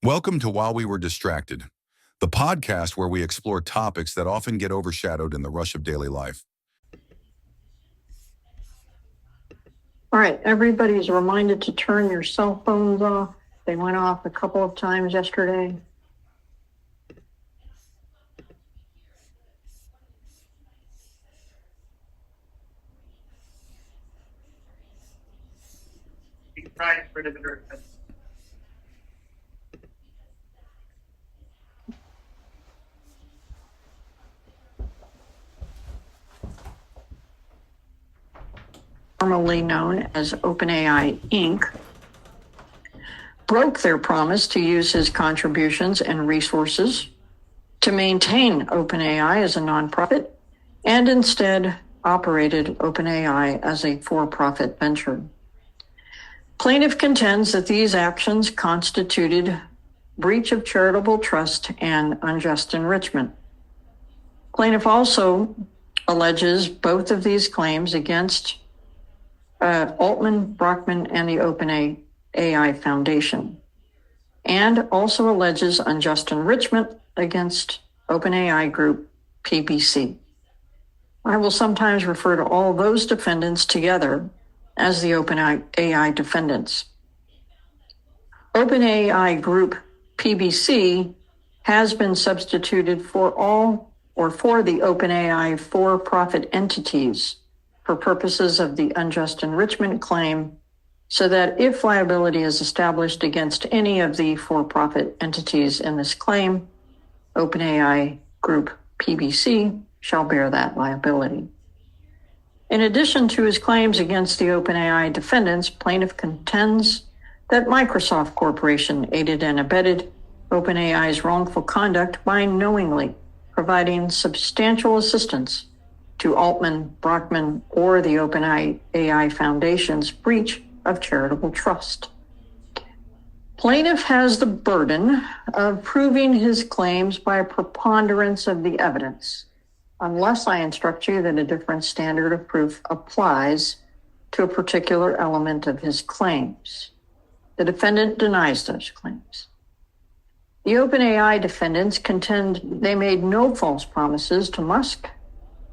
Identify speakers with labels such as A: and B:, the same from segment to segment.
A: Welcome to While We Were Distracted, the podcast where we explore topics that often get overshadowed in the rush of daily life.
B: All right, everybody's reminded to turn your cell phones off. They went off a couple of times yesterday. Formerly known as OpenAI Inc., broke their promise to use his contributions and resources to maintain OpenAI as a nonprofit and instead operated OpenAI as a for-profit venture. Plaintiff contends that these actions constituted breach of charitable trust and unjust enrichment. Plaintiff also alleges both of these claims against Altman, Brockman, and the OpenAI Foundation, and also alleges unjust enrichment against OpenAI Group PBC. I will sometimes refer to all those defendants together as the OpenAI defendants. OpenAI Group PBC has been substituted for the OpenAI for-profit entities for purposes of the unjust enrichment claim, so that if liability is established against any of the for-profit entities in this claim, OpenAI Group PBC shall bear that liability. In addition to his claims against the OpenAI defendants, plaintiff contends that Microsoft Corporation aided and abetted OpenAI's wrongful conduct by knowingly providing substantial assistance to Altman, Brockman, or the OpenAI Foundation's breach of charitable trust. Plaintiff has the burden of proving his claims by a preponderance of the evidence, unless I instruct you that a different standard of proof applies to a particular element of his claims. The defendant denies those claims. The OpenAI defendants contend they made no false promises to Musk,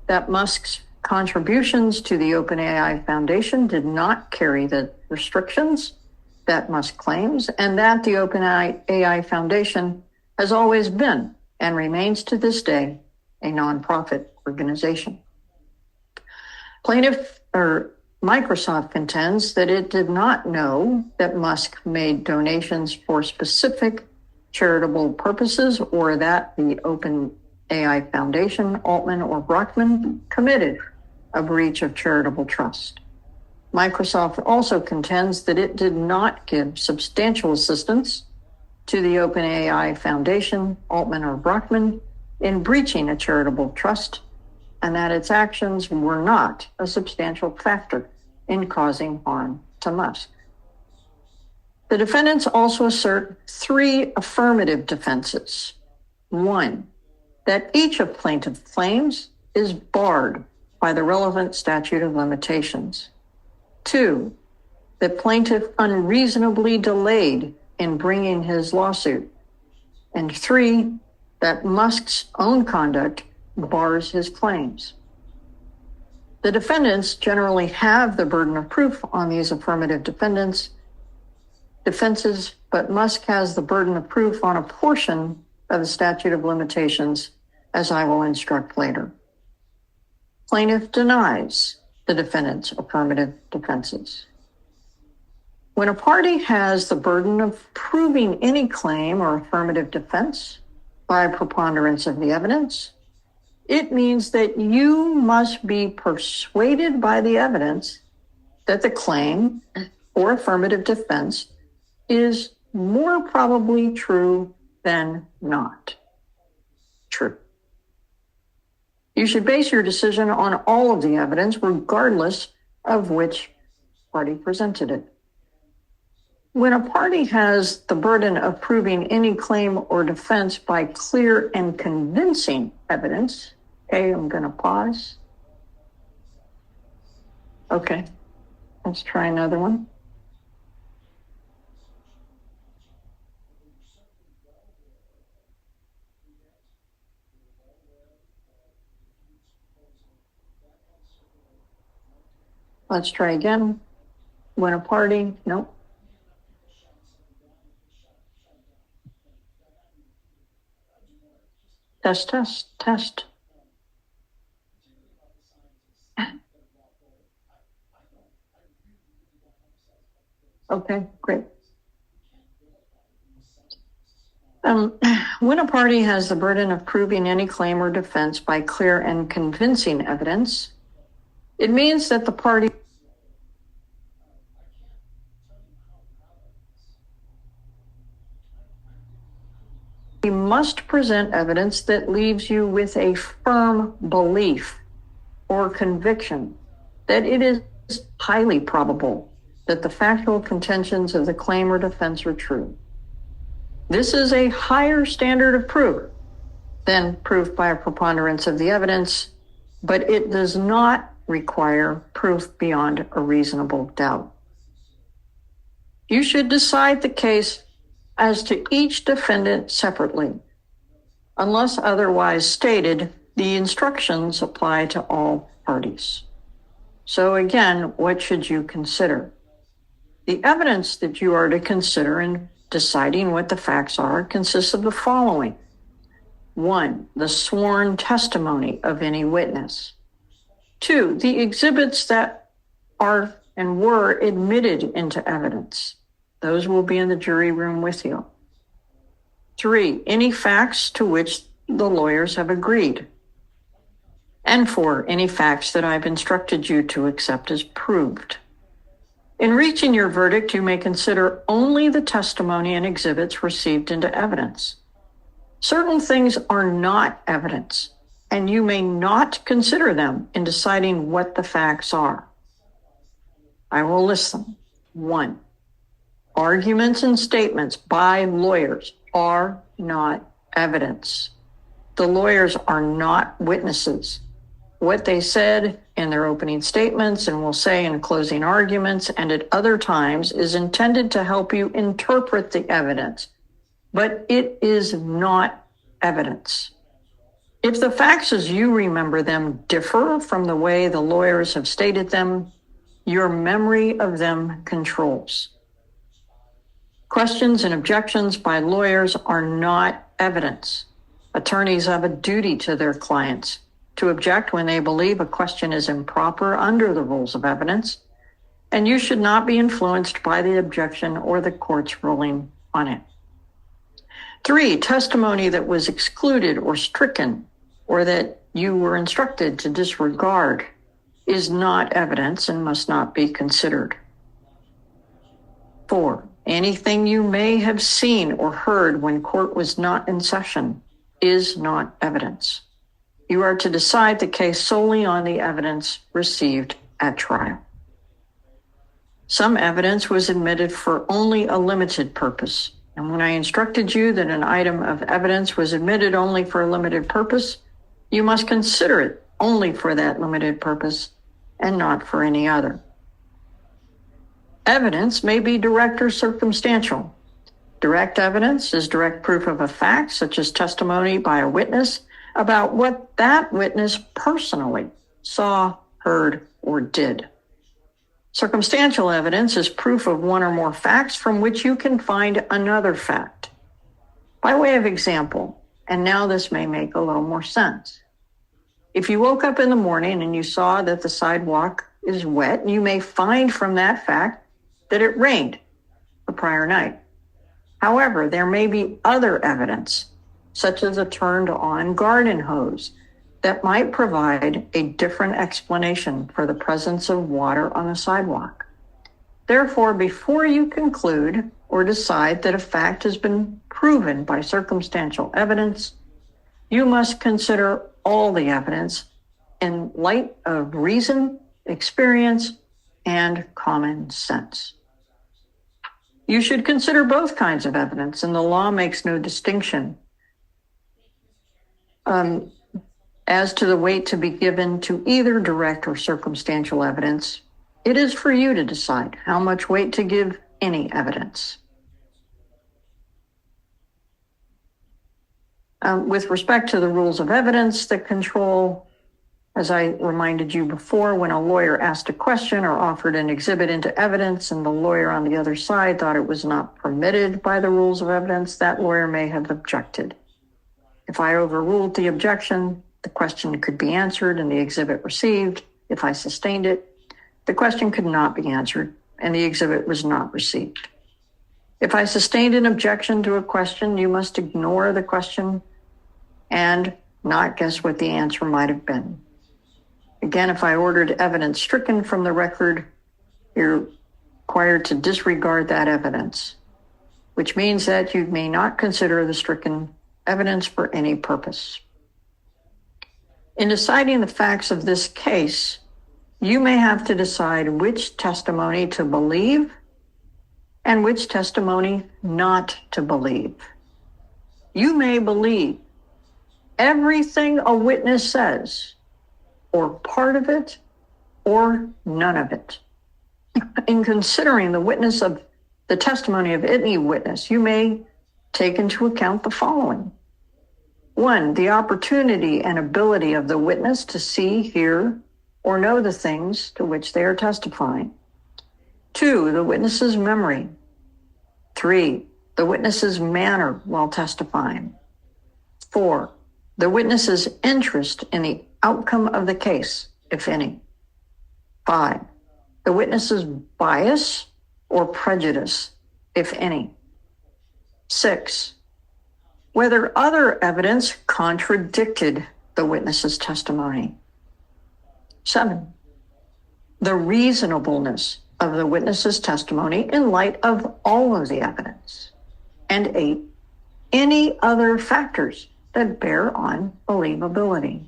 B: that Musk's contributions to the OpenAI Foundation did not carry the restrictions that Musk claims, and that the OpenAI Foundation has always been and remains to this day a nonprofit organization. Microsoft contends that it did not know that Musk made donations for specific charitable purposes, or that the OpenAI Foundation, Altman, or Brockman committed a breach of charitable trust. Microsoft also contends that it did not give substantial assistance to the OpenAI Foundation, Altman, or Brockman in breaching a charitable trust, and that its actions were not a substantial factor in causing harm to Musk. The defendants also assert three affirmative defenses. One, that each of plaintiff's claims is barred by the relevant statute of limitations. Two, that plaintiff unreasonably delayed in bringing his lawsuit. And three, that Musk's own conduct bars his claims. The defendants generally have the burden of proof on these affirmative defenses, but Musk has the burden of proof on a portion of the statute of limitations, as I will instruct later. Plaintiff denies the defendant's affirmative defenses. When a party has the burden of proving any claim or affirmative defense by a preponderance of the evidence, it means that you must be persuaded by the evidence that the claim or affirmative defense is more probably true than not true. You should base your decision on all of the evidence, regardless of which party presented it. When a party has the burden of proving any claim or defense by clear and convincing evidence, okay, I'm going to pause. Okay, let's try another one. Let's try again. When a party, nope. Test. Okay, great. When a party has the burden of proving any claim or defense by clear and convincing evidence, it means that the party must present evidence that leaves you with a firm belief or conviction that it is highly probable that the factual contentions of the claim or defense are true. This is a higher standard of proof than proof by a preponderance of the evidence, but it does not require proof beyond a reasonable doubt. You should decide the case as to each defendant separately. Unless otherwise stated, the instructions apply to all parties. So again, what should you consider? The evidence that you are to consider in deciding what the facts are consists of the following. 1, the sworn testimony of any witness. 2, the exhibits that are and were admitted into evidence. Those will be in the jury room with you. 3, any facts to which the lawyers have agreed. And 4, any facts that I've instructed you to accept as proved. In reaching your verdict, you may consider only the testimony and exhibits received into evidence. Certain things are not evidence, and you may not consider them in deciding what the facts are. I will list them. 1, arguments and statements by lawyers are not evidence. The lawyers are not witnesses. What they said in their opening statements and will say in closing arguments and at other times is intended to help you interpret the evidence, but it is not evidence. If the facts as you remember them differ from the way the lawyers have stated them, your memory of them controls. Questions and objections by lawyers are not evidence. Attorneys have a duty to their clients to object when they believe a question is improper under the rules of evidence, and you should not be influenced by the objection or the court's ruling on it. 3, testimony that was excluded or stricken or that you were instructed to disregard is not evidence and must not be considered. 4, anything you may have seen or heard when court was not in session is not evidence. You are to decide the case solely on the evidence received at trial. Some evidence was admitted for only a limited purpose, and when I instructed you that an item of evidence was admitted only for a limited purpose, you must consider it only for that limited purpose and not for any other. Evidence may be direct or circumstantial. Direct evidence is direct proof of a fact, such as testimony by a witness about what that witness personally saw, heard, or did. Circumstantial evidence is proof of one or more facts from which you can find another fact. By way of example, and now this may make a little more sense. If you woke up in the morning and you saw that the sidewalk is wet, you may find from that fact that it rained the prior night. However, there may be other evidence, such as a turned-on garden hose, that might provide a different explanation for the presence of water on the sidewalk. Therefore, before you conclude or decide that a fact has been proven by circumstantial evidence, you must consider all the evidence in light of reason, experience, and common sense. You should consider both kinds of evidence, and the law makes no distinction as to the weight to be given to either direct or circumstantial evidence. It is for you to decide how much weight to give any evidence. With respect to the rules of evidence that control As I reminded you before, when a lawyer asked a question or offered an exhibit into evidence and the lawyer on the other side thought it was not permitted by the rules of evidence, that lawyer may have objected. If I overruled the objection, the question could be answered and the exhibit received. If I sustained it, the question could not be answered and the exhibit was not received. If I sustained an objection to a question, you must ignore the question and not guess what the answer might have been. Again, if I ordered evidence stricken from the record, you're required to disregard that evidence, which means that you may not consider the stricken evidence for any purpose. In deciding the facts of this case, you may have to decide which testimony to believe and which testimony not to believe. You may believe everything a witness says, or part of it, or none of it. In considering the testimony of any witness, you may take into account the following. 1, the opportunity and ability of the witness to see, hear, or know the things to which they are testifying. 2, the witness's memory. 3, the witness's manner while testifying. 4, the witness's interest in the outcome of the case, if any. 5, the witness's bias or prejudice, if any. 6, whether other evidence contradicted the witness's testimony. 7, the reasonableness of the witness's testimony in light of all of the evidence. And 8, any other factors that bear on believability.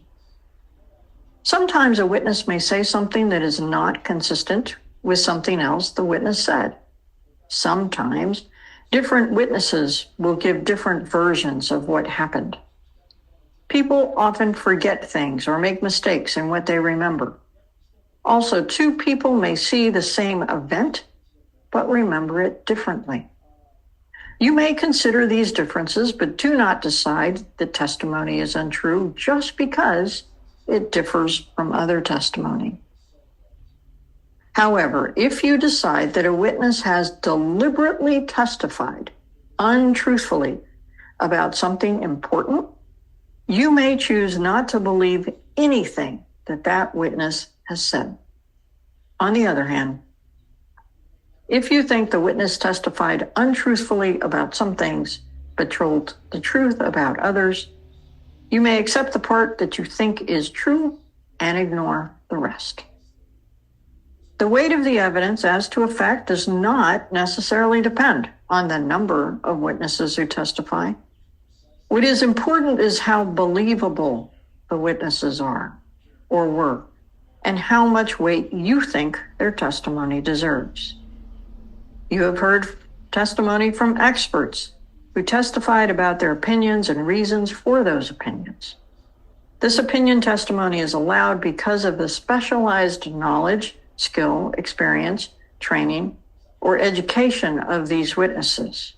B: Sometimes a witness may say something that is not consistent with something else the witness said. Sometimes different witnesses will give different versions of what happened. People often forget things or make mistakes in what they remember. Also, 2 people may see the same event, but remember it differently. You may consider these differences, but do not decide the testimony is untrue just because it differs from other testimony. However, if you decide that a witness has deliberately testified untruthfully about something important, you may choose not to believe anything that witness has said. On the other hand, if you think the witness testified untruthfully about some things but told the truth about others, you may accept the part that you think is true and ignore the rest. The weight of the evidence as to a fact does not necessarily depend on the number of witnesses who testify. What is important is how believable the witnesses are or were, and how much weight you think their testimony deserves. You have heard testimony from experts who testified about their opinions and reasons for those opinions. This opinion testimony is allowed because of the specialized knowledge, skill, experience, training, or education of these witnesses.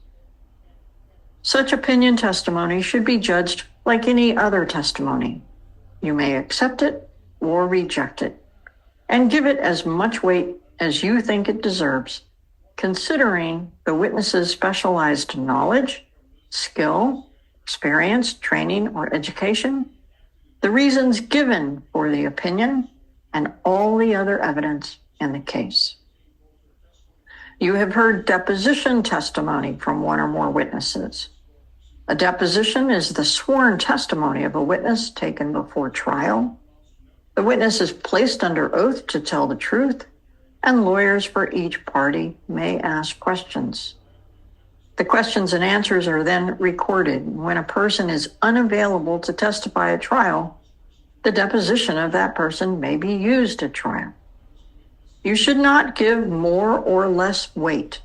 B: Such opinion testimony should be judged like any other testimony. You may accept it or reject it, and give it as much weight as you think it deserves, considering the witness's specialized knowledge, skill, experience, training, or education, the reasons given for the opinion, and all the other evidence in the case. You have heard deposition testimony from one or more witnesses. A deposition is the sworn testimony of a witness taken before trial. The witness is placed under oath to tell the truth, and lawyers for each party may ask questions. The questions and answers are then recorded. When a person is unavailable to testify at trial, the deposition of that person may be used at trial. You should not give more or less weight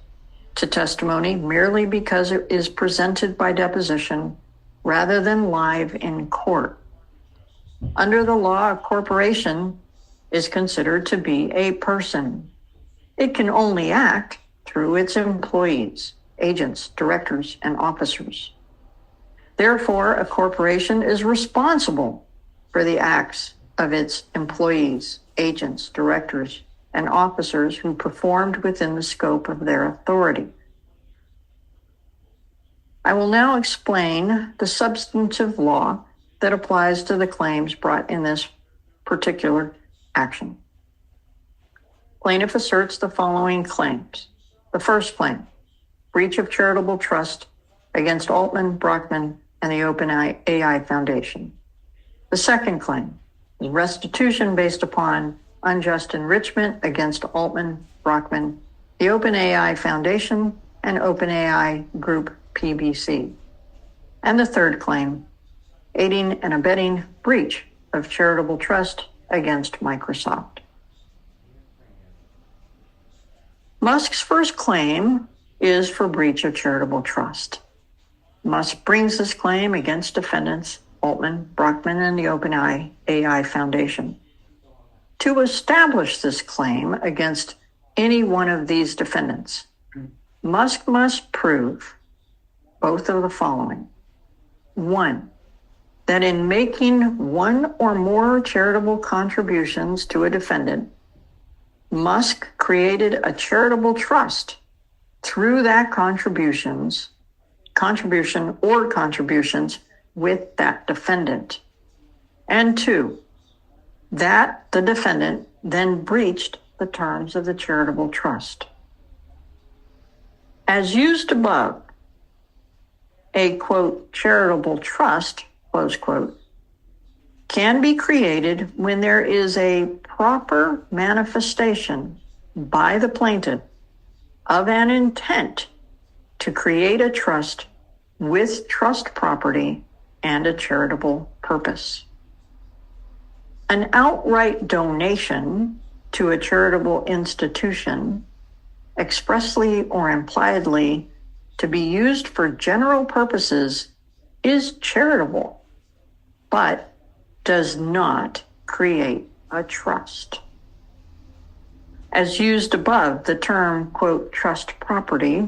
B: to testimony merely because it is presented by deposition rather than live in court. Under the law, a corporation is considered to be a person. It can only act through its employees, agents, directors, and officers. Therefore, a corporation is responsible for the acts of its employees, agents, directors, and officers who performed within the scope of their authority. I will now explain the substantive law that applies to the claims brought in this particular action. Plaintiff asserts the following claims. The first claim, breach of charitable trust against Altman, Brockman, and the OpenAI Foundation. The second claim is restitution based upon unjust enrichment against Altman, Brockman, the OpenAI Foundation, and OpenAI Group PBC. And the third claim, aiding and abetting breach of charitable trust against Microsoft. Musk's first claim is for breach of charitable trust. Musk brings this claim against defendants Altman, Brockman, and the OpenAI Foundation. To establish this claim against any one of these defendants, Musk must prove both of the following. One, that in making one or more charitable contributions to a defendant, Musk created a charitable trust through that contribution or contributions with that defendant. And two, that the defendant then breached the terms of the charitable trust. As used above, a, quote, charitable trust, close quote, can be created when there is a proper manifestation by the plaintiff of an intent to create a trust with trust property and a charitable purpose. An outright donation to a charitable institution, expressly or impliedly to be used for general purposes, is charitable, but does not create a trust. As used above, the term, quote, trust property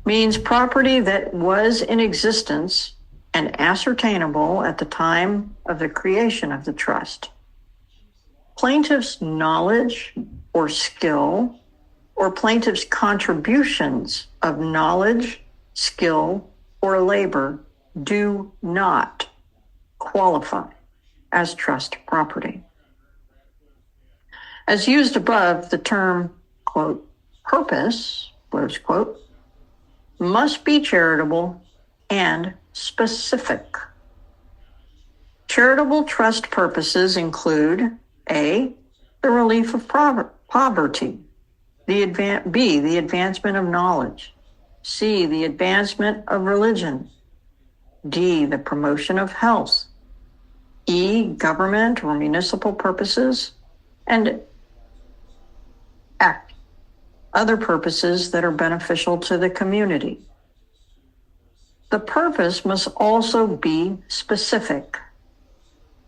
B: means property that was in existence and ascertainable at the time of the creation of the trust. Plaintiff's knowledge or skill, or plaintiff's contributions of knowledge, skill, or labor do not qualify as trust property. As used above, the term, quote, purpose, close quote, must be charitable and specific. Charitable trust purposes include A, the relief of poverty, B, the advancement of knowledge, C, the advancement of religion, D, the promotion of health, E, government or municipal purposes, and F, other purposes that are beneficial to the community. The purpose must also be specific.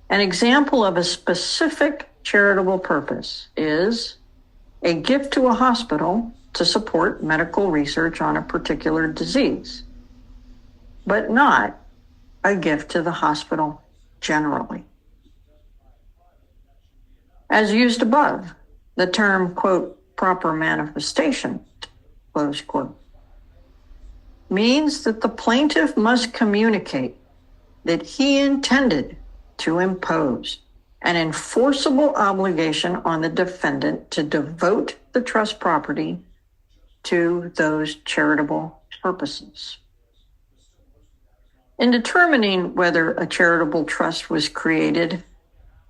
B: An example of a specific charitable purpose is a gift to a hospital to support medical research on a particular disease, but not a gift to the hospital generally. As used above, the term, quote, proper manifestation, close quote, means that the plaintiff must communicate that he intended to impose an enforceable obligation on the defendant to devote the trust property to those charitable purposes. In determining whether a charitable trust was created,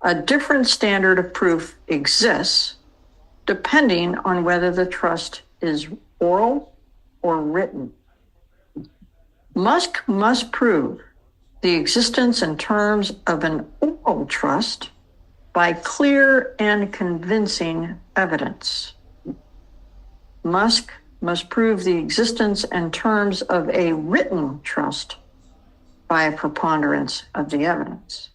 B: a different standard of proof exists depending on whether the trust is oral or written. Musk must prove the existence and terms of an oral trust by clear and convincing evidence. Musk must prove the existence and terms of a written trust by a preponderance of the evidence.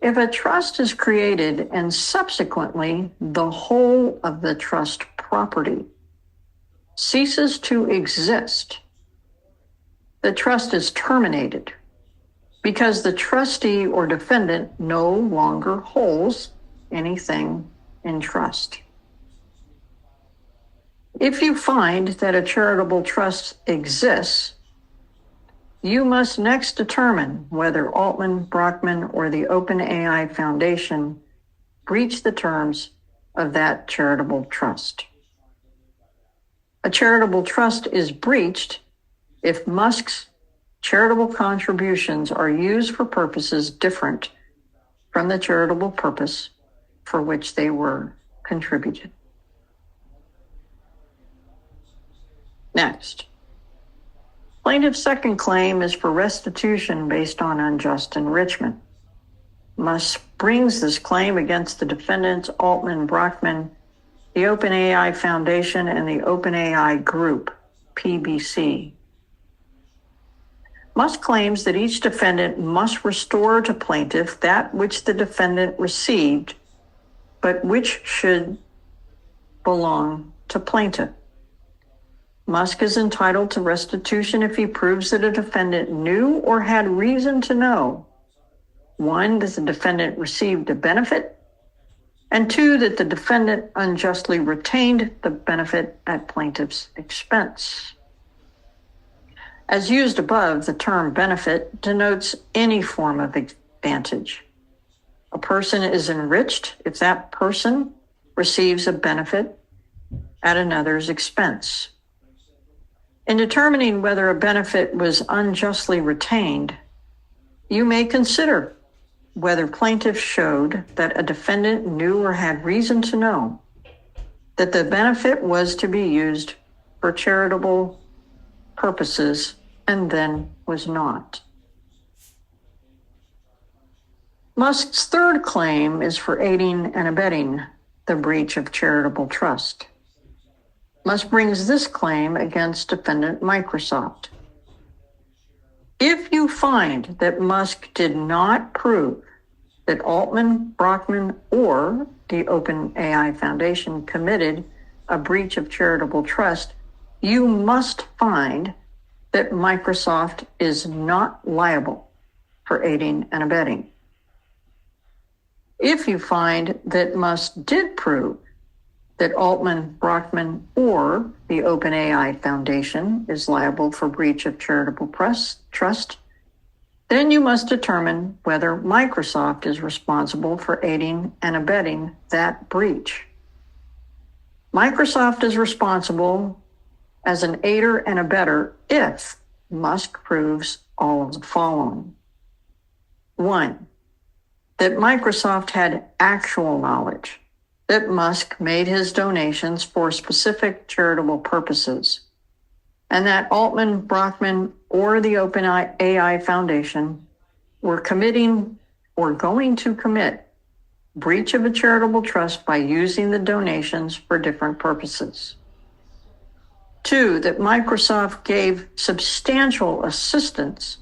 B: If a trust is created and subsequently the whole of the trust property ceases to exist, the trust is terminated because the trustee or defendant no longer holds anything in trust. If you find that a charitable trust exists, you must next determine whether Altman, Brockman, or the OpenAI Foundation breached the terms of that charitable trust. A charitable trust is breached if Musk's charitable contributions are used for purposes different from the charitable purpose for which they were contributed. Next, plaintiff's second claim is for restitution based on unjust enrichment. Musk brings this claim against the defendants Altman, Brockman, the OpenAI Foundation, and the OpenAI Group, PBC. Musk claims that each defendant must restore to plaintiff that which the defendant received, but which should belong to plaintiff. Musk is entitled to restitution if he proves that a defendant knew or had reason to know, 1, that the defendant received a benefit, and 2, that the defendant unjustly retained the benefit at plaintiff's expense. As used above, the term benefit denotes any form of advantage. A person is enriched if that person receives a benefit at another's expense. In determining whether a benefit was unjustly retained, you may consider whether plaintiff showed that a defendant knew or had reason to know that the benefit was to be used for charitable purposes and then was not. Musk's third claim is for aiding and abetting the breach of charitable trust. Musk brings this claim against defendant Microsoft. If you find that Musk did not prove that Altman, Brockman, or the OpenAI Foundation committed a breach of charitable trust, you must find that Microsoft is not liable for aiding and abetting. If you find that Musk did prove that Altman, Brockman, or the OpenAI Foundation is liable for breach of charitable trust, then you must determine whether Microsoft is responsible for aiding and abetting that breach. Microsoft is responsible as an aider and abetter if Musk proves all of the following. 1, that Microsoft had actual knowledge that Musk made his donations for specific charitable purposes, and that Altman, Brockman, or the OpenAI Foundation were committing or going to commit breach of a charitable trust by using the donations for different purposes. 2, that Microsoft gave substantial assistance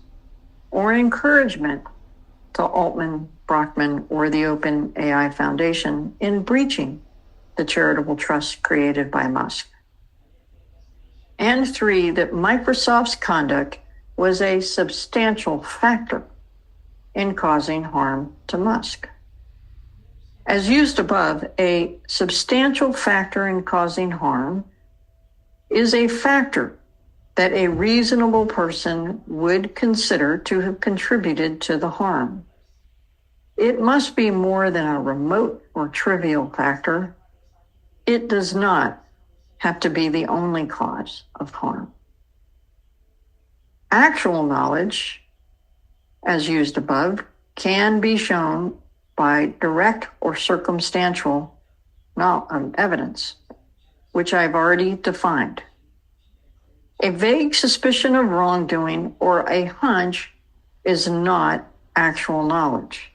B: or encouragement to Altman, Brockman, or the OpenAI Foundation in breaching the charitable trust created by Musk. And 3, that Microsoft's conduct was a substantial factor in causing harm to Musk. As used above, a substantial factor in causing harm is a factor that a reasonable person would consider to have contributed to the harm. It must be more than a remote or trivial factor. It does not have to be the only cause of harm. Actual knowledge, as used above, can be shown by direct or circumstantial evidence, which I've already defined. A vague suspicion of wrongdoing or a hunch is not actual knowledge.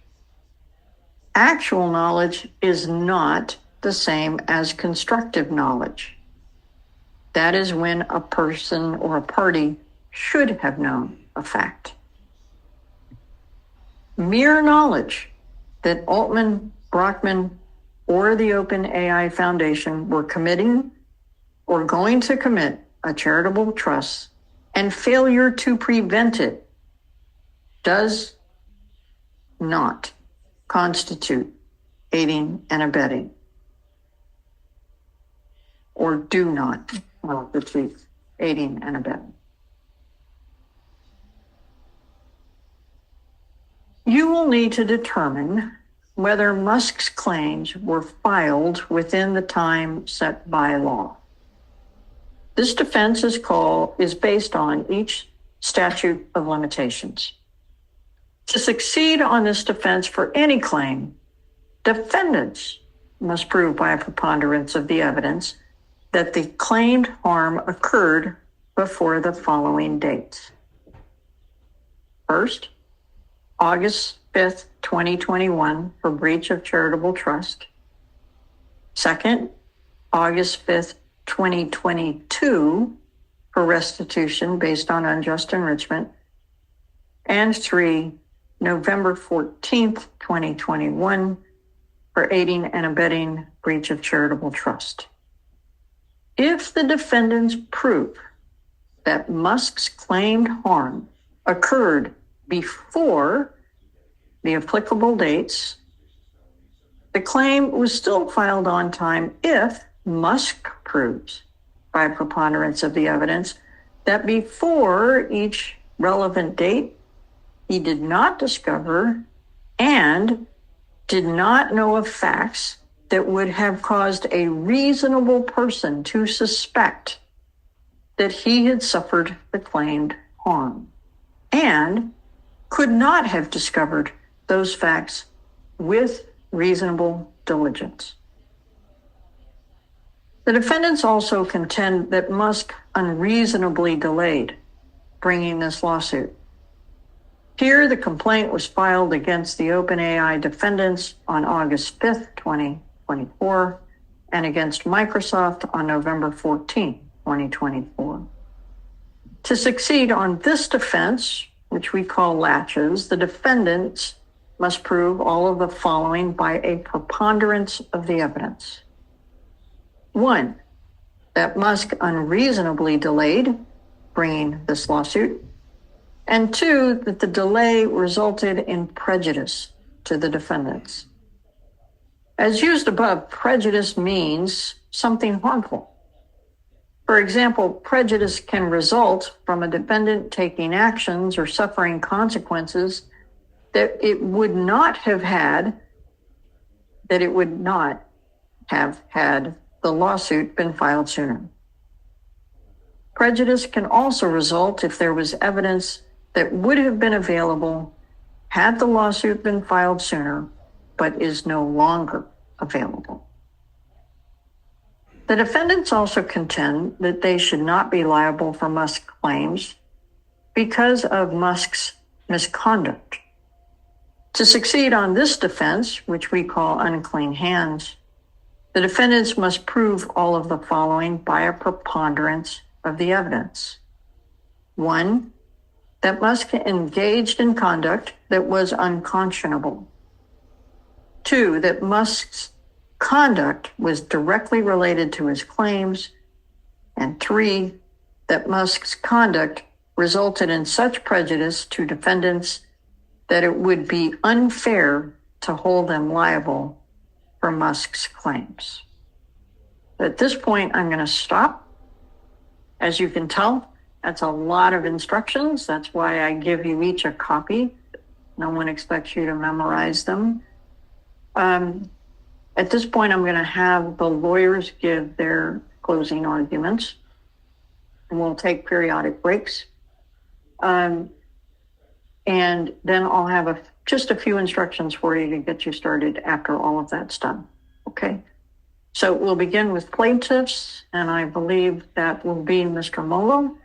B: Actual knowledge is not the same as constructive knowledge. That is when a person or a party should have known a fact. Mere knowledge that Altman, Brockman, or the OpenAI Foundation were committing or going to commit a charitable trust and failure to prevent it does not constitute aiding and abetting, or do not constitute aiding and abetting. You will need to determine whether Musk's claims were filed within the time set by law. This defense is based on each statute of limitations. To succeed on this defense for any claim, defendants must prove by a preponderance of the evidence that the claimed harm occurred before the following dates. First, August 5th, 2021 for breach of charitable trust. Second, August 5th, 2022 for restitution based on unjust enrichment. And 3, November 14th, 2021 for aiding and abetting breach of charitable trust. If the defendants prove that Musk's claimed harm occurred before the applicable dates, the claim was still filed on time if Musk proves by preponderance of the evidence that before each relevant date, he did not discover and did not know of facts that would have caused a reasonable person to suspect that he had suffered the claimed harm, and could not have discovered those facts with reasonable diligence. The defendants also contend that Musk unreasonably delayed bringing this lawsuit. Here, the complaint was filed against the OpenAI defendants on August 5th, 2024, and against Microsoft on November 14th, 2024. To succeed on this defense, which we call latches, the defendants must prove all of the following by a preponderance of the evidence. 1, that Musk unreasonably delayed bringing this lawsuit. And 2, that the delay resulted in prejudice to the defendants. As used above, prejudice means something harmful. For example, prejudice can result from a defendant taking actions or suffering consequences that it would not have had the lawsuit been filed sooner. Prejudice can also result if there was evidence that would have been available had the lawsuit been filed sooner, but is no longer available. The defendants also contend that they should not be liable for Musk claims because of Musk's misconduct. To succeed on this defense, which we call unclean hands, the defendants must prove all of the following by a preponderance of the evidence. 1, that Musk engaged in conduct that was unconscionable. 2, that Musk's conduct was directly related to his claims. And 3, that Musk's conduct resulted in such prejudice to defendants that it would be unfair to hold them liable for Musk's claims. At this point, I'm going to stop. As you can tell, that's a lot of instructions. That's why I give you each a copy. No one expects you to memorize them. At this point, I'm going to have the lawyers give their closing arguments, and we'll take periodic breaks. And then I'll have just a few instructions for you to get you started after all of that's done. Okay? So we'll begin with plaintiffs, and I believe that will be Mr. Molo.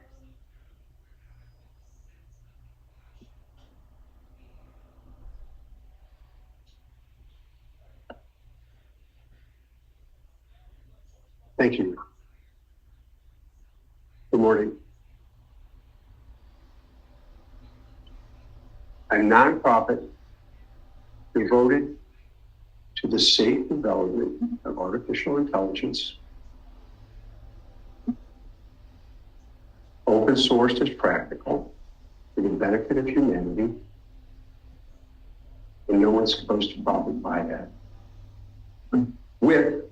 C: Thank you. Good morning. A nonprofit devoted to the safe development of artificial intelligence, open sourced as practical, for the benefit of humanity, and no one's supposed to profit by that. With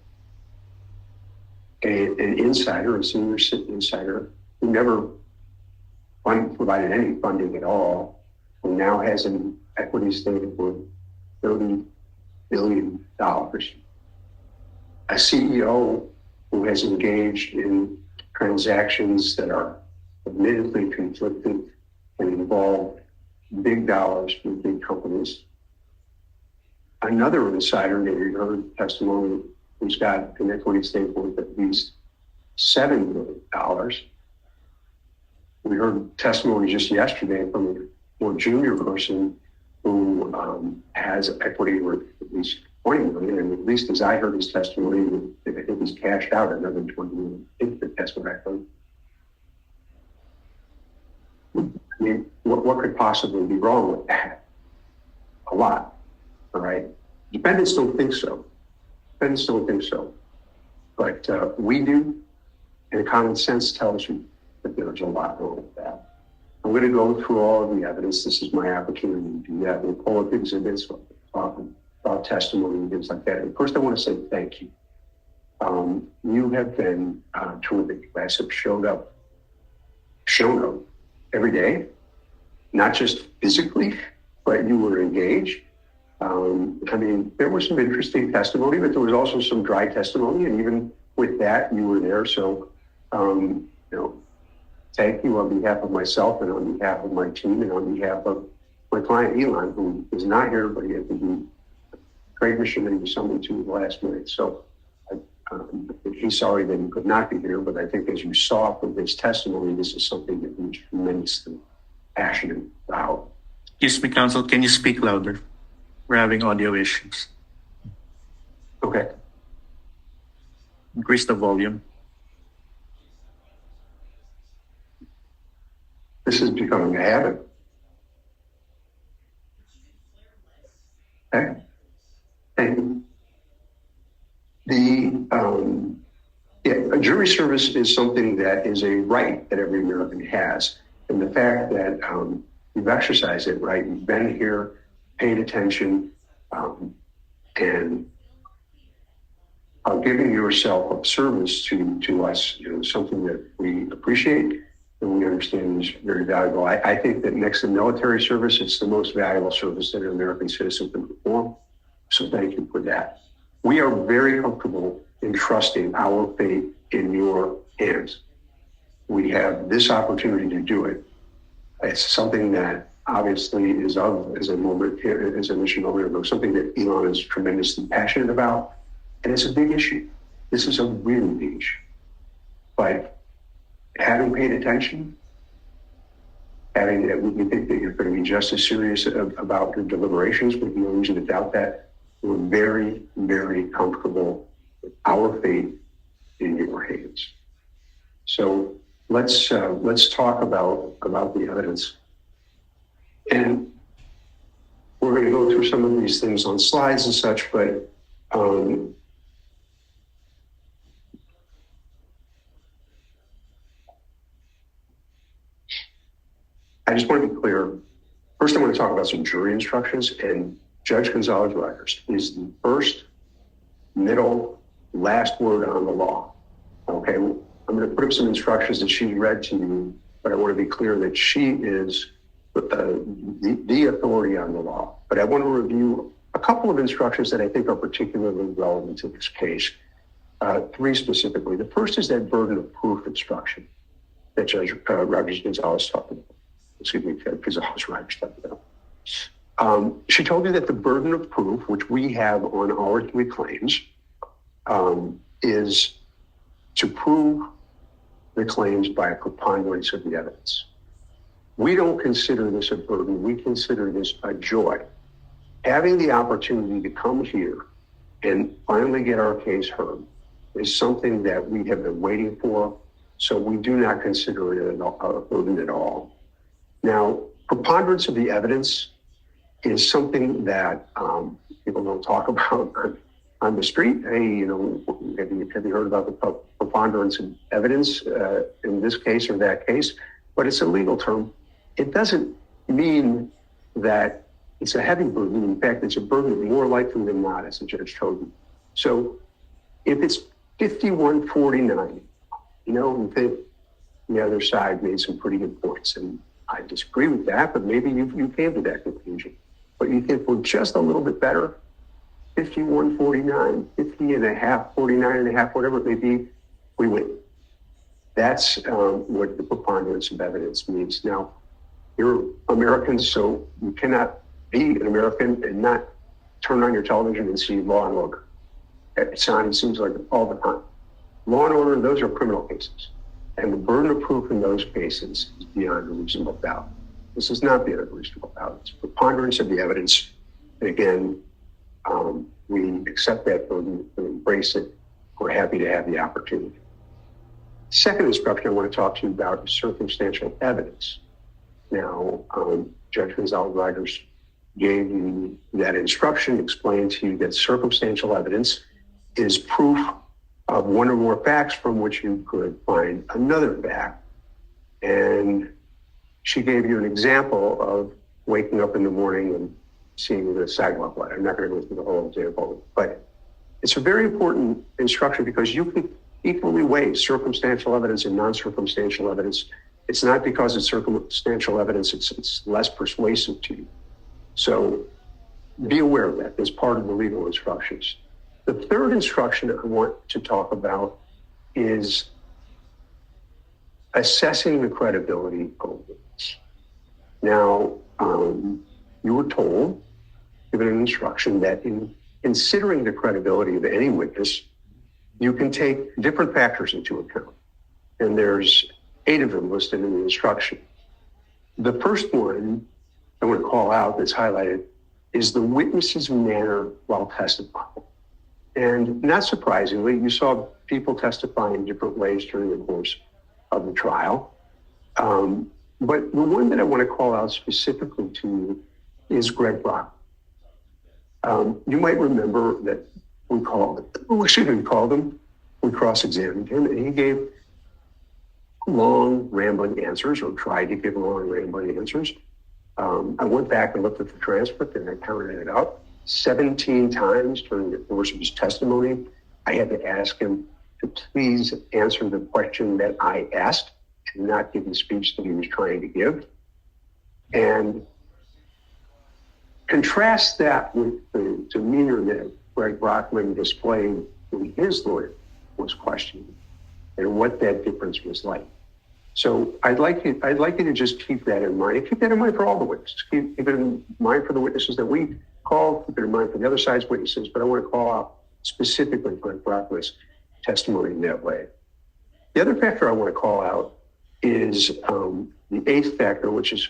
C: an insider, a senior insider, who never provided any funding at all, who now has an equity stake worth $30 billion. A CEO who has engaged in transactions that are admittedly conflicted and involve big dollars from big companies. Another insider that we heard testimony who's got an equity stake worth at least $7 billion. We heard testimony just yesterday from a more junior person who has equity worth at least $20 million, and at least as I heard his testimony, I think he's cashed out another $20 million. I think that's what I heard. I mean, what could possibly be wrong with that? A lot, all right? Defendants don't think so. But we do, and common sense tells you that there's a lot wrong with that. I'm going to go through all of the evidence. This is my opportunity to do that. We'll pull up exhibits, talk about testimony and things like that. And first, I want to say thank you. You have been terrific. You guys have shown up every day, not just physically, but you were engaged. I mean, there was some interesting testimony, but there was also some dry testimony. And even with that, you were there. So, thank you on behalf of myself and on behalf of my team and on behalf of my client, Elon, who is not here, but he had to be trade mission and he was summoned to the last minute. So he's sorry that he could not be here, but I think as you saw from his testimony, this is something that he's tremendously passionate about.
D: Excuse me, counsel, can you speak louder? We're having audio issues.
C: Okay.
D: Increase the volume.
C: This is becoming a habit. Okay. And a jury service is something that is a right that every American has. And the fact that you've exercised it, right? You've been here, paid attention, and are giving yourself of service to us, something that we appreciate and we understand is very valuable. I think that next to military service, it's the most valuable service that an American citizen can perform. So thank you for that. We are very comfortable in trusting our fate in your hands. We have this opportunity to do it. It's something that obviously is as I mentioned earlier ago, something that Elon is tremendously passionate about. And it's a big issue. This is a really big issue. But having paid attention, we think that you're going to be just as serious about your deliberations, with no reason to doubt that. We're very, very comfortable with our fate in your hands. So let's talk about the evidence. And we're going to go through some of these things on slides and such, but I just want to be clear. First, I want to talk about some jury instructions, and Judge Gonzalez-Rogers is the first, middle, last word on the law. Okay, I'm going to put up some instructions that she read to you, but I want to be clear that she is the authority on the law. But I want to review a couple of instructions that I think are particularly relevant to this case, three specifically. The first is that burden of proof instruction that Judge Rogers-Gonzalez talked about. Gonzalez-Rogers talked about. She told me that the burden of proof, which we have on our three claims, is to prove the claims by a preponderance of the evidence. We don't consider this a burden. We consider this a joy. Having the opportunity to come here and finally get our case heard is something that we have been waiting for, so we do not consider it a burden at all. Now, preponderance of the evidence is something that people don't talk about on the street. Hey, have you heard about the preponderance of evidence in this case or that case? But it's a legal term. It doesn't mean that It's a heavy burden. In fact, it's a burden more likely than not, as the judge told me. So if it's 51-49, you think the other side made some pretty good points. And I disagree with that, but maybe you came to that conclusion. But you think we're just a little bit better, 51-49, 50 and a half, 49 and a half, whatever it may be, we win. That's what the preponderance of evidence means. Now, you're Americans, so you cannot be an American and not turn on your television and see Law and Order. It seems like all the time. Law and Order, those are criminal cases. And the burden of proof in those cases is beyond a reasonable doubt. This is not beyond a reasonable doubt. It's preponderance of the evidence. And again, we accept that burden and embrace it. We're happy to have the opportunity. Second instruction I want to talk to you about is circumstantial evidence. Now, Judge Gonzalez-Rogers gave you that instruction, explained to you that circumstantial evidence is proof of one or more facts from which you could find another fact. And she gave you an example of waking up in the morning and seeing the sidewalk light. I'm not going to go through the whole example, but it's a very important instruction because you can equally weigh circumstantial evidence and non-circumstantial evidence. It's not because it's circumstantial evidence, it's less persuasive to you. So be aware of that as part of the legal instructions. The third instruction I want to talk about is assessing the credibility of witness. Now, you were told, given an instruction that in considering the credibility of any witness, you can take different factors into account. And there's 8 of them listed in the instruction. The first one I want to call out that's highlighted is the witness's manner while testifying. And not surprisingly, you saw people testify in different ways during the course of the trial. But the one that I want to call out specifically to you is Greg Brock. You might remember that we cross-examined him, and he gave long, rambling answers, or tried to give long, rambling answers. I went back and looked at the transcript, and I counted it up. 17 times during the course of his testimony, I had to ask him to please answer the question that I asked and not give the speech that he was trying to give. And contrast that with the demeanor that Greg Brockman displayed when his lawyer was questioning and what that difference was like. So I'd like you to just keep that in mind. And keep that in mind for all the witnesses. Keep it in mind for the witnesses that we call. Keep it in mind for the other side's witnesses. But I want to call out specifically Greg Brockman's testimony in that way. The other factor I want to call out is the 8th factor, which is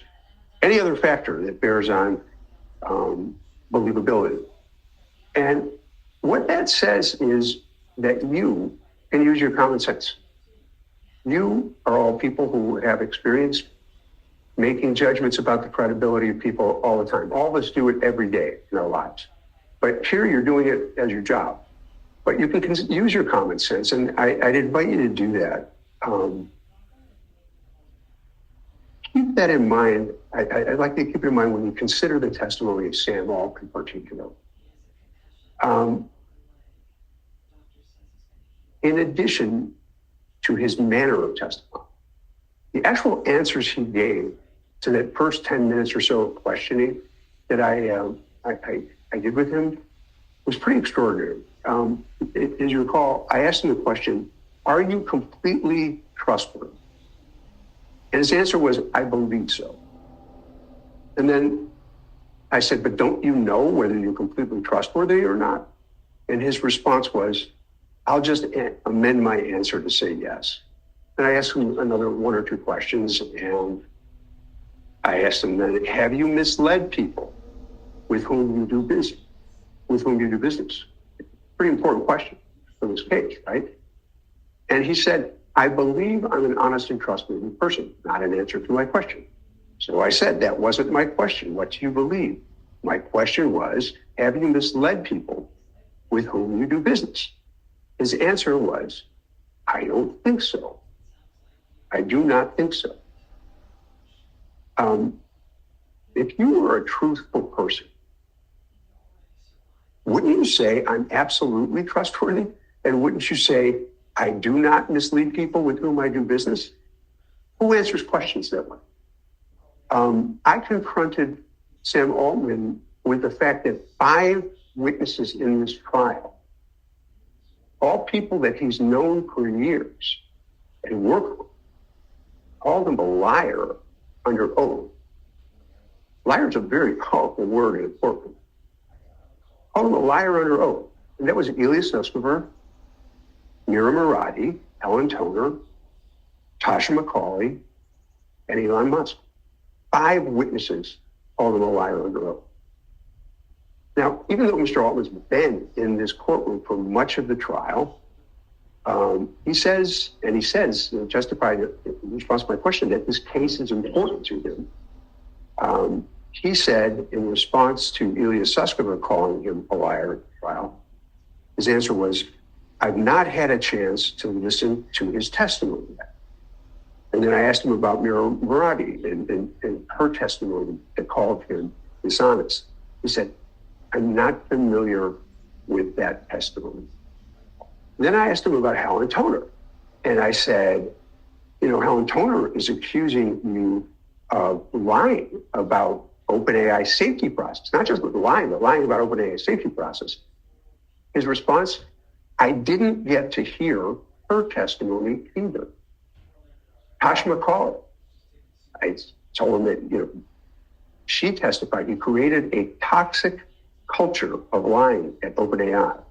C: any other factor that bears on believability. And what that says is that you can use your common sense. You are all people who have experience making judgments about the credibility of people all the time. All of us do it every day in our lives. But here you're doing it as your job. But you can use your common sense, and I'd invite you to do that. Keep that in mind. I'd like you to keep it in mind when you consider the testimony of Sam Altman in particular. In addition to his manner of testifying, the actual answers he gave to that first 10 minutes or so of questioning that I did with him was pretty extraordinary. As you recall, I asked him the question, are you completely trustworthy? And his answer was, I believe so. And then I said, but don't you know whether you're completely trustworthy or not? And his response was, I'll just amend my answer to say yes. And I asked him another 1 or 2 questions, and I asked him then, have you misled people with whom you do business? Pretty important question for this case, right? And he said, I believe I'm an honest and trustworthy person, not an answer to my question. So I said, that wasn't my question. What do you believe? My question was, have you misled people with whom you do business? His answer was, I don't think so. I do not think so. If you were a truthful person, wouldn't you say, I'm absolutely trustworthy? And wouldn't you say, I do not mislead people with whom I do business? Who answers questions that way? I confronted Sam Altman with the fact that 5 witnesses in this trial, all people that he's known for years and worked with, called him a liar under oath. Liar is a very powerful word in a courtroom. Called him a liar under oath. And that was Ilya Sutskever, Mira Murati, Helen Toner, Tasha McCauley, and Elon Musk. 5 witnesses called him a liar under oath. Now, even though Mr. Altman's been in this courtroom for much of the trial, he says, justified in response to my question, that this case is important to him. He said, in response to Ilya Sutskever calling him a liar at the trial, his answer was, I've not had a chance to listen to his testimony yet. And then I asked him about Mira Murati and her testimony that called him dishonest. He said, I'm not familiar with that testimony. Then I asked him about Helen Toner. And I said, Helen Toner is accusing you of lying about OpenAI safety process. Not just lying, but lying about OpenAI safety process. His response, I didn't get to hear her testimony either. Tasha McCauley, I told him that, she testified he created a toxic culture of lying at OpenAI.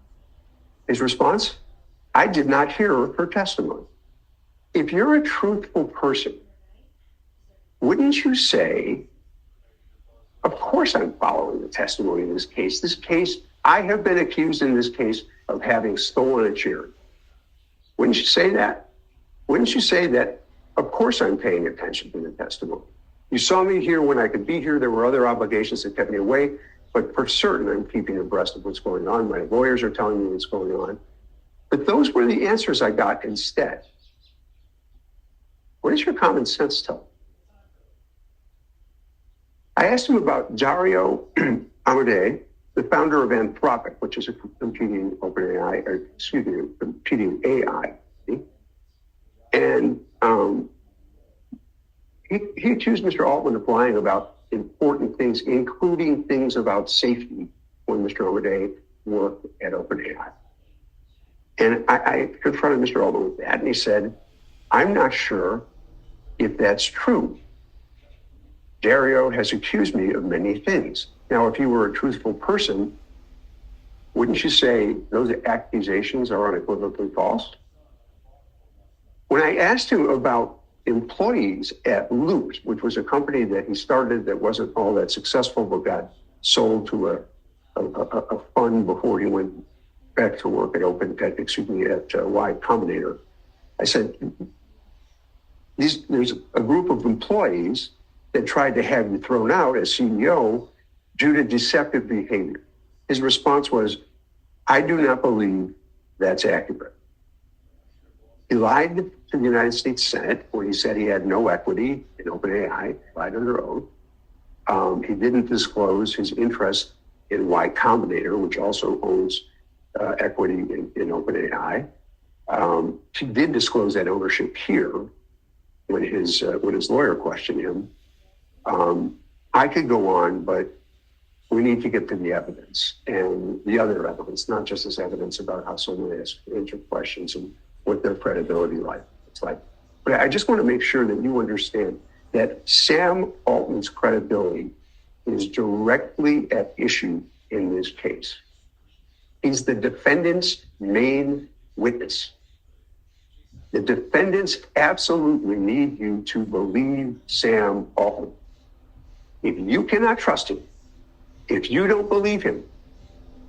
C: His response, I did not hear her testimony. If you're a truthful person, wouldn't you say, of course I'm following the testimony in this case. This case, I have been accused in this case of having stolen a chair. Wouldn't you say that? Wouldn't you say that, of course I'm paying attention to the testimony? You saw me here when I could be here. There were other obligations that kept me away, but for certain I'm keeping abreast of what's going on. My lawyers are telling me what's going on. But those were the answers I got instead. What does your common sense tell you? I asked him about Dario Amodei, the founder of Anthropic, which is a competing competing AI. And he accused Mr. Altman of lying about important things, including things about safety, when Mr. Amodei worked at OpenAI. And I confronted Mr. Altman with that, and he said, I'm not sure if that's true. Dario has accused me of many things. Now, if you were a truthful person, wouldn't you say those accusations are unequivocally false? When I asked him about employees at Loop, which was a company that he started that wasn't all that successful, but got sold to a fund before he went back to work at Y Combinator, I said, there's a group of employees that tried to have you thrown out as CEO due to deceptive behavior. His response was, I do not believe that's accurate. He lied to the United States Senate when he said he had no equity in OpenAI, lied under oath. He didn't disclose his interest in Y Combinator, which also owns equity in OpenAI. He did disclose that ownership here when his lawyer questioned him. I could go on, but we need to get to the evidence and the other evidence, not just this evidence about how someone answered questions and what their credibility it's like. But I just want to make sure that you understand that Sam Altman's credibility is directly at issue in this case. He's the defendant's main witness. The defendants absolutely need you to believe Sam Altman. If you cannot trust him, if you don't believe him,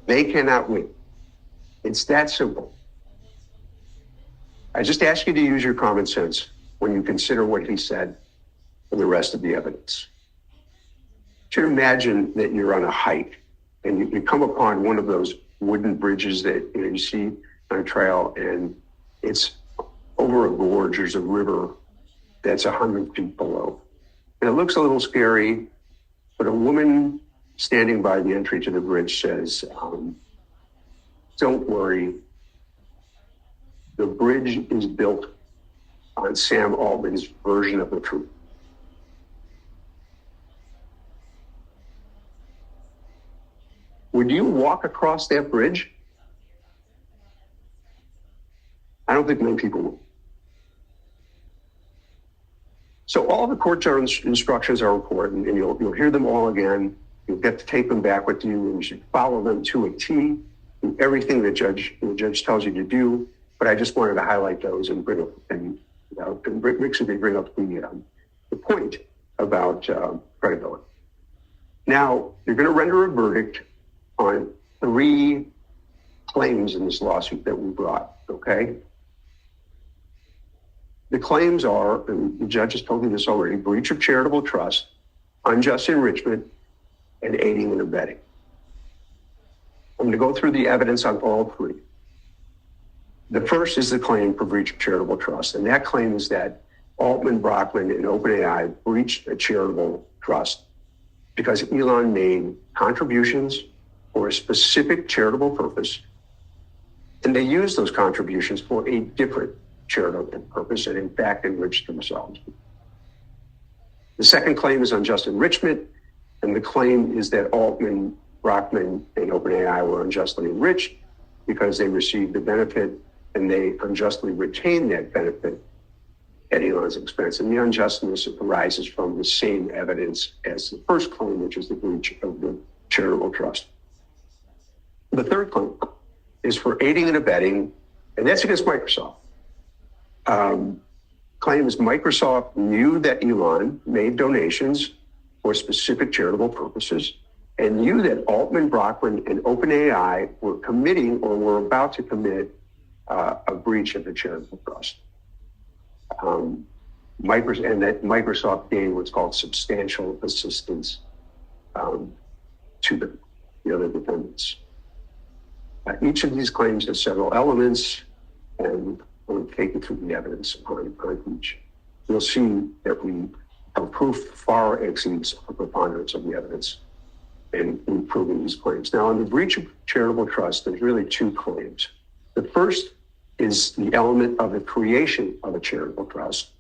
C: they cannot win. It's that simple. I just ask you to use your common sense when you consider what he said and the rest of the evidence. You should imagine that you're on a hike and you come upon one of those wooden bridges that you see on a trail, and it's over a gorge. There's a river that's 100 feet below. And it looks a little scary, but a woman standing by the entry to the bridge says, don't worry, the bridge is built on Sam Altman's version of the truth. Would you walk across that bridge? I don't think many people would. So all the court instructions are important, and you'll hear them all again. You'll get to take them back with you, and you should follow them to a T, do everything the judge tells you to do. But I just wanted to highlight those and bring up the point about credibility. Now, you're going to render a verdict on 3 claims in this lawsuit that we brought, okay? The claims are, and the judge has told me this already, breach of charitable trust, unjust enrichment, and aiding and abetting. I'm going to go through the evidence on all 3. The first is the claim for breach of charitable trust, and that claim is that Altman, Brockman, and OpenAI breached a charitable trust because Elon made contributions for a specific charitable purpose, and they used those contributions for a different charitable purpose and in fact enriched themselves. The second claim is unjust enrichment, and the claim is that Altman, Brockman, and OpenAI were unjustly enriched because they received the benefit and they unjustly retained that benefit at Elon's expense. And the unjustness arises from the same evidence as the first claim, which is the breach of the charitable trust. The third claim is for aiding and abetting, and that's against Microsoft. Claim is Microsoft knew that Elon made donations for specific charitable purposes and knew that Altman, Brockman, and OpenAI were committing or were about to commit a breach of the charitable trust. And that Microsoft gave what's called substantial assistance to the other defendants. Each of these claims has several elements, and we'll take you through the evidence on each. You'll see that our proof far exceeds the preponderance of the evidence in proving these claims. Now, on the breach of charitable trust, there's really 2 claims. The first is the element of the creation of a charitable trust.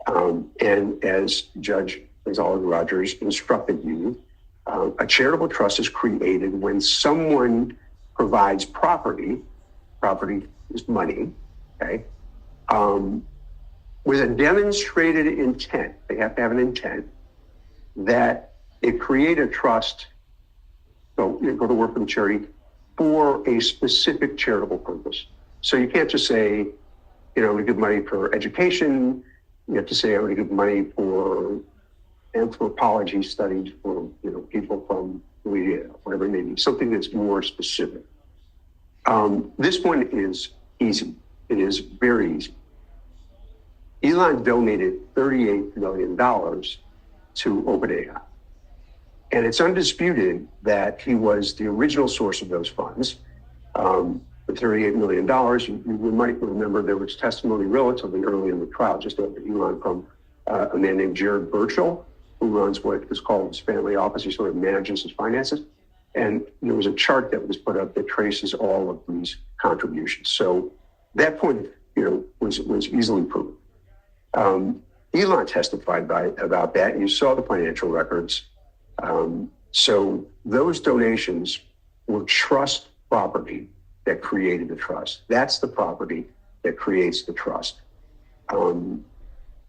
C: And as Judge Gonzalez-Rogers instructed you, a charitable trust is created when someone provides property is money, okay, with a demonstrated intent, they have to have an intent, that it create a trust, so you go to work for the charity, for a specific charitable purpose. So you can't just say, I'm going to give money for education. You have to say, I'm going to give money for anthropology studies for people from Louisiana, whatever it may be, something that's more specific. This one is easy. It is very easy. Elon donated $38 million to OpenAI. And it's undisputed that he was the original source of those funds. The $38 million, you might remember there was testimony relatively early in the trial, just after Elon, from a man named Jared Burchell, who runs what is called his family office. He sort of manages his finances. And there was a chart that was put up that traces all of these contributions. So that point, was easily proven. Elon testified about that. You saw the financial records. So those donations were trust property that created the trust. That's the property that creates the trust. And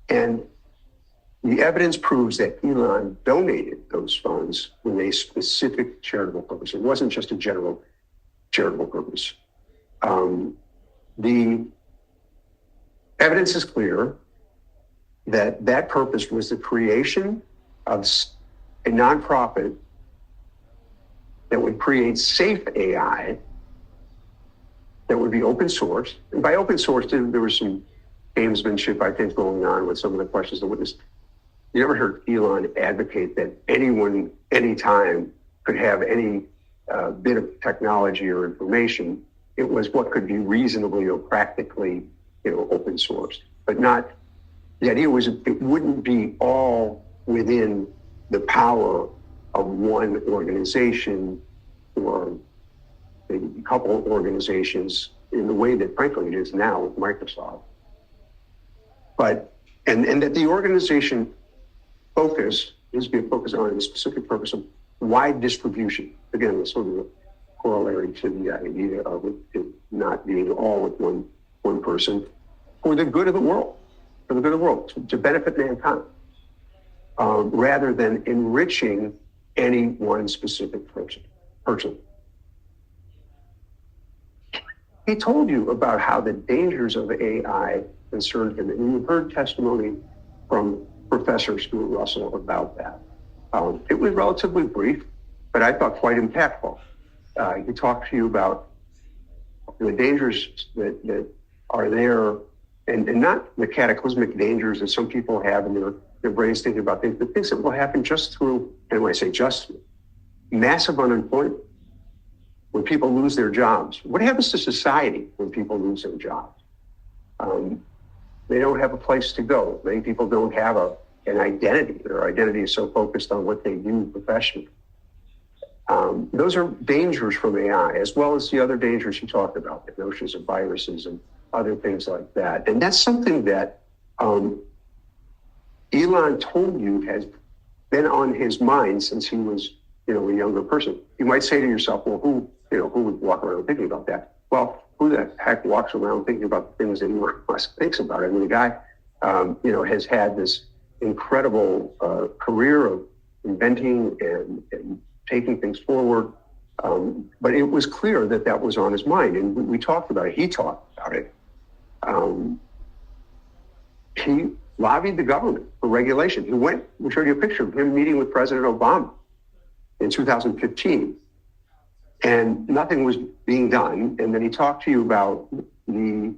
C: the evidence proves that Elon donated those funds with a specific charitable purpose. It wasn't just a general charitable purpose. The evidence is clear that that purpose was the creation of a nonprofit that would create safe AI that would be open source. And by open source, there was some gamesmanship, I think, going on with some of the questions the witness. You never heard Elon advocate that anyone, anytime, could have any bit of technology or information. It was what could be reasonably or practically, open source, but not. The idea was it wouldn't be all within the power of one organization or maybe a couple of organizations in the way that, frankly, it is now with Microsoft. But, and that the organization needs to be a focus on a specific purpose of wide distribution. Again, it's sort of a corollary to the idea of it not being all with one person, for the good of the world, to benefit mankind, rather than enriching any one specific person. He told you about how the dangers of AI concerned him, and you heard testimony from Professor Stuart Russell about that. It was relatively brief, but I thought quite impactful. He talked to you about the dangers that are there, and not the cataclysmic dangers that some people have in their brains thinking about things, but things that will happen just through, and when I say just, massive unemployment. When people lose their jobs, what happens to society when people lose their jobs? They don't have a place to go. Many people don't have an identity. Their identity is so focused on what they do professionally. Those are dangers from AI, as well as the other dangers you talked about, the notions of viruses and other things like that. And that's something that Elon told you has been on his mind since he was, a younger person. You might say to yourself, well, who would walk around thinking about that? Well, who the heck walks around thinking about the things that Elon Musk thinks about? I mean, the guy, has had this incredible career of inventing and taking things forward. But it was clear that was on his mind. And we talked about it. He talked about it. He lobbied the government for regulation. We showed you a picture of him meeting with President Obama in 2015. And nothing was being done. And then he talked to you about the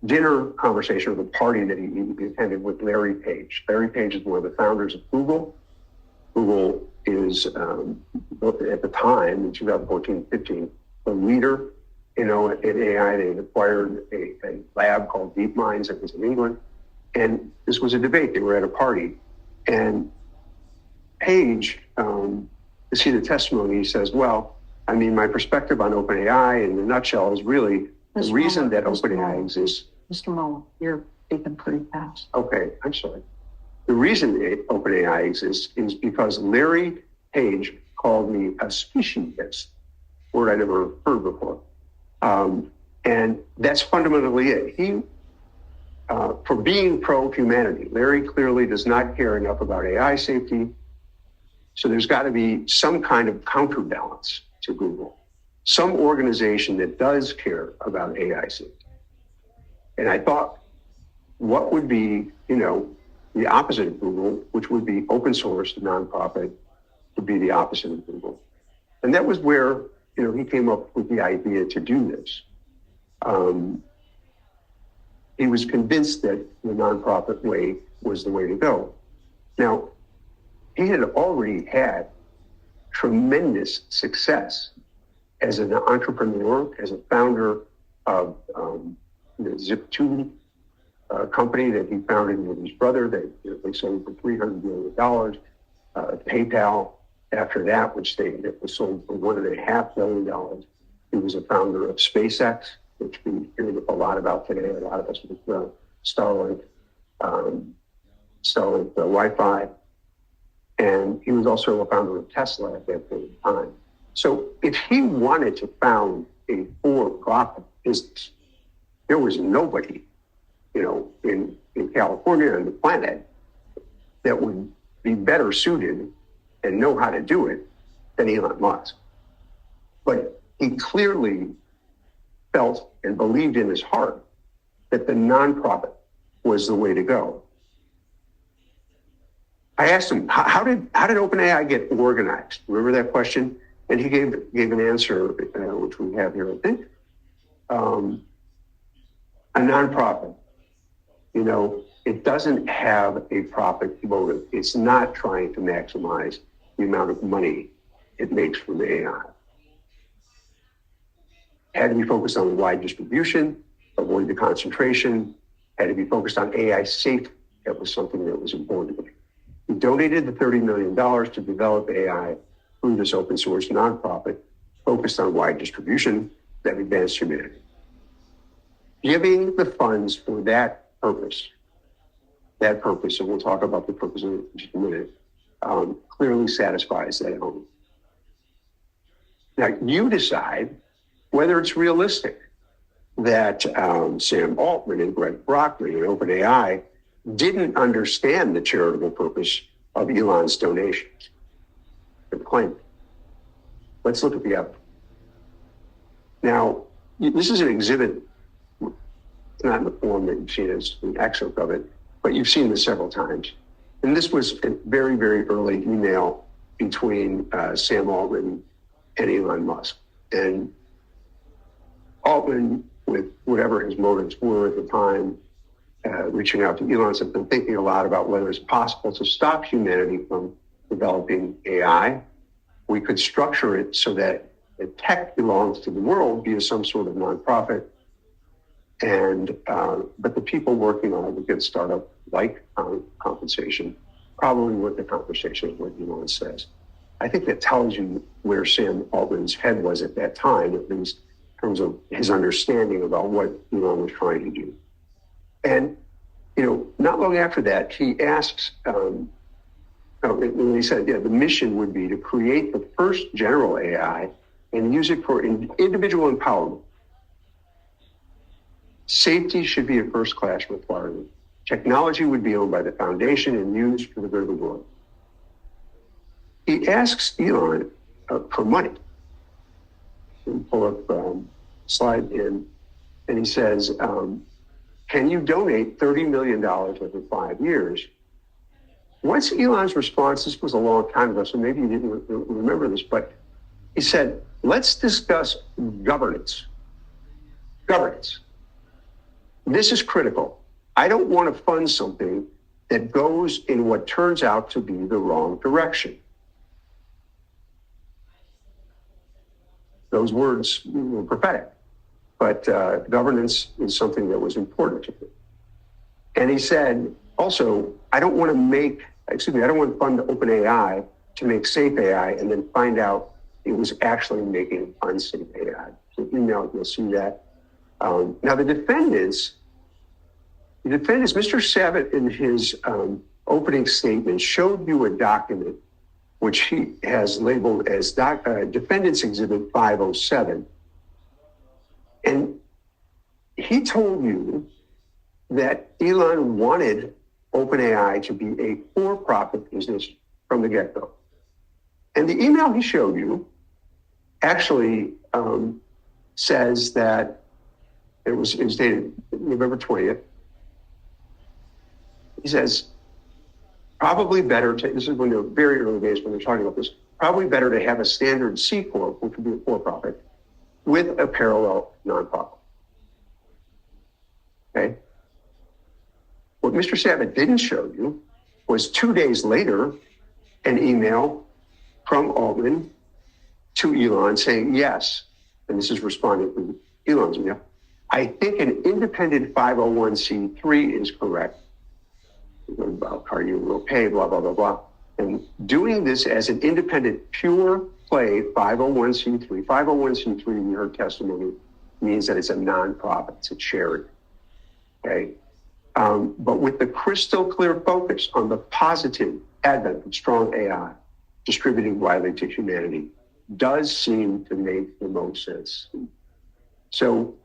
C: dinner conversation or the party that he attended with Larry Page. Larry Page is one of the founders of Google. Google is, at the time, in 2014-15, the leader, in AI. They acquired a lab called DeepMinds that was in England. And this was a debate. They were at a party. And Page, to see the testimony, he says, well, I mean, my perspective on OpenAI in a nutshell is really the reason that OpenAI exists.
B: Mr. Mueller, you're speaking pretty fast.
C: Okay, I'm sorry. The reason OpenAI exists is because Larry Page called me a speciesist, word I never heard before. And that's fundamentally it. He, for being pro-humanity, Larry clearly does not care enough about AI safety. So there's got to be some kind of counterbalance to Google, some organization that does care about AI safety. And I thought, what would be, the opposite of Google, which would be open source, nonprofit, would be the opposite of Google. And that was where, he came up with the idea to do this. He was convinced that the nonprofit way was the way to go. Now, he had already had tremendous success as an entrepreneur, as a founder of the Zip2 company that he founded with his brother. They sold for $300 million. PayPal, after that, that was sold for $1.5 billion. He was a founder of SpaceX, which we hear a lot about today. A lot of us with Starlink Wi-Fi. And he was also a founder of Tesla at that point in time. So if he wanted to found a for-profit business, there was nobody, in California and the planet that would be better suited and know how to do it than Elon Musk. But he clearly felt and believed in his heart that the nonprofit was the way to go. I asked him, how did OpenAI get organized? Remember that question? And he gave an answer, which we have here, I think. A nonprofit, it doesn't have a profit motive. It's not trying to maximize the amount of money it makes from AI. Had to be focused on wide distribution, avoid the concentration, had to be focused on AI safety. That was something that was important to me. He donated the $30 million to develop AI through this open source nonprofit focused on wide distribution that advanced humanity. Giving the funds for that purpose, and we'll talk about the purpose in just a minute, clearly satisfies that home. Now, you decide whether it's realistic that Sam Altman and Greg Brockman and OpenAI didn't understand the charitable purpose of Elon's donations and claim it. Let's look at the evidence. Now, this is an exhibit. It's not in the form that you've seen as an excerpt of it, but you've seen this several times. And this was a very, very early email between Sam Altman and Elon Musk. And Altman, with whatever his motives were at the time, reaching out to Elon, has been thinking a lot about whether it's possible to stop humanity from developing AI. We could structure it so that the tech belongs to the world via some sort of nonprofit, and but the people working on it would get startup-like compensation, probably with the conversation of what Elon says. I think that tells you where Sam Altman's head was at that time, at least in terms of his understanding about what Elon was trying to do. And, not long after that, he asks, he said, the mission would be to create the first general AI and use it for individual empowerment. Safety should be a first-class requirement. Technology would be owned by the foundation and used for the good of the world. He asks Elon for money. Pull up slide in, and he says, can you donate $30 million over 5 years? What's Elon's response? This was a long time ago, so maybe you didn't remember this, but he said, let's discuss governance. Governance. This is critical. I don't want to fund something that goes in what turns out to be the wrong direction. Those words were prophetic, but governance is something that was important to him. And he said, also, I don't want to fund OpenAI to make safe AI and then find out it was actually making unsafe AI. So you'll see that. Now the defendants, Mr. Savitt in his opening statement showed you a document which he has labeled as Defendants Exhibit 507. And he told you that Elon wanted OpenAI to be a for-profit business from the get-go. And the email he showed you actually says that it was dated November 20th. He says, probably better to, this is when they're very early days when they're talking about this, probably better to have a standard C Corp, which would be a for-profit, with a parallel nonprofit. Okay? What Mr. Savitt didn't show you was 2 days later, an email from Altman to Elon saying, yes, and this is responding to Elon's email, I think an independent 501c3 is correct. About are you will pay, blah, blah, blah, blah. And doing this as an independent, pure play 501c3, 501c3 in your testimony means that it's a nonprofit, it's a charity. Okay? But with the crystal clear focus on the positive advent of strong AI distributing widely to humanity does seem to make the most sense. So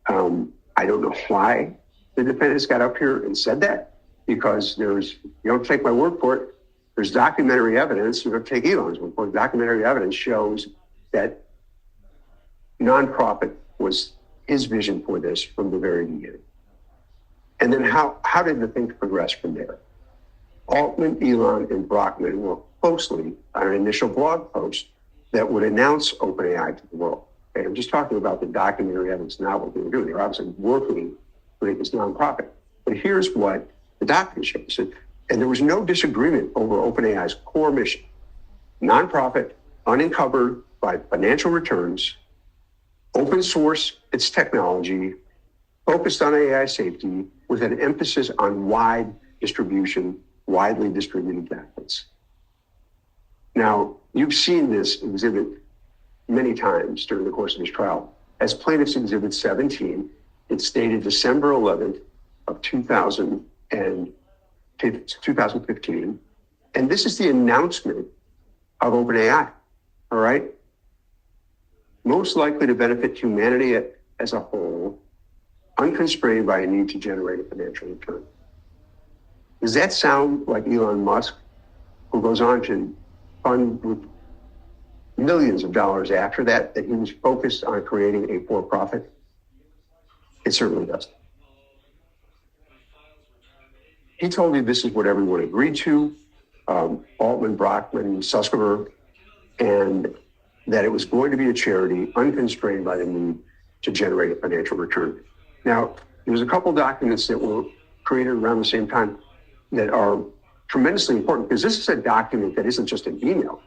C: I don't know why the defendants got up here and said that, because you don't take my word for it, there's documentary evidence. You don't take Elon's word for it. Documentary evidence shows that nonprofit was his vision for this from the very beginning. And then how did the thing progress from there? Altman, Elon, and Brockman worked closely on an initial blog post that would announce OpenAI to the world. Okay, I'm just talking about the documentary evidence, not what they were doing. They're obviously working to create this nonprofit. But here's what the document shows. And there was no disagreement over OpenAI's core mission: nonprofit, unencumbered by financial returns, open source its technology, focused on AI safety with an emphasis on wide distribution widely distributed benefits. Now, you've seen this exhibit many times during the course of this trial. As Plaintiff's Exhibit 17, it's dated December 11th of 2015. And this is the announcement of OpenAI, all right? Most likely to benefit humanity as a whole, unconstrained by a need to generate a financial return. Does that sound like Elon Musk, who goes on to fund with millions of dollars after that he was focused on creating a for-profit? It certainly does. He told me this is what everyone agreed to, Altman, Brockman, Suskever, and that it was going to be a charity unconstrained by the need to generate a financial return. Now, there's a couple documents that were created around the same time that are tremendously important, because this is a document that isn't just an email.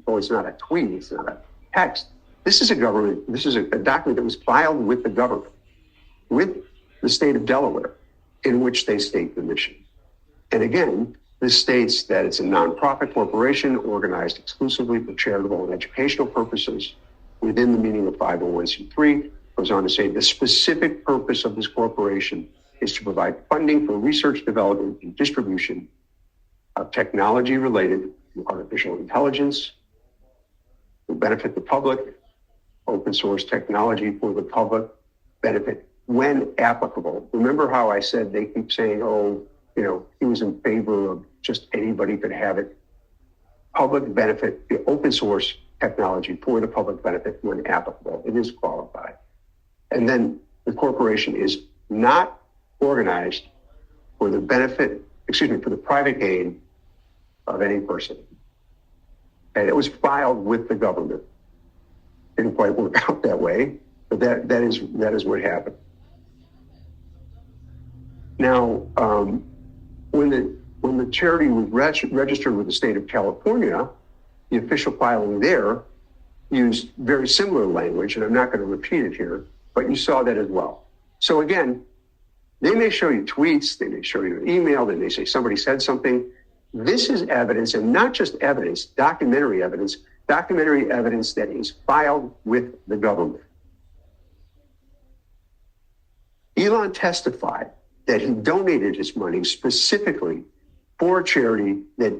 C: Oh, it's not a tweet, it's not a text. This is a document that was filed with the government, with the state of Delaware, in which they state the mission. And again, this states that it's a nonprofit corporation organized exclusively for charitable and educational purposes within the meaning of 501c3. Goes on to say the specific purpose of this corporation is to provide funding for research, development, and distribution of technology related to artificial intelligence to benefit the public, open source technology for the public benefit when applicable. Remember how I said they keep saying, he was in favor of just anybody could have it. Public benefit, the open source technology for the public benefit when applicable. It is qualified. And then the corporation is not organized for the for the private gain of any person. And it was filed with the government. Didn't quite work out that way, but that is what happened. Now, when the charity was registered with the state of California, the official filing there used very similar language, and I'm not going to repeat it here, but you saw that as well. So again, they may show you tweets, they may show you an email, they may say somebody said something. This is evidence, and not just evidence, documentary evidence that is filed with the government. Elon testified that he donated his money specifically for a charity that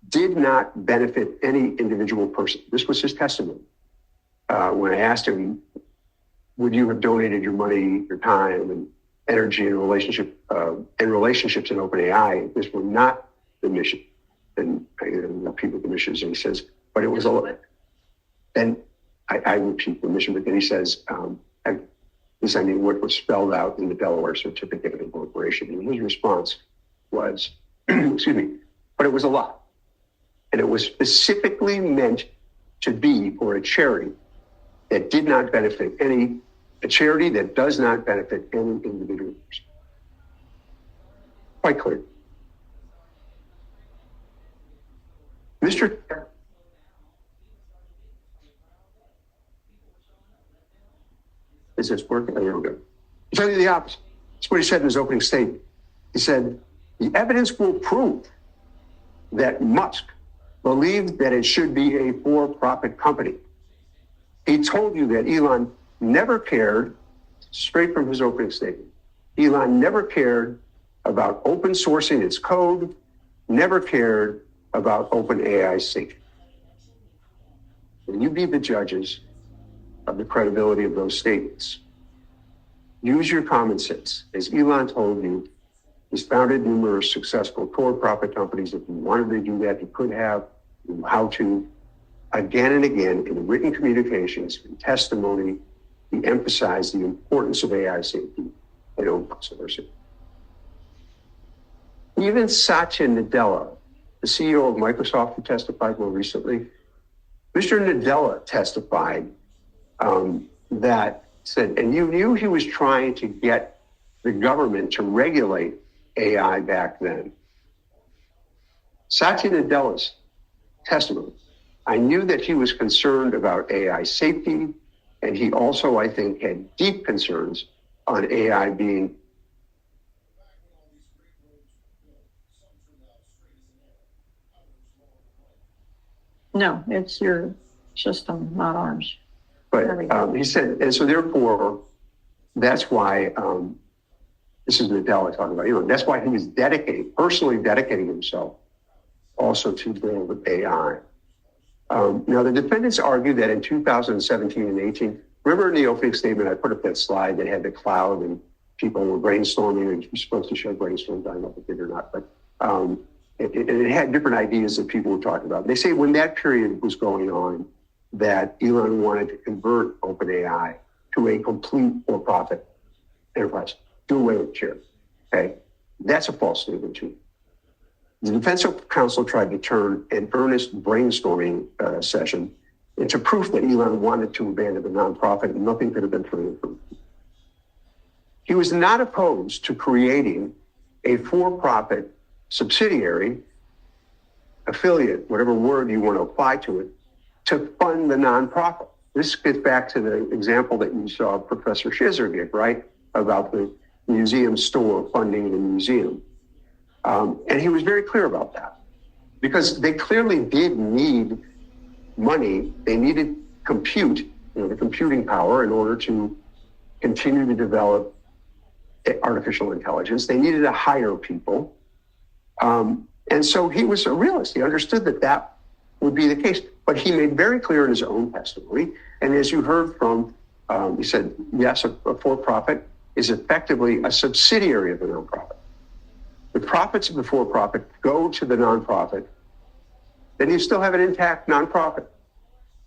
C: did not benefit any individual person. This was his testimony. When I asked him, would you have donated your money, your time, and energy and relationships in OpenAI? This were not the mission. And I repeat the mission, and he says, but it was all. And I repeat the mission, but then he says, what was spelled out in the Delaware Certificate of Incorporation. And his response was, excuse me, but it was a lot. And it was specifically meant to be for a charity that did not benefit a charity that does not benefit any individual person. Quite clear. Mr. Is this working? There we go. I'll tell you the opposite. That's what he said in his opening statement. He said, the evidence will prove that Musk believed that it should be a for-profit company. He told you that Elon never cared, straight from his opening statement, Elon never cared about open sourcing its code, never cared about OpenAI's safety. And you be the judges of the credibility of those statements. Use your common sense. As Elon told you, he's founded numerous successful for-profit companies. If he wanted to do that, he could have, knew how to. Again and again, in written communications and testimony, he emphasized the importance of AI safety and open sourcing. Even Satya Nadella, the CEO of Microsoft, who testified more recently, Mr. Nadella testified that said, and you knew he was trying to get the government to regulate AI back then. Satya Nadella's testimony, I knew that he was concerned about AI safety, and he also, I think, had deep concerns on AI being
B: No, it's your system, not ours.
C: But he said, and so therefore, that's why, this is Nadella talking about Elon, that's why he was personally dedicating himself also to dealing with AI. Now, the defendants argued that in 2017 and 18, remember in the opening statement, I put up that slide that had the cloud and people were brainstorming, and you're supposed to show brainstorms, I don't know if it did or not, but it had different ideas that people were talking about. They say when that period was going on, that Elon wanted to convert OpenAI to a complete for-profit enterprise, do away with shares. Okay, that's a false statement too. The defense counsel tried to turn an earnest brainstorming session into proof that Elon wanted to abandon the nonprofit, and nothing could have been further from it. He was not opposed to creating a for-profit subsidiary, affiliate, whatever word you want to apply to it, to fund the nonprofit. This gets back to the example that you saw Professor Shizer give, right? About the museum store funding the museum. And he was very clear about that because they clearly did need money. They needed compute, the computing power in order to continue to develop artificial intelligence. They needed to hire people. And so he was a realist. He understood that that would be the case. But he made very clear in his own testimony, and as you heard from, he said, yes, a for-profit is effectively a subsidiary of the nonprofit. The profits of the for-profit go to the nonprofit, then you still have an intact nonprofit.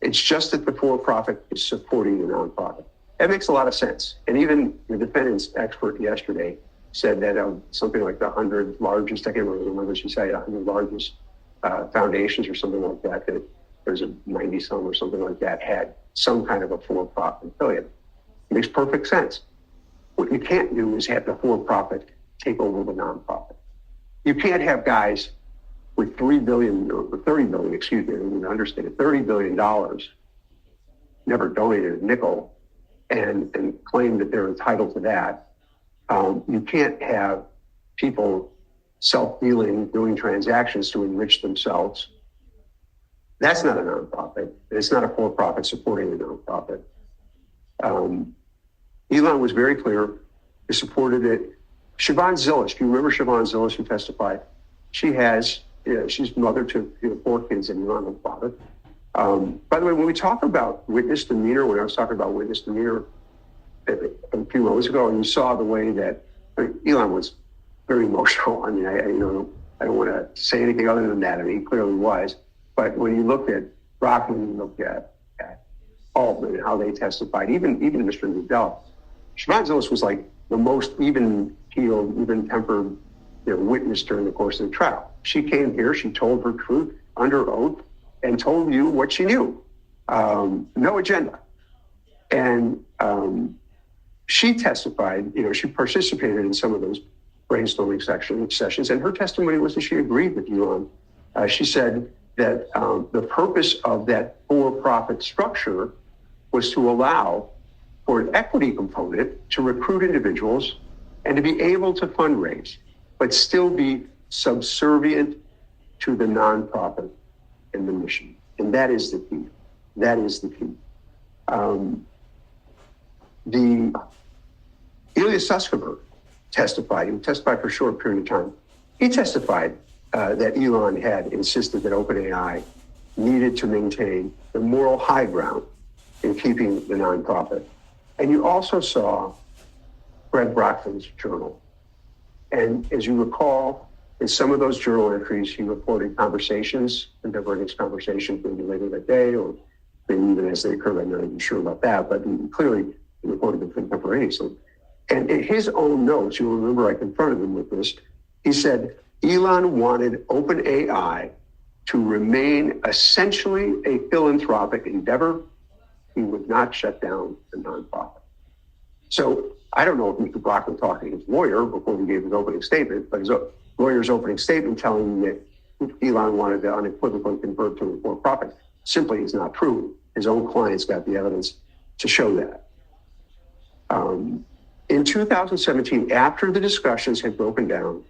C: It's just that the for-profit is supporting the nonprofit. That makes a lot of sense. And even the defendant's expert yesterday said that something like the 100 largest, I can't remember she said 100 largest foundations or something like that, that there's a 90 some or something like that, had some kind of a for-profit affiliate. It makes perfect sense. What you can't do is have the for-profit take over the nonprofit. You can't have guys with $3 billion or $30 billion, excuse me, I didn't understand it, $30 billion, never donated a nickel, and claim that they're entitled to that. You can't have people self-dealing, doing transactions to enrich themselves. That's not a nonprofit. It's not a for-profit supporting a nonprofit. Elon was very clear. He supported it. Shivon Zilis, do you remember Shivon Zilis who testified? She's mother to 4 kids and Elon and father. By the way, when we talk about witness demeanor, when I was talking about witness demeanor a few moments ago, and you saw the way that Elon was very emotional. I mean, I don't want to say anything other than that. I mean, he clearly was. But when you look at Brockman, you look at Altman and how they testified, even Mr. Nadella, Shivon Zilis was like the most even-keeled, even-tempered witness during the course of the trial. She came here, she told her truth under oath, and told you what she knew. No agenda. And she testified, she participated in some of those brainstorming sessions, and her testimony was that she agreed with Elon. She said that the purpose of that for-profit structure was to allow for an equity component to recruit individuals and to be able to fundraise, but still be subservient to the nonprofit and the mission. And that is the key. That is the key. The Ilya Sutskever testified. He testified for a short period of time. He testified that Elon had insisted that OpenAI needed to maintain the moral high ground in keeping the nonprofit. And you also saw Greg Brockman's journal. And as you recall, in some of those journal entries, he reported conversations, contemporaneous conversations maybe later that day, or maybe even as they occurred. I'm not even sure about that, but he clearly reported them contemporaneously. And in his own notes, you'll remember I confronted him with this, he said, Elon wanted OpenAI to remain essentially a philanthropic endeavor. He would not shut down the nonprofit. So I don't know if Mr. Brockman talked to his lawyer before he gave his opening statement, but his lawyer's opening statement telling him that Elon wanted to unequivocally convert to a for-profit simply is not true. His own clients got the evidence to show that. In 2017, after the discussions had broken down,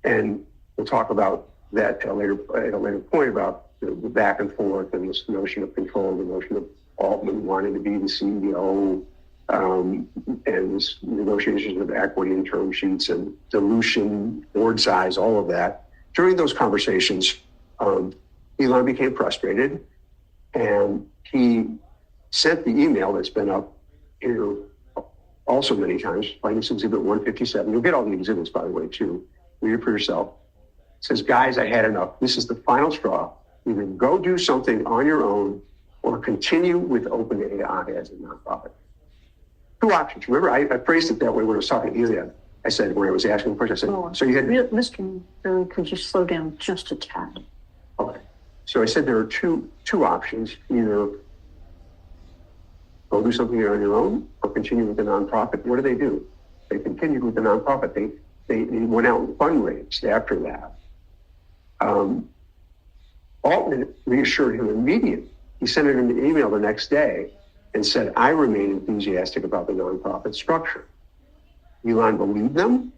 C: and we'll talk about that at a later point about the back and forth and this notion of control, the notion of Altman wanting to be the CEO, and this negotiations of equity and term sheets and dilution, board size, all of that. During those conversations, Elon became frustrated, and he sent the email that's been up here also many times, Finance Exhibit 157. You'll get all the exhibits, by the way, too. Read it for yourself. It says, guys, I had enough. This is the final straw. Either go do something on your own or continue with OpenAI as a nonprofit. Two options. Remember, I phrased it that way when I was talking to Ilya. I said, when I was asking the question, I said, so you had...
B: Mr. Miller, could you slow down just a tad?
C: Okay. So I said there are two options. Either go do something on your own or continue with the nonprofit. What do? They continued with the nonprofit. They went out and fundraised after that. Altman reassured him immediately. He sent him an email the next day and said, I remain enthusiastic about the nonprofit structure. Elon believed them.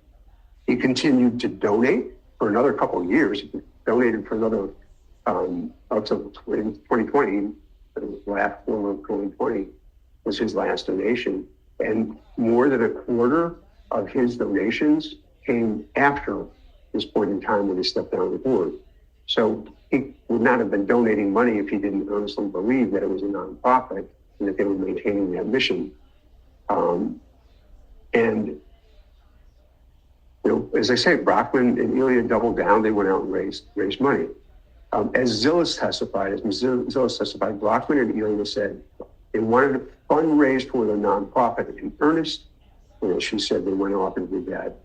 C: He continued to donate for another couple of years. He donated for another, up to 2020, the last quarter of 2020 was his last donation. And more than a quarter of his donations came after this point in time when he stepped down the board. So he would not have been donating money if he didn't honestly believe that it was a nonprofit and that they were maintaining that mission. And you know, as I say, Brockman and Ilya doubled down. They went out and raised money. As Zilis testified, Brockman and Ilya said they wanted to fundraise for the nonprofit in earnest. And she said they went off and did that.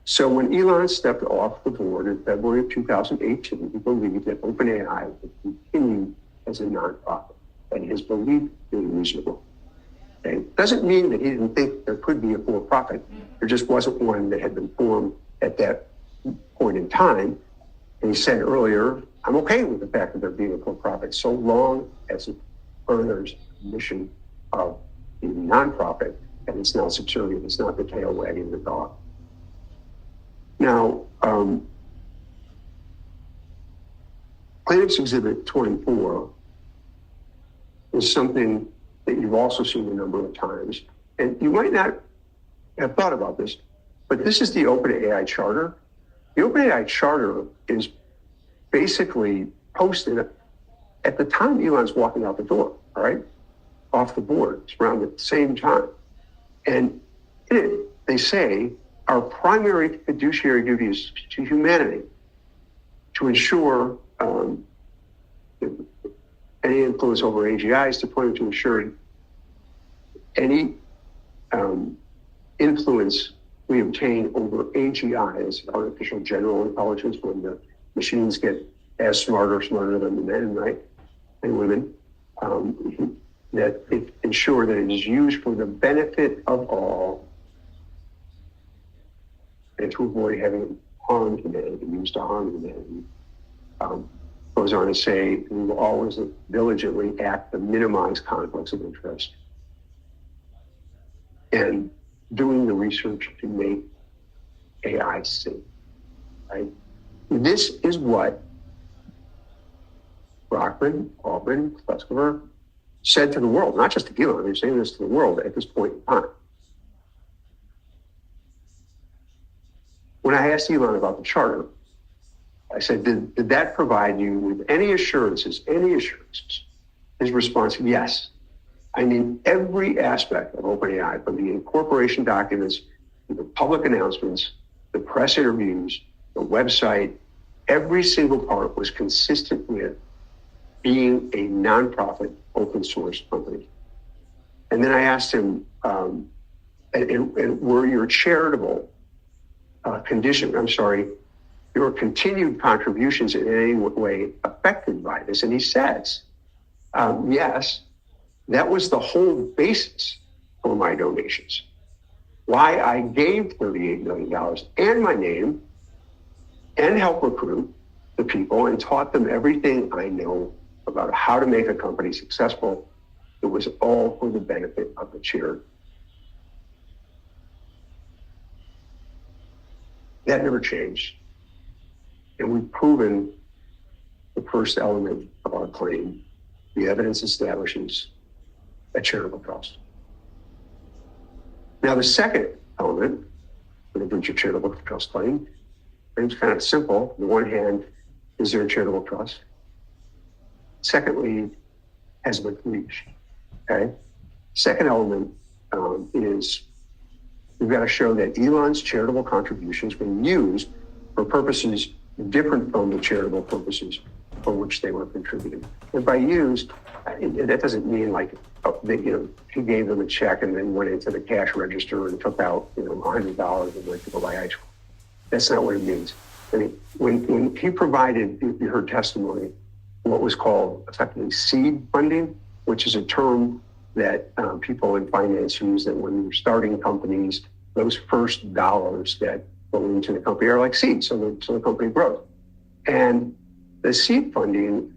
C: So when Elon stepped off the board in February of 2018, he believed that OpenAI would continue as a nonprofit, and his belief is reasonable. Okay? Doesn't mean that he didn't think there could be a for-profit. There just wasn't one that had been formed at that point in time. And he said earlier, I'm okay with the fact that there being a for-profit so long as it furthers the mission of the nonprofit and it's not subservient, it's not the tail wagging the dog. Now, Plaintiff's Exhibit 24 is something that you've also seen a number of times. And you might not have thought about this, but this is the OpenAI charter. The OpenAI charter is basically posted at the time Elon's walking out the door, all right, off the board. It's around the same time. And in it, they say, our primary fiduciary duty is to humanity, to ensure any influence over AGIs, to ensure any influence we obtain over AGIs, artificial general intelligence, when the machines get as smarter than the men, right, and women, that it ensure that it is used for the benefit of all and to avoid having harm humanity, used to harm humanity. Goes on to say, we will always diligently act to minimize conflicts of interest and doing the research to make AI safe, right? This is what Brockman, Altman, Kleskover said to the world, not just to Elon, they're saying this to the world at this point in time. When I asked Elon about the charter, I said, did that provide you with any assurances? His response, yes. I mean, every aspect of OpenAI, from the incorporation documents, to the public announcements, the press interviews, the website, every single part was consistent with being a nonprofit open source company. And then I asked him, and were your charitable your continued contributions in any way affected by this? And he says, yes, that was the whole basis for my donations. Why I gave $38 million and my name and helped recruit the people and taught them everything I know about how to make a company successful. It was all for the benefit of the charity. That never changed. And we've proven the first element of our claim. The evidence establishes a charitable trust. Now, the second element for the breach of charitable trust claim is kind of simple. On the one hand, is there a charitable trust? Secondly, has it been breached? Okay. Second element is we've got to show that Elon's charitable contributions were used for purposes different from the charitable purposes for which they were contributed. And by used, that doesn't mean like he gave them a check and then went into the cash register and took out $100 and went to go buy ice cream. That's not what it means. I mean, when he provided, you heard testimony, what was called effectively seed funding, which is a term that people in finance use, that when you're starting companies, those first dollars that go into the company are like seeds, so the company grows. And the seed funding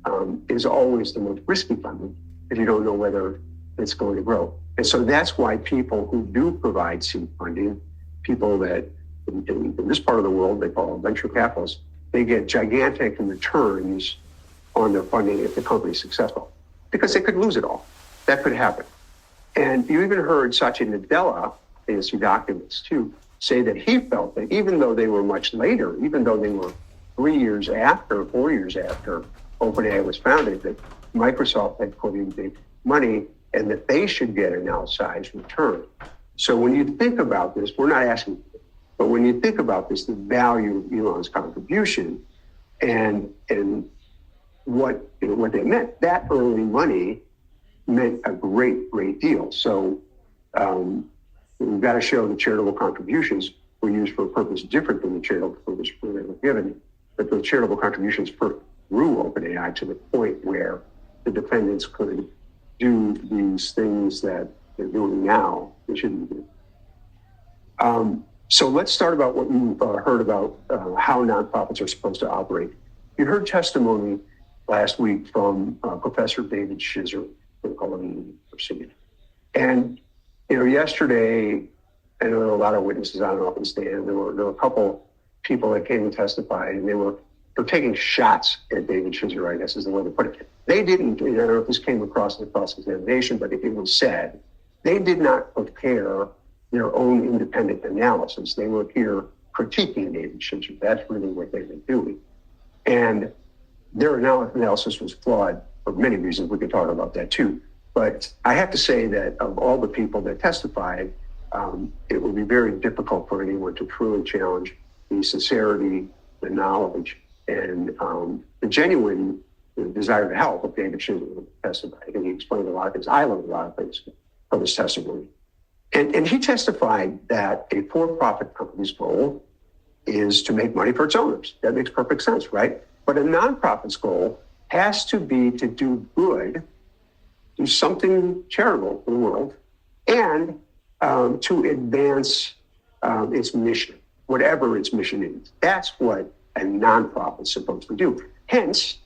C: is always the most risky funding if you don't know whether it's going to grow. And so that's why people who do provide seed funding, people that in this part of the world they call venture capitalists, they get gigantic returns on their funding if the company's successful, because they could lose it all. That could happen. And you even heard Satya Nadella, in his documents too, say that he felt that even though they were much later, even though they were 4 years after OpenAI was founded, that Microsoft had put in big money and that they should get an outsized return. So when you think about this, we're not asking, but when you think about this, the value of Elon's contribution and what they meant, that early money meant a great deal. So we've got to show the charitable contributions were used for a purpose different than the charitable purpose they were given, but the charitable contributions grew OpenAI to the point where the defendants could do these things that they're doing now they shouldn't do. So let's start about what you heard about how nonprofits are supposed to operate. You heard testimony last week from Professor David Shizer from Columbia University. And yesterday, I know there were a lot of witnesses on and off the stand. There were a couple people that came and testified, and they're taking shots at David Shizer, I guess is the way to put it. They didn't, I don't know if this came across in the cross-examination, but it was said, they did not prepare their own independent analysis. They were here critiquing David Shizer. That's really what they were doing. And their analysis was flawed for many reasons. We could talk about that too. But I have to say that of all the people that testified, it would be very difficult for anyone to truly challenge the sincerity, the knowledge, and the genuine desire to help of David Shizer testified. And he explained a lot of things. I learned a lot of things from his testimony. And he testified that a for-profit company's goal is to make money for its owners. That makes perfect sense, right? But a nonprofit's goal has to be to do good, do something charitable for the world, and to advance its mission, whatever its mission is. That's what a nonprofit's supposed to do. Hence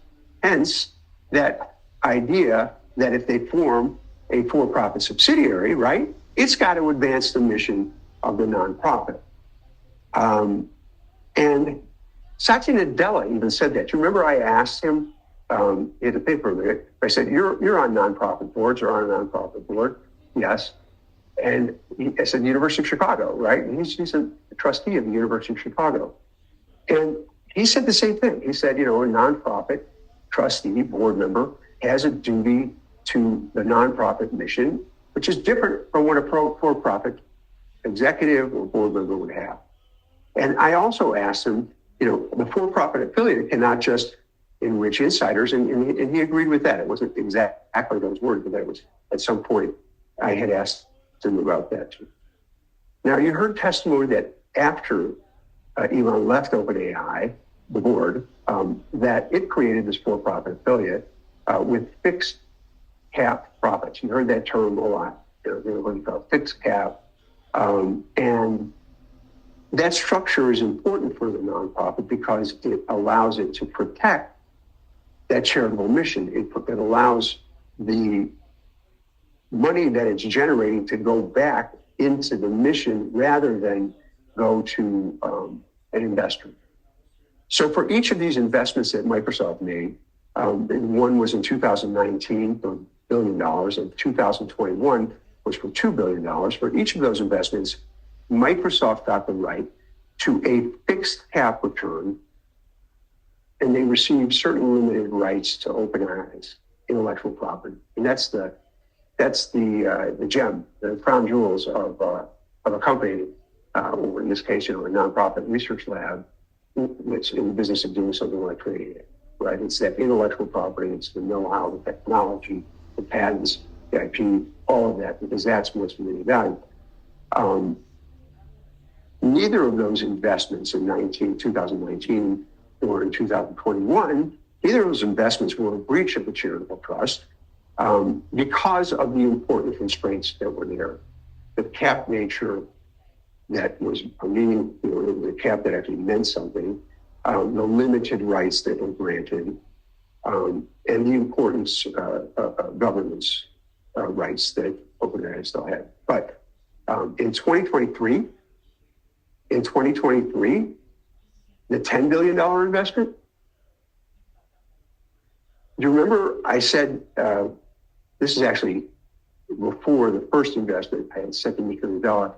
C: that idea that if they form a for-profit subsidiary, right, it's got to advance the mission of the nonprofit. And Satya Nadella even said that. You remember I asked him, he had to think for a minute. I said, you're on nonprofit boards or on a nonprofit board? Yes. And I said, University of Chicago, right? And he's a trustee of the University of Chicago. And he said the same thing. He said, a nonprofit trustee, board member, has a duty to the nonprofit mission, which is different from what a for-profit executive or board member would have. And I also asked him, the for-profit affiliate cannot just enrich insiders, and he agreed with that. It wasn't exactly those words, but that was at some point I had asked him about that too. Now, you heard testimony that after Elon left OpenAI, the board, that it created this for-profit affiliate with fixed cap profits. You heard that term a lot, what you call fixed cap. And that structure is important for the nonprofit because it allows it to protect that charitable mission. It allows the money that it's generating to go back into the mission rather than go to an investor. So for each of these investments that Microsoft made, And one was in 2019 for $1 billion, and 2021 was for $2 billion. For each of those investments, Microsoft got the right to a fixed cap return, and they received certain limited rights to OpenAI's intellectual property. And that's the gem, the crown jewels of a company, or in this case, a nonprofit research lab that's in the business of doing something like creating it, right? It's that intellectual property, it's the know-how, the technology, the patents, the IP, all of that, because that's what's really valuable. Neither of those investments in 2019 or in 2021, neither of those investments were a breach of the charitable trust because of the important constraints that were there. The cap nature that was the cap that actually meant something, the limited rights that were granted, and the importance of governance rights that OpenAI still had. But in 2023, the $10 billion investment, do you remember I said, this is actually before the first investment, I had said to Mika Nadella,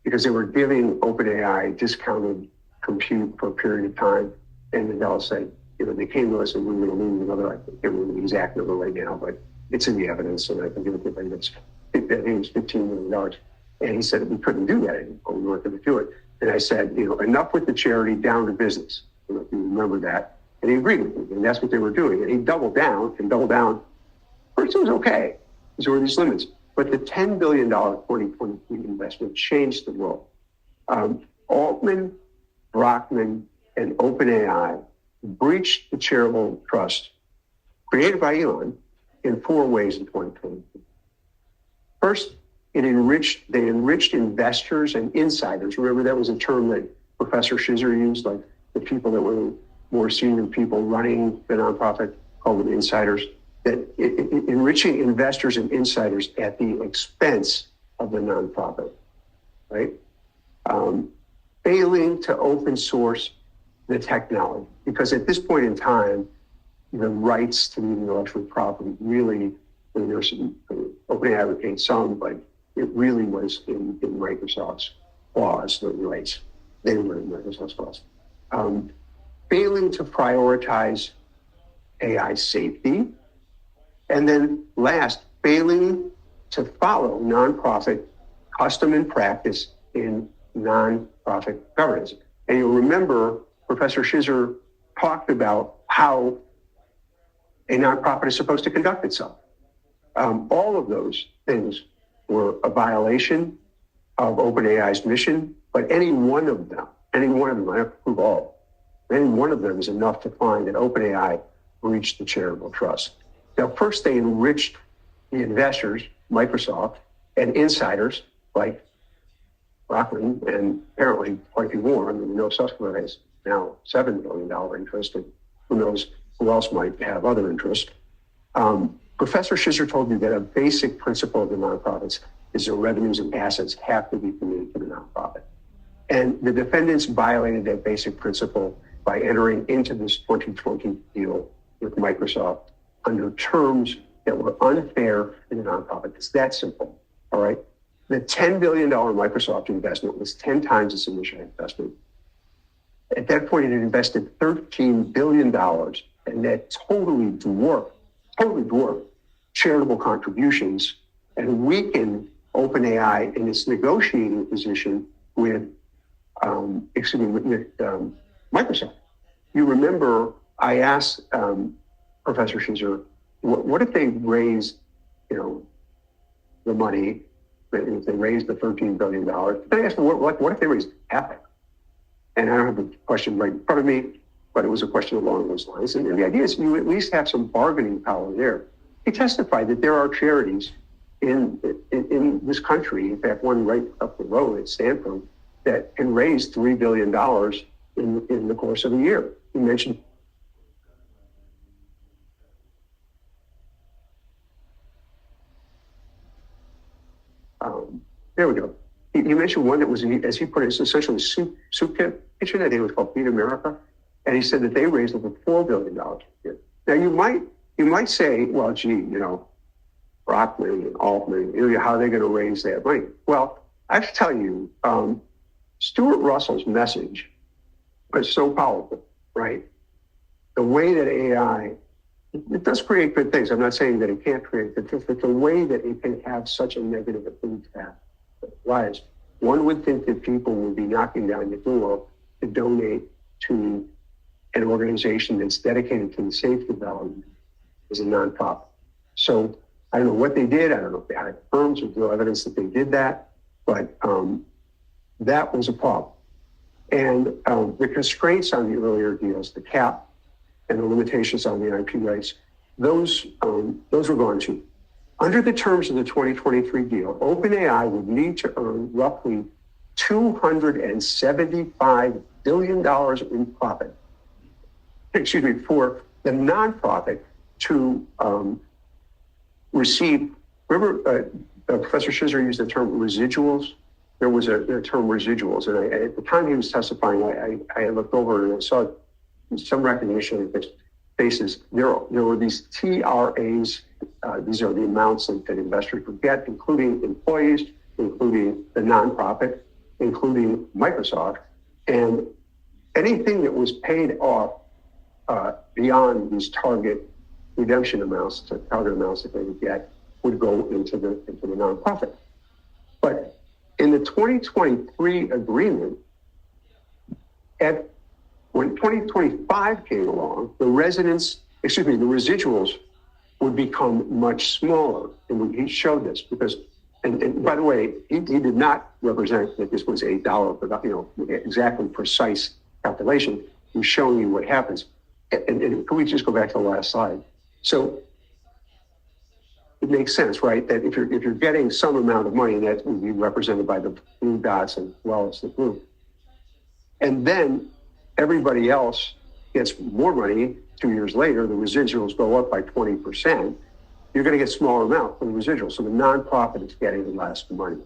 C: because they were giving OpenAI discounted compute for a period of time. And Nadella said, they came to us and we were going to lose another, I can't remember the exact number right now, but it's in the evidence and I can give it to you. I think it was $15 million. And he said we couldn't do that anymore. We weren't going to do it. And I said, enough with the charity, down to business. If you remember that. And he agreed with me, and that's what they were doing. And he doubled down. First, it was okay. There were these limits. But the $10 billion 2023 investment changed the world. Altman, Brockman, and OpenAI breached the charitable trust created by Elon in 4 ways in 2023. First, they enriched investors and insiders. Remember, that was a term that Professor Shizer used, like the people that were more senior people running the nonprofit, called them insiders, that enriching investors and insiders at the expense of the nonprofit, right? Failing to open source the technology, because at this point in time, the rights to the intellectual property really, there's OpenAI retained some, but it really was in Microsoft's clause, the rights. They were in Microsoft's clause. Failing to prioritize AI safety. And then last, failing to follow nonprofit custom and practice in nonprofit governance. And you'll remember Professor Shizer talked about how a nonprofit is supposed to conduct itself. All of those things were a violation of OpenAI's mission, but any one of them, I have to prove all, any one of them is enough to find that OpenAI breached the charitable trust. Now, first they enriched the investors, Microsoft, and insiders like Brockman, and apparently quite a few more. I mean, we know Susquehanna has now $7 billion interest, and who knows who else might have other interest. Professor Shizer told me that a basic principle of the nonprofits is that revenues and assets have to be committed to the nonprofit. And the defendants violated that basic principle by entering into this 2020 deal with Microsoft under terms that were unfair in the nonprofit. It's that simple, all right? The $10 billion Microsoft investment was 10 times its initial investment. At that point, it had invested $13 billion, and that totally dwarfed charitable contributions and weakened OpenAI in its negotiating position with Microsoft. You remember I asked Professor Shizer, what if they raised, the money, if they raised the $13 billion? Then I asked them, what if they raised half it? And I don't have the question right in front of me, but it was a question along those lines. And the idea is you at least have some bargaining power there. He testified that there are charities in this country, in fact, one right up the road at Stanford, that can raise $3 billion in the course of a year. He mentioned there we go. He mentioned one that was, as he put it, essentially soup kitchen. I think it was called Feed America. And he said that they raised over $4 billion a year. Now you might say, well, gee, Brockman and Altman, how are they going to raise that money? Well, I have to tell you, Stuart Russell's message was so powerful, right? The way that AI, it does create good things. I'm not saying that it can't create good things, but the way that it can have such a negative impact. Wise. One would think that people would be knocking down the door to donate to an organization that's dedicated to the safe development as a nonprofit. So I don't know what they did. I don't know if they had firms or no evidence that they did that, but that was a problem. And the constraints on the earlier deals, the cap and the limitations on the IP rights, those were gone too. Under the terms of the 2023 deal, OpenAI would need to earn roughly $275 billion in profit, for the nonprofit to receive. Remember, Professor Shizer used the term residuals. There was a term residuals, and at the time he was testifying, I looked over and I saw some recognition of his faces. There were these TRAs. These are the amounts that investors would get, including employees, including the nonprofit, including Microsoft, and anything that was paid off beyond these target redemption amounts, the target amounts that they would get, would go into the nonprofit. But in the 2023 agreement, when 2025 came along, the residuals would become much smaller. And he showed this because, and by the way, he did not represent that this was a dollar per, exactly precise calculation. He's showing you what happens. And can we just go back to the last slide? So it makes sense, right? That if you're getting some amount of money, that would be represented by the blue dots as well as the blue. And then everybody else gets more money 2 years later, the residuals go up by 20%, you're going to get smaller amount from the residuals. So the nonprofit is getting less money.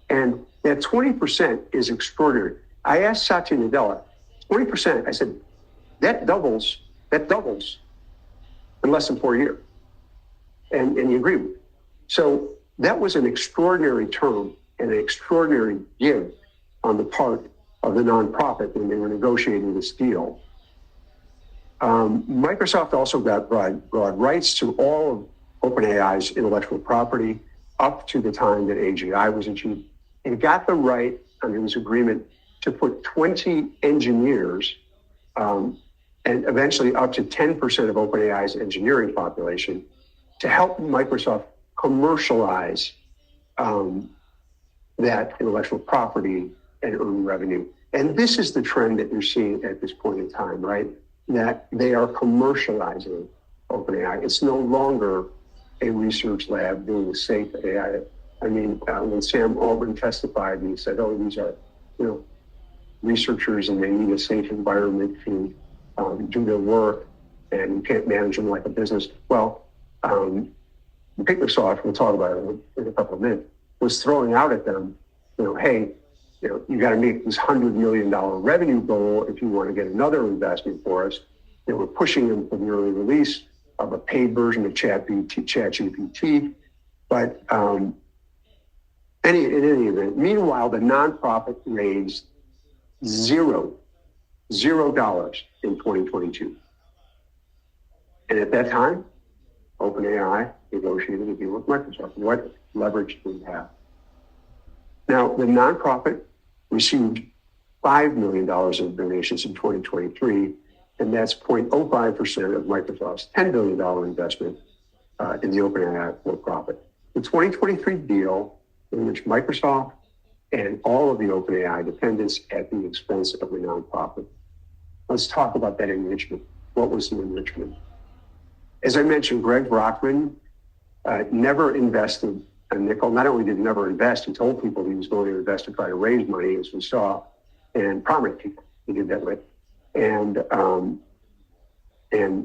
C: And that 20% is extraordinary. I asked Satya Nadella, 20%, I said, that doubles in less than 4 years. And he agreed with me. So that was an extraordinary term and an extraordinary give on the part of the nonprofit when they were negotiating this deal. Microsoft also got broad rights to all of OpenAI's intellectual property up to the time that AGI was achieved. It got the right under this agreement to put 20 engineers and eventually up to 10% of OpenAI's engineering population to help Microsoft commercialize that intellectual property and earn revenue. And this is the trend that you're seeing at this point in time, right? That they are commercializing OpenAI. It's no longer a research lab doing the safe AI. I mean, when Sam Altman testified, he said, "Oh, these are, researchers, and they need a safe environment to do their work, and you can't manage them like a business." Well, Microsoft, we'll talk about it in a couple of minutes, was throwing out at them, hey, you got to meet this $100 million revenue goal if you want to get another investment for us. They were pushing them for the early release of a paid version of ChatGPT. But in any event, meanwhile, the nonprofit raised $0 in 2022. And at that time, OpenAI negotiated a deal with Microsoft. What leverage do we have? Now, the nonprofit received $5 million in donations in 2023, and that's 0.05% of Microsoft's $10 billion investment in the OpenAI for-profit. The 2023 deal in which Microsoft and all of the OpenAI dependents at the expense of the nonprofit. Let's talk about that enrichment. What was the enrichment? As I mentioned, Greg Brockman never invested a nickel. Not only did he never invest, he told people he was going to invest to try to raise money, as we saw, and prominent people he did that with, and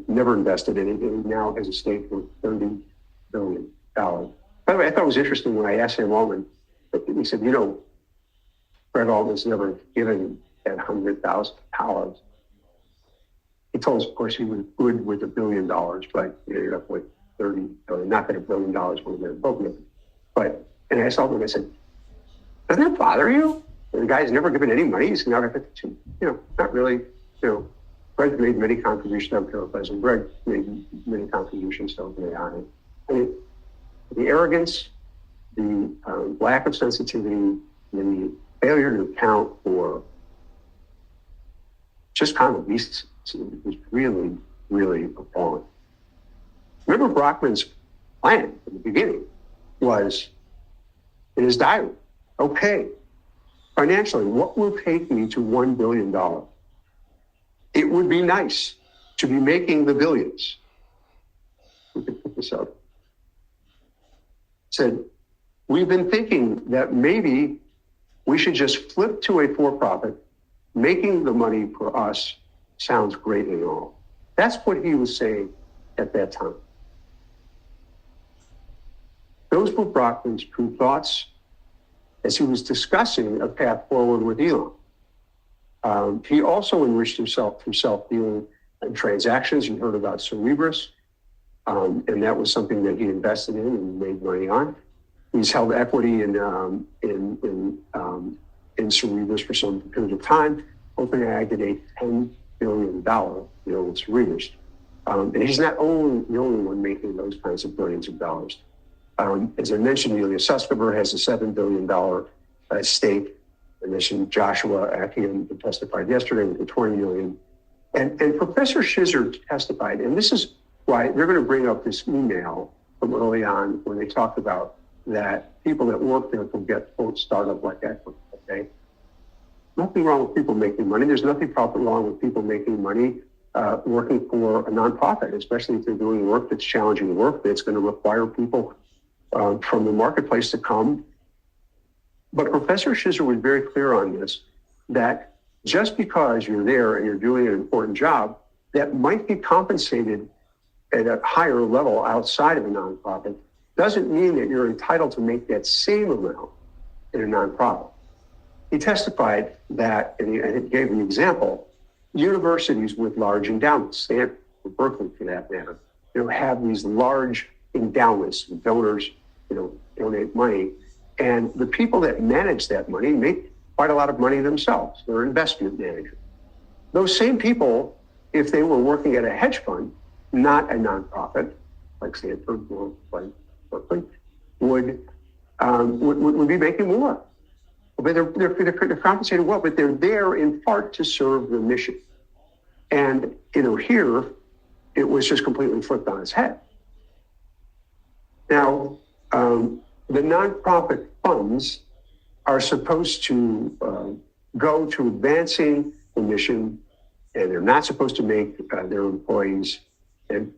C: never invested in it. And now has a stake for $30 billion. By the way, I thought it was interesting when I asked Sam Altman, he said, Fred Altman's never given that $100,000. He told us, of course, he was good with $1 billion, but he ended up with 30 billion. Not that $1 billion would have been appropriate. But, and I saw him, I said, doesn't that bother you? And the guy's never given any money. He's now got 52. Not really, Greg made many contributions. I'm paraphrasing. Greg made many contributions to OpenAI. I mean, the arrogance, the lack of sensitivity, the failure to account for just common decency was really, really appalling. Remember Brockman's plan in the beginning was, in his diary, okay, financially, what will take me to $1 billion? It would be nice to be making the billions. We could put this up. Said, we've been thinking that maybe we should just flip to a for-profit. Making the money for us sounds great and all. That's what he was saying at that time. Those were Brockman's true thoughts as he was discussing a path forward with Elon. He also enriched himself through self-dealing in transactions. You heard about Cerebras, and that was something that he invested in and made money on. He's held equity in Cerebras for some period of time. OpenAI did a $10 billion deal with Cerebras. And he's not the only one making those kinds of billions of dollars. As I mentioned, Ilya Sutskever has a $7 billion stake. I mentioned Joshua Akian, who testified yesterday with the $20 million. And Professor Shizer testified, and this is why they're going to bring up this email from early on when they talked about that people that work there can get, quote, startup like equity, okay? Nothing wrong with people making money. There's nothing wrong with people making money working for a nonprofit, especially if they're doing work that's challenging work that's going to require people from the marketplace to come. But Professor Shizer was very clear on this, that just because you're there and you're doing an important job that might be compensated at a higher level outside of a nonprofit doesn't mean that you're entitled to make that same amount in a nonprofit. He testified that, and he gave an example, universities with large endowments, Stanford or Berkeley for that matter, have these large endowments, donors, donate money, and the people that manage that money make quite a lot of money themselves. They're investment managers. Those same people, if they were working at a hedge fund, not a nonprofit, like Stanford or like Berkeley, would be making more. But they're compensated well, but they're there in part to serve the mission. And, here, it was just completely flipped on its head. Now, the nonprofit funds are supposed to go to advancing the mission, and they're not supposed to make their employees and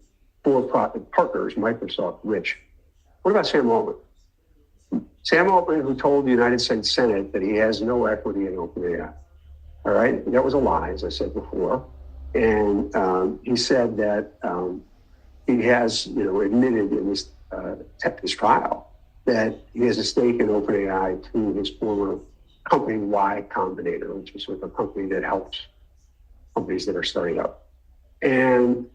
C: for-profit partners, Microsoft, rich. What about Sam Altman? Sam Altman, who told the United States Senate that he has no equity in OpenAI. All right, that was a lie, as I said before. And he said that he has, admitted in this trial that he has a stake in OpenAI through his former company, Y Combinator, which is sort of a company that helps companies that are starting up. And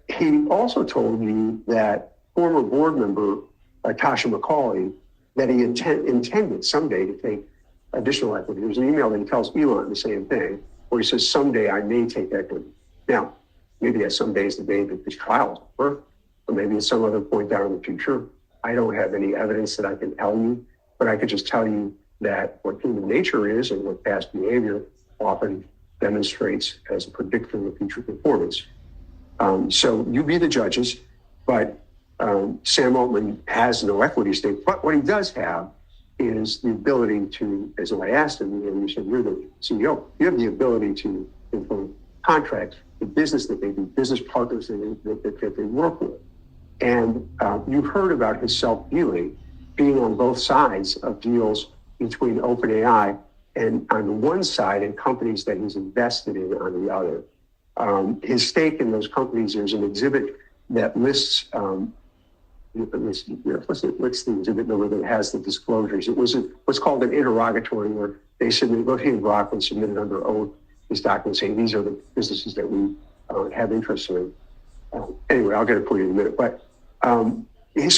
C: he also told me that former board member Tasha McCauley, that he intended someday to take additional equity. There's an email that he tells Elon the same thing, where he says, someday I may take equity. Now, maybe that someday is the day that this trial is over, or maybe at some other point down in the future. I don't have any evidence that I can tell you, but I could just tell you that what human nature is and what past behavior often demonstrates as a predictor of future performance. So you be the judges, but Sam Altman has no equity stake. But what he does have is the ability to, as I asked him, and you said, you're the CEO, you have the ability to influence contracts, the business that they do, business partners that they work with. And you've heard about his self-dealing, being on both sides of deals between OpenAI and on the one side and companies that he's invested in on the other. His stake in those companies, there's an exhibit that lists, what's the exhibit number that has the disclosures? It was what's called an interrogatory, where they submitted, both he and Brockman submitted under oath these documents saying these are the businesses that we have interest in. Anyway, I'll get it for you in a minute. But they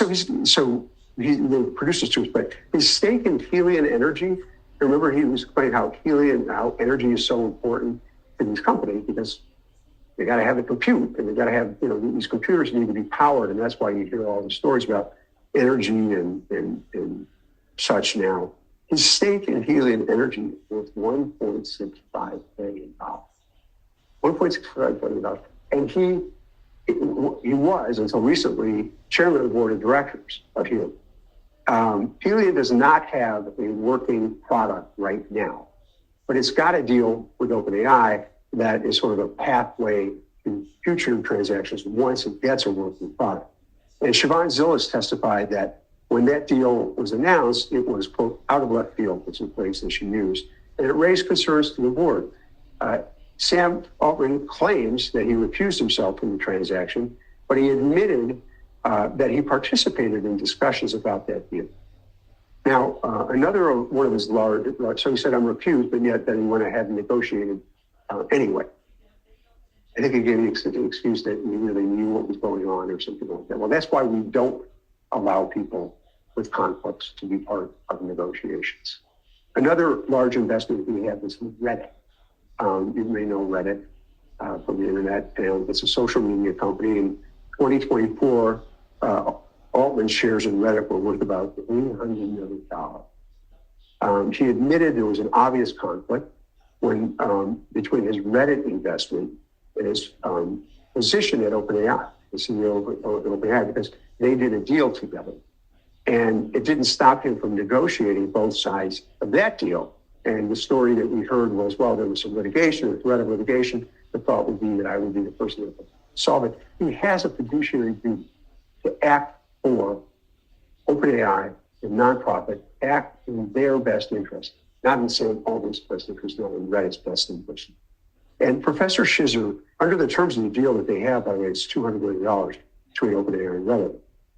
C: produced this to us. But his stake in Helion Energy. Remember, he was explaining how energy is so important in these companies because they got to have the compute, and they got to have, these computers need to be powered, and that's why you hear all the stories about energy and such now. His stake in Helion Energy was $1.65 billion. $1.65 billion. And he was, until recently, chairman of the board of directors of Helion. Helion does not have a working product right now, but it's got a deal with OpenAI that is sort of a pathway to future transactions once it gets a working product. And Shivon Zilis testified that when that deal was announced, it was, quote, out of left field, was the phrase that she used, and it raised concerns to the board. Sam Altman claims that he recused himself from the transaction, but he admitted that he participated in discussions about that deal. Now, another one of his so he said, I'm recused, but yet then he went ahead and negotiated anyway. I think he gave the excuse that he really knew what was going on or something like that. Well, that's why we don't allow people with conflicts to be part of negotiations. Another large investment we have is Reddit. You may know Reddit from the internet, and it's a social media company. In 2024, Altman shares in Reddit were worth about $300 million. He admitted there was an obvious conflict between his Reddit investment and his position at OpenAI, the CEO of OpenAI, because they did a deal together. And it didn't stop him from negotiating both sides of that deal. And the story that we heard was, well, there was some litigation, a threat of litigation. The thought would be that I would be the person that would solve it. He has a fiduciary duty to act for OpenAI, the nonprofit, act in their best interest, not in Sam Altman's best interest, not in Reddit's best interest. And Professor Shizer, under the terms of the deal that they have, by the way, it's $200 million between OpenAI and Reddit.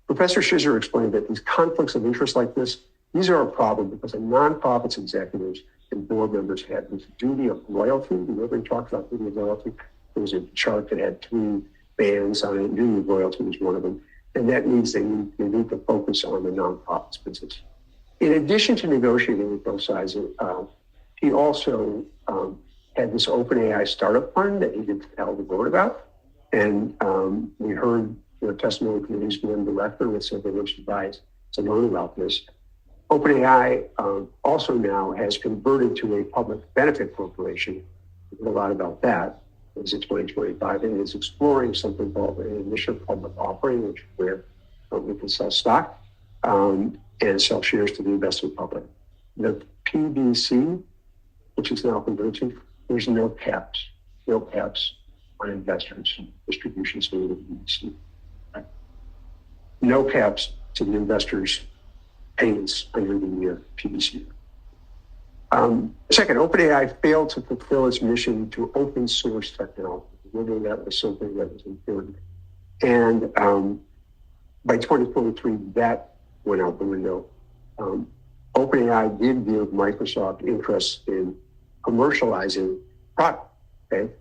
C: Professor Shizer explained that these conflicts of interest like this, these are a problem because the nonprofit's executives and board members have this duty of loyalty. Remember he talked about duty of loyalty? There was a chart that had 3 bands on it. Duty of loyalty was one of them. And that means they need to focus on the nonprofit's business. In addition to negotiating with both sides, he also had this OpenAI startup fund that he didn't tell the board about. And we heard testimony from the newsroom director that said they were surprised to learn about this. OpenAI also now has converted to a public benefit corporation. We heard a lot about that. It was in 2025, and is exploring something called an initial public offering, which where we can sell stock and sell shares to the investment public. The PBC, which is now converted, there's no caps on investors' distributions to the PBC. Right? No caps to the investors' payments under the PBC. Second, OpenAI failed to fulfill its mission to open source technology. Remember that was something that was important. And by 2023, that went out the window. OpenAI did give Microsoft interest in commercializing product. Okay,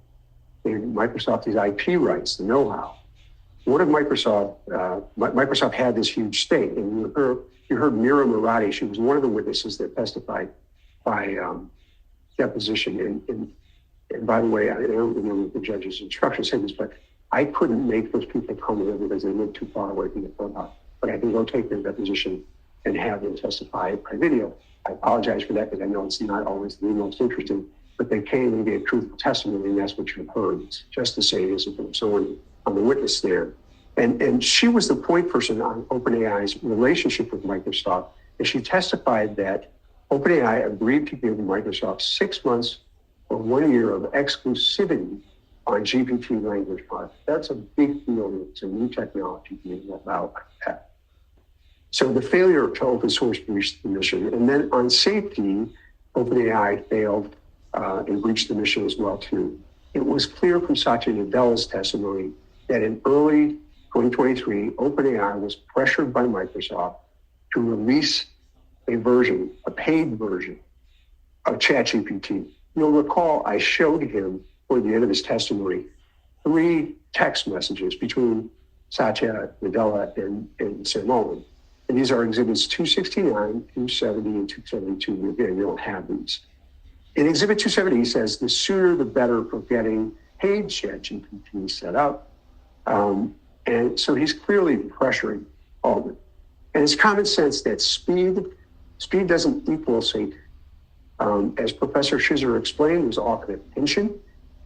C: and Microsoft has IP rights, the know-how. What if Microsoft had this huge stake? And you heard Mira Murati. She was one of the witnesses that testified by deposition. And by the way, I don't remember the judge's instructions saying this, but I couldn't make those people come here because they lived too far away from the courthouse. But I can go take their deposition and have them testify by video. I apologize for that because I know it's not always the most interesting, but they came and gave truthful testimony, and that's what you've heard. It's just the same as if there was someone on the witness stand. And she was the point person on OpenAI's relationship with Microsoft, and she testified that OpenAI agreed to give Microsoft 6 months or 1 year of exclusivity on GPT language models. That's a big deal. It's a new technology being rolled out like that. So the failure to open source breached the mission. And then on safety, OpenAI failed and breached the mission as well, too. It was clear from Satya Nadella's testimony that in early 2023, OpenAI was pressured by Microsoft to release a paid version of ChatGPT. You'll recall I showed him toward the end of his testimony 3 text messages between Satya Nadella and Sam Altman. And these are exhibits 269, 270, and 272. Again, you don't have these. In exhibit 270, he says, the sooner the better for getting paid ChatGPT set up. And so he's clearly pressuring Altman. And it's common sense that speed doesn't equal safety. As Professor Shizer explained, there's often a tension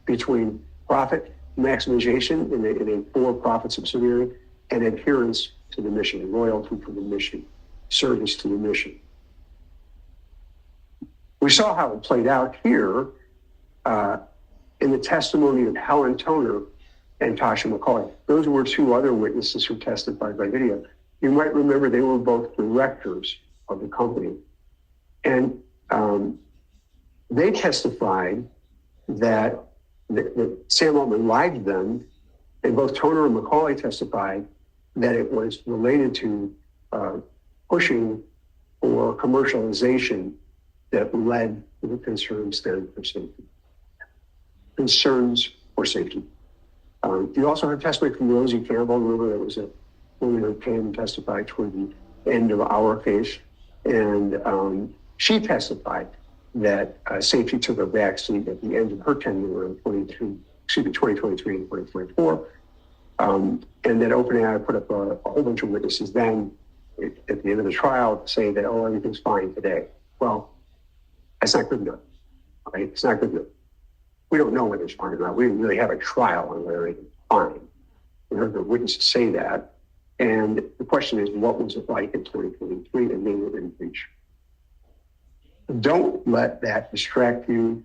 C: between profit maximization in a for-profit subsidiary and adherence to the mission, loyalty to the mission, service to the mission. We saw how it played out here in the testimony of Helen Toner and Tasha McCauley. Those were 2 other witnesses who testified by video. You might remember they were both directors of the company. And they testified that Sam Altman lied to them, and both Toner and McCauley testified that it was related to pushing for commercialization that led to the concerns then for safety. Concerns for safety. You also have testimony from Rosie Campbell. Remember, that was a woman who came and testified toward the end of our case. And she testified that safety took a backseat at the end of her tenure in 2023 and 2024. And that OpenAI put up a whole bunch of witnesses then at the end of the trial to say that, oh, everything's fine today. Well, that's not good enough, right? It's not good enough. We don't know whether it's fine or not. We didn't really have a trial on whether it's fine. We heard the witnesses say that. And the question is, what was it like in 2023, and they were in breach? Don't let that distract you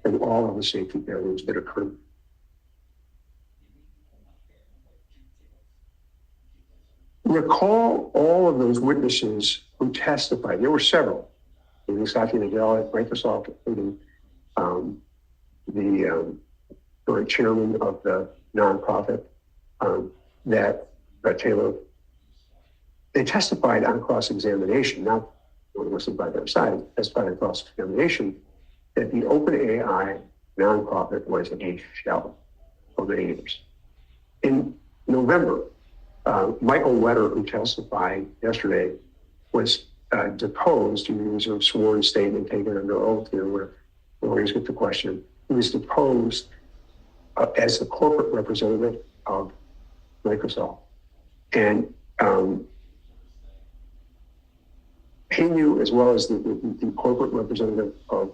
C: from all of the safety failures that occurred. Recall all of those witnesses who testified. There were several, including Satya Nadella at Microsoft, including the current chairman of the nonprofit, that Taylor. They testified on cross-examination. Now, when listened by their side, testified on cross-examination that the OpenAI nonprofit was a shell for many years. In November, Michael Wetter, who testified yesterday, was deposed. He was a sworn statement taken under oath here, where lawyers get the question. He was deposed as the corporate representative of Microsoft. And he knew, as well as the corporate representative of,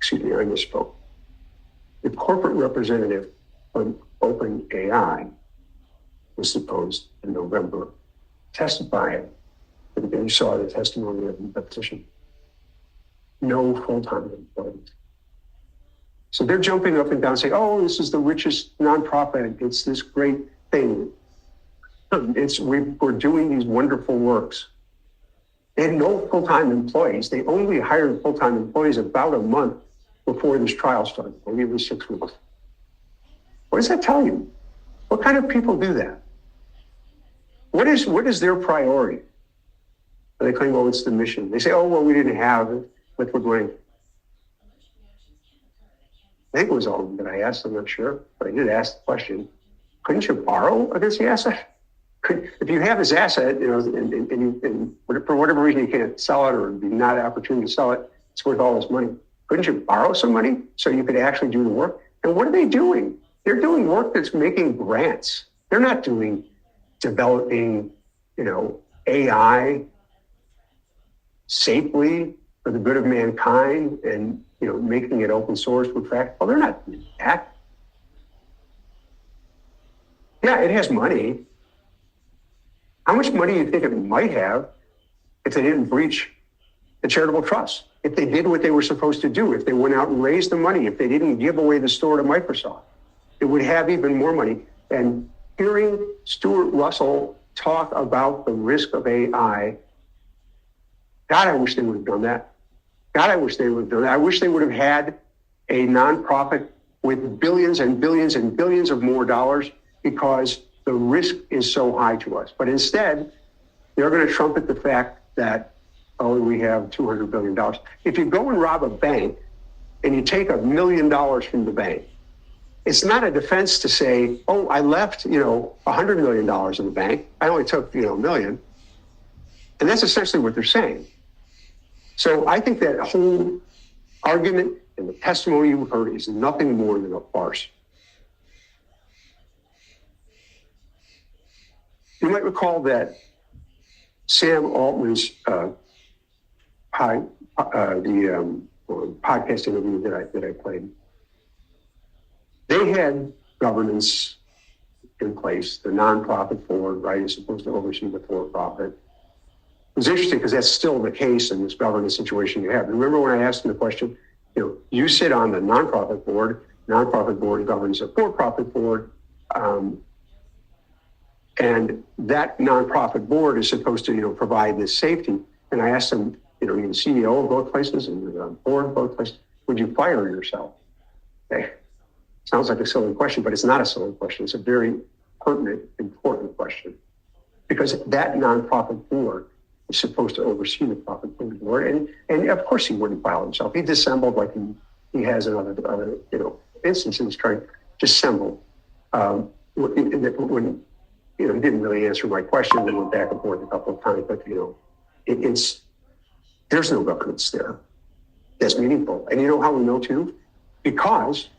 C: I misspoke. The corporate representative of OpenAI was deposed in November, testifying, and you saw the testimony of the petition. No full-time employees. So they're jumping up and down saying, oh, this is the richest nonprofit. It's this great thing. We're doing these wonderful works. They had no full-time employees. They only hired full-time employees about a month before this trial started. Maybe it was 6 weeks. What does that tell you? What kind of people do that? What is their priority? They claim, oh, it's the mission. They say, oh, well, we didn't have it, but we're going. I think it was all that I asked. I'm not sure, but I did ask the question. Couldn't you borrow against the asset? If you have this asset, and for whatever reason you can't sell it, or not an opportunity to sell it, it's worth all this money. Couldn't you borrow some money so you could actually do the work? And what are they doing? They're doing work that's making grants. They're not developing, AI safely for the good of mankind and, making it open source for fact. Well, they're not doing that. Yeah, it has money. How much money do you think it might have if they didn't breach the charitable trust? If they did what they were supposed to do, if they went out and raised the money, if they didn't give away the store to Microsoft, it would have even more money. And hearing Stuart Russell talk about the risk of AI, God, I wish they would have done that. God, I wish they would have done that. I wish they would have had a nonprofit with billions and billions and billions of more dollars, because the risk is so high to us. But instead, they're going to trumpet the fact that, oh, we have $200 billion. If you go and rob a bank and you take $1 million from the bank, It's not a defense to say, oh, I left, $100 million in the bank. I only took, a million. And that's essentially what they're saying. So I think that whole argument and the testimony you heard is nothing more than a farce. You might recall that Sam Altman's podcast interview that I played. They had governance in place. The nonprofit board, right, is supposed to oversee the for-profit. It was interesting because that's still the case in this governance situation you have. Remember when I asked him the question, you sit on the nonprofit board governs a for-profit board, and that nonprofit board is supposed to, provide this safety. And I asked him, you're the CEO of both places and you're the board of both places. Would you fire yourself? Okay. Sounds like a silly question, but it's not a silly question. It's a very pertinent, important question. Because that nonprofit board is supposed to oversee the profit board. And of course he wouldn't file himself. He dissembled like he has in other instances, trying to dissemble. When he didn't really answer my question. We went back and forth a couple of times, but there's no governance there that's meaningful. And you know how we know too? Because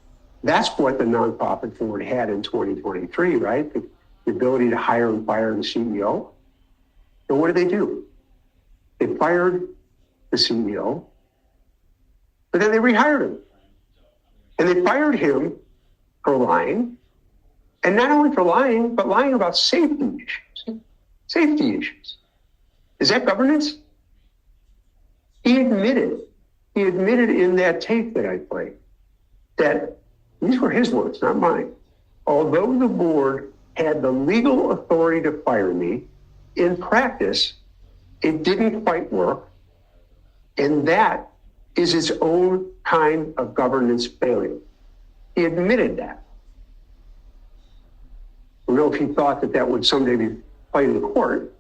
C: that's what the nonprofit board had in 2023, right? The ability to hire and fire the CEO. And what did they do? They fired the CEO, but then they rehired him. And they fired him for lying. And not only for lying, but lying about safety issues. Safety issues. Is that governance? He admitted in that tape that I played that these were his words, not mine. Although the board had the legal authority to fire me, in practice, it didn't quite work. And that is its own kind of governance failure. He admitted that. I don't know if he thought that would someday be played in court.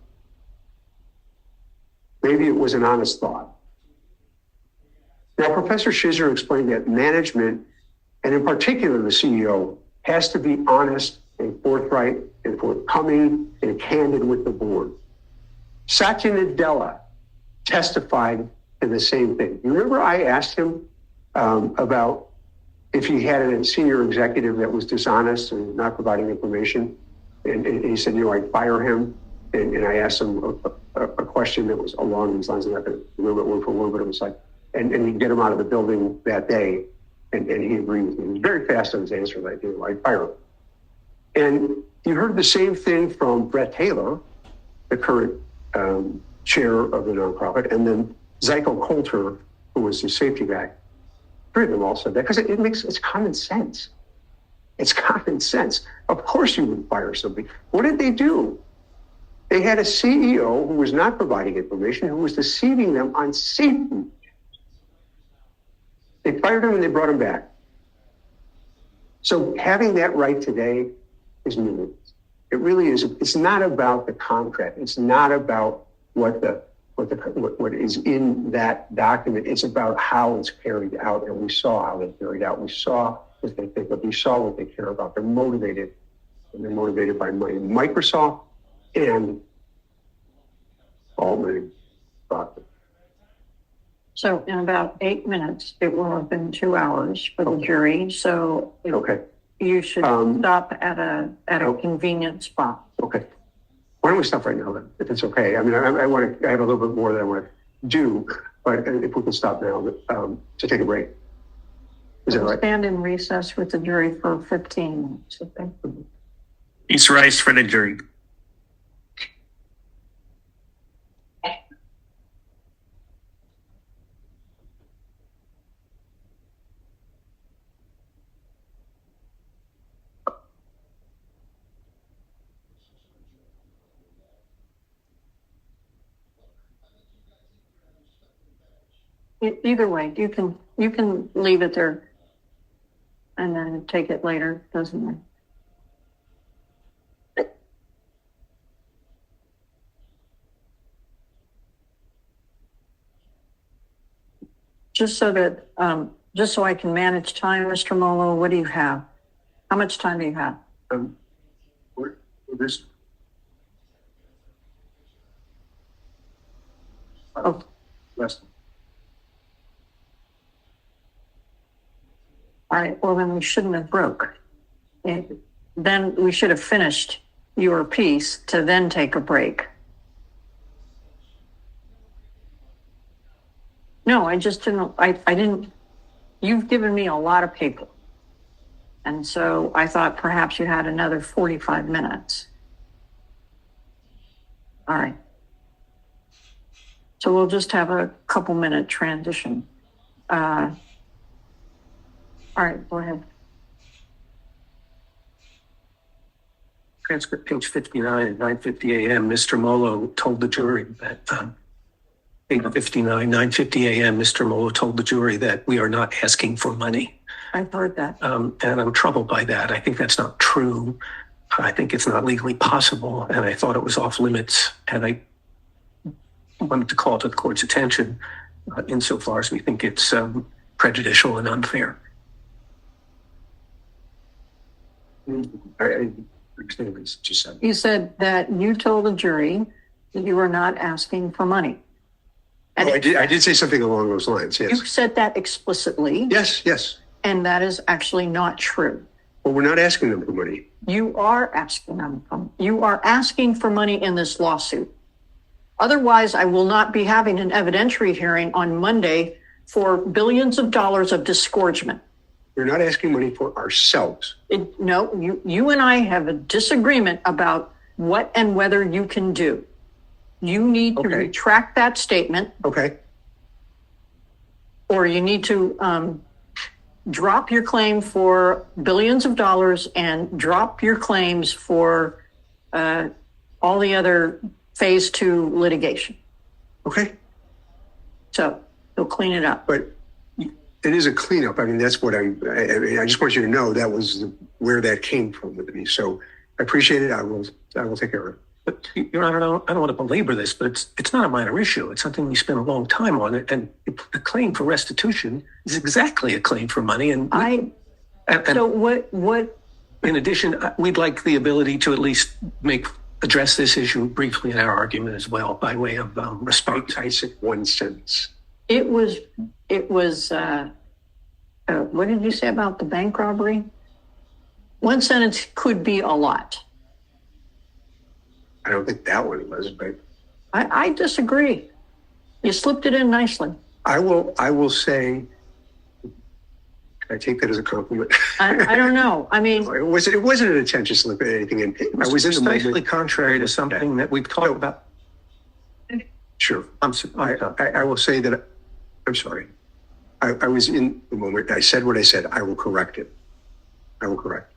C: Maybe it was an honest thought. Now, Professor Shizer explained that management, and in particular the CEO, has to be honest and forthright and forthcoming and candid with the board. Satya Nadella testified to the same thing. You remember I asked him about if he had a senior executive that was dishonest and not providing information, and he said, I'd fire him. And I asked him a question that was along these lines. I'm not going to remember it word for word, but it was like, and he'd get him out of the building that day, and he agreed with me. He was very fast on his answer. I'd fire him. And you heard the same thing from Brett Taylor, the current chair of the nonprofit, and then Zyko Coulter, who was the safety guy. Three of them all said that because it's common sense. It's common sense. Of course you would fire somebody. What did they do? They had a CEO who was not providing information, who was deceiving them on safety. They fired him and they brought him back. So having that right today is meaningless. It really is. It's not about the contract. It's not about what is in that document. It's about how it's carried out. And we saw how they carried out. We saw what they think of. We saw what they care about. They're motivated. And they're motivated by money. Microsoft and Altman profit.
B: So in about 8 minutes, it will have been 2 hours for the jury. So you should stop at a convenient spot.
C: Okay. Why don't we stop right now then, if it's okay? I mean, I have a little bit more that I want to do, but if we can stop now to take a break. Is that right?
B: Stand in recess with the jury for 15 minutes. Okay.
D: Please rise for the jury.
B: Either way, you can leave it there and then take it later, doesn't matter. Just so I can manage time, Mr. Molo, what do you have? How much time do you have?
C: This,
B: Oh,
C: less.
B: all right. Well, then we shouldn't have broke. And then we should have finished your piece to then take a break. No, I just didn't. I didn't. You've given me a lot of paper. And so I thought perhaps you had another 45 minutes. All right. So we'll just have a couple minute transition. All right, go ahead.
E: Transcript page 59 at 9:50 a.m. Mr. Molo told the jury that, page 59, 9:50 a.m. Mr. Molo told the jury that we are not asking for money.
B: I've heard that.
E: And I'm troubled by that. I think that's not true. I think it's not legally possible. And I thought it was off limits. And I wanted to call to the court's attention insofar as we think it's prejudicial and unfair.
C: I understand what you just said.
B: You said that you told the jury that you were not asking for money. And
C: Oh, I did say something along those lines,
B: you
C: yes.
B: said that explicitly.
C: Yes, yes.
B: And that is actually not true.
C: Well, we're not asking them for money.
B: You are asking them. You are asking for money in this lawsuit. Otherwise, I will not be having an evidentiary hearing on Monday for billions of dollars of disgorgement.
C: We're not asking money for ourselves.
B: No, you and I have a disagreement about what and whether you can do. You need to
C: Okay.
B: retract that statement,
C: Okay.
B: or you need to drop your claim for billions of dollars and drop your claims for all the other phase 2 litigation.
C: Okay.
B: So you'll clean it up.
C: But it is a cleanup. I mean, that's what I mean, I just want you to know that was where that came from with me. So I appreciate it. I will take care of it.
E: But, Your Honor, I don't want to belabor this, but it's not a minor issue. It's something we spent a long time on. And the claim for restitution is exactly a claim for money. And
B: So what?
E: in addition, we'd like the ability to at least address this issue briefly in our argument as well, by way of response.
C: I said one sentence.
B: It was. What did you say about the bank robbery? One sentence could be a lot.
C: I don't think that one was, but
B: I disagree. You slipped it in nicely.
C: I will say, can I take that as a compliment?
B: I don't know. I mean,
C: It wasn't an attempt to slip anything in. I was in the
E: precisely
C: moment.
E: contrary to something that we've talked about.
C: Sure.
E: I'm sorry.
C: I will say that, I'm sorry. I was in the moment. I said what I said. I will correct it. I will correct.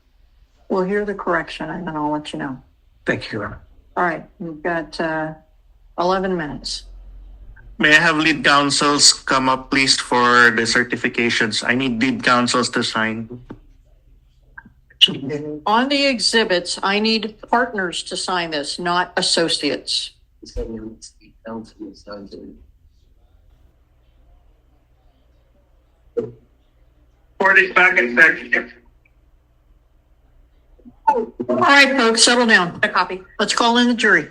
B: we'll hear the correction and then I'll let you know.
E: Thank you, Your Honor.
B: All right, we've got 11 minutes.
D: May I have lead counsels come up, please, for the certifications? I need lead counsels to sign.
B: On the exhibits, I need partners to sign this, not associates.
D: Back in executive.
B: All right, folks, settle down. A copy. Let's call in the jury.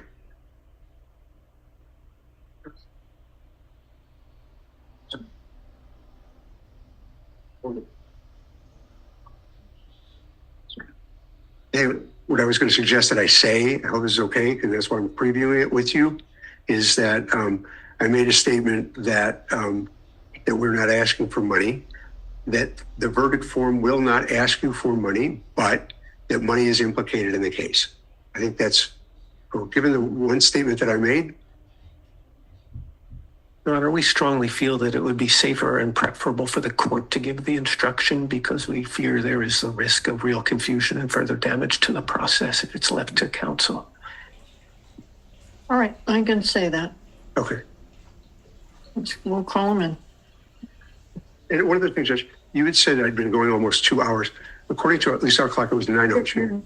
C: Hey, what I was going to suggest that I say, I hope this is okay, because that's why I'm previewing it with you, is that I made a statement that that we're not asking for money, that the verdict form will not ask you for money, but that money is implicated in the case. I think that's, given the one statement that I made.
E: Your Honor, we strongly feel that it would be safer and preferable for the court to give the instruction because we fear there is a risk of real confusion and further damage to the process if it's left to counsel.
B: All right, I can say that.
C: Okay.
B: We'll call them in.
C: And one of the things, Judge, you had said I'd been going almost 2 hours. According to at least our clock, it was 9:02.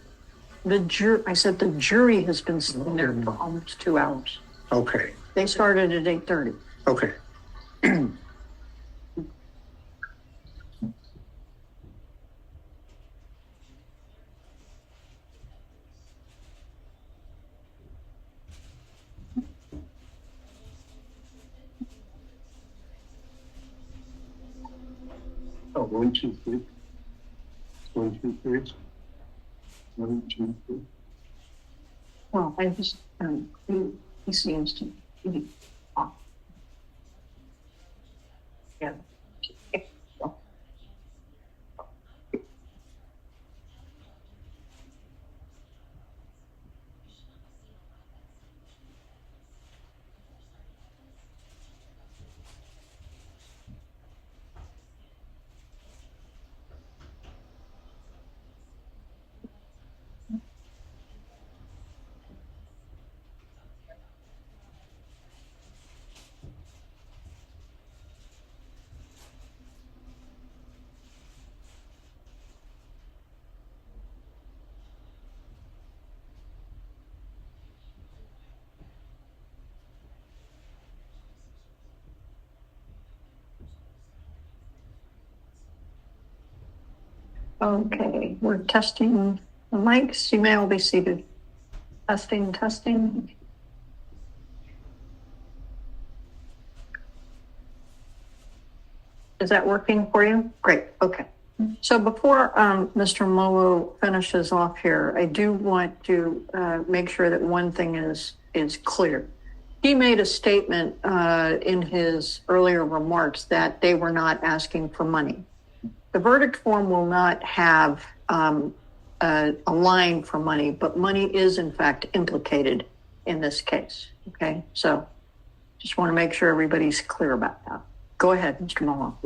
B: I said the jury has been sitting there for almost 2 hours.
C: Okay.
B: They started at 8:30.
C: Okay. 1, 2, 3. 1, 2, 3. 1, 2, 3.
B: Well, I just, he seems to be off. Yeah. Okay, we're testing the mics. You may all be seated. Testing, testing. Is that working for you? Great, okay. So before Mr. Molo finishes off here, I do want to make sure that one thing is clear. He made a statement in his earlier remarks that they were not asking for money. The verdict form will not have a line for money, but money is in fact implicated in this case. Okay, so just want to make sure everybody's clear about that. Go ahead, Mr. Molo.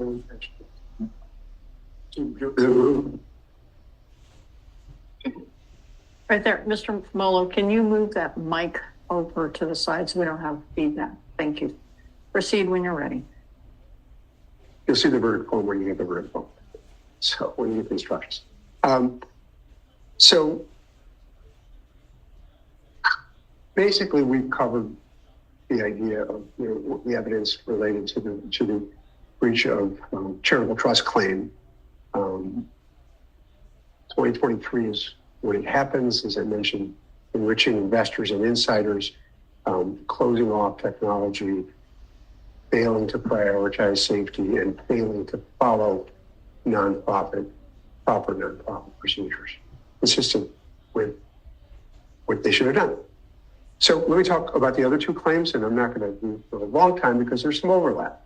B: Right there, Mr. Molo, can you move that mic over to the side so we don't have feedback? Thank you. Proceed when you're ready.
C: You'll see the verdict form when you get the verdict form. So when you get the instructions. So basically, we've covered the idea of the evidence related to the breach of charitable trust claim. 2023 is when it happens, as I mentioned, enriching investors and insiders, closing off technology, failing to prioritize safety, and failing to follow proper nonprofit procedures, consistent with what they should have done. So let me talk about the other two claims, and I'm not going to do for a long time because there's some overlap.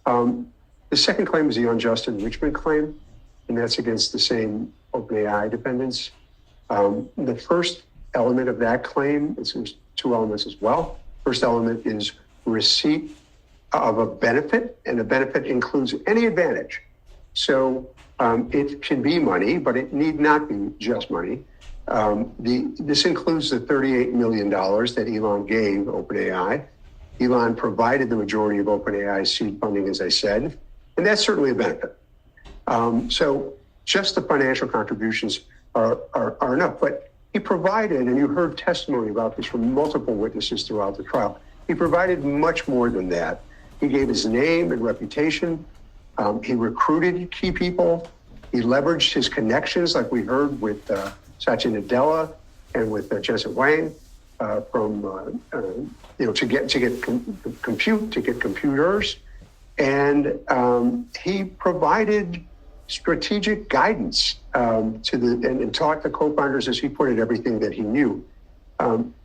C: The second claim is the unjust enrichment claim, and that's against the same OpenAI defendants. The first element of that claim, there's two elements as well. First element is receipt of a benefit, and a benefit includes any advantage. So it can be money, but it need not be just money. This includes the $38 million that Elon gave OpenAI. Elon provided the majority of OpenAI's seed funding, as I said, and that's certainly a benefit. So just the financial contributions are enough, but he provided, and you heard testimony about this from multiple witnesses throughout the trial, he provided much more than that. He gave his name and reputation. He recruited key people. He leveraged his connections, like we heard with Satya Nadella and with Jensen Huang, to get computers, and he provided strategic guidance and taught the co-founders, as he put it, everything that he knew.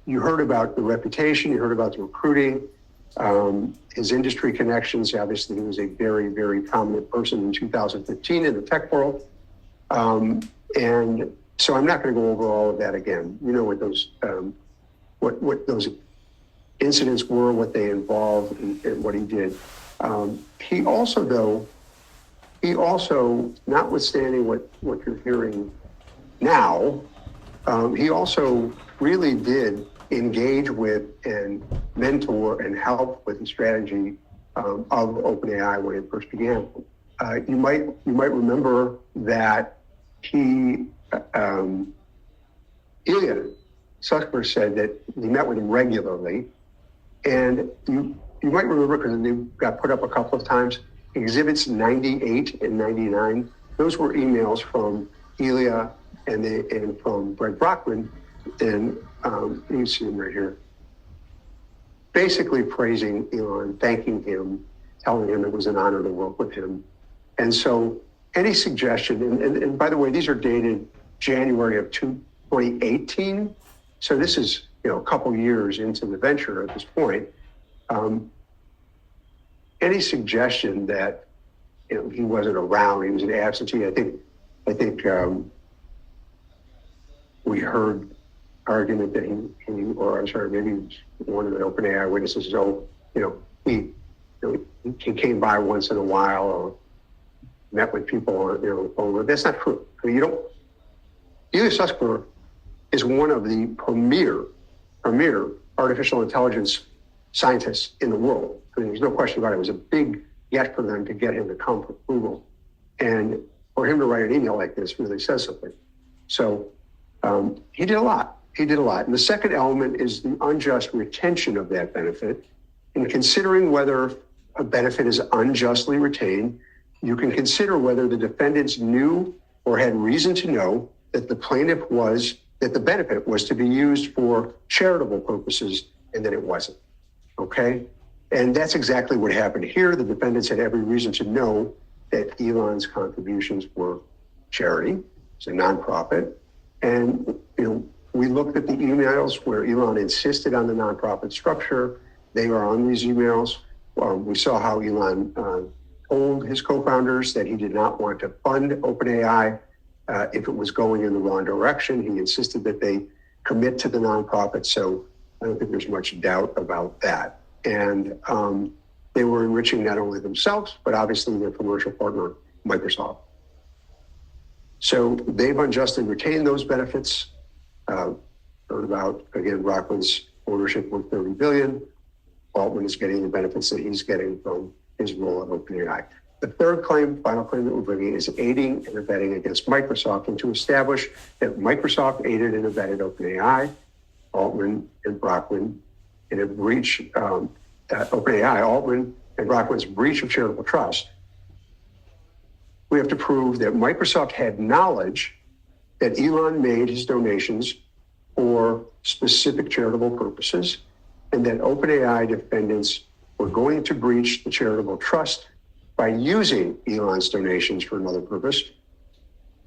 C: You heard about the reputation. You heard about the recruiting. His industry connections. Obviously, he was a very, very prominent person in 2015 in the tech world. And so I'm not going to go over all of that again. You know what those what those incidents were, what they involved, and what he did. He also, notwithstanding what you're hearing now, he also really did engage with and mentor and help with the strategy of OpenAI when it first began. You might remember that Ilya Sussman said that he met with him regularly, and you might remember, because they got put up a couple of times, exhibits 98 and 99. Those were emails from Ilya and from Brett Brockman, and you can see him right here, basically praising Elon, thanking him, telling him it was an honor to work with him. And so any suggestion, and by the way, these are dated January of 2018, so this is a couple years into the venture at this point. Any suggestion that he wasn't around, he was an absentee. I think we heard argument that maybe one of the OpenAI witnesses he came by once in a while or met with people, that's not true. I mean, Elias Sussberg is one of the premier artificial intelligence scientists in the world. I mean, there's no question about it. It was a big get for them to get him to come for approval. And for him to write an email like this really says something. So he did a lot. And the second element is the unjust retention of that benefit. In considering whether a benefit is unjustly retained, you can consider whether the defendants knew or had reason to know that the benefit was to be used for charitable purposes and that it wasn't. Okay? And that's exactly what happened here. The defendants had every reason to know that Elon's contributions were charity. It's a nonprofit. And, we looked at the emails where Elon insisted on the nonprofit structure. They are on these emails. We saw how Elon told his co-founders that he did not want to fund OpenAI if it was going in the wrong direction. He insisted that they commit to the nonprofit. So I don't think there's much doubt about that. And they were enriching not only themselves, but obviously their commercial partner, Microsoft. So they've unjustly retained those benefits. Heard about, again, Brockman's ownership worth $30 billion. Altman is getting the benefits that he's getting from his role at OpenAI. The third final claim that we're bringing is aiding and abetting against Microsoft, and to establish that Microsoft aided and abetted OpenAI, Altman and Brockman in a breach, OpenAI, Altman and Brockman's breach of charitable trust. We have to prove that Microsoft had knowledge that Elon made his donations for specific charitable purposes, and that OpenAI defendants were going to breach the charitable trust by using Elon's donations for another purpose,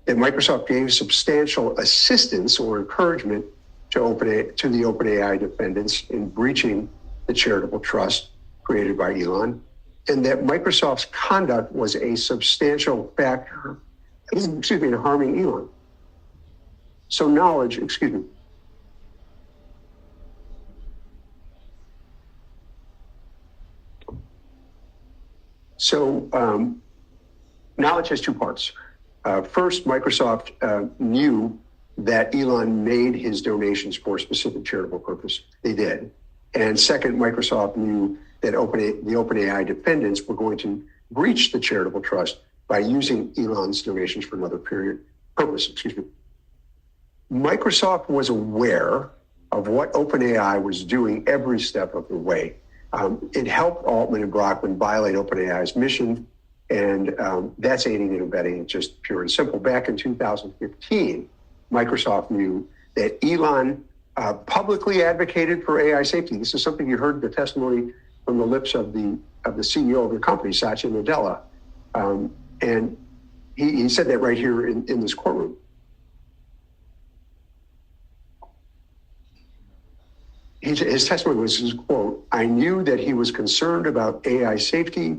C: that Microsoft gave substantial assistance or encouragement to the OpenAI defendants in breaching the charitable trust created by Elon, and that Microsoft's conduct was a substantial factor, in harming Elon. So knowledge. So knowledge has two parts. First, Microsoft knew that Elon made his donations for a specific charitable purpose. They did. And second, Microsoft knew that the OpenAI defendants were going to breach the charitable trust by using Elon's donations for another purpose. Microsoft was aware of what OpenAI was doing every step of the way. It helped Altman and Brockman violate OpenAI's mission, and that's aiding and abetting, just pure and simple. Back in 2015, Microsoft knew that Elon publicly advocated for AI safety. This is something you heard the testimony from the lips of the CEO of the company, Satya Nadella, and he said that right here in this courtroom. His testimony was his quote, "I knew that he was concerned about AI safety,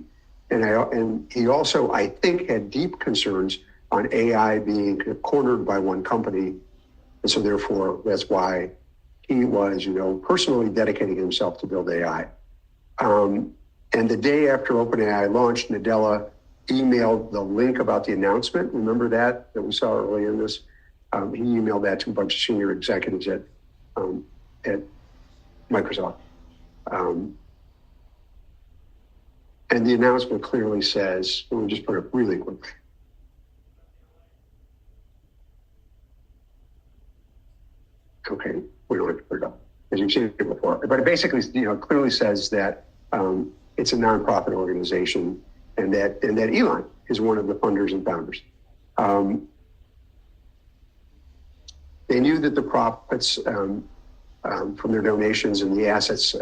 C: and he also, I think, had deep concerns on AI being cornered by one company. And so therefore, that's why he was, personally dedicating himself to build AI." And the day after OpenAI launched, Nadella emailed the link about the announcement. Remember that we saw early in this? He emailed that to a bunch of senior executives at Microsoft. And the announcement clearly says, let me just put it really quick. Okay, we don't have to put it up, as you've seen it before. But it basically, clearly says that it's a nonprofit organization, and that Elon is one of the funders and founders. They knew that the profits from their donations and the assets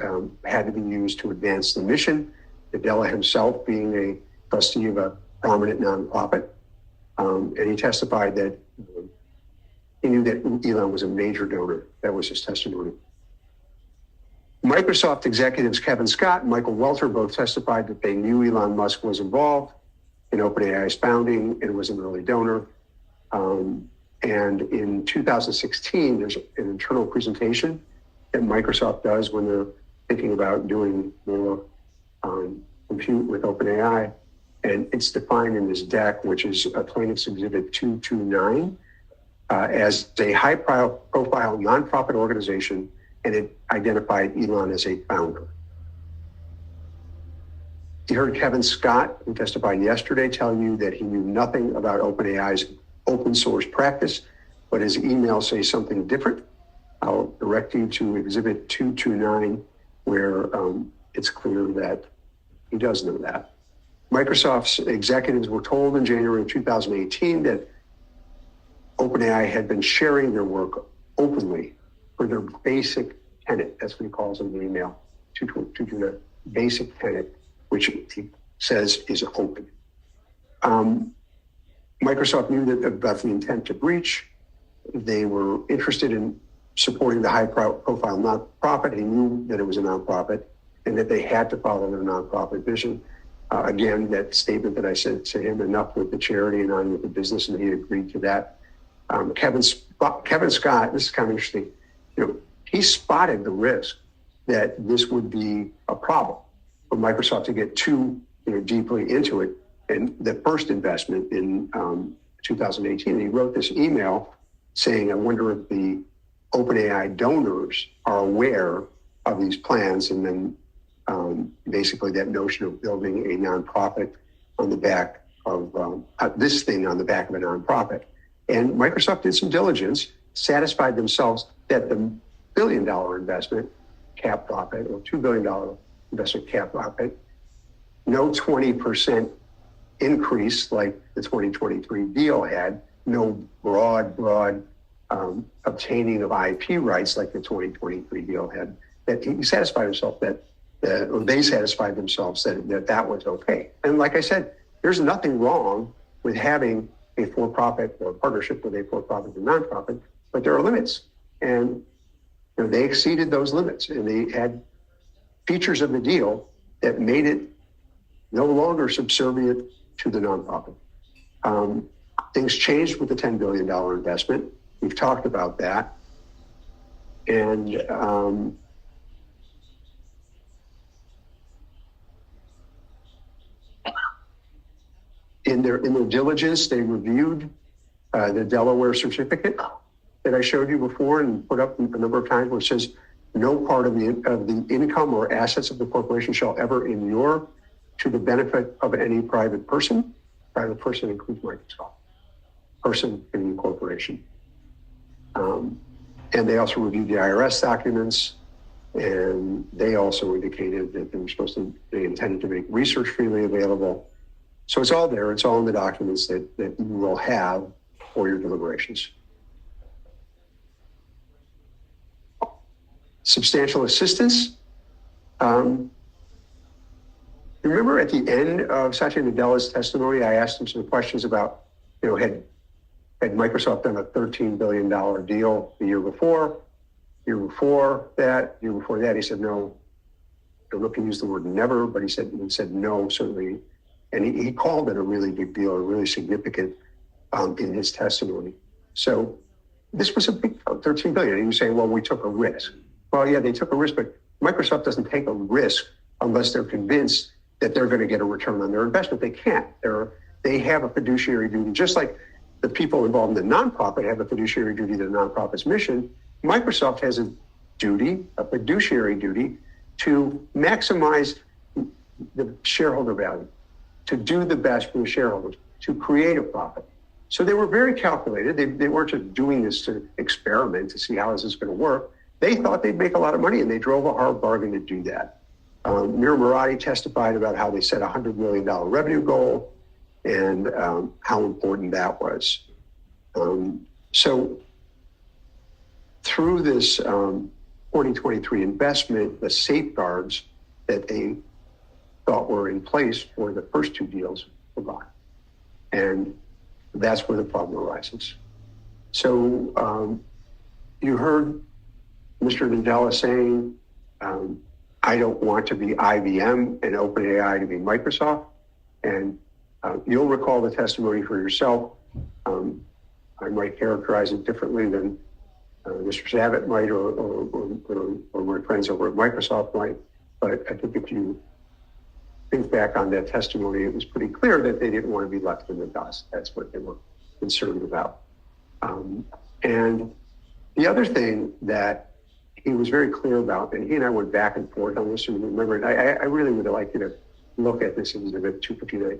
C: had to be used to advance the mission. Nadella himself being a trustee of a prominent nonprofit. And he testified that he knew that Elon was a major donor. That was his testimony. Microsoft executives Kevin Scott and Michael Welter both testified that they knew Elon Musk was involved in OpenAI's founding and was an early donor. And in 2016, there's an internal presentation that Microsoft does when they're thinking about doing more compute with OpenAI. And it's defined in this deck, which is Plaintiff's Exhibit 229, as a high-profile nonprofit organization, and it identified Elon as a founder. You heard Kevin Scott, who testified yesterday, tell you that he knew nothing about OpenAI's open source practice, but his emails say something different. I'll direct you to Exhibit 229, where it's clear that he does know that. Microsoft's executives were told in January of 2018 that OpenAI had been sharing their work openly for their basic tenet. That's what he calls in the email, 229, basic tenet, which he says is open. Microsoft knew that about the intent to breach. They were interested in supporting the high-profile nonprofit. He knew that it was a nonprofit and that they had to follow their nonprofit vision. Again, that statement that I said to him, enough with the charity and on with the business, and he agreed to that. Kevin Scott, this is kind of interesting, he spotted the risk that this would be a problem for Microsoft to get too deeply into it. And the first investment in 2018, he wrote this email saying, I wonder if the OpenAI donors are aware of these plans, and then basically that notion of building a nonprofit on the back of this thing on the back of a nonprofit. And Microsoft did some diligence, satisfied themselves that the $1 billion investment cap profit or $2 billion investment cap profit, no 20% increase like the 2023 deal had, no broad obtaining of IP rights like the 2023 deal had, that he satisfied himself that, or they satisfied themselves that was okay. And like I said, there's nothing wrong with having a for-profit or a partnership with a for-profit and nonprofit, but there are limits. And they exceeded those limits, and they had features of the deal that made it no longer subservient to the nonprofit. Things changed with the $10 billion investment. We've talked about that. And in their diligence, they reviewed the Delaware certificate that I showed you before and put up a number of times, where it says no part of the income or assets of the corporation shall ever inure to the benefit of any private person. Private person includes Microsoft. Person in the corporation. And they also reviewed the IRS documents, and they also indicated that they intended to make research freely available. So it's all there. It's all in the documents that you will have for your deliberations. Substantial assistance. Remember at the end of Satya Nadella's testimony, I asked him some questions about, had Microsoft done a $13 billion deal the year before that, he said no. I don't know if he used the word never, but he said no, certainly. And he called it a really big deal, or really significant in his testimony. So this was a big $13 billion. And he was saying, well, we took a risk. Well, yeah, they took a risk, but Microsoft doesn't take a risk unless they're convinced that they're going to get a return on their investment. They can't. They have a fiduciary duty, just like the people involved in the nonprofit have a fiduciary duty to the nonprofit's mission. Microsoft has a fiduciary duty, to maximize the shareholder value, to do the best for the shareholders, to create a profit. So they were very calculated. They weren't just doing this to experiment, to see how is this going to work. They thought they'd make a lot of money, and they drove a hard bargain to do that. Mir Murati testified about how they set a $100 million revenue goal and how important that was. So through this 2023 investment, the safeguards that they thought were in place for the first two deals were gone. And That's where the problem arises. So you heard Mr. Nadella saying, I don't want to be IBM and OpenAI to be Microsoft. And you'll recall the testimony for yourself. I might characterize it differently than Mr. Savitt might or my friends over at Microsoft might. But I think if you think back on that testimony, it was pretty clear that they didn't want to be left in the dust. That's what they were concerned about. And the other thing that he was very clear about, and he and I went back and forth on this, and remember, I really would like you to look at this exhibit 259.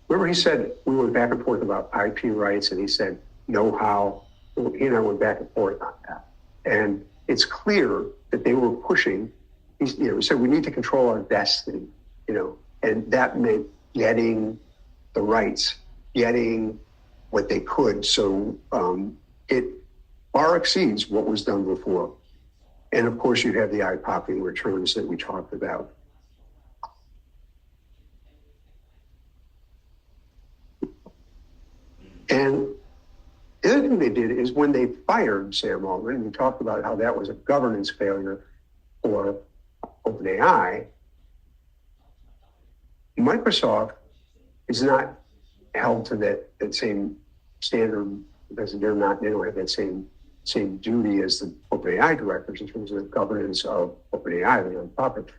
C: Remember, he said we went back and forth about IP rights, and he said know-how. Well, he and I went back and forth on that, and it's clear that they were pushing. He said we need to control our destiny, and that meant getting the rights, getting what they could. So it far exceeds what was done before. And of course, you have the eye-popping returns that we talked about. And the other thing they did is when they fired Sam Altman, we talked about how that was a governance failure for OpenAI. Microsoft is not held to that same standard because they don't have that same duty as the OpenAI directors in terms of the governance of OpenAI, the nonprofit.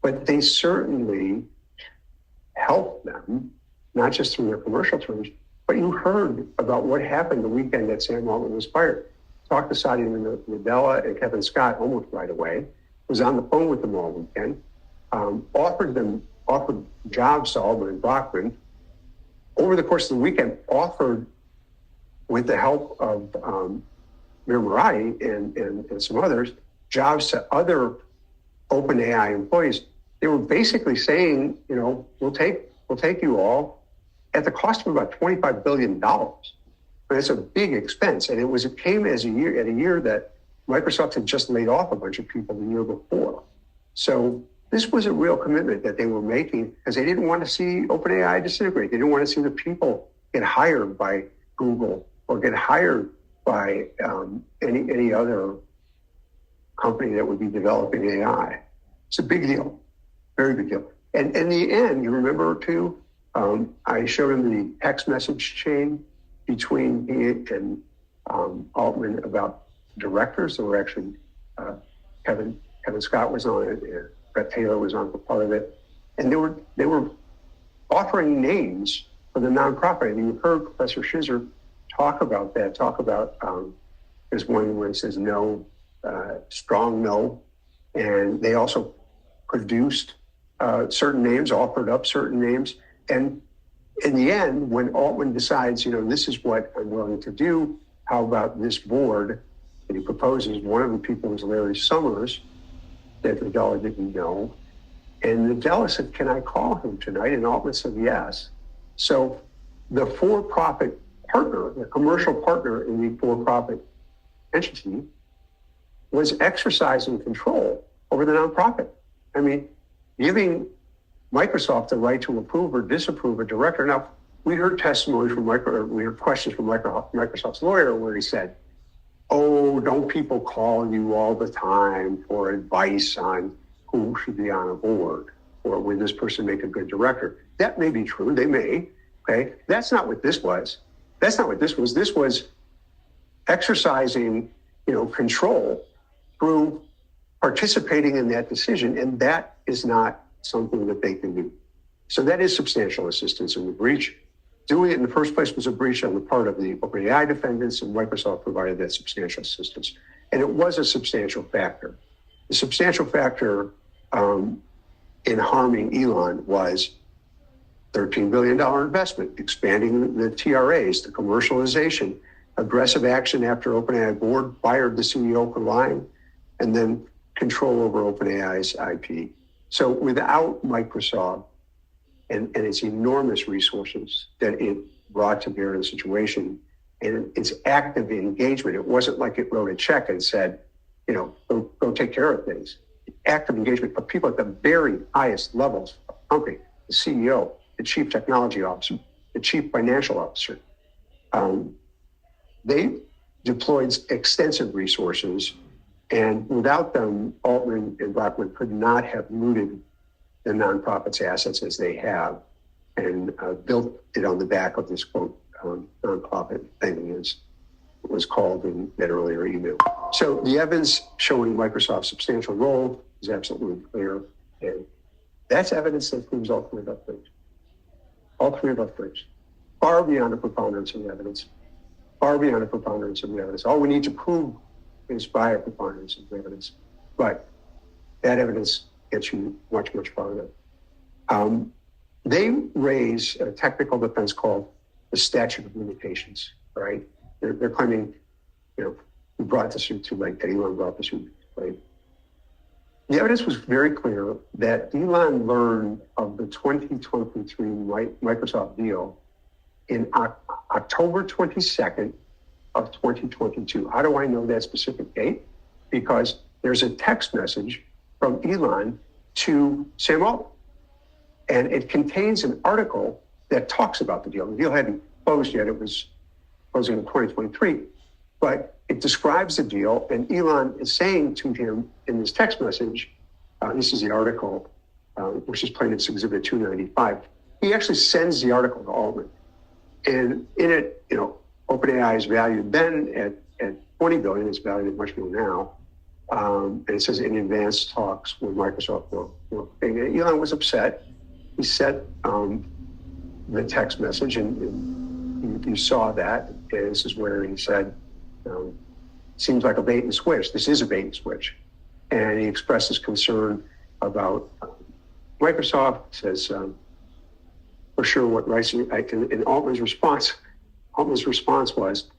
C: But they certainly help them, not just through their commercial terms, but you heard about what happened the weekend that Sam Altman was fired. Talked to Satya Nadella and Kevin Scott almost right away, was on the phone with them all weekend, offered jobs to Altman and Brockman. Over the course of the weekend, offered, with the help of Mir Murati and some others, jobs to other OpenAI employees. They were basically saying, we'll take you all at the cost of about $25 billion. That's a big expense. And it came as a year that Microsoft had just laid off a bunch of people the year before. So this was a real commitment that they were making because they didn't want to see OpenAI disintegrate. They didn't want to see the people get hired by Google or get hired by any other company that would be developing AI. It's a big deal, very big deal. And in the end, you remember too, I showed him the text message chain between he and Altman about directors. There were actually Kevin Scott was on it, and Brett Taylor was on for part of it, and they were offering names for the nonprofit. And you heard Professor Shizer talk about that. There's one where he says no, strong no, and they also produced certain names, offered up certain names. And in the end, when Altman decides, this is what I'm willing to do, how about this board that he proposes? One of the people was Larry Summers, that Nadella didn't know. And Nadella said, can I call him tonight? And Altman said, yes. So the for-profit partner, the commercial partner in the for-profit entity, was exercising control over the nonprofit. I mean, giving Microsoft the right to approve or disapprove a director. Now, we heard testimony from we heard questions from Microsoft's lawyer where he said, oh, don't people call you all the time for advice on who should be on a board or would this person make a good director? That may be true. They may. Okay. That's not what this was. That's not what this was. This was exercising, control through participating in that decision. And that is not something that they can do. So that is substantial assistance in the breach. Doing it in the first place was a breach on the part of the OpenAI defendants, and Microsoft provided that substantial assistance. And it was a substantial factor. The substantial factor in harming Elon was $13 billion investment, expanding the TRAs, the commercialization, aggressive action after OpenAI board fired the CEO for lying, and then control over OpenAI's IP. So without Microsoft and its enormous resources that it brought to bear in the situation and its active engagement, it wasn't like it wrote a check and said, go take care of things. Active engagement of people at the very highest levels of the company, the CEO, the chief technology officer, the chief financial officer. They deployed extensive resources, and without them, Altman and Blackman could not have looted the nonprofit's assets as they have and built it on the back of this, quote, nonprofit thing, as it was called in that earlier email. So the evidence showing Microsoft's substantial role is absolutely clear, and that's evidence that proves all three of our claims. All three of our claims. Far beyond a preponderance of the evidence. Far beyond a preponderance of the evidence. All we need to prove is by a preponderance of the evidence. But that evidence gets you much, much farther. They raise a technical defense called the statute of limitations, right? They're claiming, we brought the suit too late, that Elon brought the suit too late. The evidence was very clear that Elon learned of the 2023 Microsoft deal in October 22nd of 2022. How do I know that specific date? Because there's a text message from Elon to Sam Altman, and it contains an article that talks about the deal. The deal hadn't closed yet. It was closing in 2023, but it describes the deal, and Elon is saying to him in this text message, this is the article, which is plaintiff's exhibit 295. He actually sends the article to Altman. And in it, OpenAI is valued then at 20 billion. It's valued at much more now. And it says in advanced talks with Microsoft. And Elon was upset. He sent the text message, and you saw that. And this is where he said, seems like a bait and switch. This is a bait and switch. And he expressed his concern about Microsoft. Says, for sure what Rice, and Altman's response was,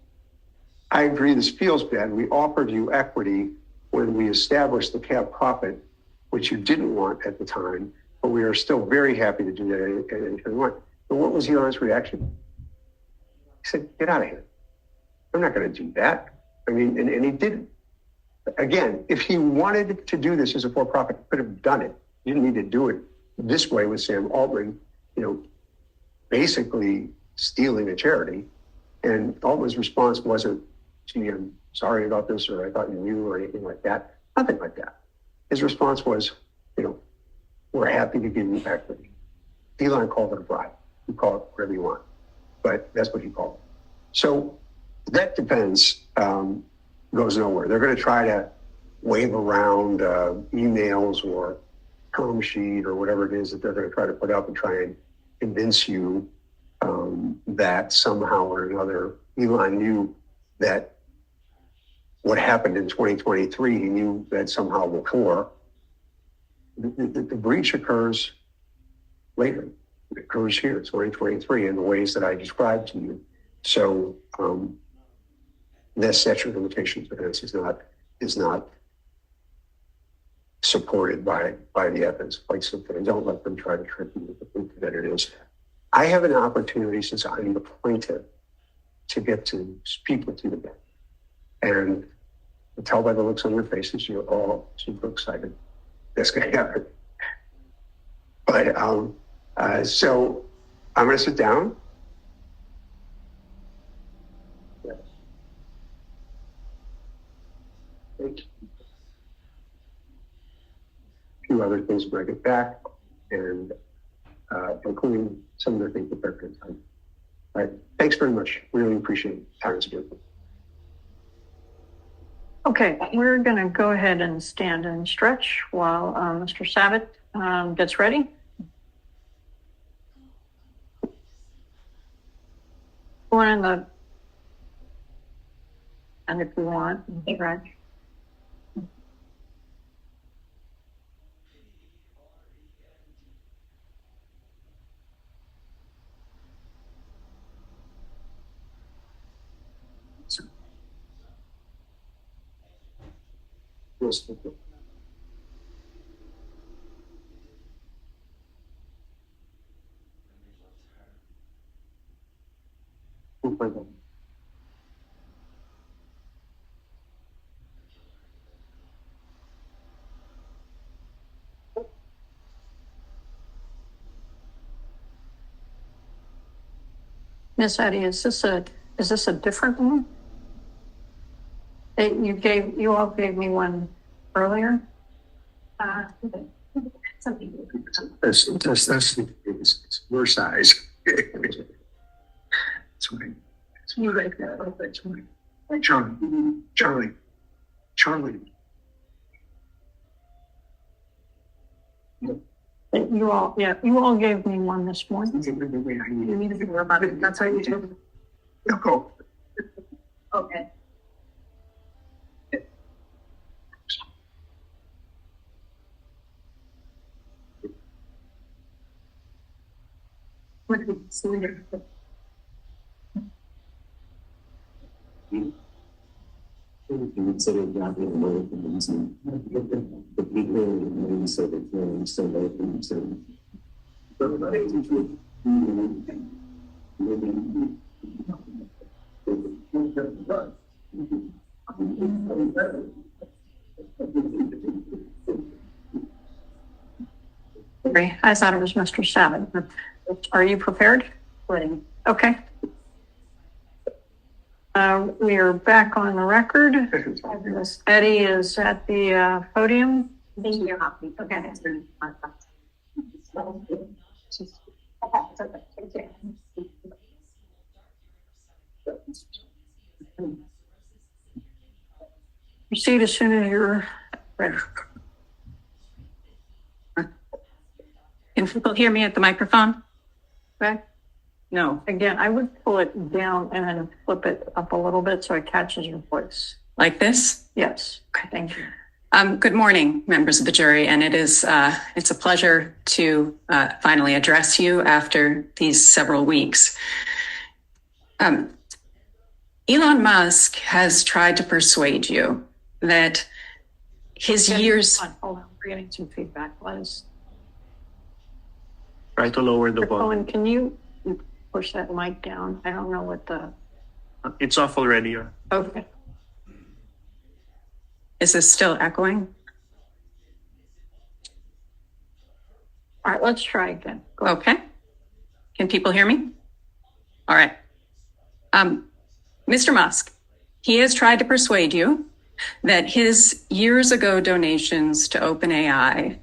C: I agree this feels bad. We offered you equity when we established the cap profit, which you didn't want at the time, but we are still very happy to do that at any time. But what was Elon's reaction? He said, get out of here. I'm not going to do that. I mean, and he didn't. Again, if he wanted to do this as a for-profit, he could have done it. He didn't need to do it this way with Sam Altman, basically stealing a charity. And Altman's response wasn't, gee, I'm sorry about this, or I thought you knew, or anything like that. Nothing like that. His response was, we're happy to give you equity. Elon called it a bribe. You call it whatever you want. But that's what he called it. So that defense goes nowhere. They're going to try to wave around emails or term sheet or whatever it is that they're going to try to put up and try and convince you that somehow or another Elon knew that what happened in 2023, he knew that somehow before. The breach occurs later. It occurs here, 2023, in the ways that I described to you. So that statute of limitations defense is not supported by the evidence. Quite simply, don't let them try to trick you with the proof that it is. I have an opportunity, since I'm the plaintiff, to get to speak with you today. And I tell by the looks on your faces, you're all super excited. That's going to happen. But so I'm going to sit down. Yes. Thank you. A few other things when I get back, and including some of the things that they're going to time. All right. Thanks very much. Really appreciate time to do it.
B: Okay, we're going to go ahead and stand and stretch while Mr. Sabat gets ready. One in the, and if you want, stretch.
C: Yes, thank you.
B: Miss Eddie, is this a Is this a different one? You all gave me one earlier?
C: That's it's your size. That's right.
B: You like that?
C: That's right. Charlie.
B: You all gave me one this morning.
C: You need to be more about it. That's how you do. Go.
B: Okay. What did we see?
F: Consider grabbing away from using the people and so that they're so open to
B: I thought it was Mr. Savage. Are you prepared? Ready. Okay. We are back on the record. Eddie is at the podium. Okay. Proceed as soon as you're ready.
G: Can people hear me at the microphone?
B: Okay. No, again, I would pull it down and then flip it up a little bit so it catches your voice.
G: Like this?
B: Yes. Okay. Thank you.
G: Good morning, members of the jury, and it's a pleasure to finally address you after these several weeks. Elon Musk has tried to persuade you that his years...
B: Hold on, we're getting some feedback. Liz.
D: Try to lower the volume.
B: Owen, can you push that mic down? I don't know what the...
D: It's off already.
B: Okay.
G: Is this still echoing?
B: All right, let's try again. Go ahead.
G: Okay. Can people hear me? All right. Mr. Musk, he has tried to persuade you that his years ago donations to OpenAI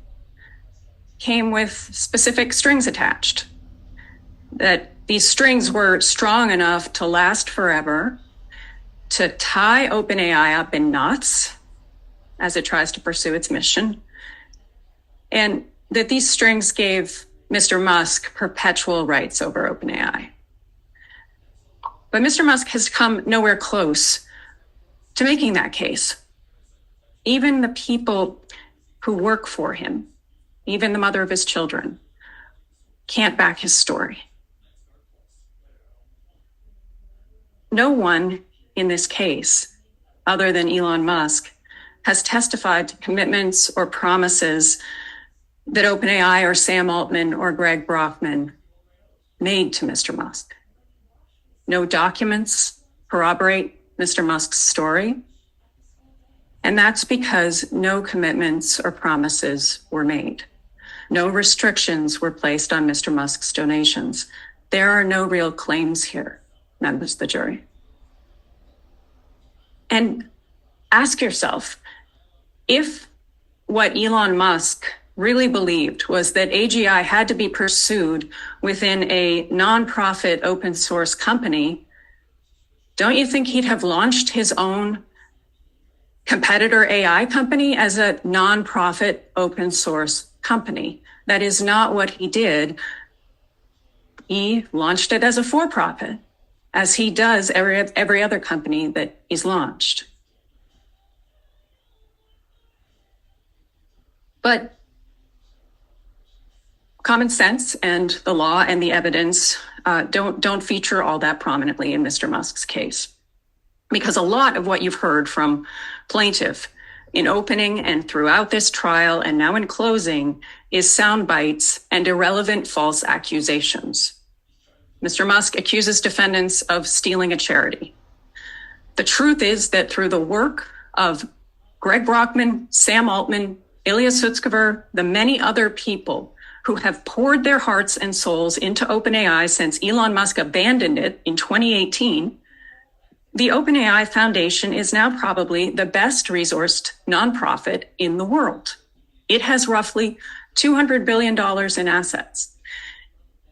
G: came with specific strings attached, that these strings were strong enough to last forever, to tie OpenAI up in knots as it tries to pursue its mission, and that these strings gave Mr. Musk perpetual rights over OpenAI. But Mr. Musk has come nowhere close to making that case. Even the people who work for him, even the mother of his children, can't back his story. No one in this case, other than Elon Musk, has testified to commitments or promises that OpenAI or Sam Altman or Greg Brockman made to Mr. Musk. No documents corroborate Mr. Musk's story. And that's because no commitments or promises were made. No restrictions were placed on Mr. Musk's donations. There are no real claims here, members of the jury. And ask yourself, if what Elon Musk really believed was that AGI had to be pursued within a nonprofit open source company, don't you think he'd have launched his own competitor AI company as a nonprofit open source company? That is not what he did. He launched it as a for-profit, as he does every other company that he's launched. But common sense and the law and the evidence don't feature all that prominently in Mr. Musk's case, because a lot of what you've heard from plaintiff in opening and throughout this trial and now in closing is sound bites and irrelevant false accusations. Mr. Musk accuses defendants of stealing a charity. The truth is that through the work of Greg Brockman, Sam Altman, Ilya Sutskever, the many other people who have poured their hearts and souls into OpenAI since Elon Musk abandoned it in 2018, The OpenAI Foundation is now probably the best resourced nonprofit in the world. It has roughly $200 billion in assets.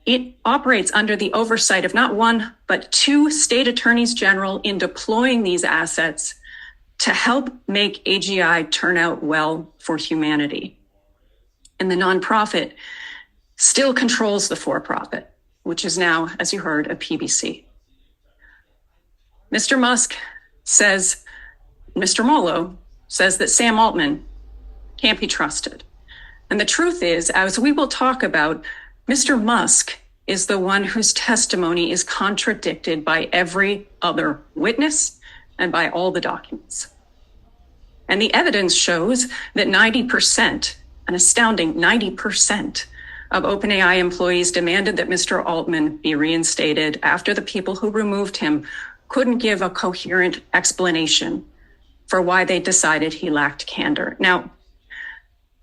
G: It operates under the oversight of not one, but two state attorneys general in deploying these assets to help make AGI turn out well for humanity. And the nonprofit still controls the for-profit, which is now, as you heard, a PBC. Mr. Musk says, Mr. Molo says that Sam Altman can't be trusted. And the truth is, as we will talk about, Mr. Musk is the one whose testimony is contradicted by every other witness and by all the documents. And the evidence shows that 90%, an astounding 90% of OpenAI employees demanded that Mr. Altman be reinstated after the people who removed him couldn't give a coherent explanation for why they decided he lacked candor. Now,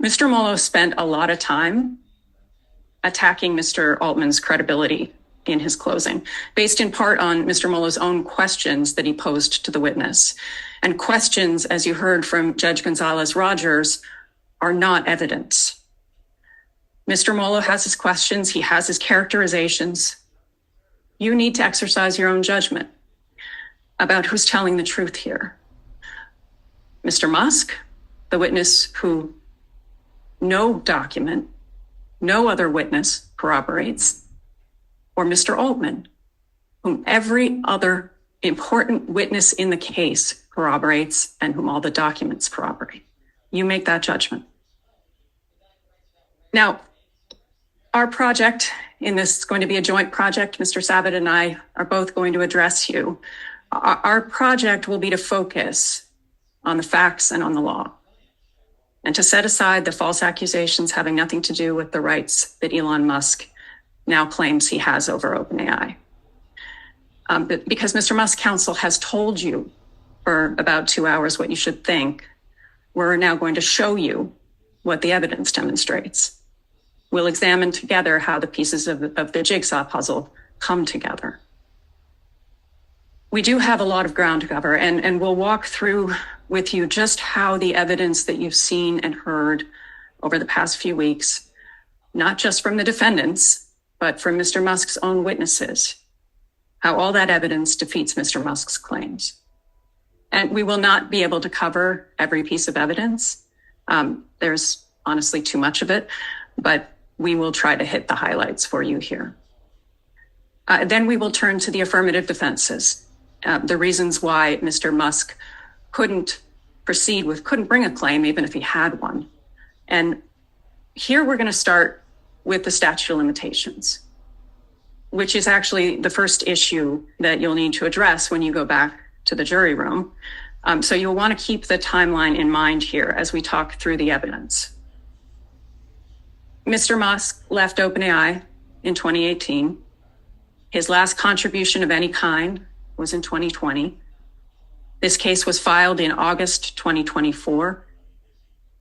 G: Mr. Molo spent a lot of time attacking Mr. Altman's credibility in his closing, based in part on Mr. Molo's own questions that he posed to the witness. And questions, as you heard from Judge Gonzalez-Rogers, are not evidence. Mr. Molo has his questions, he has his characterizations. You need to exercise your own judgment about who's telling the truth here. Mr. Musk, the witness who no document, no other witness corroborates, or Mr. Altman, whom every other important witness in the case corroborates and whom all the documents corroborate. You make that judgment. Now, our project in this is going to be a joint project. Mr. Sabat and I are both going to address you. Our project will be to focus on the facts and on the law, and to set aside the false accusations having nothing to do with the rights that Elon Musk now claims he has over OpenAI. Because Mr. Musk's counsel has told you for about 2 hours what you should think, we're now going to show you what the evidence demonstrates. We'll examine together how the pieces of the jigsaw puzzle come together. We do have a lot of ground to cover, and we'll walk through with you just how the evidence that you've seen and heard over the past few weeks, not just from the defendants, but from Mr. Musk's own witnesses, how all that evidence defeats Mr. Musk's claims. And we will not be able to cover every piece of evidence. There's honestly too much of it, but we will try to hit the highlights for you here. Then we will turn to the affirmative defenses, the reasons why Mr. Musk couldn't bring a claim even if he had one. And here we're going to start with the statute of limitations, which is actually the first issue that you'll need to address when you go back to the jury room. So you'll want to keep the timeline in mind here as we talk through the evidence. Mr. Musk left OpenAI in 2018. His last contribution of any kind was in 2020. This case was filed in August 2024.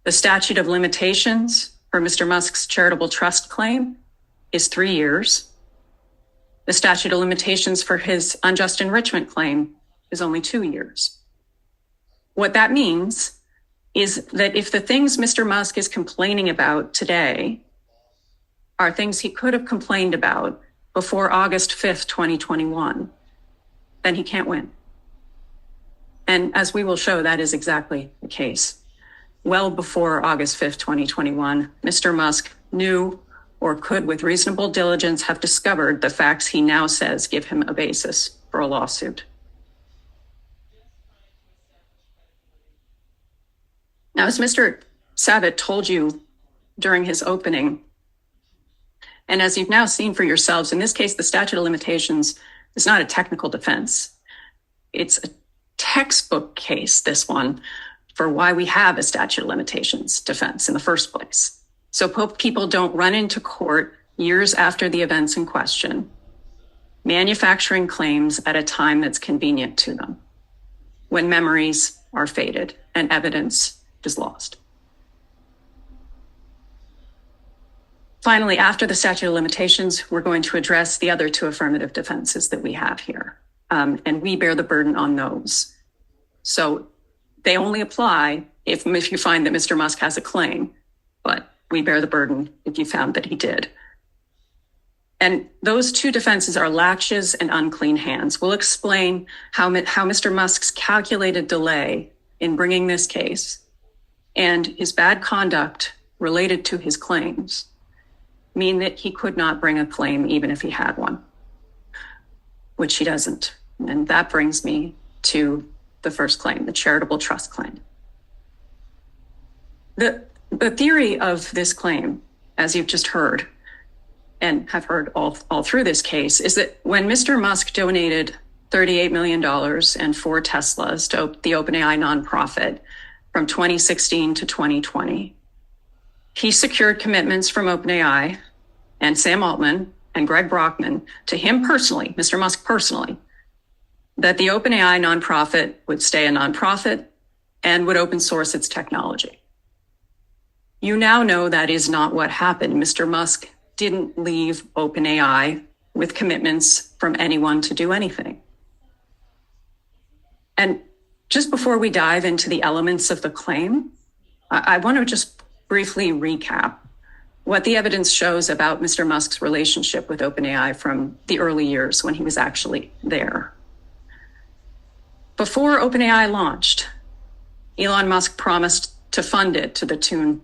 G: The statute of limitations for Mr. Musk's charitable trust claim is 3 years. The statute of limitations for his unjust enrichment claim is only 2 years. What that means is that if the things Mr. Musk is complaining about today are things he could have complained about before August 5th, 2021, then he can't win. And as we will show, that is exactly the case. Well before August 5th, 2021, Mr. Musk knew or could with reasonable diligence have discovered the facts he now says give him a basis for a lawsuit. Now, as Mr. Sabat told you during his opening, and as you've now seen for yourselves, in this case, the statute of limitations is not a technical defense. It's a textbook case, this one, for why we have a statute of limitations defense in the first place. So people don't run into court years after the events in question, manufacturing claims at a time that's convenient to them, when memories are faded and evidence is lost. Finally, after the statute of limitations, we're going to address the other two affirmative defenses that we have here. and we bear the burden on those. So they only apply if you find that Mr. Musk has a claim, but we bear the burden if you found that he did. And those two defenses are laches and unclean hands. We'll explain how Mr. Musk's calculated delay in bringing this case and his bad conduct related to his claims mean that he could not bring a claim even if he had one, which he doesn't. And that brings me to the first claim, the charitable trust claim. The theory of this claim, as you've just heard, and have heard all through this case, is that when Mr. Musk donated $38 million and 4 Teslas to the OpenAI nonprofit from 2016 to 2020, he secured commitments from OpenAI and Sam Altman and Greg Brockman to him personally, Mr. Musk personally, that the OpenAI nonprofit would stay a nonprofit and would open source its technology. You now know that is not what happened. Mr. Musk didn't leave OpenAI with commitments from anyone to do anything. And just before we dive into the elements of the claim, I want to just briefly recap what the evidence shows about Mr. Musk's relationship with OpenAI from the early years when he was actually there. Before OpenAI launched, Elon Musk promised to fund it to the tune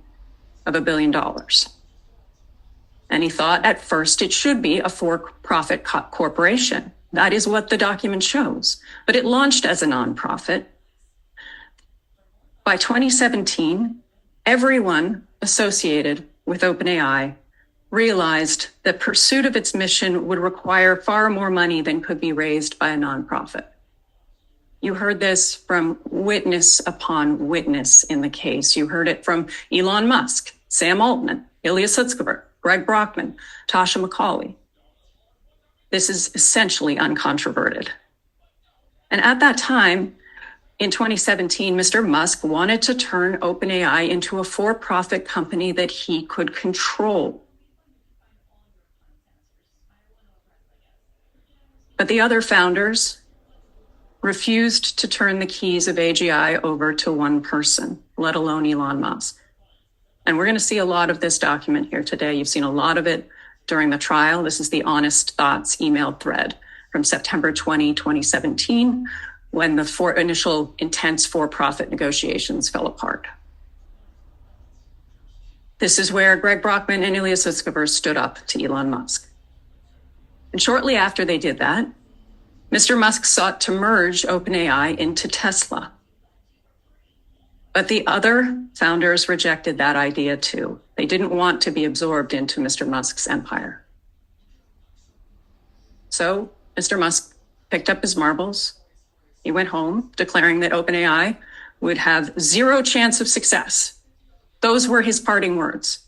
G: of $1 billion. And he thought at first it should be a for-profit corporation. That is what the document shows. But it launched as a nonprofit. By 2017, everyone associated with OpenAI realized that pursuit of its mission would require far more money than could be raised by a nonprofit. You heard this from witness upon witness in the case. You heard it from Elon Musk, Sam Altman, Ilya Sutskever, Greg Brockman, Tasha McCauley. This is essentially uncontroverted. And at that time, in 2017, Mr. Musk wanted to turn OpenAI into a for-profit company that he could control. But the other founders refused to turn the keys of AGI over to one person, let alone Elon Musk. And we're going to see a lot of this document here today. You've seen a lot of it during the trial. This is the Honest Thoughts email thread from September 2017, when the initial intense for-profit negotiations fell apart. This is where Greg Brockman and Ilya Sutskever stood up to Elon Musk. And shortly after they did that, Mr. Musk sought to merge OpenAI into Tesla. But the other founders rejected that idea too. They didn't want to be absorbed into Mr. Musk's empire. So Mr. Musk picked up his marbles. He went home, declaring that OpenAI would have zero chance of success. Those were his parting words.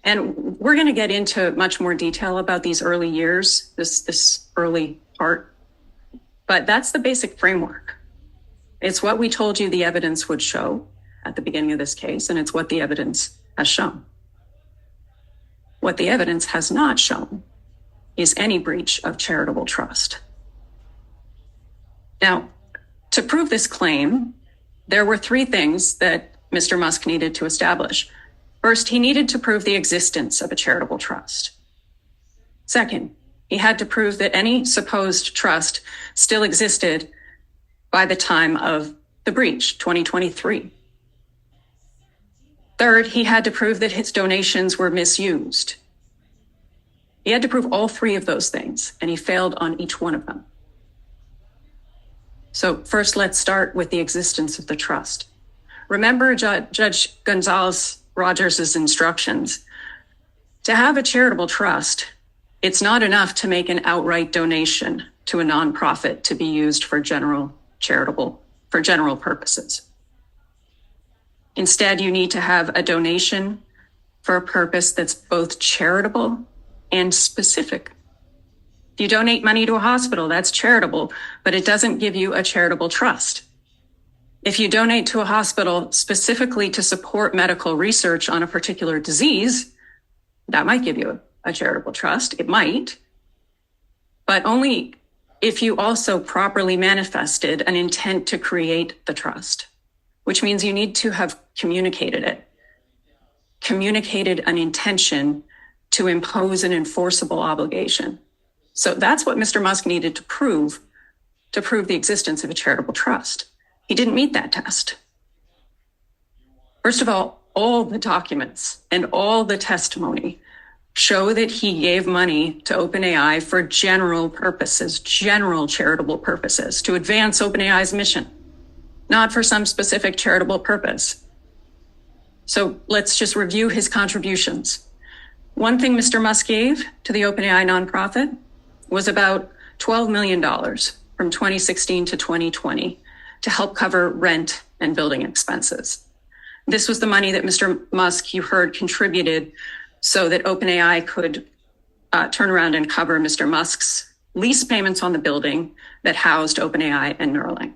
G: And we're going to get into much more detail about these early years, this early part. But that's the basic framework. It's what we told you the evidence would show at the beginning of this case, and it's what the evidence has shown. What the evidence has not shown is any breach of charitable trust. Now, to prove this claim, there were 3 things that Mr. Musk needed to establish. First, he needed to prove the existence of a charitable trust. Second, he had to prove that any supposed trust still existed by the time of the breach, 2023. Third, he had to prove that his donations were misused. He had to prove all 3 of those things, and he failed on each one of them. So first, let's start with the existence of the trust. Remember Judge Gonzalez-Rogers' instructions. To have a charitable trust, it's not enough to make an outright donation to a nonprofit to be used for general purposes. Instead, you need to have a donation for a purpose that's both charitable and specific. If you donate money to a hospital, that's charitable, but it doesn't give you a charitable trust. If you donate to a hospital specifically to support medical research on a particular disease, that might give you a charitable trust. It might, but only if you also properly manifested an intent to create the trust, which means you need to have communicated it, communicated an intention to impose an enforceable obligation. So that's what Mr. Musk needed to prove the existence of a charitable trust. He didn't meet that test. First of all the documents and all the testimony show that he gave money to OpenAI for general purposes, general charitable purposes, to advance OpenAI's mission, not for some specific charitable purpose. So let's just review his contributions. One thing Mr. Musk gave to the OpenAI nonprofit was about $12 million from 2016 to 2020 to help cover rent and building expenses. This was the money that Mr. Musk, you heard, contributed so that OpenAI could turn around and cover Mr. Musk's lease payments on the building that housed OpenAI and Neuralink.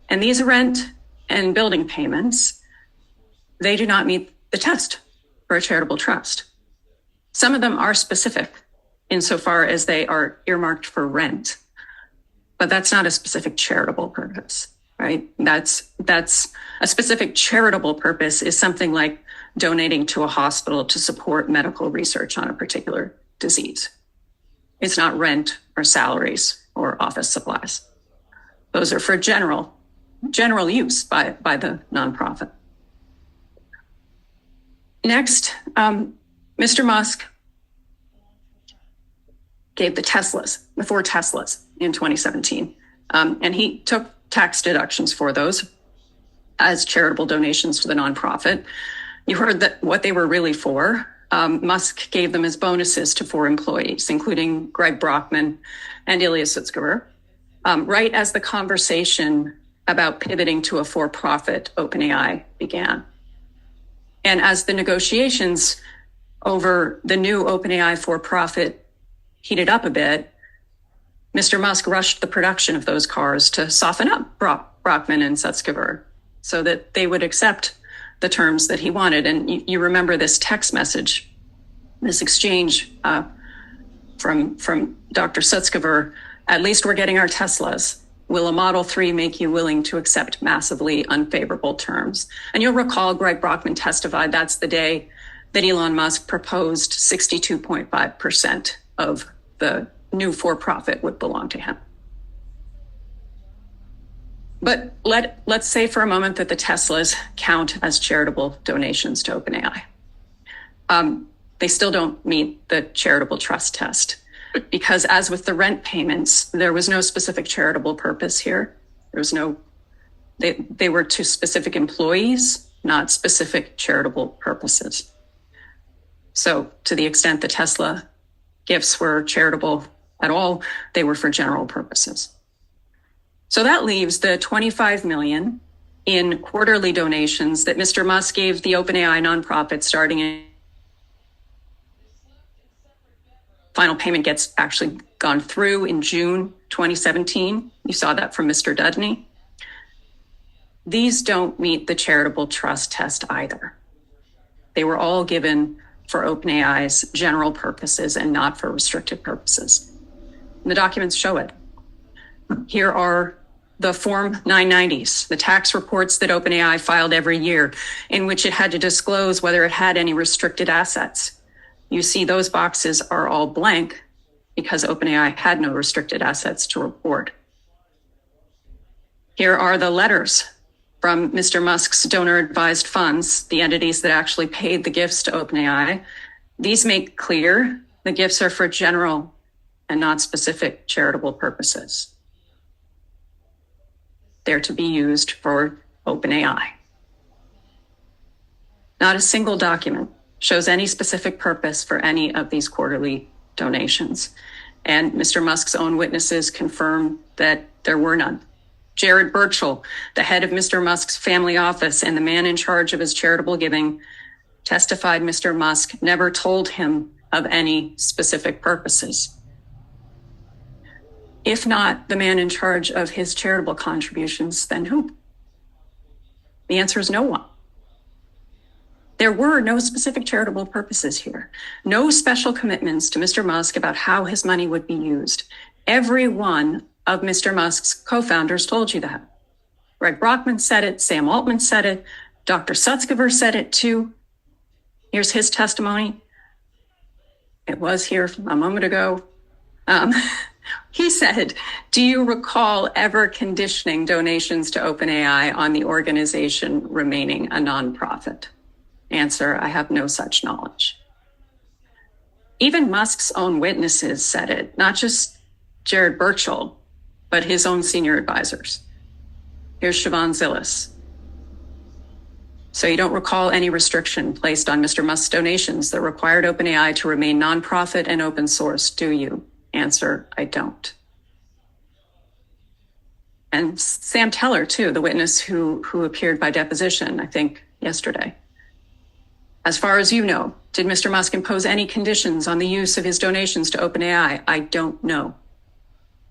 G: And these rent and building payments, they do not meet the test for a charitable trust. Some of them are specific insofar as they are earmarked for rent, but that's not a specific charitable purpose, right? That's a specific charitable purpose is something like donating to a hospital to support medical research on a particular disease. It's not rent or salaries or office supplies. Those are for general use by the nonprofit. Next, Mr. Musk gave the four Teslas in 2017. And he took tax deductions for those as charitable donations to the nonprofit. You heard that what they were really for. Musk gave them as bonuses to 4 employees, including Greg Brockman and Ilya Sutskever, right as the conversation about pivoting to a for-profit OpenAI began. And as the negotiations over the new OpenAI for-profit heated up a bit, Mr. Musk rushed the production of those cars to soften up Brockman and Sutskever so that they would accept the terms that he wanted. And you remember this text message, this exchange from Dr. Sutskever, at least we're getting our Teslas. Will a Model 3 make you willing to accept massively unfavorable terms? And you'll recall Greg Brockman testified that's the day that Elon Musk proposed 62.5% of the new for-profit would belong to him. But let's say for a moment that the Teslas count as charitable donations to OpenAI. They still don't meet the charitable trust test because, as with the rent payments, there was no specific charitable purpose here. They were to specific employees, not specific charitable purposes. So to the extent the Tesla gifts were charitable at all, they were for general purposes. So that leaves the $25 million in quarterly donations that Mr. Musk gave the OpenAI nonprofit starting in. Final payment gets actually gone through in June 2017. You saw that from Mr. Dudney. These don't meet the charitable trust test either. They were all given for OpenAI's general purposes and not for restricted purposes. And the documents show it. Here are the Form 990s, the tax reports that OpenAI filed every year in which it had to disclose whether it had any restricted assets. You see those boxes are all blank because OpenAI had no restricted assets to report. Here are the letters from Mr. Musk's donor-advised funds, the entities that actually paid the gifts to OpenAI. These make clear the gifts are for general and not specific charitable purposes. They're to be used for OpenAI. Not a single document shows any specific purpose for any of these quarterly donations. And Mr. Musk's own witnesses confirm that there were none. Jared Burchell, the head of Mr. Musk's family office and the man in charge of his charitable giving, testified Mr. Musk never told him of any specific purposes. If not the man in charge of his charitable contributions, then who? The answer is no one. There were no specific charitable purposes here, no special commitments to Mr. Musk about how his money would be used. Every one of Mr. Musk's co-founders told you that. Greg Brockman said it, Sam Altman said it, Dr. Sutskever said it too. Here's his testimony. It was here a moment ago. He said, do you recall ever conditioning donations to OpenAI on the organization remaining a nonprofit? Answer, I have no such knowledge. Even Musk's own witnesses said it, not just Jared Birchall, but his own senior advisors. Here's Shivon Zilis. So you don't recall any restriction placed on Mr. Musk's donations that required OpenAI to remain nonprofit and open source, do you? Answer, I don't. And Sam Teller, too, the witness who appeared by deposition, I think, yesterday. As far as you know, did Mr. Musk impose any conditions on the use of his donations to OpenAI? I don't know.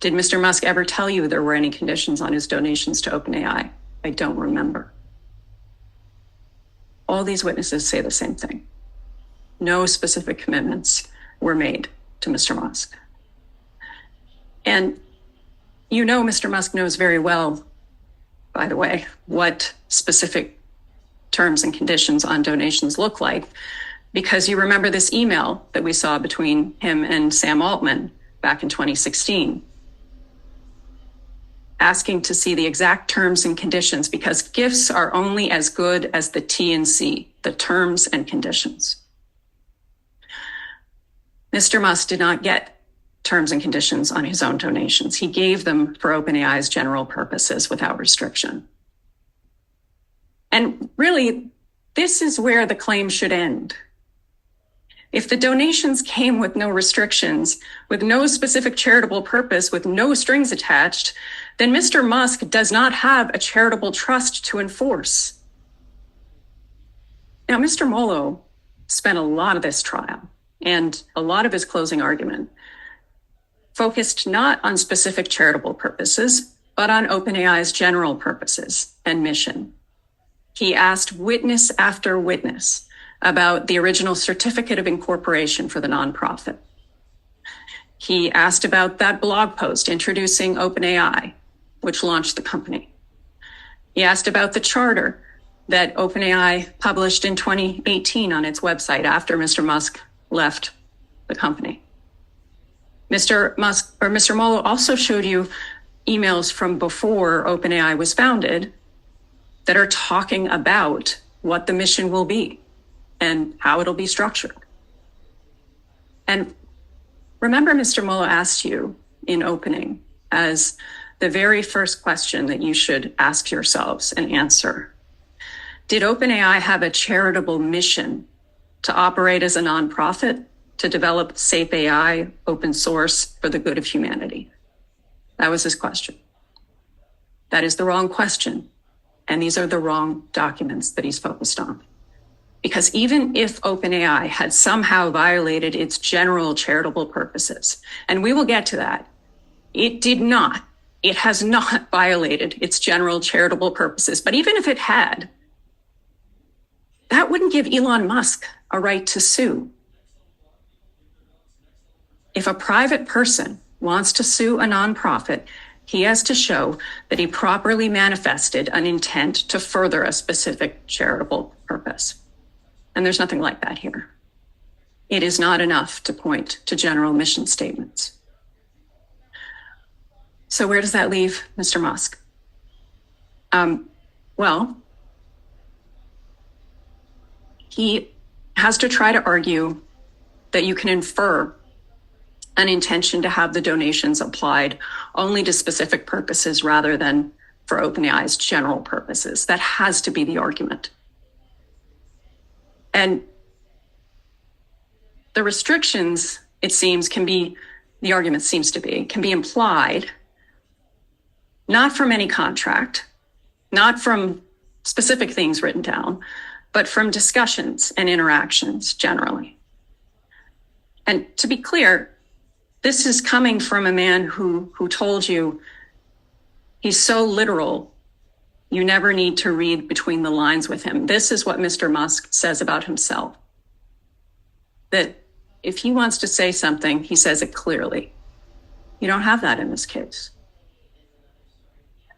G: Did Mr. Musk ever tell you there were any conditions on his donations to OpenAI? I don't remember. All these witnesses say the same thing. No specific commitments were made to Mr. Musk. And you know Mr. Musk knows very well, by the way, what specific terms and conditions on donations look like, because you remember this email that we saw between him and Sam Altman back in 2016, asking to see the exact terms and conditions, because gifts are only as good as the T&C, the terms and conditions. Mr. Musk did not get terms and conditions on his own donations. He gave them for OpenAI's general purposes without restriction. And really, this is where the claim should end. If the donations came with no restrictions, with no specific charitable purpose, with no strings attached, then Mr. Musk does not have a charitable trust to enforce. Now, Mr. Molo spent a lot of this trial and a lot of his closing argument focused not on specific charitable purposes, but on OpenAI's general purposes and mission. He asked witness after witness about the original certificate of incorporation for the nonprofit. He asked about that blog post introducing OpenAI, which launched the company. He asked about the charter that OpenAI published in 2018 on its website after Mr. Musk left the company. Mr. Molo also showed you emails from before OpenAI was founded that are talking about what the mission will be and how it'll be structured. And remember, Mr. Molo asked you in opening as the very first question that you should ask yourselves and answer. Did OpenAI have a charitable mission to operate as a nonprofit, to develop safe AI, open source for the good of humanity? That was his question. That is the wrong question. And these are the wrong documents that he's focused on. Because even if OpenAI had somehow violated its general charitable purposes, and we will get to that, it did not. It has not violated its general charitable purposes. But even if it had, that wouldn't give Elon Musk a right to sue. If a private person wants to sue a nonprofit, he has to show that he properly manifested an intent to further a specific charitable purpose. And there's nothing like that here. It is not enough to point to general mission statements. So where does that leave Mr. Musk? Well, he has to try to argue that you can infer an intention to have the donations applied only to specific purposes rather than for OpenAI's general purposes. That has to be the argument. And the restrictions, it seems, can be implied not from any contract, not from specific things written down, but from discussions and interactions generally. And to be clear, this is coming from a man who told you he's so literal, you never need to read between the lines with him. This is what Mr. Musk says about himself, that if he wants to say something, he says it clearly. You don't have that in this case.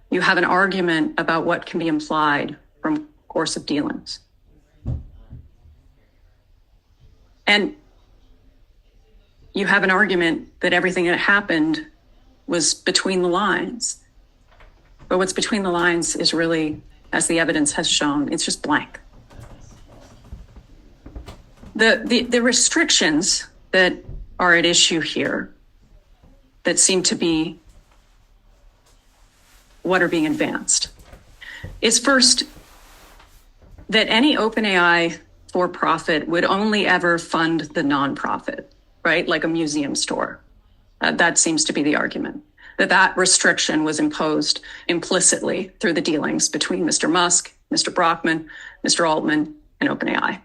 G: You have an argument about what can be implied from course of dealings. And you have an argument that everything that happened was between the lines. But what's between the lines is really, as the evidence has shown, it's just blank. The restrictions that are at issue here that seem to be what are being advanced is first that any OpenAI for-profit would only ever fund the nonprofit, right? Like a museum store. That seems to be the argument, that restriction was imposed implicitly through the dealings between Mr. Musk, Mr. Brockman, Mr. Altman, and OpenAI.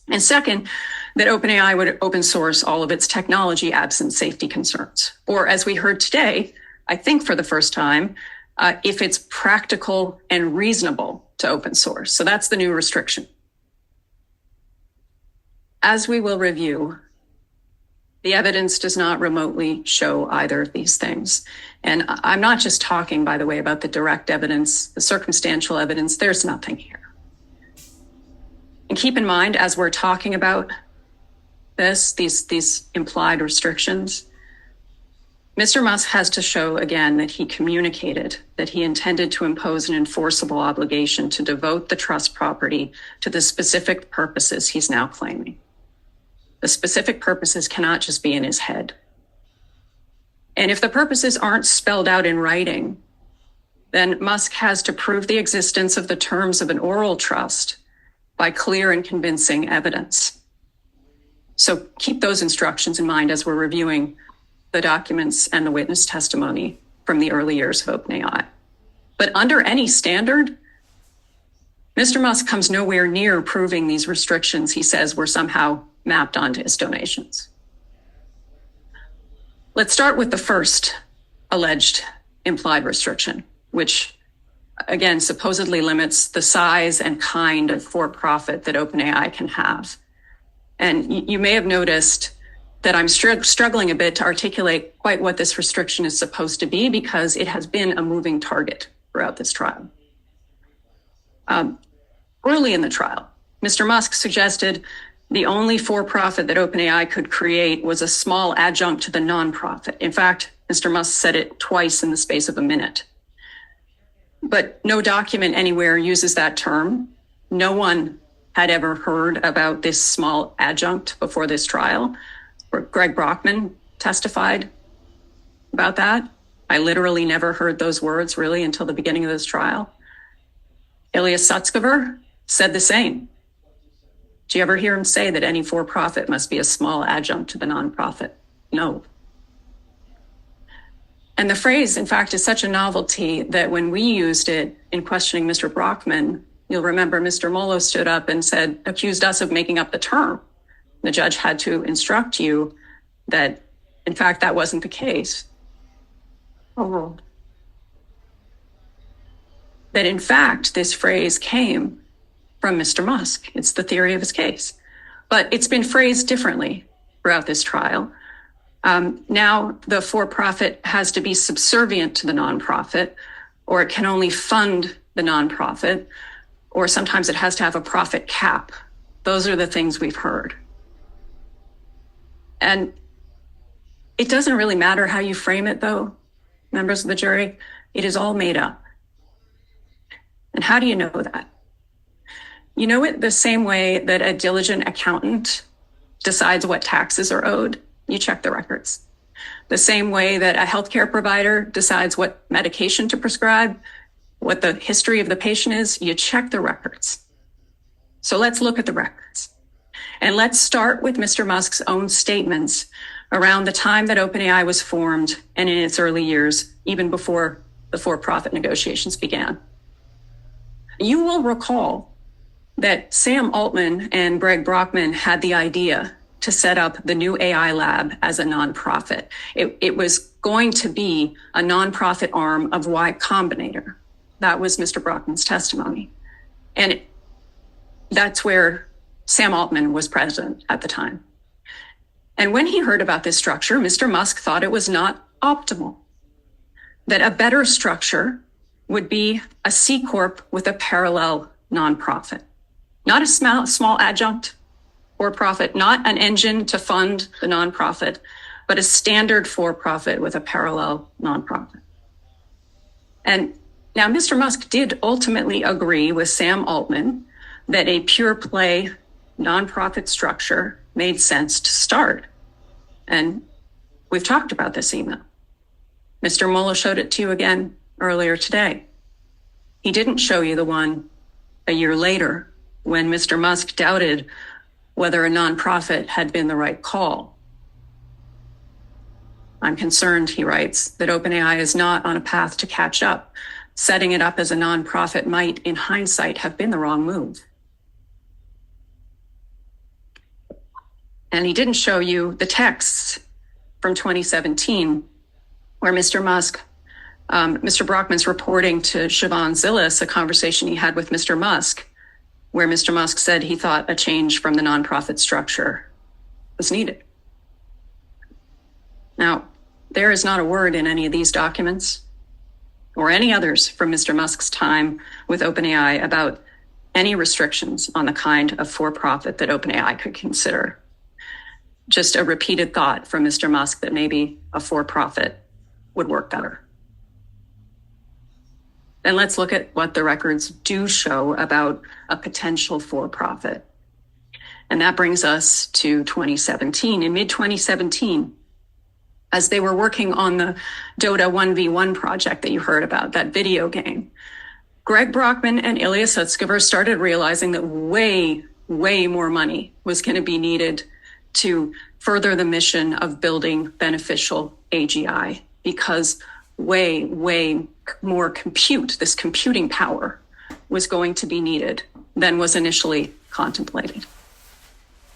G: And second, that OpenAI would open source all of its technology absent safety concerns. Or as we heard today, I think for the first time, if it's practical and reasonable to open source. So that's the new restriction. As we will review, the evidence does not remotely show either of these things. And I'm not just talking, by the way, about the direct evidence, the circumstantial evidence. There's nothing here. And keep in mind, as we're talking about these implied restrictions, Mr. Musk has to show again that he communicated that he intended to impose an enforceable obligation to devote the trust property to the specific purposes he's now claiming. The specific purposes cannot just be in his head. And if the purposes aren't spelled out in writing, then Musk has to prove the existence of the terms of an oral trust by clear and convincing evidence. So keep those instructions in mind as we're reviewing the documents and the witness testimony from the early years of OpenAI. But under any standard, Mr. Musk comes nowhere near proving these restrictions he says were somehow mapped onto his donations. Let's start with the first alleged implied restriction, which again supposedly limits the size and kind of for-profit that OpenAI can have. And you may have noticed that I'm struggling a bit to articulate quite what this restriction is supposed to be because it has been a moving target throughout this trial. Early in the trial, Mr. Musk suggested the only for-profit that OpenAI could create was a small adjunct to the nonprofit. In fact, Mr. Musk said it twice in the space of a minute. But no document anywhere uses that term. No one had ever heard about this small adjunct before this trial. Greg Brockman testified about that. I literally never heard those words really until the beginning of this trial. Ilya Sutskever said the same. Do you ever hear him say that any for-profit must be a small adjunct to the nonprofit? No. And the phrase, in fact, is such a novelty that when we used it in questioning Mr. Brockman, you'll remember Mr. Molo stood up and accused us of making up the term. The judge had to instruct you that, in fact, that wasn't the case.
B: Overruled.
G: That, in fact, this phrase came from Mr. Musk. It's the theory of his case. But it's been phrased differently throughout this trial. Now, the for-profit has to be subservient to the nonprofit, or it can only fund the nonprofit, or sometimes it has to have a profit cap. Those are the things we've heard. And it doesn't really matter how you frame it, though, members of the jury. It is all made up. And how do you know that? You know it the same way that a diligent accountant decides what taxes are owed. You check the records. The same way that a healthcare provider decides what medication to prescribe, what the history of the patient is, you check the records. So let's look at the records. And let's start with Mr. Musk's own statements around the time that OpenAI was formed and in its early years, even before the for-profit negotiations began. You will recall that Sam Altman and Greg Brockman had the idea to set up the new AI lab as a nonprofit. It was going to be a nonprofit arm of Y Combinator. That was Mr. Brockman's testimony. And that's where Sam Altman was president at the time. And when he heard about this structure, Mr. Musk thought it was not optimal, that a better structure would be a C Corp with a parallel nonprofit, not a small adjunct for profit, not an engine to fund the nonprofit, but a standard for-profit with a parallel nonprofit. And now Mr. Musk did ultimately agree with Sam Altman that a pure play nonprofit structure made sense to start. And we've talked about this email. Mr. Mueller showed it to you again earlier today. He didn't show you the one a year later when Mr. Musk doubted whether a nonprofit had been the right call. I'm concerned, he writes, that OpenAI is not on a path to catch up. Setting it up as a nonprofit might, in hindsight, have been the wrong move. And he didn't show you the texts from 2017 where Mr. Brockman's reporting to Shivon Zilis a conversation he had with Mr. Musk, where Mr. Musk said he thought a change from the nonprofit structure was needed. Now, there is not a word in any of these documents or any others from Mr. Musk's time with OpenAI about any restrictions on the kind of for-profit that OpenAI could consider. Just a repeated thought from Mr. Musk that maybe a for-profit would work better. And let's look at what the records do show about a potential for-profit. And that brings us to 2017. In mid-2017, as they were working on the Dota 1v1 project that you heard about, that video game, Greg Brockman and Ilya Sutskever started realizing that way more money was going to be needed to further the mission of building beneficial AGI, because way more this computing power was going to be needed than was initially contemplated.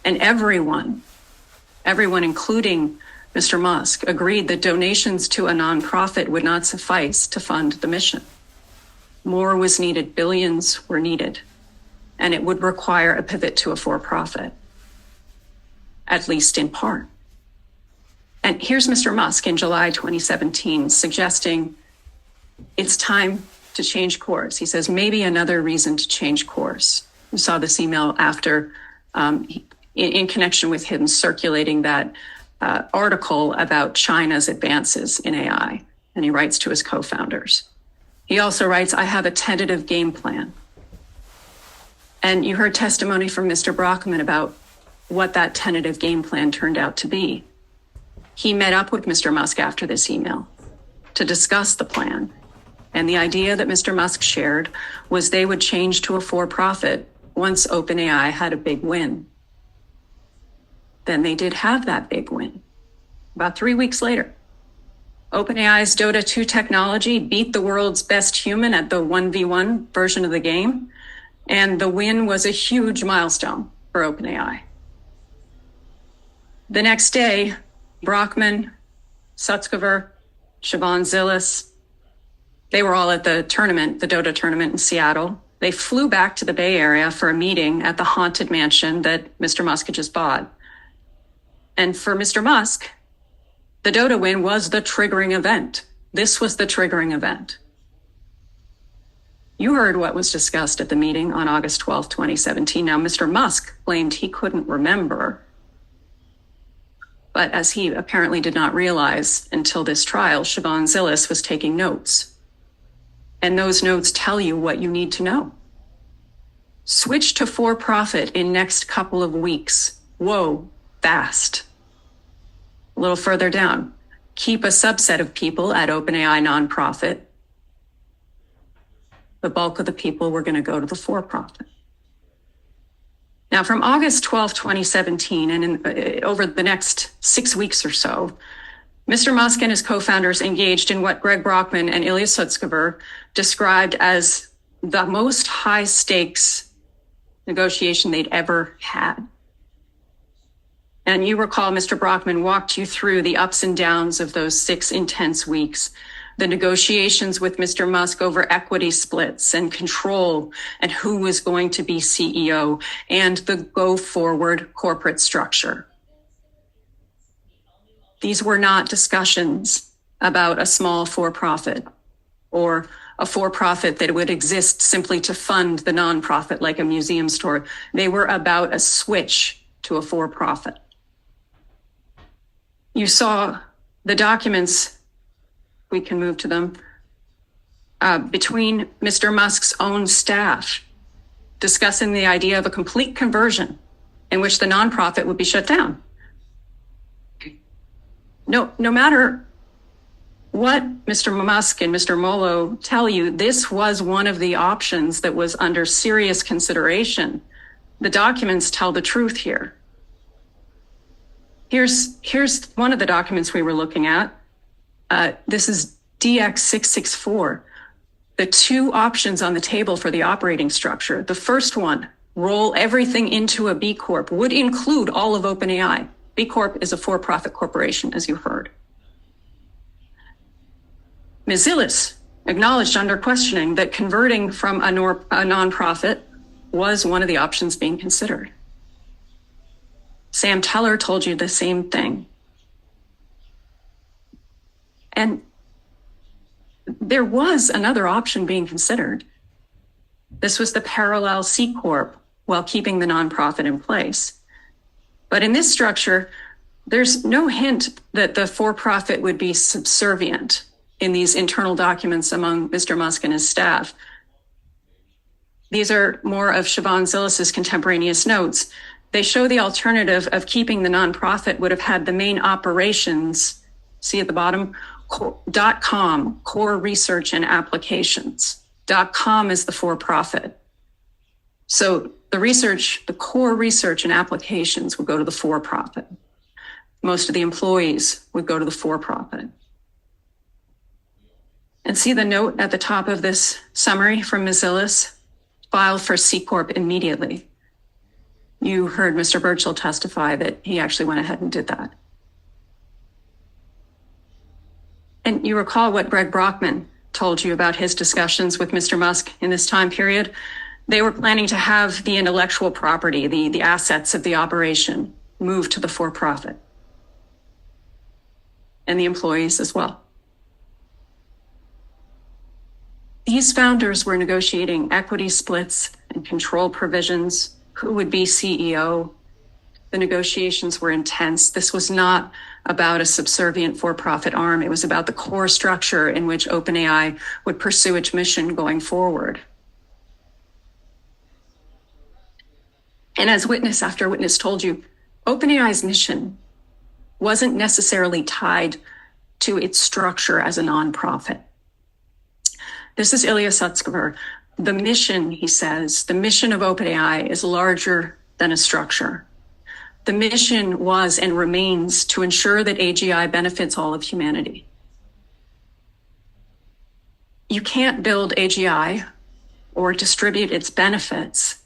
G: And everyone, including Mr. Musk, agreed that donations to a nonprofit would not suffice to fund the mission. More was needed, billions were needed, and it would require a pivot to a for-profit, at least in part. And here's Mr. Musk in July 2017 suggesting it's time to change course. He says, maybe another reason to change course. We saw this email after, in connection with him circulating that article about China's advances in AI. And he writes to his co-founders. He also writes, I have a tentative game plan. And you heard testimony from Mr. Brockman about what that tentative game plan turned out to be. He met up with Mr. Musk after this email to discuss the plan. And the idea that Mr. Musk shared was they would change to a for-profit once OpenAI had a big win. Then they did have that big win. About 3 weeks later, OpenAI's Dota 2 technology beat the world's best human at the 1v1 version of the game. And the win was a huge milestone for OpenAI. The next day, Brockman, Sutskever, Shivon Zilis, they were all at the tournament, the Dota tournament in Seattle. They flew back to the Bay Area for a meeting at the haunted mansion that Mr. Musk had just bought. And for Mr. Musk, the Dota win was the triggering event. This was the triggering event. You heard what was discussed at the meeting on August 12, 2017. Now, Mr. Musk claimed he couldn't remember. But as he apparently did not realize until this trial, Shivon Zilis was taking notes. And those notes tell you what you need to know. Switch to for-profit in next couple of weeks. Whoa, fast. A little further down, keep a subset of people at OpenAI nonprofit. The bulk of the people were going to go to the for-profit. Now, from August 12, 2017, and over the next 6 weeks or so, Mr. Musk and his co-founders engaged in what Greg Brockman and Ilya Sutskever described as the most high-stakes negotiation they'd ever had. And you recall Mr. Brockman walked you through the ups and downs of those 6 intense weeks, the negotiations with Mr. Musk over equity splits and control and who was going to be CEO and the go-forward corporate structure. These were not discussions about a small for-profit or a for-profit that would exist simply to fund the nonprofit like a museum store. They were about a switch to a for-profit. You saw the documents, we can move to them, between Mr. Musk's own staff discussing the idea of a complete conversion in which the nonprofit would be shut down. No matter what Mr. Musk and Mr. Molo tell you, this was one of the options that was under serious consideration. The documents tell the truth here. Here's one of the documents we were looking at. This is DX664. The two options on the table for the operating structure. The first one, roll everything into a B Corp, would include all of OpenAI. B Corp is a for-profit corporation, as you heard. Ms. Zilis acknowledged under questioning that converting from a nonprofit was one of the options being considered. Sam Teller told you the same thing. And there was another option being considered. This was the parallel C Corp while keeping the nonprofit in place. But in this structure, there's no hint that the for-profit would be subservient in these internal documents among Mr. Musk and his staff. These are more of Shivon Zilis' contemporaneous notes. They show the alternative of keeping the nonprofit would have had the main operations, see at the bottom, .com, core research and applications. .com is the for-profit. So the core research and applications would go to the for-profit. Most of the employees would go to the for-profit. And see the note at the top of this summary from Ms. Zilis? File for C Corp immediately. You heard Mr. Burchell testify that he actually went ahead and did that. And you recall what Greg Brockman told you about his discussions with Mr. Musk in this time period. They were planning to have the intellectual property, the assets of the operation, moved to the for-profit. And the employees as well. These founders were negotiating equity splits and control provisions, who would be CEO. The negotiations were intense. This was not about a subservient for-profit arm. It was about the core structure in which OpenAI would pursue its mission going forward. And as witness after witness told you, OpenAI's mission wasn't necessarily tied to its structure as a nonprofit. This is Ilya Sutskever. The mission, he says, the mission of OpenAI is larger than a structure. The mission was and remains to ensure that AGI benefits all of humanity. You can't build AGI or distribute its benefits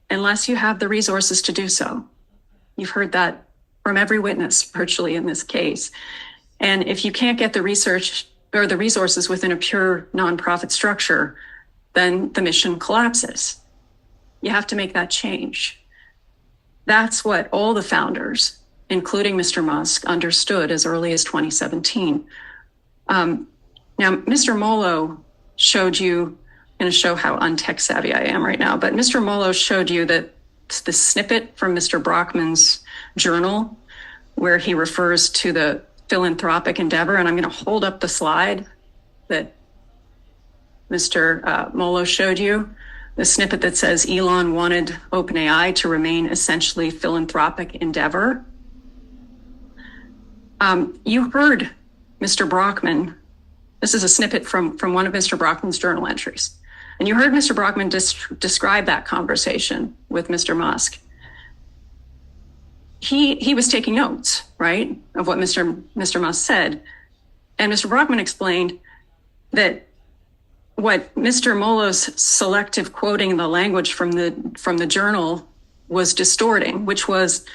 G: unless you have the resources to do so. You've heard that from every witness virtually in this case. And if you can't get the research or the resources within a pure nonprofit structure, then the mission collapses. You have to make that change. That's what all the founders, including Mr. Musk, understood as early as 2017. Now, Mr. Molo showed you, I'm going to show how untech savvy I am right now, but Mr. Molo showed you that the snippet from Mr. Brockman's journal where he refers to the philanthropic endeavor, and I'm going to hold up the slide that Mr. Molo showed you, the snippet that says Elon wanted OpenAI to remain essentially philanthropic endeavor. You heard Mr. Brockman, this is a snippet from one of Mr. Brockman's journal entries, and you heard Mr. Brockman describe that conversation with Mr. Musk. He was taking notes, right, of what Mr. Musk said. And Mr. Brockman explained that what Mr. Molo's selective quoting the language from the journal was distorting, which was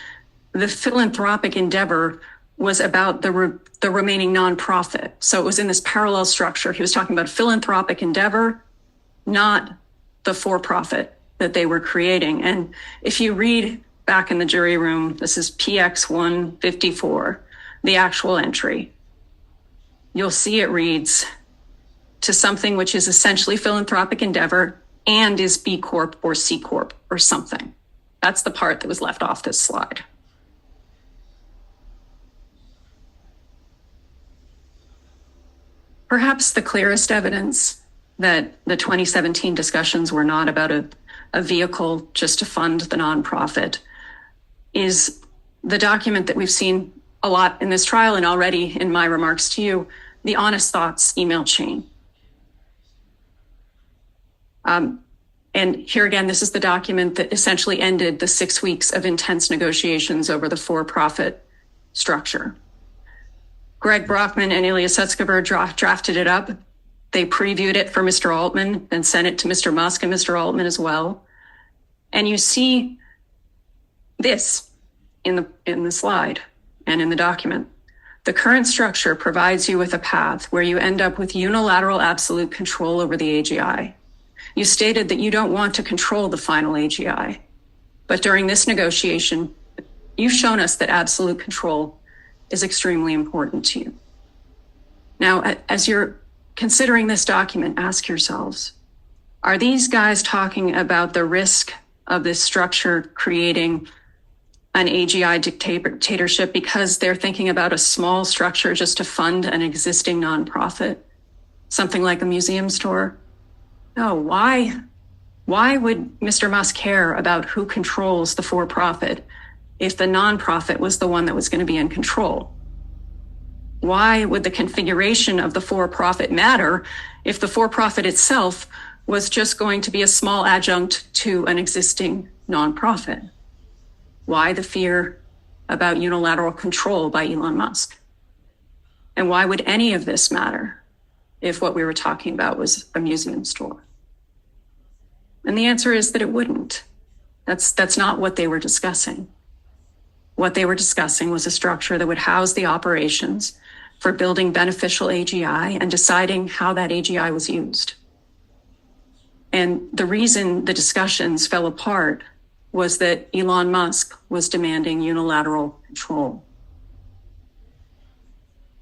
G: the philanthropic endeavor was about the remaining nonprofit. So it was in this parallel structure. He was talking about philanthropic endeavor, not the for-profit that they were creating. And if you read back in the jury room, this is PX 154, the actual entry. you'll see it reads to something which is essentially philanthropic endeavor and is B Corp or C Corp or something. That's the part that was left off this slide. Perhaps the clearest evidence that the 2017 discussions were not about a vehicle just to fund the nonprofit is the document that we've seen a lot in this trial and already in my remarks to you, the Honest Thoughts email chain. And here again, this is the document that essentially ended the 6 weeks of intense negotiations over the for-profit structure. Greg Brockman and Ilya Sutskever drafted it up. They previewed it for Mr. Altman and sent it to Mr. Musk and Mr. Altman as well. And you see this in the slide and in the document. The current structure provides you with a path where you end up with unilateral absolute control over the AGI. You stated that you don't want to control the final AGI, but during this negotiation, you've shown us that absolute control is extremely important to you. Now, as you're considering this document, ask yourselves, are these guys talking about the risk of this structure creating an AGI dictatorship because they're thinking about a small structure just to fund an existing nonprofit, something like a museum store? No, why would Mr. Musk care about who controls the for-profit if the nonprofit was the one that was going to be in control? Why would the configuration of the for-profit matter if the for-profit itself was just going to be a small adjunct to an existing nonprofit? Why the fear about unilateral control by Elon Musk? And why would any of this matter if what we were talking about was a museum store? And the answer is that it wouldn't. That's not what they were discussing. What they were discussing was a structure that would house the operations for building beneficial AGI and deciding how that AGI was used. And the reason the discussions fell apart was that Elon Musk was demanding unilateral control.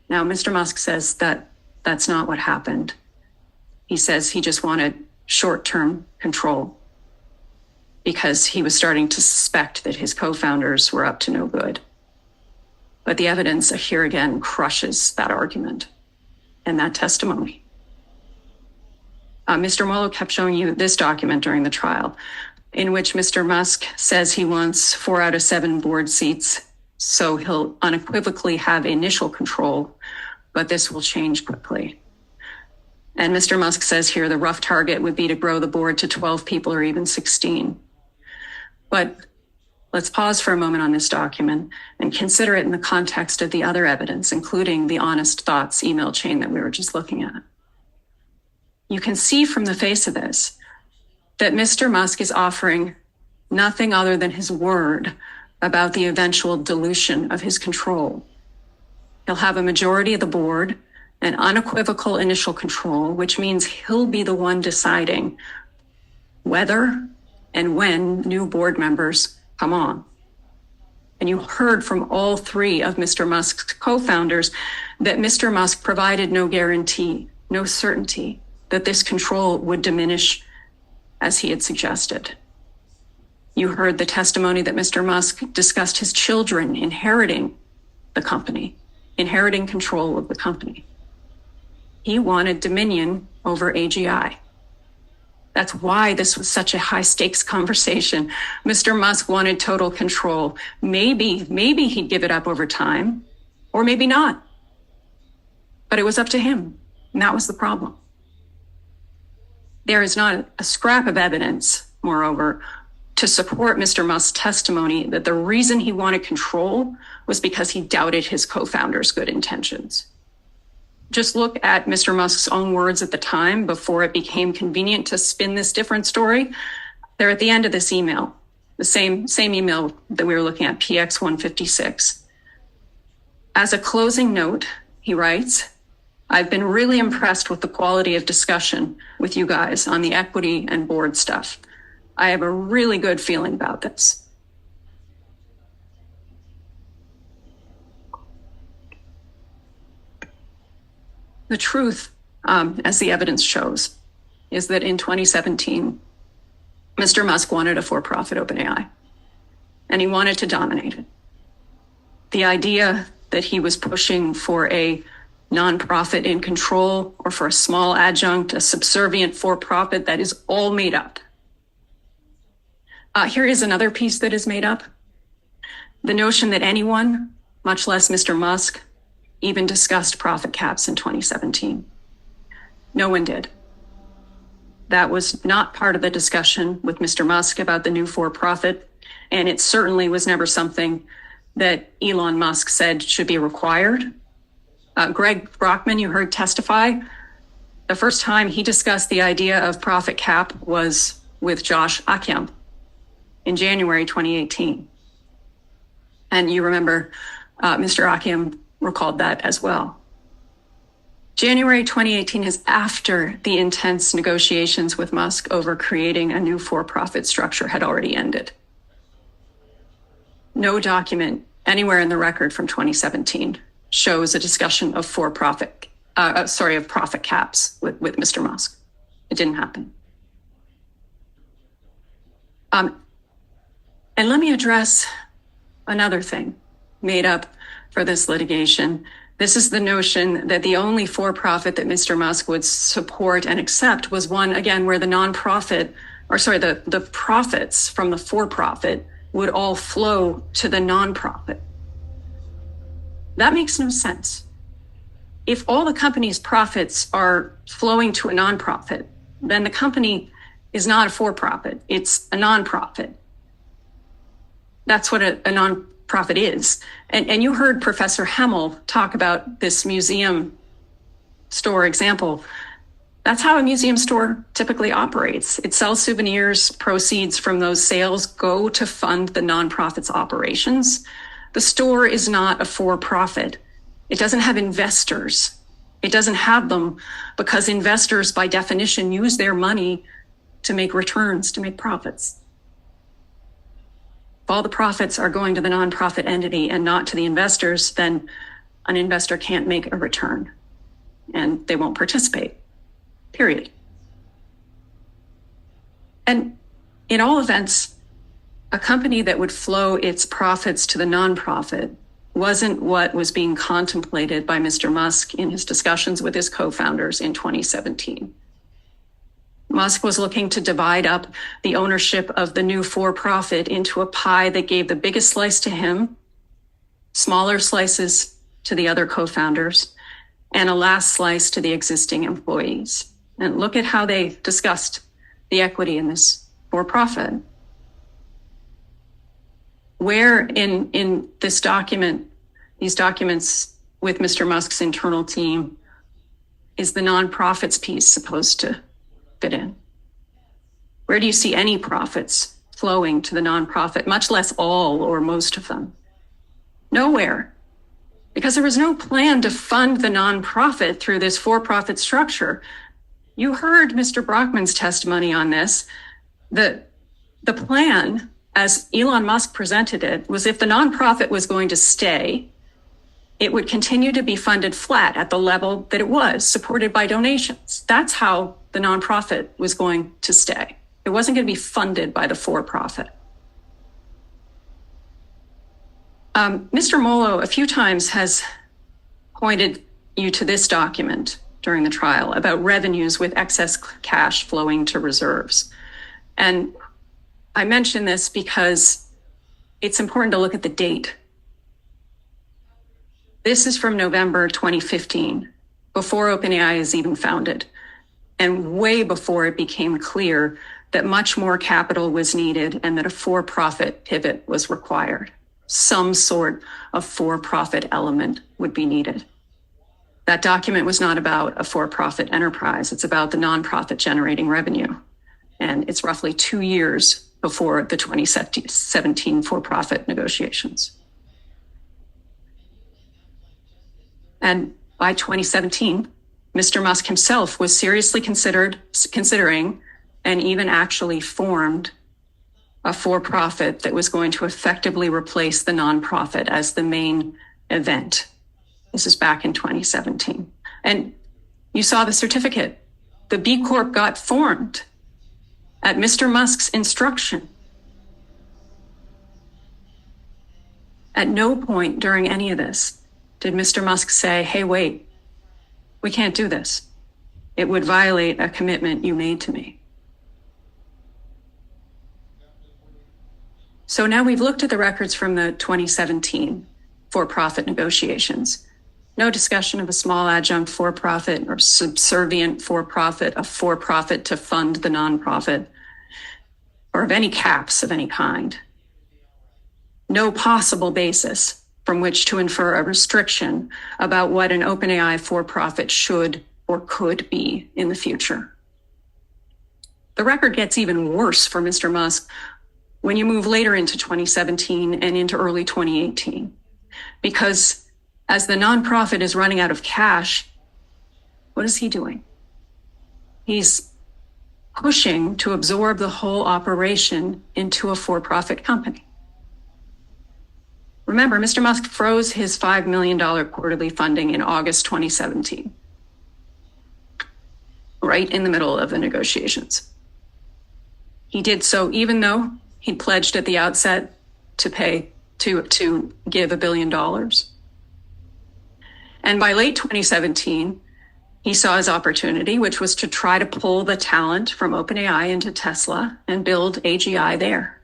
G: Now, Mr. Musk says that that's not what happened. He says he just wanted short-term control because he was starting to suspect that his co-founders were up to no good. But the evidence here again crushes that argument and that testimony. Mr. Molo kept showing you this document during the trial in which Mr. Musk says he wants 4 out of 7 board seats, so he'll unequivocally have initial control, but this will change quickly. And Mr. Musk says here the rough target would be to grow the board to 12 people or even 16. But let's pause for a moment on this document and consider it in the context of the other evidence, including the Honest Thoughts email chain that we were just looking at. You can see from the face of this that Mr. Musk is offering nothing other than his word about the eventual dilution of his control. He'll have a majority of the board, an unequivocal initial control, which means he'll be the one deciding whether and when new board members come on. And you heard from all 3 of Mr. Musk's co-founders that Mr. Musk provided no guarantee, no certainty that this control would diminish as he had suggested. You heard the testimony that Mr. Musk discussed his children inheriting the company, inheriting control of the company. He wanted dominion over AGI. That's why this was such a high stakes conversation. Mr. Musk wanted total control. Maybe he'd give it up over time, or maybe not. But it was up to him, and that was the problem. There is not a scrap of evidence, moreover, to support Mr. Musk's testimony that the reason he wanted control was because he doubted his co-founders' good intentions. Just look at Mr. Musk's own words at the time before it became convenient to spin this different story. They're at the end of this email, the same email that we were looking at, PX 156. As a closing note, he writes, I've been really impressed with the quality of discussion with you guys on the equity and board stuff. I have a really good feeling about this. The truth, as the evidence shows, is that in 2017, Mr. Musk wanted a for-profit OpenAI, and he wanted to dominate it. The idea that he was pushing for a nonprofit in control or for a small adjunct, a subservient for-profit, that is all made up. Here is another piece that is made up. The notion that anyone, much less Mr. Musk, even discussed profit caps in 2017. No one did. That was not part of the discussion with Mr. Musk about the new for-profit, and it certainly was never something that Elon Musk said should be required. Greg Brockman, you heard testify. The first time he discussed the idea of profit cap was with Josh Akyem in January 2018. And you remember Mr. Akyem recalled that as well. January 2018 is after the intense negotiations with Musk over creating a new for-profit structure had already ended. No document anywhere in the record from 2017 shows a discussion of profit caps with Mr. Musk. It didn't happen. And let me address another thing made up for this litigation. This is the notion that the only for-profit that Mr. Musk would support and accept was one, again, where the profits from the for-profit would all flow to the nonprofit. That makes no sense. If all the company's profits are flowing to a nonprofit, then the company is not a for-profit, it's a nonprofit. That's what a nonprofit is. And you heard Professor Hemmel talk about this museum store example. That's how a museum store typically operates. It sells souvenirs, proceeds from those sales go to fund the nonprofit's operations. The store is not a for-profit. It doesn't have investors. It doesn't have them because investors, by definition, use their money to make returns, to make profits. If all the profits are going to the nonprofit entity and not to the investors, then an investor can't make a return and they won't participate, period. And in all events, a company that would flow its profits to the nonprofit wasn't what was being contemplated by Mr. Musk in his discussions with his co-founders in 2017. Musk was looking to divide up the ownership of the new for-profit into a pie that gave the biggest slice to him, smaller slices to the other co-founders, and a last slice to the existing employees. And look at how they discussed the equity in this for-profit. Where in this document, these documents with Mr. Musk's internal team, is the nonprofits piece supposed to fit in? Where do you see any profits flowing to the nonprofit, much less all or most of them? Nowhere, because there was no plan to fund the nonprofit through this for-profit structure. You heard Mr. Brockman's testimony on this. The plan, as Elon Musk presented it, was if the nonprofit was going to stay, it would continue to be funded flat at the level that it was, supported by donations. That's how the nonprofit was going to stay. It wasn't going to be funded by the for-profit. Mr. Molo a few times has pointed you to this document during the trial about revenues with excess cash flowing to reserves. And I mention this because it's important to look at the date. This is from November 2015, before OpenAI is even founded, and way before it became clear that much more capital was needed and that a for-profit pivot was required. Some sort of for-profit element would be needed. That document was not about a for-profit enterprise. It's about the nonprofit generating revenue. And it's roughly 2 years before the 2017 for-profit negotiations. And by 2017, Mr. Musk himself was seriously considering and even actually formed a for-profit that was going to effectively replace the nonprofit as the main event. This is back in 2017. And You saw the certificate. The B Corp got formed at Mr. Musk's instruction. At no point during any of this did Mr. Musk say, hey, wait, we can't do this. It would violate a commitment you made to me. So now we've looked at the records from the 2017 for-profit negotiations. No discussion of a small adjunct for-profit or subservient for-profit, a for-profit to fund the nonprofit, or of any caps of any kind. No possible basis from which to infer a restriction about what an OpenAI for-profit should or could be in the future. The record gets even worse for Mr. Musk when you move later into 2017 and into early 2018, because as the nonprofit is running out of cash, what is he doing? He's pushing to absorb the whole operation into a for-profit company. Remember, Mr. Musk froze his $5 million quarterly funding in August 2017, right in the middle of the negotiations. He did so even though he pledged at the outset to give $1 billion. And by late 2017, he saw his opportunity, which was to try to pull the talent from OpenAI into Tesla and build AGI there.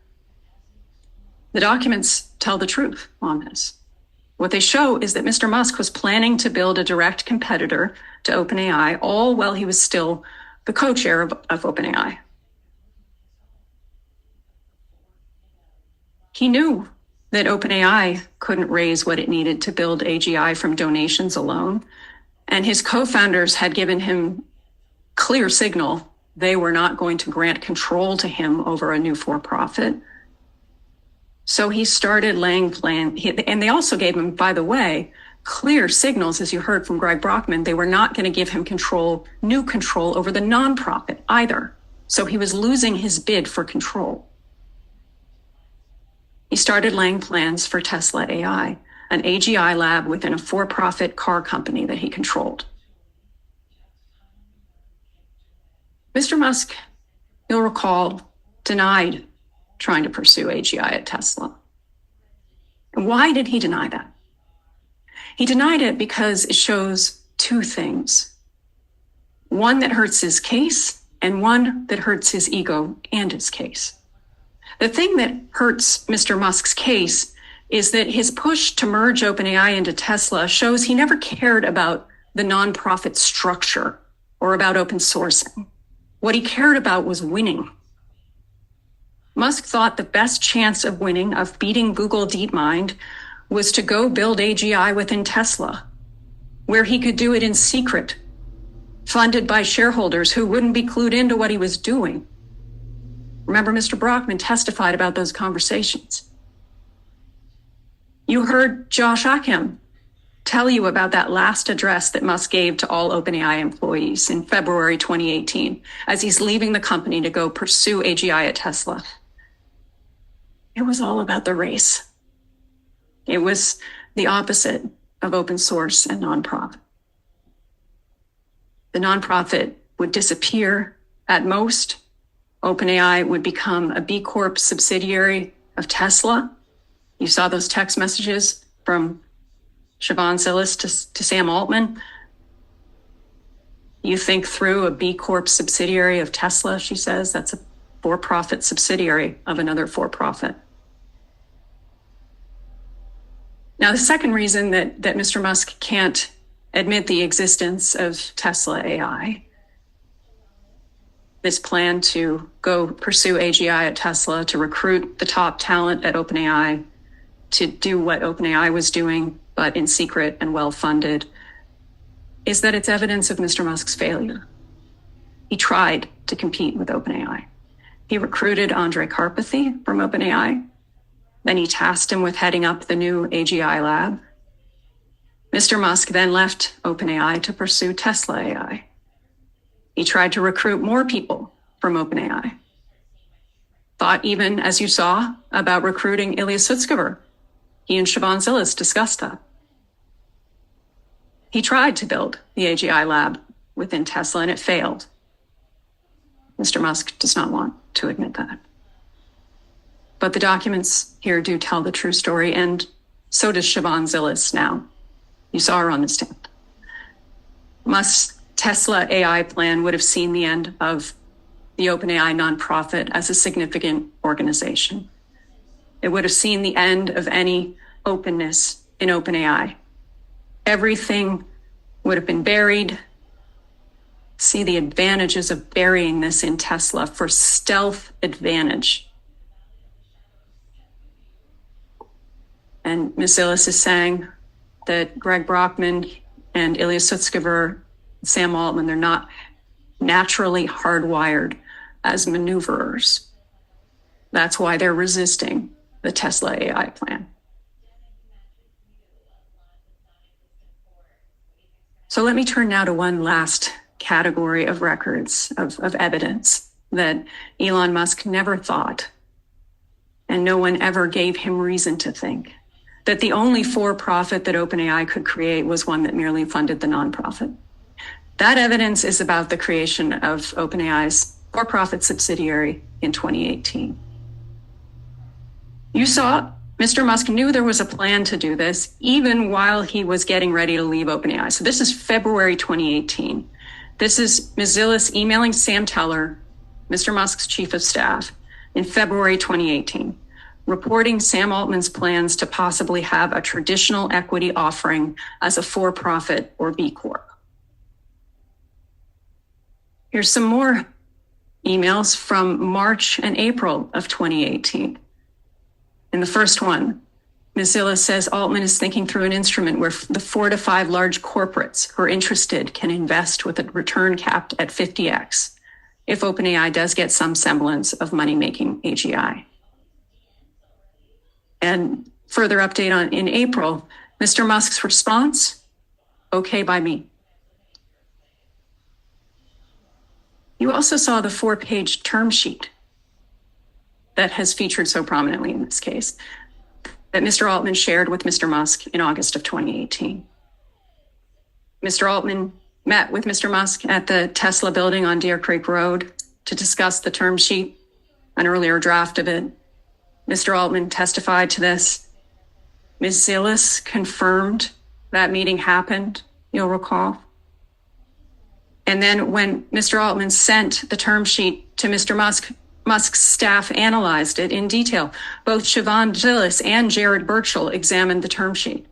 G: The documents tell the truth on this. What they show is that Mr. Musk was planning to build a direct competitor to OpenAI, all while he was still the co-chair of OpenAI. He knew that OpenAI couldn't raise what it needed to build AGI from donations alone, and his co-founders had given him clear signal they were not going to grant control to him over a new for-profit. So he started laying plans, and they also gave him, by the way, clear signals, as you heard from Greg Brockman, they were not going to give him new control over the nonprofit either. So he was losing his bid for control. He started laying plans for Tesla AI, an AGI lab within a for-profit car company that he controlled. Mr. Musk, you'll recall, denied trying to pursue AGI at Tesla. And why did he deny that? He denied it because it shows two things. One that hurts his case, and one that hurts his ego and his case. The thing that hurts Mr. Musk's case is that his push to merge OpenAI into Tesla shows he never cared about the nonprofit structure or about open sourcing. What he cared about was winning. Musk thought the best chance of winning, of beating Google DeepMind, was to go build AGI within Tesla, where he could do it in secret, funded by shareholders who wouldn't be clued into what he was doing. Remember, Mr. Brockman testified about those conversations. You heard Josh Achim tell you about that last address that Musk gave to all OpenAI employees in February 2018, as he's leaving the company to go pursue AGI at Tesla. It was all about the race. It was the opposite of open source and nonprofit. The nonprofit would disappear at most. OpenAI would become a B Corp subsidiary of Tesla. You saw those text messages from Shivon Zilis to Sam Altman. You think through a B Corp subsidiary of Tesla, she says, that's a for-profit subsidiary of another for-profit. Now, the second reason that Mr. Musk can't admit the existence of Tesla AI, this plan to go pursue AGI at Tesla, to recruit the top talent at OpenAI, to do what OpenAI was doing, but in secret and well-funded, is that it's evidence of Mr. Musk's failure. He tried to compete with OpenAI. He recruited Andre Karpathy from OpenAI. Then he tasked him with heading up the new AGI lab. Mr. Musk then left OpenAI to pursue Tesla AI. He tried to recruit more people from OpenAI. Thought even, as you saw, about recruiting Ilya Sutskever. He and Shivon Zilis discussed that. He tried to build the AGI lab within Tesla, and it failed. Mr. Musk does not want to admit that. But the documents here do tell the true story, and so does Shivon Zilis now. You saw her on the stand. Musk's Tesla AI plan would have seen the end of the OpenAI nonprofit as a significant organization. It would have seen the end of any openness in OpenAI. Everything would have been buried. See the advantages of burying this in Tesla for stealth advantage. And Ms. Zilis is saying that Greg Brockman and Ilya Sutskever, Sam Altman, they're not naturally hardwired as maneuverers. That's why they're resisting the Tesla AI plan. So let me turn now to one last category of records, of evidence that Elon Musk never thought, and no one ever gave him reason to think, that the only for-profit that OpenAI could create was one that merely funded the nonprofit. That evidence is about the creation of OpenAI's for-profit subsidiary in 2018. You saw Mr. Musk knew there was a plan to do this even while he was getting ready to leave OpenAI. So this is February 2018. This is Ms. Zilis emailing Sam Teller, Mr. Musk's chief of staff, in February 2018, reporting Sam Altman's plans to possibly have a traditional equity offering as a for-profit or B Corp. Here's some more emails from March and April of 2018. In the first one, Ms. Zilis says Altman is thinking through an instrument where the 4 to 5 large corporates who are interested can invest with a return capped at 50x if OpenAI does get some semblance of money-making AGI. And further update in April, Mr. Musk's response, okay by me. You also saw the 4-page term sheet that has featured so prominently in this case that Mr. Altman shared with Mr. Musk in August of 2018. Mr. Altman met with Mr. Musk at the Tesla building on Deer Creek Road to discuss the term sheet, an earlier draft of it. Mr. Altman testified to this. Ms. Zilis confirmed that meeting happened, you'll recall. And then when Mr. Altman sent the term sheet to Mr. Musk, Musk's staff analyzed it in detail. Both Shivon Zilis and Jared Birchall examined the term sheet.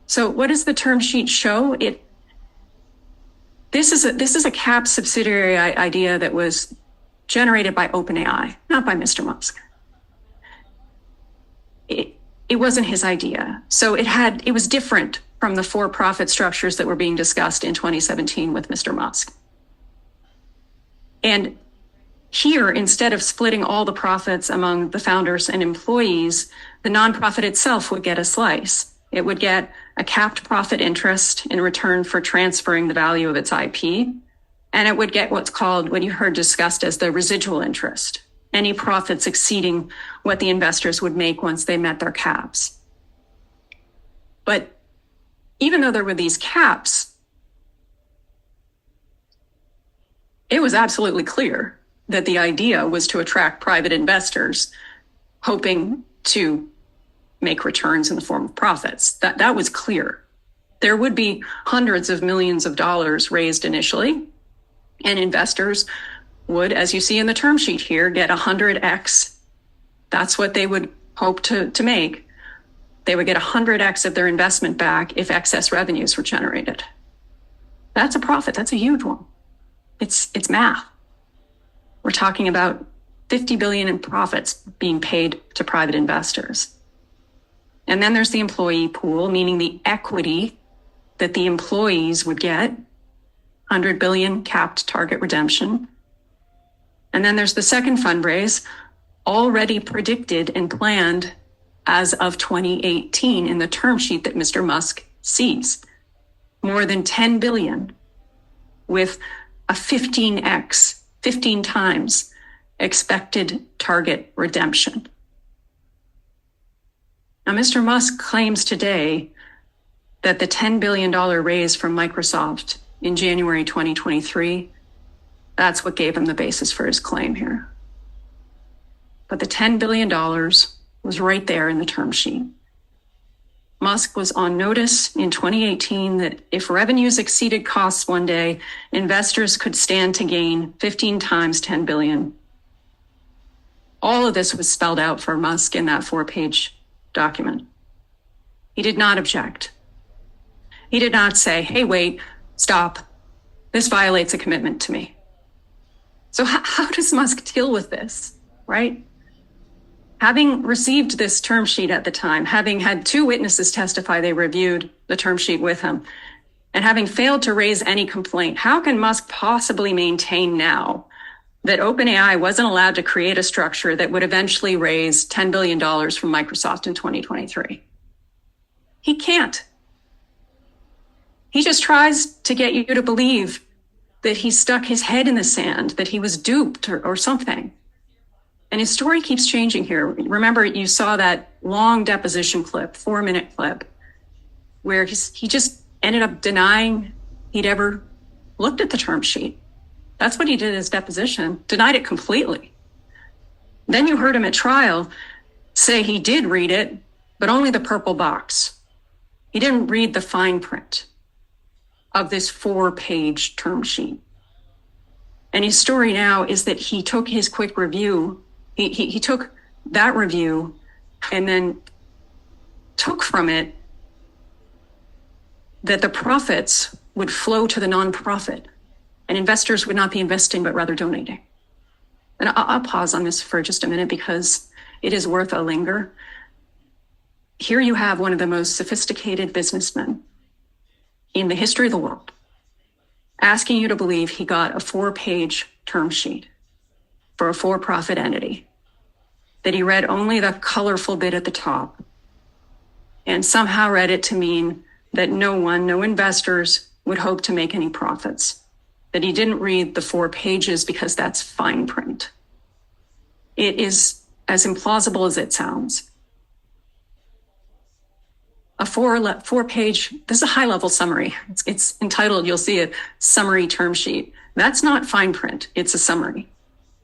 G: So what does the term sheet show? This is a cap subsidiary idea that was generated by OpenAI, not by Mr. Musk. It wasn't his idea. So it was different from the for-profit structures that were being discussed in 2017 with Mr. Musk. And here, instead of splitting all the profits among the founders and employees, the nonprofit itself would get a slice. It would get a capped profit interest in return for transferring the value of its IP. And it would get what's called, what you heard discussed as the residual interest, any profits exceeding what the investors would make once they met their caps. But even though there were these caps, it was absolutely clear that the idea was to attract private investors hoping to make returns in the form of profits. That was clear. There would be hundreds of millions of dollars raised initially, and investors would, as you see in the term sheet here, get 100x. That's what they would hope to make. They would get 100x of their investment back if excess revenues were generated. That's a profit. That's a huge one. It's math. We're talking about 50 billion in profits being paid to private investors. And then there's the employee pool, meaning the equity that the employees would get, 100 billion capped target redemption. And then there's the second fundraise, already predicted and planned as of 2018 in the term sheet that Mr. Musk sees. More than 10 billion with a 15x, 15 times expected target redemption. Now, Mr. Musk claims today that the $10 billion raise from Microsoft in January 2023, that's what gave him the basis for his claim here. But the $10 billion was right there in the term sheet. Musk was on notice in 2018 that if revenues exceeded costs one day, investors could stand to gain 15 times 10 billion. All of this was spelled out for Musk in that 4-page document. He did not object. He did not say, hey, wait, stop. This violates a commitment to me. So how does Musk deal with this, right? Having received this term sheet at the time, having had 2 witnesses testify they reviewed the term sheet with him, and having failed to raise any complaint, how can Musk possibly maintain now that OpenAI wasn't allowed to create a structure that would eventually raise $10 billion from Microsoft in 2023? He can't. He just tries to get you to believe that he stuck his head in the sand, that he was duped or something. And his story keeps changing here. Remember, you saw that long deposition clip, 4-minute clip, where he just ended up denying he'd ever looked at the term sheet. That's what he did in his deposition, denied it completely. Then you heard him at trial say he did read it, but only the purple box. He didn't read the fine print of this 4-page term sheet. And his story now is that he took his quick review. He took that review and then took from it that the profits would flow to the nonprofit and investors would not be investing, but rather donating. And I'll pause on this for just a minute because it is worth a linger. Here you have one of the most sophisticated businessmen in the history of the world asking you to believe he got a 4-page term sheet for a for-profit entity, that he read only the colorful bit at the top and somehow read it to mean that no investors would hope to make any profits, that he didn't read the 4 pages because that's fine print. It is as implausible as it sounds. A 4-page, this is a high-level summary. It's entitled, you'll see it, summary term sheet. That's not fine print, it's a summary.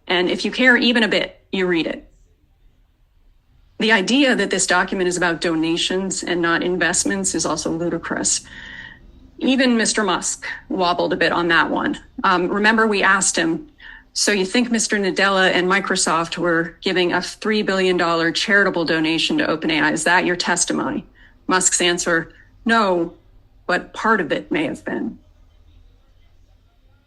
G: And if you care even a bit, you read it. The idea that this document is about donations and not investments is also ludicrous. Even Mr. Musk wobbled a bit on that one. Remember, we asked him, so you think Mr. Nadella and Microsoft were giving a $3 billion charitable donation to OpenAI? Is that your testimony? Musk's answer, no, but part of it may have been.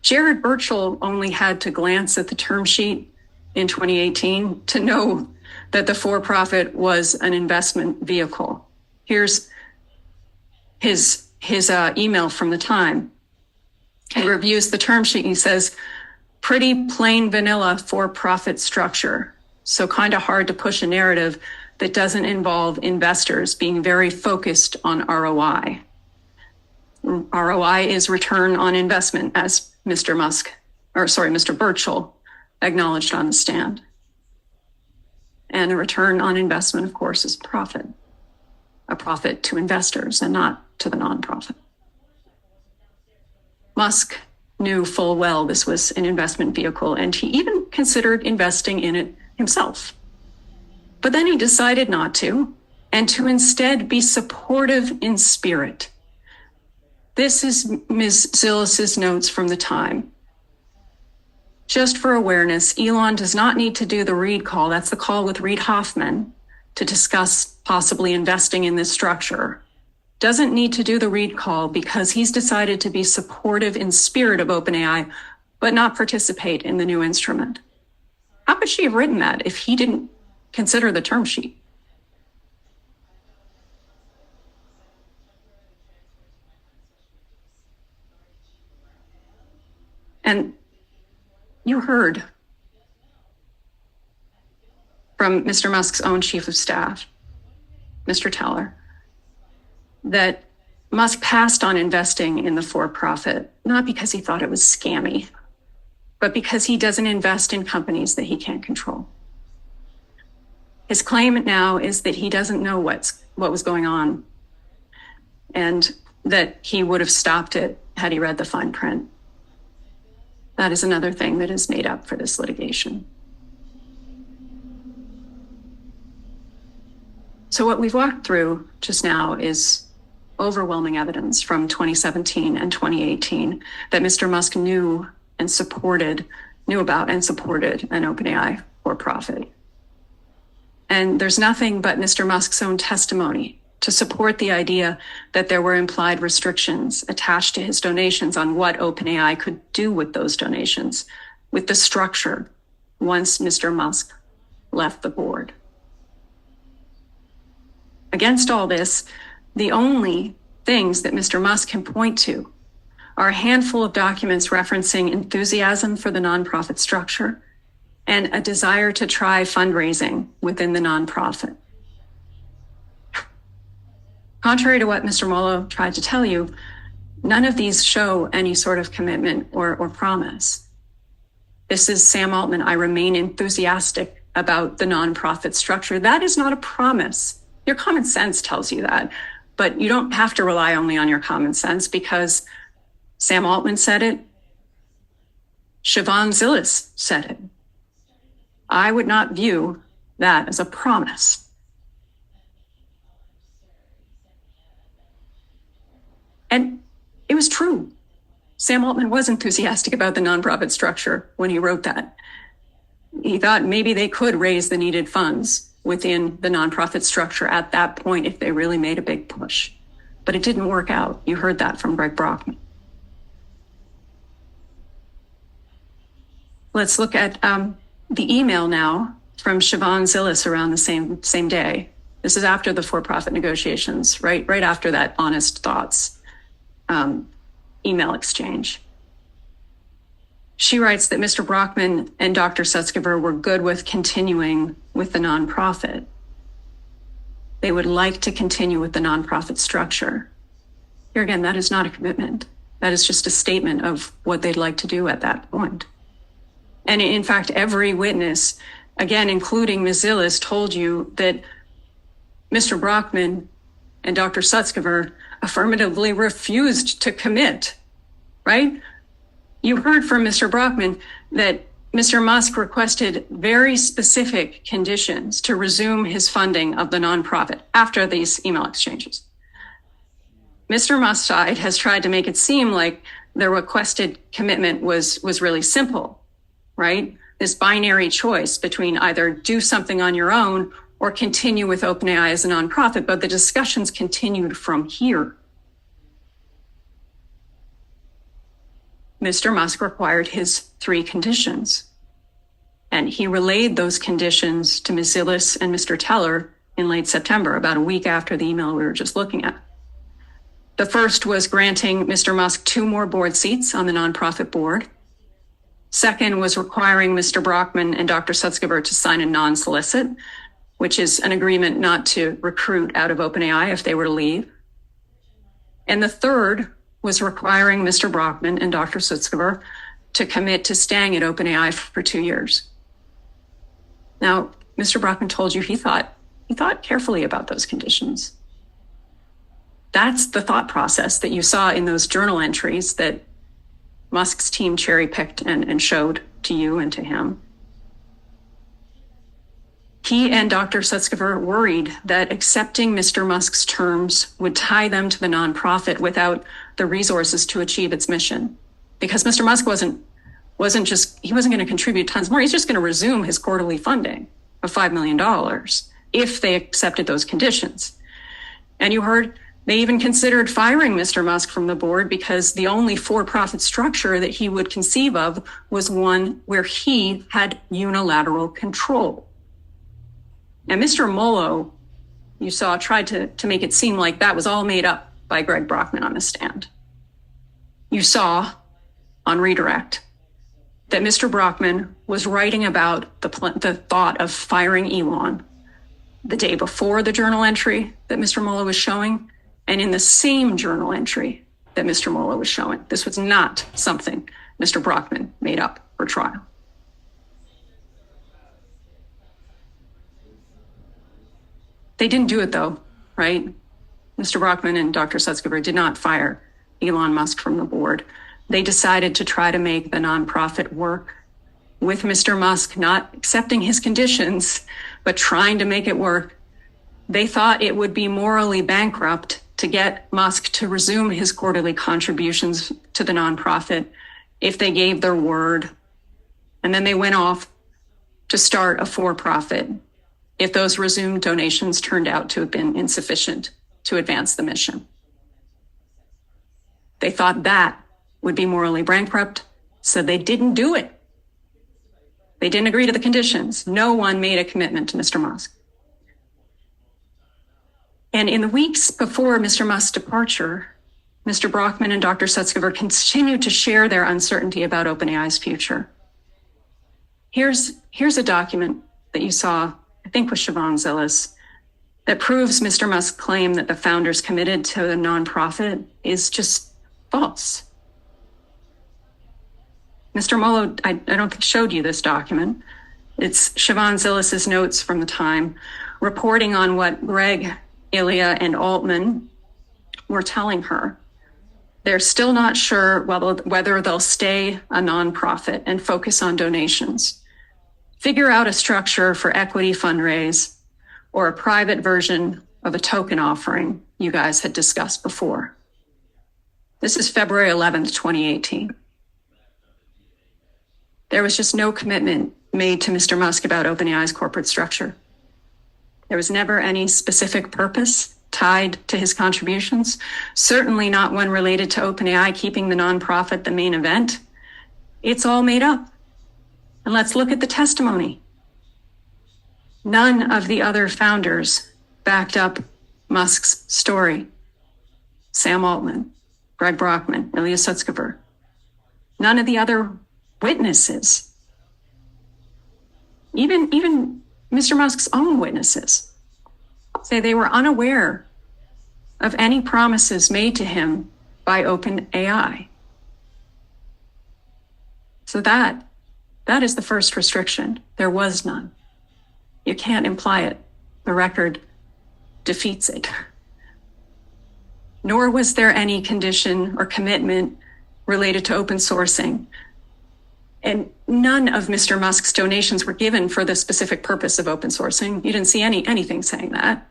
G: Jared Birchall only had to glance at the term sheet in 2018 to know that the for-profit was an investment vehicle. Here's his email from the time. He reviews the term sheet and he says, pretty plain vanilla for-profit structure. So kind of hard to push a narrative that doesn't involve investors being very focused on ROI. ROI is return on investment, as Mr. Birchall acknowledged on the stand. And a return on investment, of course, is profit. A profit to investors and not to the nonprofit. Musk knew full well this was an investment vehicle, and he even considered investing in it himself. But then he decided not to, and to instead be supportive in spirit. This is Ms. Zilis' notes from the time. Just for awareness, Elon does not need to do the Reid call. That's the call with Reid Hoffman to discuss possibly investing in this structure. Doesn't need to do the Reid call because he's decided to be supportive in spirit of OpenAI, but not participate in the new instrument. How could she have written that if he didn't consider the term sheet? And you heard from Mr. Musk's own chief of staff, Mr. Teller, that Musk passed on investing in the for-profit, not because he thought it was scammy, but because he doesn't invest in companies that he can't control. His claim now is that he doesn't know what was going on. and that he would have stopped it had he read the fine print. That is another thing that is made up for this litigation. So what we've walked through just now is overwhelming evidence from 2017 and 2018 that Mr. Musk knew about and supported an OpenAI for profit. And there's nothing but Mr. Musk's own testimony to support the idea that there were implied restrictions attached to his donations on what OpenAI could do with those donations, with the structure, once Mr. Musk left the board. Against all this, the only things that Mr. Musk can point to are a handful of documents referencing enthusiasm for the nonprofit structure and a desire to try fundraising within the nonprofit. Contrary to what Mr. Molo tried to tell you, none of these show any sort of commitment or promise. This is Sam Altman. I remain enthusiastic about the nonprofit structure. That is not a promise. Your common sense tells you that, but you don't have to rely only on your common sense because Sam Altman said it. Shivon Zilis said it. I would not view that as a promise. And it was true. Sam Altman was enthusiastic about the nonprofit structure when he wrote that. He thought maybe they could raise the needed funds within the nonprofit structure at that point if they really made a big push. But it didn't work out. You heard that from Greg Brockman. Let's look at the email now from Shivon Zilis around the same day. This is after the for-profit negotiations, right after that honest thoughts email exchange. She writes that Mr. Brockman and Dr. Sutskever were good with continuing with the nonprofit. They would like to continue with the nonprofit structure. Here again, that is not a commitment. That is just a statement of what they'd like to do at that point. And in fact, every witness, again, including Ms. Zilis, told you that Mr. Brockman and Dr. Sutskever affirmatively refused to commit, right? You heard from Mr. Brockman that Mr. Musk requested very specific conditions to resume his funding of the nonprofit after these email exchanges. Mr. Musk's side has tried to make it seem like the requested commitment was really simple, right? This binary choice between either do something on your own or continue with OpenAI as a nonprofit, but the discussions continued from here. Mr. Musk required his 3 conditions, and he relayed those conditions to Ms. Zilis and Mr. Teller in late September, about a week after the email we were just looking at. The first was granting Mr. Musk 2 more board seats on the nonprofit board. Second was requiring Mr. Brockman and Dr. Sutskever to sign a non-solicit, which is an agreement not to recruit out of OpenAI if they were to leave. And the third was requiring Mr. Brockman and Dr. Sutskever to commit to staying at OpenAI for 2 years. Now, Mr. Brockman told you he thought carefully about those conditions. That's the thought process that you saw in those journal entries that Musk's team cherry-picked and showed to you and to him. He and Dr. Sutskever worried that accepting Mr. Musk's terms would tie them to the nonprofit without the resources to achieve its mission. Because Mr. Musk wasn't going to contribute tons more. He's just going to resume his quarterly funding of $5 million if they accepted those conditions. And you heard they even considered firing Mr. Musk from the board because the only for-profit structure that he would conceive of was one where he had unilateral control. And Mr. Molo, you saw, tried to make it seem like that was all made up by Greg Brockman on the stand. You saw on redirect that Mr. Brockman was writing about the thought of firing Elon the day before the journal entry that Mr. Molo was showing, and in the same journal entry that Mr. Molo was showing. This was not something Mr. Brockman made up for trial. They didn't do it though, right? Mr. Brockman and Dr. Sutskever did not fire Elon Musk from the board. They decided to try to make the nonprofit work with Mr. Musk not accepting his conditions, but trying to make it work. They thought it would be morally bankrupt to get Musk to resume his quarterly contributions to the nonprofit if they gave their word. And then they went off to start a for-profit if those resumed donations turned out to have been insufficient to advance the mission. They thought that would be morally bankrupt, so they didn't do it. They didn't agree to the conditions. No one made a commitment to Mr. Musk. And in the weeks before Mr. Musk's departure, Mr. Brockman and Dr. Sutskever continued to share their uncertainty about OpenAI's future. Here's a document that you saw, I think with Shivon Zilis, that proves Mr. Musk's claim that the founders committed to the nonprofit is just false. Mr. Molo, I don't think showed you this document. It's Shivon Zilis' notes from the time reporting on what Greg, Ilya, and Altman were telling her. They're still not sure whether they'll stay a nonprofit and focus on donations. Figure out a structure for equity fundraise or a private version of a token offering you guys had discussed before. This is February 11th, 2018. There was just no commitment made to Mr. Musk about OpenAI's corporate structure. There was never any specific purpose tied to his contributions, certainly not one related to OpenAI keeping the nonprofit the main event. It's all made up. And let's look at the testimony. None of the other founders backed up Musk's story. Sam Altman, Greg Brockman, Ilya Sutskever. None of the other witnesses, even Mr. Musk's own witnesses, say they were unaware of any promises made to him by OpenAI. So that is the first restriction. There was none. You can't imply it. The record defeats it. Nor was there any condition or commitment related to open sourcing. And none of Mr. Musk's donations were given for the specific purpose of open sourcing. You didn't see anything saying that.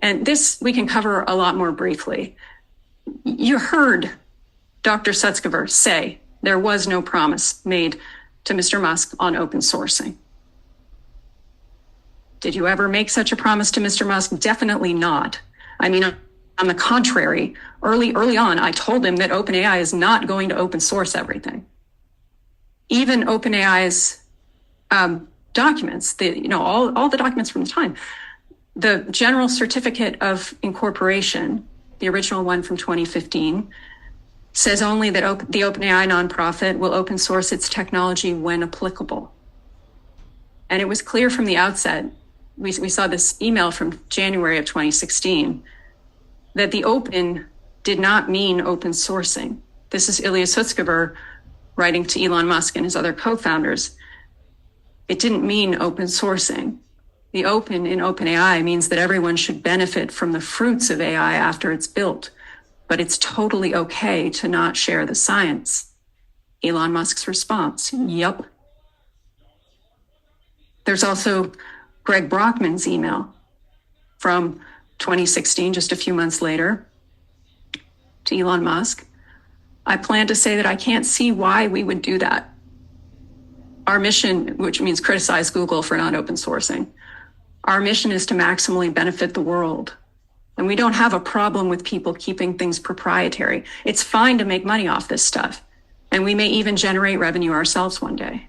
G: And this we can cover a lot more briefly. You heard Dr. Sutskever say there was no promise made to Mr. Musk on open sourcing. Did you ever make such a promise to Mr. Musk? Definitely not. I mean, on the contrary, early on, I told him that OpenAI is not going to open source everything. Even OpenAI's documents, all the documents from the time, the General Certificate of Incorporation, the original one from 2015, says only that the OpenAI nonprofit will open source its technology when applicable. And it was clear from the outset, we saw this email from January of 2016, that the open did not mean open sourcing. This is Ilya Sutskever writing to Elon Musk and his other co-founders. It didn't mean open sourcing. The open in OpenAI means that everyone should benefit from the fruits of AI after it's built, but it's totally okay to not share the science. Elon Musk's response, yep. There's also Greg Brockman's email from 2016, just a few months later, to Elon Musk. I plan to say that I can't see why we would do that. Our mission, which means criticize Google for not open sourcing, our mission is to maximally benefit the world. And we don't have a problem with people keeping things proprietary. It's fine to make money off this stuff. And we may even generate revenue ourselves one day.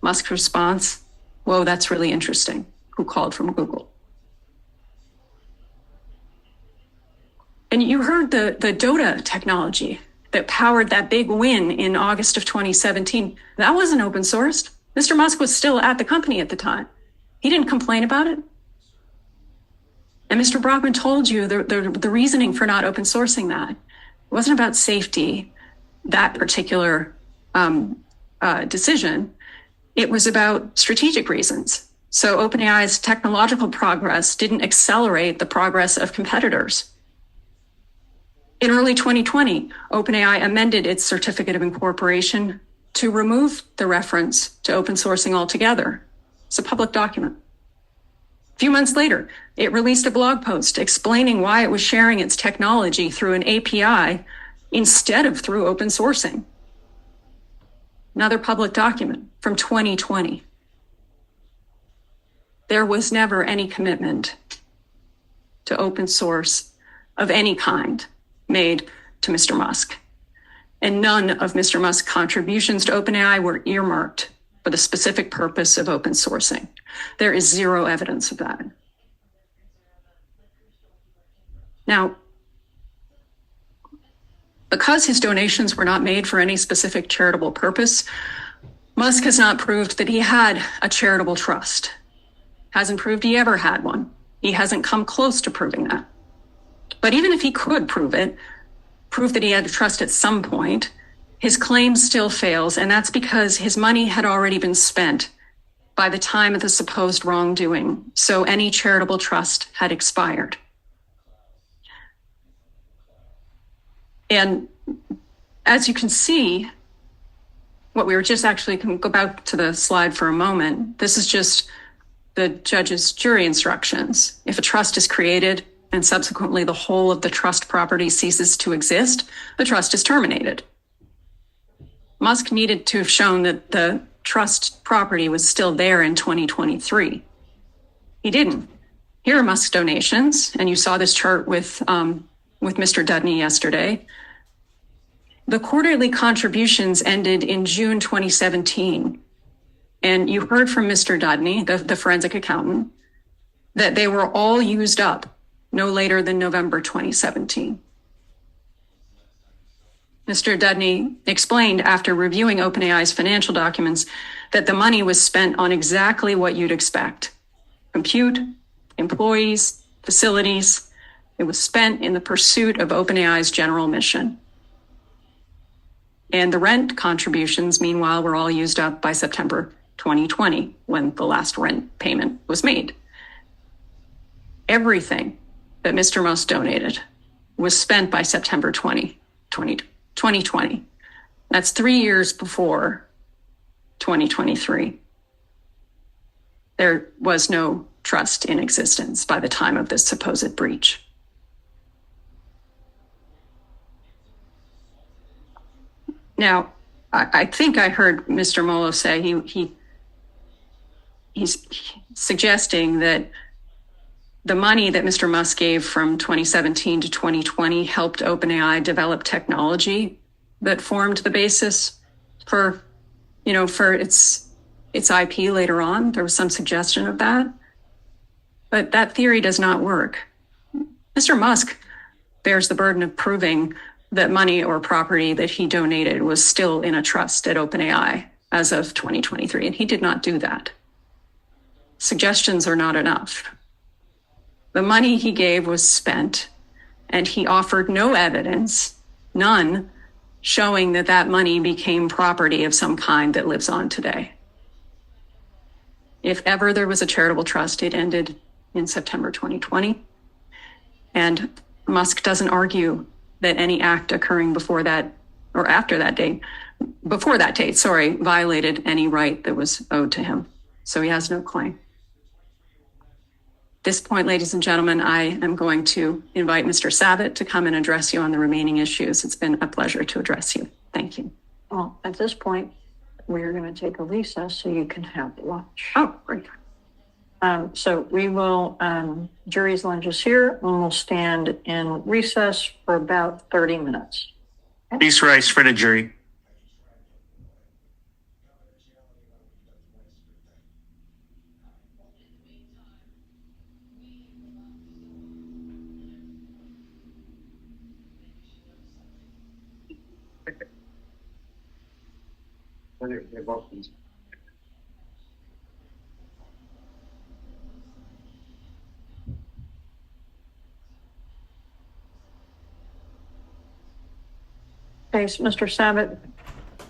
G: Musk's response, whoa, that's really interesting. Who called from Google? And you heard the Dota technology that powered that big win in August of 2017. That wasn't open sourced. Mr. Musk was still at the company at the time. He didn't complain about it. And Mr. Brockman told you the reasoning for not open sourcing that. It wasn't about safety, that particular decision. It was about strategic reasons. So OpenAI's technological progress didn't accelerate the progress of competitors. In early 2020, OpenAI amended its certificate of incorporation to remove the reference to open sourcing altogether. It's a public document. A few months later, it released a blog post explaining why it was sharing its technology through an API instead of through open sourcing. Another public document from 2020. There was never any commitment to open source of any kind made to Mr. Musk. And none of Mr. Musk's contributions to OpenAI were earmarked for the specific purpose of open sourcing. There is zero evidence of that. Now, because his donations were not made for any specific charitable purpose, Musk has not proved that he had a charitable trust. Hasn't proved he ever had one. He hasn't come close to proving that. But even if he could prove that he had a trust at some point, his claim still fails, and that's because his money had already been spent by the time of the supposed wrongdoing, so any charitable trust had expired. And as you can see, what we were just actually, can go back to the slide for a moment. This is just the judge's jury instructions. If a trust is created and subsequently the whole of the trust property ceases to exist, the trust is terminated. Musk needed to have shown that the trust property was still there in 2023. He didn't. Here are Musk's donations, and you saw this chart with Mr. Dudney yesterday. The quarterly contributions ended in June 2017. And you heard from Mr. Dudney, the forensic accountant, that they were all used up no later than November 2017. Mr. Dudney explained after reviewing OpenAI's financial documents that the money was spent on exactly what you'd expect: compute, employees, facilities. It was spent in the pursuit of OpenAI's general mission. And the rent contributions, meanwhile, were all used up by September 2020, when the last rent payment was made. Everything that Mr. Musk donated was spent by September 2020. That's 3 years before 2023. There was no trust in existence by the time of this supposed breach. Now, I think I heard Mr. Molo say he's suggesting that the money that Mr. Musk gave from 2017 to 2020 helped OpenAI develop technology that formed the basis for its IP later on. There was some suggestion of that. But that theory does not work. Mr. Musk bears the burden of proving that money or property that he donated was still in a trust at OpenAI as of 2023, and he did not do that. Suggestions are not enough. The money he gave was spent, and he offered no evidence, none, showing that that money became property of some kind that lives on today. If ever there was a charitable trust, it ended in September 2020. And Musk doesn't argue that any act occurring before that or after that date, violated any right that was owed to him. So he has no claim. At this point, ladies and gentlemen, I am going to invite Mr. Savitt to come and address you on the remaining issues. It's been a pleasure to address you. Thank you.
B: Well, at this point, we're going to take a recess so you can have lunch.
G: Oh, great.
B: So we will, jury's lunch is here, and we'll stand in recess for about 30 minutes.
D: Please rise for the jury.
B: Okay, so Mr. Savitt,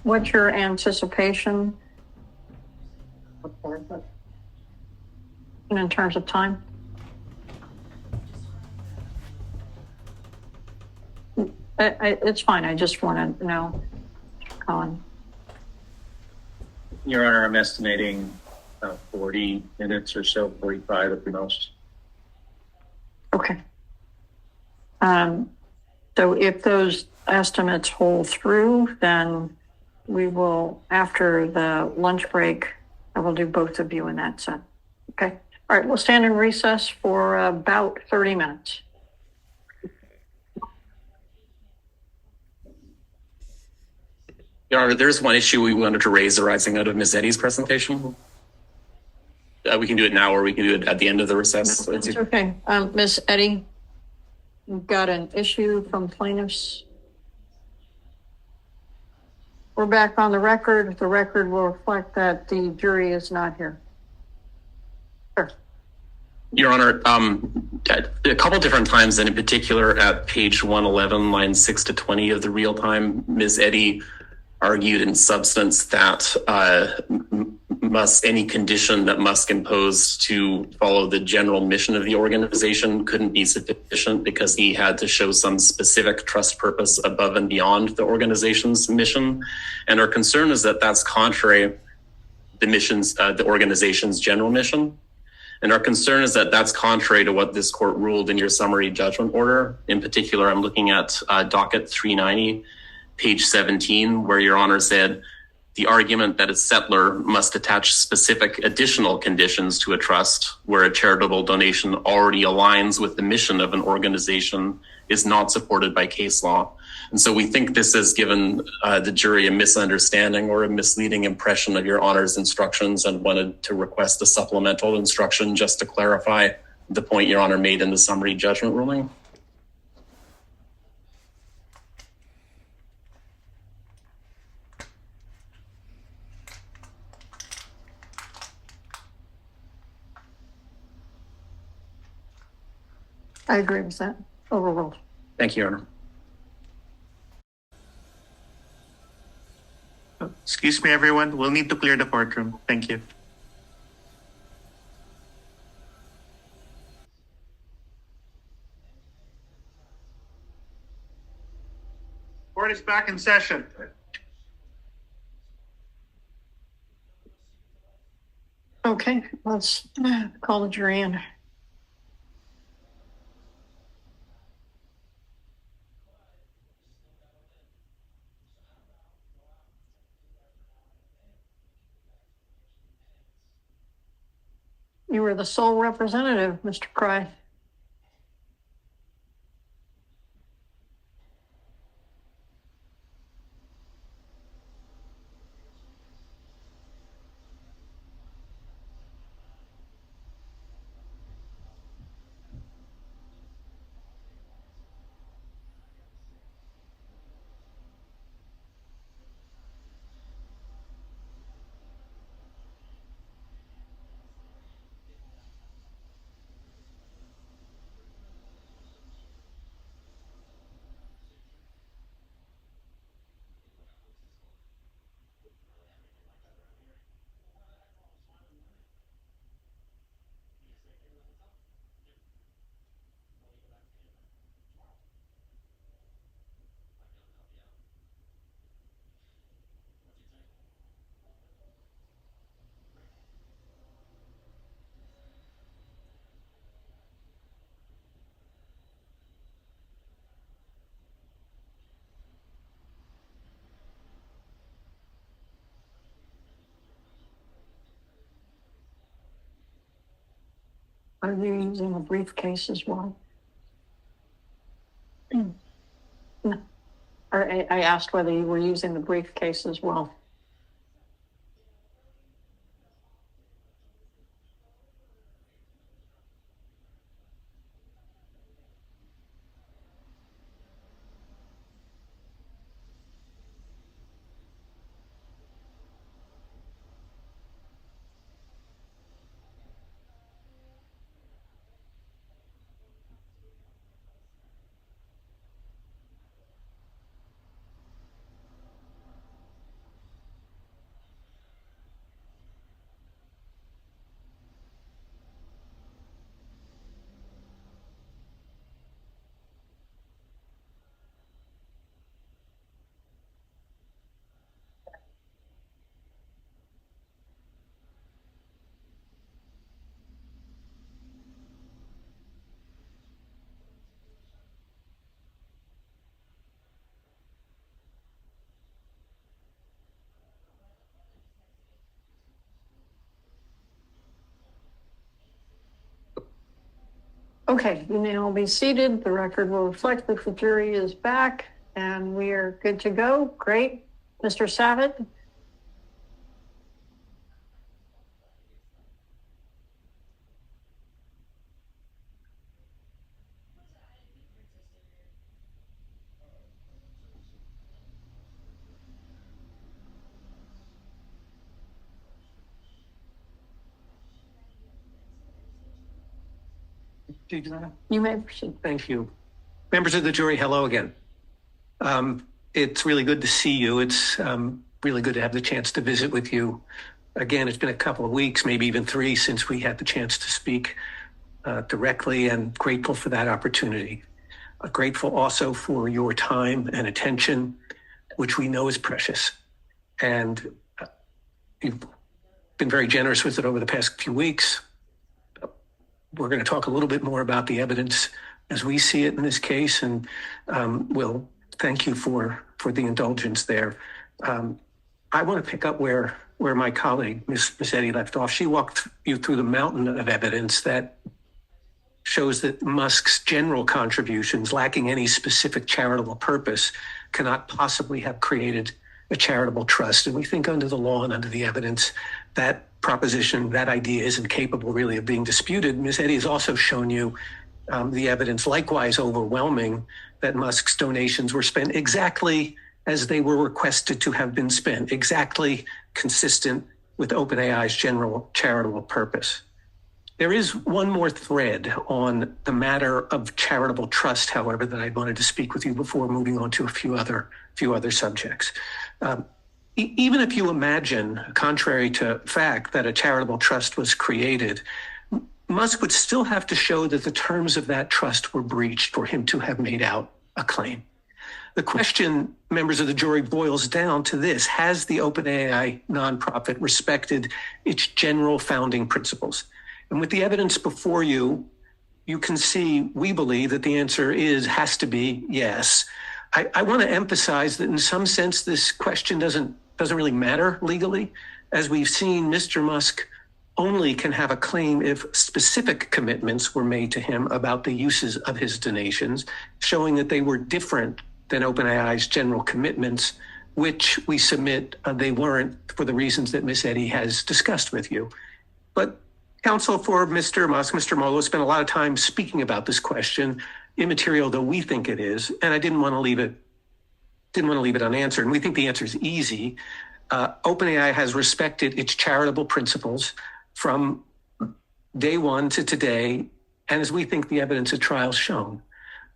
B: what's your anticipation? in terms of time? It's fine. I just want to know, Colin.
H: Your Honor, I'm estimating 40 minutes or so, 45 at the most.
B: Okay. So if those estimates hold through, then we will, after the lunch break, I will do both of you in that set. Okay. All right. We'll stand in recess for about 30 minutes.
I: Your Honor, there's one issue we wanted to raise arising out of Ms. Eddy's presentation. We can do it now, or we can do it at the end of the recess.
B: That's okay. Ms. Eddy, we've got an issue from plaintiffs. We're back on the record. The record will reflect that the jury is not here. Sure.
I: Your Honor, a couple different times, and in particular at page 111, lines 6 to 20 of the real time, Ms. Eddy argued in substance that any condition that Musk imposed to follow the general mission of the organization couldn't be sufficient because he had to show some specific trust purpose above and beyond the organization's mission. And our concern is that that's contrary the organization's general mission. And our concern is that that's contrary to what this court ruled in your summary judgment order. In particular, I'm looking at docket 390, page 17, where Your Honor said, the argument that a settler must attach specific additional conditions to a trust where a charitable donation already aligns with the mission of an organization is not supported by case law. And so we think this has given the jury a misunderstanding or a misleading impression of Your Honor's instructions, and wanted to request a supplemental instruction just to clarify the point Your Honor made in the summary judgment ruling.
B: I agree with that. Overruled.
I: Thank you, Your Honor.
D: Excuse me, everyone. We'll need to clear the courtroom. Thank you. Court is back in session.
B: Okay, let's call the jury in. You were the sole representative, Mr. Cry. Are you using a briefcase as well? No. Or I asked whether you were using the briefcase as well. Okay, you may all be seated. The record will reflect that the jury is back and we are good to go. Great. Mr. Savitt? You may proceed.
E: Thank you. Members of the jury, hello again. It's really good to see you. It's really good to have the chance to visit with you. Again, it's been a couple of weeks, maybe even 3, since we had the chance to speak directly, and grateful for that opportunity. Grateful also for your time and attention, which we know is precious. And you've been very generous with it over the past few weeks. We're going to talk a little bit more about the evidence as we see it in this case, and we'll thank you for the indulgence there. I want to pick up where my colleague, Ms. Eddy, left off. She walked you through the mountain of evidence that shows that Musk's general contributions, lacking any specific charitable purpose, cannot possibly have created a charitable trust. And we think under the law and under the evidence, that proposition, that idea isn't capable really of being disputed. Ms. Eddy has also shown you the evidence, likewise overwhelming, that Musk's donations were spent exactly as they were requested to have been spent, exactly consistent with OpenAI's general charitable purpose. There is one more thread on the matter of charitable trust, however, that I wanted to speak with you before moving on to a few other subjects. Even if you imagine, contrary to fact, that a charitable trust was created, Musk would still have to show that the terms of that trust were breached for him to have made out a claim. The question, members of the jury, boils down to this: has the OpenAI nonprofit respected its general founding principles? And with the evidence before you, you can see, we believe that the answer has to be yes. I want to emphasize that in some sense, this question doesn't really matter legally. As we've seen, Mr. Musk only can have a claim if specific commitments were made to him about the uses of his donations, showing that they were different than OpenAI's general commitments, which we submit they weren't for the reasons that Ms. Eddy has discussed with you. But counsel for Mr. Musk, Mr. Molo, spent a lot of time speaking about this question, immaterial though we think it is, and I didn't want to leave it unanswered. And we think the answer is easy. OpenAI has respected its charitable principles from day one to today, and as we think the evidence at trial shown.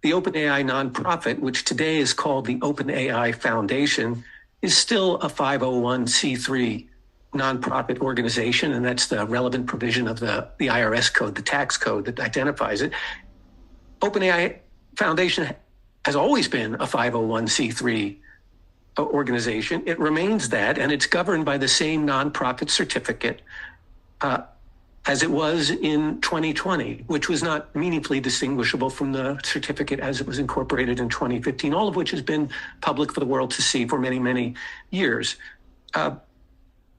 E: The OpenAI nonprofit, which today is called the OpenAI Foundation, is still a 501c3 nonprofit organization, and that's the relevant provision of the IRS code, the tax code that identifies it. OpenAI Foundation has always been a 501c3 organization. It remains that, and it's governed by the same nonprofit certificate as it was in 2020, which was not meaningfully distinguishable from the certificate as it was incorporated in 2015, all of which has been public for the world to see for many, many years. No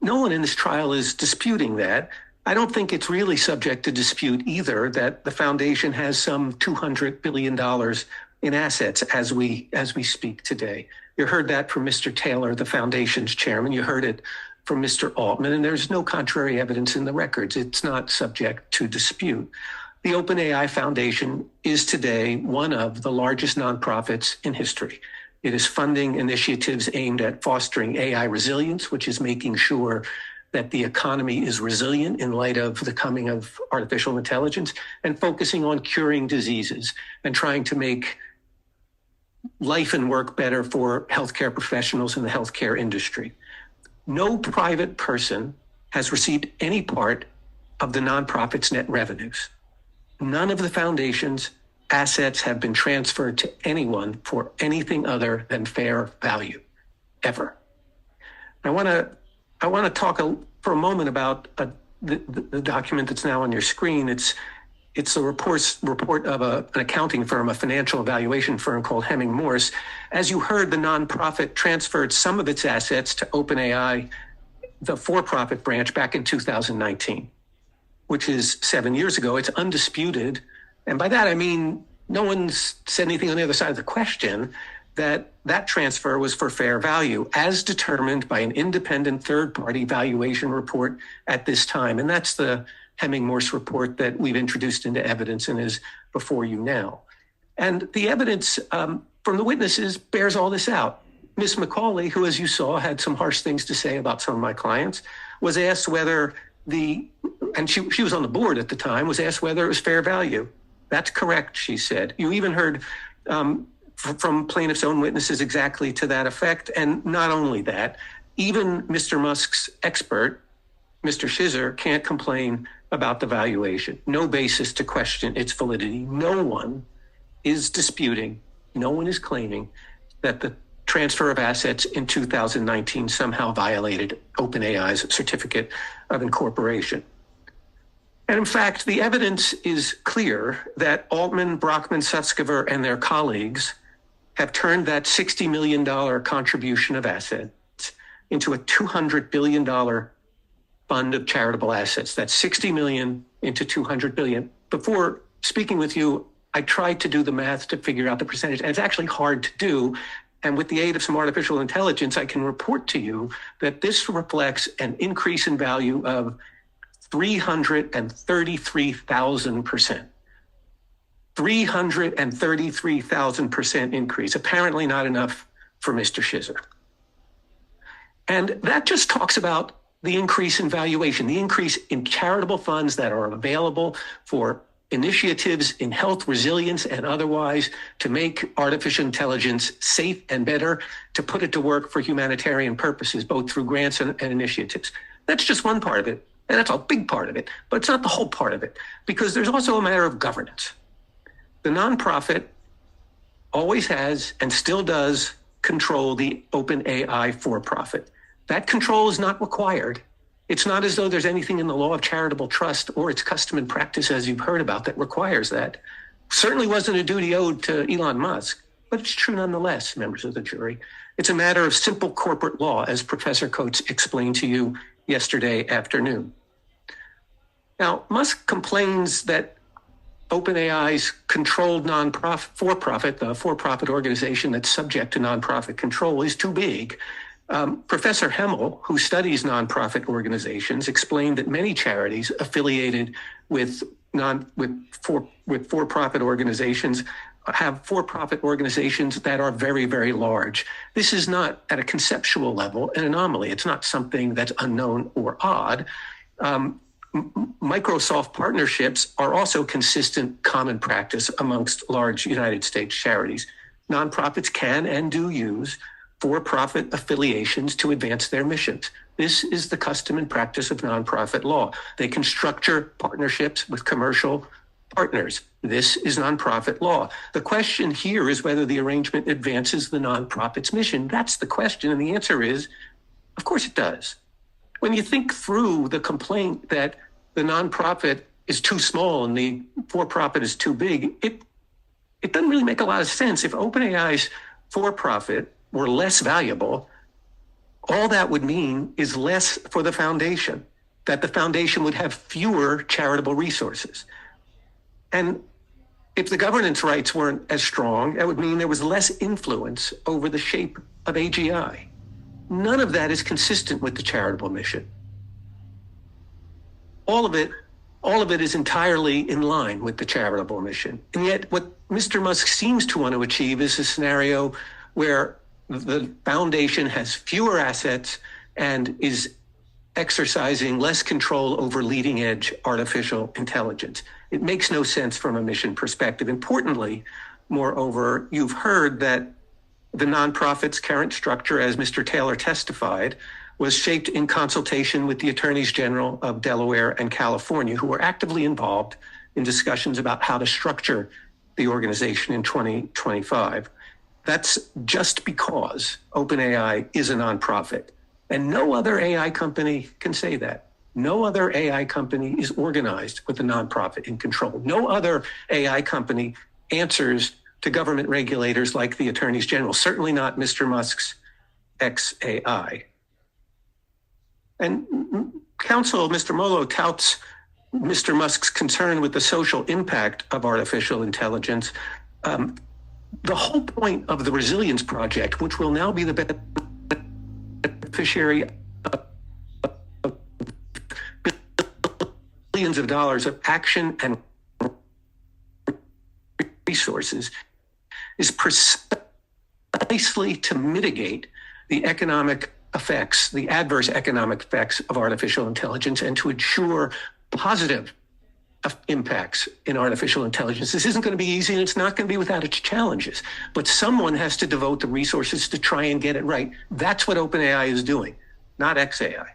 E: one in this trial is disputing that. I don't think it's really subject to dispute either that the foundation has some $200 billion in assets as we speak today. You heard that from Mr. Taylor, the foundation's chairman. You heard it from Mr. Altman, and there's no contrary evidence in the records. It's not subject to dispute. The OpenAI Foundation is today one of the largest nonprofits in history. It is funding initiatives aimed at fostering AI resilience, which is making sure that the economy is resilient in light of the coming of artificial intelligence, and focusing on curing diseases and trying to make life and work better for healthcare professionals in the healthcare industry. No private person has received any part of the nonprofit's net revenues. None of the foundation's assets have been transferred to anyone for anything other than fair value, ever. I want to talk for a moment about the document that's now on your screen. It's a report of an accounting firm, a financial evaluation firm called Hemming Morse. As you heard, the nonprofit transferred some of its assets to OpenAI, the for-profit branch, back in 2019, which is 7 years ago. It's undisputed And by that, I mean, no one's said anything on the other side of the question that transfer was for fair value as determined by an independent third-party valuation report at this time. And that's the Hemming-Morse report that we've introduced into evidence and is before you now. And the evidence from the witnesses bears all this out. Ms. McCauley, who, as you saw, had some harsh things to say about some of my clients, was asked whether and she was on the board at the time, was asked whether it was fair value. That's correct, she said. You even heard from plaintiff's own witnesses exactly to that effect. And not only that, even Mr. Musk's expert, Mr. Shizer, can't complain about the valuation. No basis to question its validity. No one is disputing, no one is claiming that the transfer of assets in 2019 somehow violated OpenAI's certificate of incorporation. And in fact, the evidence is clear that Altman, Brockman, Sutskever, and their colleagues have turned that $60 million contribution of assets into a $200 billion fund of charitable assets. That's 60 million into 200 billion. Before speaking with you, I tried to do the math to figure out the percentage, and it's actually hard to do. And with the aid of some artificial intelligence, I can report to you that this reflects an increase in value of 333,000%. 333,000% increase. Apparently not enough for Mr. Shizer. And that just talks about the increase in valuation, the increase in charitable funds that are available for initiatives in health, resilience, and otherwise to make artificial intelligence safe and better, to put it to work for humanitarian purposes, both through grants and initiatives. That's just one part of it, and that's a big part of it, but it's not the whole part of it, because there's also a matter of governance. The nonprofit always has and still does control the OpenAI for-profit. That control is not required. It's not as though there's anything in the law of charitable trust or its custom and practice, as you've heard about, that requires that. Certainly wasn't a duty owed to Elon Musk, but it's true nonetheless, members of the jury. It's a matter of simple corporate law, as Professor Coates explained to you yesterday afternoon. Now, Musk complains that OpenAI's controlled for-profit, the for-profit organization that's subject to nonprofit control, is too big. Professor Hemmel, who studies nonprofit organizations, explained that many charities affiliated with for-profit organizations have for-profit organizations that are very, very large. This is not, at a conceptual level, an anomaly. It's not something that's unknown or odd. Microsoft partnerships are also consistent common practice amongst large United States charities. Nonprofits can and do use for-profit affiliations to advance their missions. This is the custom and practice of nonprofit law. They can structure partnerships with commercial partners. This is nonprofit law. The question here is whether the arrangement advances the nonprofit's mission. That's the question, and the answer is, of course it does. When you think through the complaint that the nonprofit is too small and the for-profit is too big, it doesn't really make a lot of sense. If OpenAI's for-profit were less valuable, all that would mean is less for the foundation, that the foundation would have fewer charitable resources. And if the governance rights weren't as strong, that would mean there was less influence over the shape of AGI. None of that is consistent with the charitable mission. All of it is entirely in line with the charitable mission. And yet what Mr. Musk seems to want to achieve is a scenario where the foundation has fewer assets and is exercising less control over leading edge artificial intelligence. It makes no sense from a mission perspective. Importantly, moreover, you've heard that the nonprofit's current structure, as Mr. Taylor testified, was shaped in consultation with the attorneys general of Delaware and California, who were actively involved in discussions about how to structure the organization in 2025. That's just because OpenAI is a nonprofit. And no other AI company can say that. No other AI company is organized with a nonprofit in control. No other AI company answers to government regulators like the attorneys general, certainly not Mr. Musk's XAI. And counsel, Mr. Molo, touts Mr. Musk's concern with the social impact of artificial intelligence, the whole point of the Resilience Project, which will now be the beneficiary of billions of dollars of action and resources, is precisely to mitigate the economic effects, the adverse economic effects of artificial intelligence, and to ensure positive impacts in artificial intelligence. This isn't going to be easy, and it's not going to be without its challenges, but someone has to devote the resources to try and get it right. That's what OpenAI is doing, not XAI.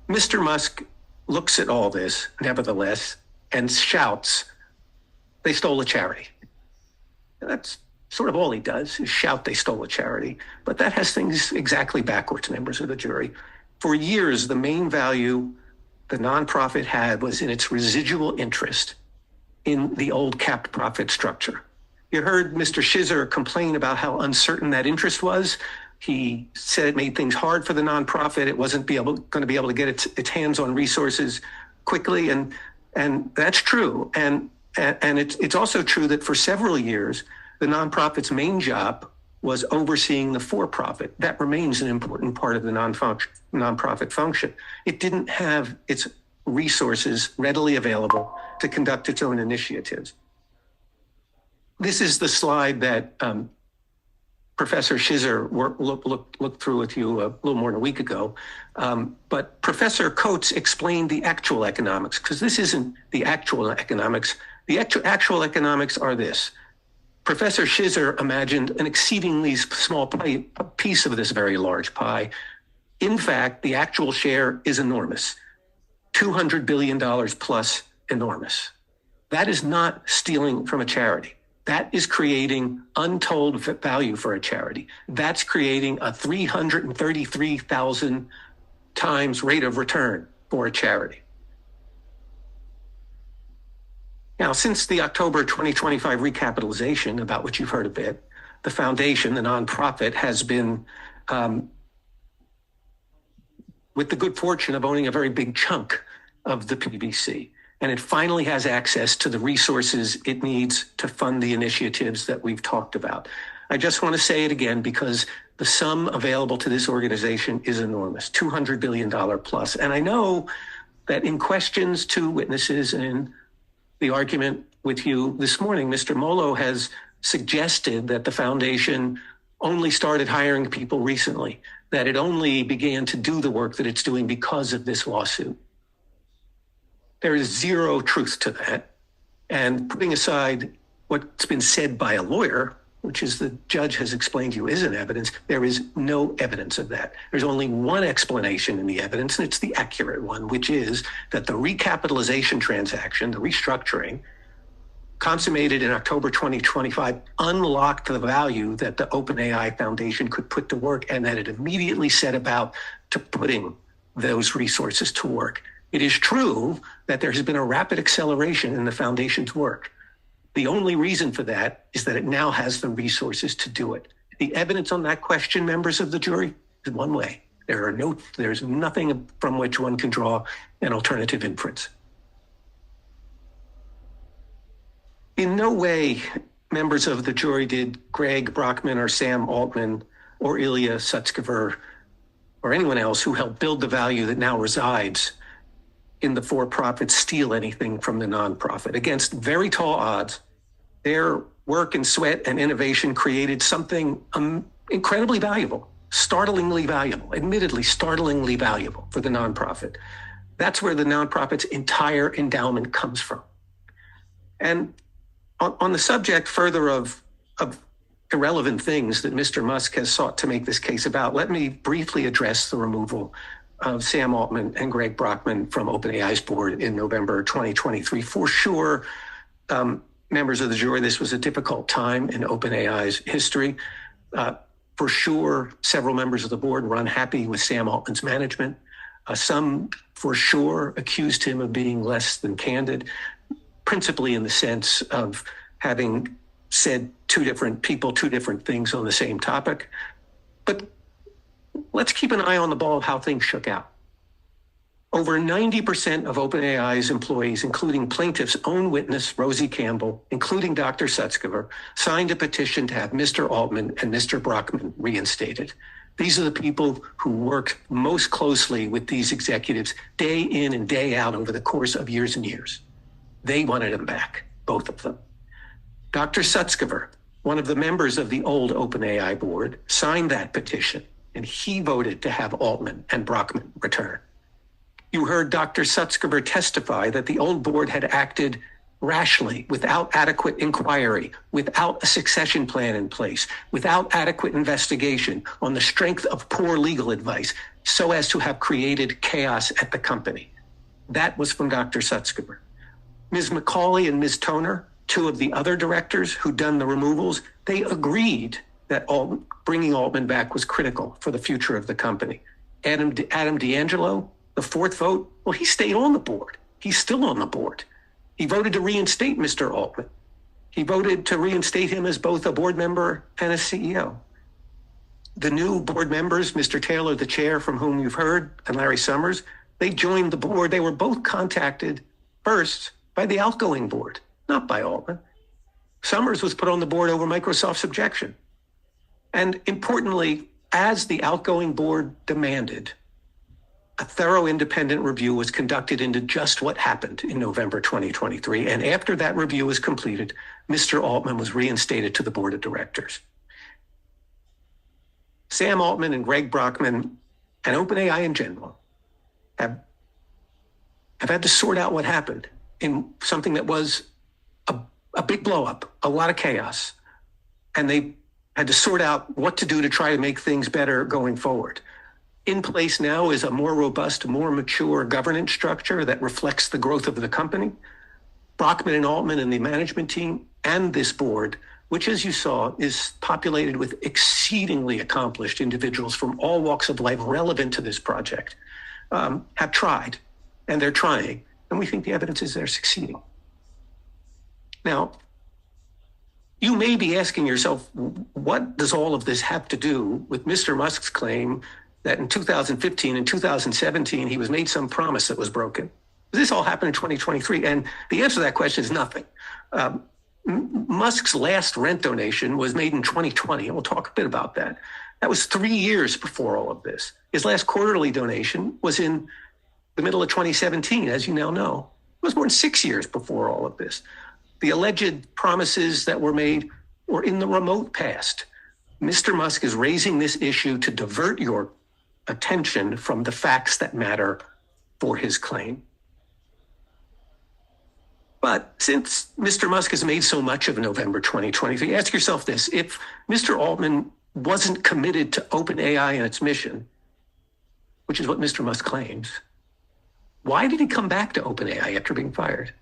E: Mr. Musk looks at all this, nevertheless, and shouts, "They stole a charity." And that's sort of all he does, is shout they stole a charity. But that has things exactly backwards, members of the jury. For years, the main value the nonprofit had was in its residual interest in the old capped profit structure. You heard Mr. Shizer complain about how uncertain that interest was. He said it made things hard for the nonprofit. It wasn't going to be able to get its hands on resources quickly, and that's true. And it's also true that for several years, the nonprofit's main job was overseeing the for-profit. That remains an important part of the nonprofit function. It didn't have its resources readily available to conduct its own initiatives. This is the slide that Professor Shizer looked through with you a little more than a week ago. But Professor Coates explained the actual economics, because this isn't the actual economics. The actual economics are this. Professor Shizer imagined an exceedingly small piece of this very large pie. In fact, the actual share is enormous, $200 billion plus enormous. That is not stealing from a charity. That is creating untold value for a charity. That's creating a 333,000 times rate of return for a charity. Now, since the October 2025 recapitalization, about which you've heard a bit, the foundation, the nonprofit, has been with the good fortune of owning a very big chunk of the PBC. And it finally has access to the resources it needs to fund the initiatives that we've talked about. I just want to say it again, because the sum available to this organization is enormous, $200 billion plus. And I know that in questions to witnesses and in the argument with you this morning, Mr. Molo has suggested that the foundation only started hiring people recently, that it only began to do the work that it's doing because of this lawsuit. There is zero truth to that. And putting aside what's been said by a lawyer, which is the judge has explained to you isn't evidence, there is no evidence of that. There's only one explanation in the evidence, and it's the accurate one, which is that the recapitalization transaction, the restructuring, consummated in October 2025, unlocked the value that the OpenAI Foundation could put to work, and that it immediately set about to putting those resources to work. It is true that there has been a rapid acceleration in the foundation's work. The only reason for that is that it now has the resources to do it. The evidence on that question, members of the jury, is one way. There's nothing from which one can draw an alternative inference. In no way, members of the jury, did Greg Brockman or Sam Altman or Ilya Sutskever or anyone else who helped build the value that now resides in the for-profit steal anything from the nonprofit. Against very tall odds, their work and sweat and innovation created something incredibly valuable, startlingly valuable, admittedly startlingly valuable for the nonprofit. That's where the nonprofit's entire endowment comes from. And on the subject further of irrelevant things that Mr. Musk has sought to make this case about, let me briefly address the removal of Sam Altman and Greg Brockman from OpenAI's board in November 2023. For sure, members of the jury, this was a difficult time in OpenAI's history. For sure, several members of the board were unhappy with Sam Altman's management. Some, for sure, accused him of being less than candid, principally in the sense of having said two different things on the same topic. But let's keep an eye on the ball of how things shook out. Over 90% of OpenAI's employees, including plaintiff's own witness, Rosie Campbell, including Dr. Sutskever, signed a petition to have Mr. Altman and Mr. Brockman reinstated. These are the people who worked most closely with these executives day in and day out over the course of years and years. They wanted them back, both of them. Dr. Sutskever, one of the members of the old OpenAI board, signed that petition, and he voted to have Altman and Brockman return. You heard Dr. Sutskever testify that the old board had acted rashly, without adequate inquiry, without a succession plan in place, without adequate investigation, on the strength of poor legal advice, so as to have created chaos at the company. That was from Dr. Sutskever. Ms. McCauley and Ms. Toner, two of the other directors who'd done the removals, they agreed that bringing Altman back was critical for the future of the company. Adam D'Angelo, the fourth vote, well, he stayed on the board. He's still on the board. He voted to reinstate Mr. Altman. He voted to reinstate him as both a board member and a CEO. The new board members, Mr. Taylor, the chair from whom you've heard, and Larry Summers, they joined the board. They were both contacted first by the outgoing board, not by Altman. Summers was put on the board over Microsoft's objection. And importantly, as the outgoing board demanded, a thorough independent review was conducted into just what happened in November 2023. And after that review was completed, Mr. Altman was reinstated to the board of directors. Sam Altman and Greg Brockman and OpenAI in general have had to sort out what happened in something that was a big blow up, a lot of chaos. And they had to sort out what to do to try to make things better going forward. In place now is a more robust, more mature governance structure that reflects the growth of the company. Brockman and Altman and the management team and this board, which, as you saw, is populated with exceedingly accomplished individuals from all walks of life relevant to this project, have tried, and they're trying, and we think the evidence is they're succeeding. Now, you may be asking yourself, what does all of this have to do with Mr. Musk's claim that in 2015 and 2017, he was made some promise that was broken? This all happened in 2023, and the answer to that question is nothing. Musk's last rent donation was made in 2020, and we'll talk a bit about that. That was 3 years before all of this. His last quarterly donation was in the middle of 2017, as you now know. It was more than 6 years before all of this. The alleged promises that were made were in the remote past. Mr. Musk is raising this issue to divert your attention from the facts that matter for his claim. But since Mr. Musk has made so much of November 2023, ask yourself this: if Mr. Altman wasn't committed to OpenAI and its mission, which is what Mr. Musk claims, why did he come back to OpenAI after being fired?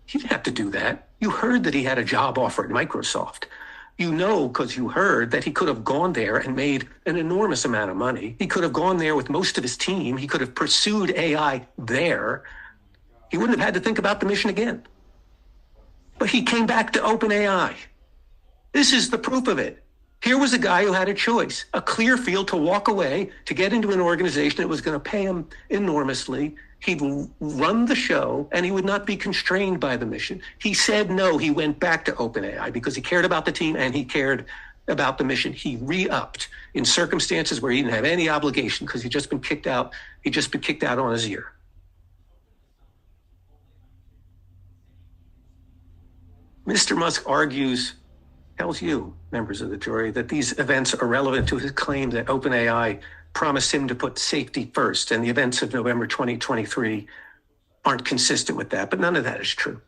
E: He didn't have to do that. You heard that he had a job offer at Microsoft. You know, because you heard that he could have gone there and made an enormous amount of money. He could have gone there with most of his team. He could have pursued AI there. He wouldn't have had to think about the mission again. But he came back to OpenAI. This is the proof of it. Here was a guy who had a choice, a clear field to walk away, to get into an organization that was going to pay him enormously. He'd run the show, and he would not be constrained by the mission. He said no. He went back to OpenAI because he cared about the team and he cared about the mission. He re-upped in circumstances where he didn't have any obligation because he'd just been kicked out. He'd just been kicked out on his ear. Mr. Musk argues, tells you, members of the jury, that these events are relevant to his claim that OpenAI promised him to put safety first, and the events of November 2023 aren't consistent with that, but none of that is true.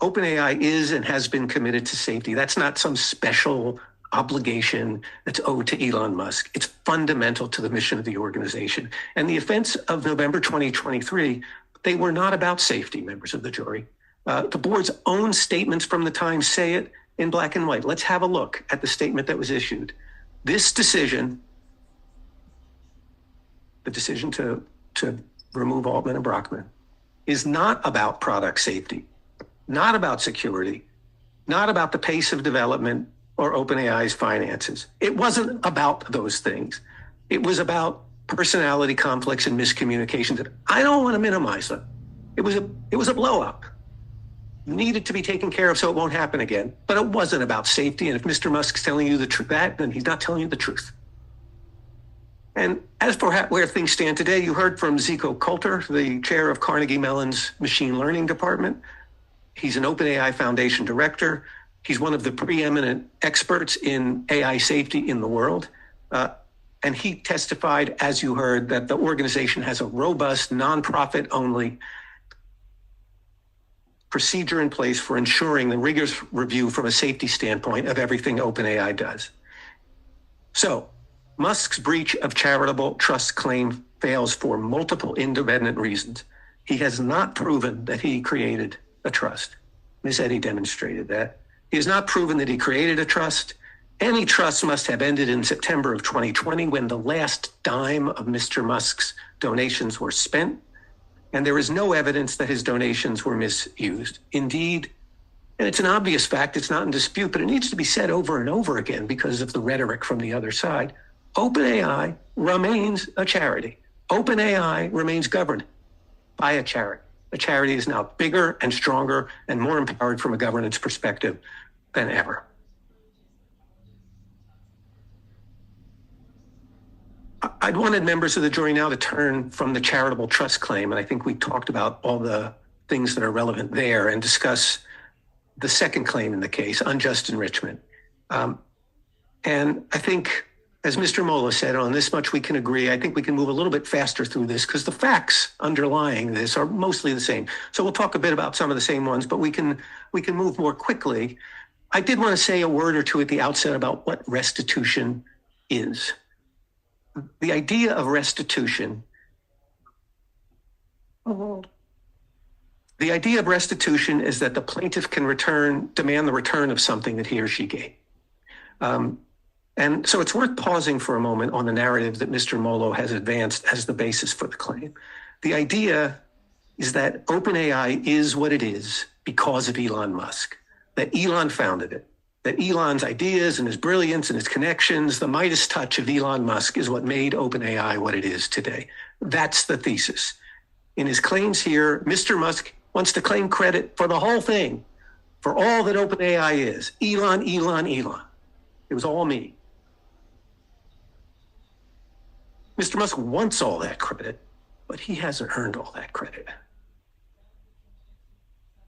E: OpenAI is and has been committed to safety. That's not some special obligation that's owed to Elon Musk. It's fundamental to the mission of the organization. And the events of November 2023, they were not about safety, members of the jury. The board's own statements from the time say it in black and white. Let's have a look at the statement that was issued. This decision, the decision to remove Altman and Brockman, is not about product safety, not about security, not about the pace of development or OpenAI's finances. It wasn't about those things. It was about personality conflicts and miscommunications. And I don't want to minimize them. It was a blow up. Needed to be taken care of so it won't happen again. But it wasn't about safety. And if Mr. Musk's telling you the truth, then he's not telling you the truth. And as for where things stand today, you heard from Zico Coulter, the chair of Carnegie Mellon's machine learning department. He's an OpenAI Foundation director. He's one of the preeminent experts in AI safety in the world. And he testified, as you heard, that the organization has a robust, nonprofit only procedure in place for ensuring the rigorous review from a safety standpoint of everything OpenAI does. So, Musk's breach of charitable trust claim fails for multiple independent reasons. He has not proven that he created a trust. Ms. Eddy demonstrated that. He has not proven that he created a trust. Any trust must have ended in September of 2020 when the last dime of Mr. Musk's donations were spent. And there is no evidence that his donations were misused. Indeed, and it's an obvious fact, it's not in dispute, but it needs to be said over and over again because of the rhetoric from the other side. OpenAI remains a charity. OpenAI remains governed by a charity. The charity is now bigger and stronger and more empowered from a governance perspective than ever. I'd wanted members of the jury now to turn from the charitable trust claim, and I think we talked about all the things that are relevant there, and discuss the second claim in the case, unjust enrichment. And I think, as Mr. Mola said, on this much we can agree. I think we can move a little bit faster through this because the facts underlying this are mostly the same. So we'll talk a bit about some of the same ones, but we can move more quickly. I did want to say a word or two at the outset about what restitution is. The idea of restitution, the idea of restitution is that the plaintiff can demand the return of something that he or she gave. And so it's worth pausing for a moment on the narrative that Mr. Molo has advanced as the basis for the claim. The idea is that OpenAI is what it is because of Elon Musk, that Elon founded it, that Elon's ideas and his brilliance and his connections, the Midas touch of Elon Musk is what made OpenAI what it is today. That's the thesis. In his claims here, Mr. Musk wants to claim credit for the whole thing, for all that OpenAI is. Elon. It was all me. Mr. Musk wants all that credit, but he hasn't earned all that credit.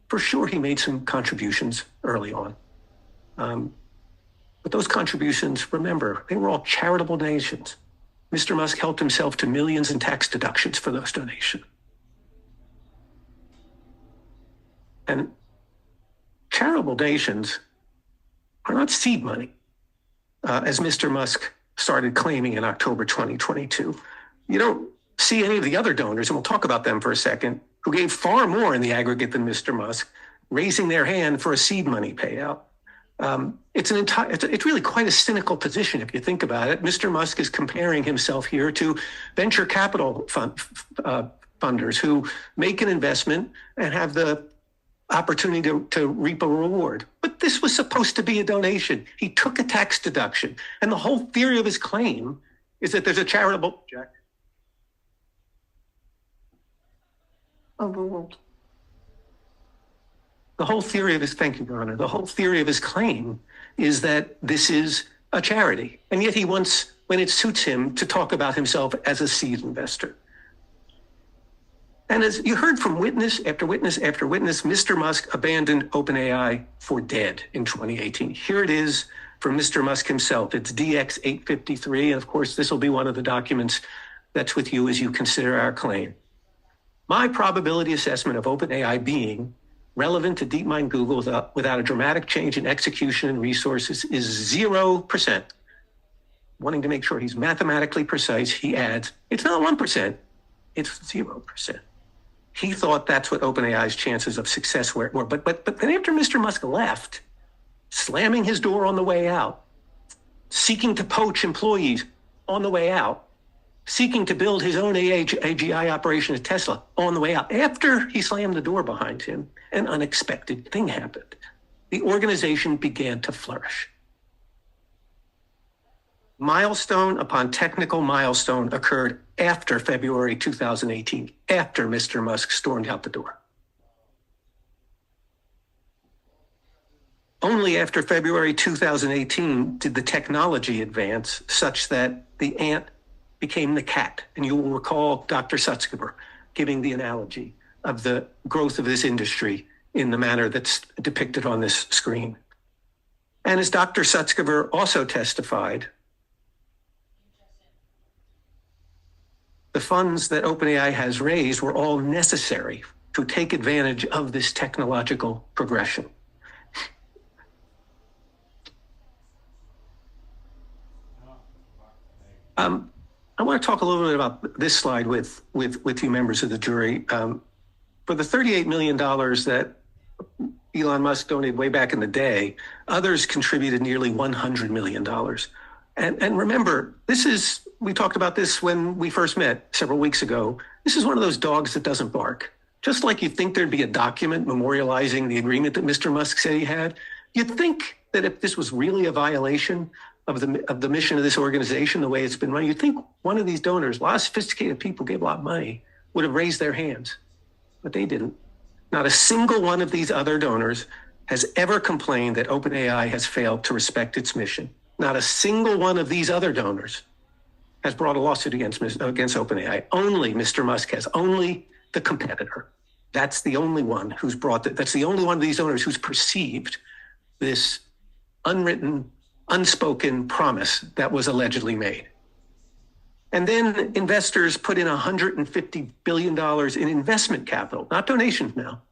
E: For sure, he made some contributions early on. But those contributions, remember, they were all charitable donations. Mr. Musk helped himself to millions in tax deductions for those donations. And charitable donations are not seed money, as Mr. Musk started claiming in October 2022. You don't see any of the other donors, and we'll talk about them for a second, who gave far more in the aggregate than Mr. Musk, raising their hand for a seed money payout. It's really quite a cynical position if you think about it. Mr. Musk is comparing himself here to venture capital funders who make an investment and have the opportunity to reap a reward. But this was supposed to be a donation. He took a tax deduction. And the whole theory of his claim is that there's a charitable...
B: Overruled.
E: The whole theory of his, thank you, Your Honor, the whole theory of his claim is that this is a charity. And yet he wants, when it suits him, to talk about himself as a seed investor. And as you heard from witness after witness after witness, Mr. Musk abandoned OpenAI for dead in 2018. Here it is from Mr. Musk himself. It's DX 853. And of course, this will be one of the documents that's with you as you consider our claim. My probability assessment of OpenAI being relevant to DeepMind Google without a dramatic change in execution and resources is 0%. Wanting to make sure he's mathematically precise, he adds, it's not 1%, it's 0%. He thought that's what OpenAI's chances of success were. But then after Mr. Musk left, slamming his door on the way out, seeking to poach employees on the way out, seeking to build his own AGI operation at Tesla on the way out, after he slammed the door behind him, an unexpected thing happened. The organization began to flourish. Milestone upon technical milestone occurred after February 2018, after Mr. Musk stormed out the door. Only after February 2018 did the technology advance such that the ant became the cat. And you will recall Dr. Sutzkever giving the analogy of the growth of this industry in the manner that's depicted on this screen. And as Dr. Sutzkever also testified, the funds that OpenAI has raised were all necessary to take advantage of this technological progression. I want to talk a little bit about this slide with you members of the jury. For the $38 million that Elon Musk donated way back in the day, others contributed nearly $100 million. And remember, we talked about this when we first met several weeks ago. This is one of those dogs that doesn't bark. Just like you'd think there'd be a document memorializing the agreement that Mr. Musk said he had, you'd think that if this was really a violation of the mission of this organization, the way it's been run, you'd think one of these donors, a lot of sophisticated people gave a lot of money, would have raised their hands, but they didn't. Not a single one of these other donors has ever complained that OpenAI has failed to respect its mission. Not a single one of these other donors has brought a lawsuit against OpenAI. Only Mr. Musk has, only the competitor. That's the only one who's that's the only one of these donors who's perceived this unwritten, unspoken promise that was allegedly made. And then investors put in $150 billion in investment capital, not donations now,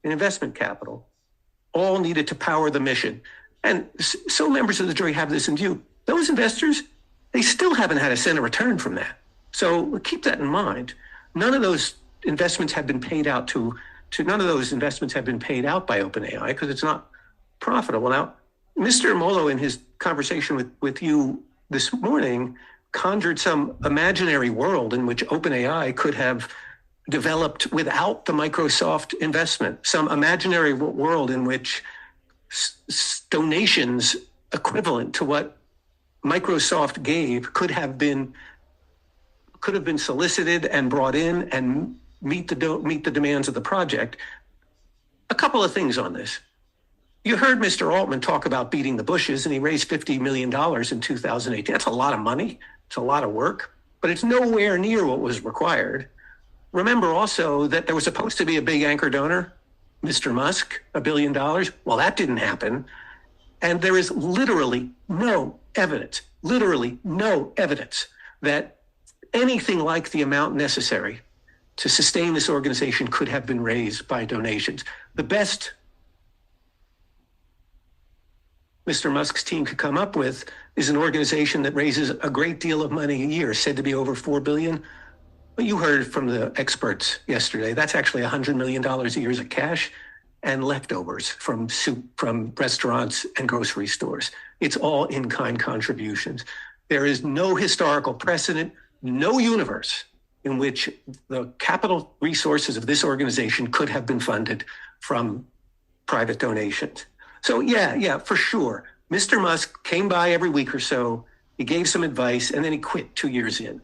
E: in investment capital, all needed to power the mission. And so members of the jury have this in view. Those investors, they still haven't had a cent of return from that. So keep that in mind. None of those investments have been paid out none of those investments have been paid out by OpenAI because it's not profitable. Now, Mr. Molo, in his conversation with you this morning, conjured some imaginary world in which OpenAI could have developed without the Microsoft investment, some imaginary world in which donations equivalent to what Microsoft gave could have been solicited and brought in and meet the demands of the project. A couple of things on this. You heard Mr. Altman talk about beating the bushes, and he raised $50 million in 2018. That's a lot of money. It's a lot of work, but it's nowhere near what was required. Remember also that there was supposed to be a big anchor donor, Mr. Musk, $1 billion. Well, that didn't happen. And there is literally no evidence that anything like the amount necessary to sustain this organization could have been raised by donations. The best Mr. Musk's team could come up with is an organization that raises a great deal of money a year, said to be over $4 billion. But you heard from the experts yesterday, that's actually $100 million a year of cash and leftovers from restaurants and grocery stores. It's all in-kind contributions. There is no historical precedent, no universe in which the capital resources of this organization could have been funded from private donations. So yeah, for sure. Mr. Musk came by every week or so, he gave some advice, and then he quit 2 years in.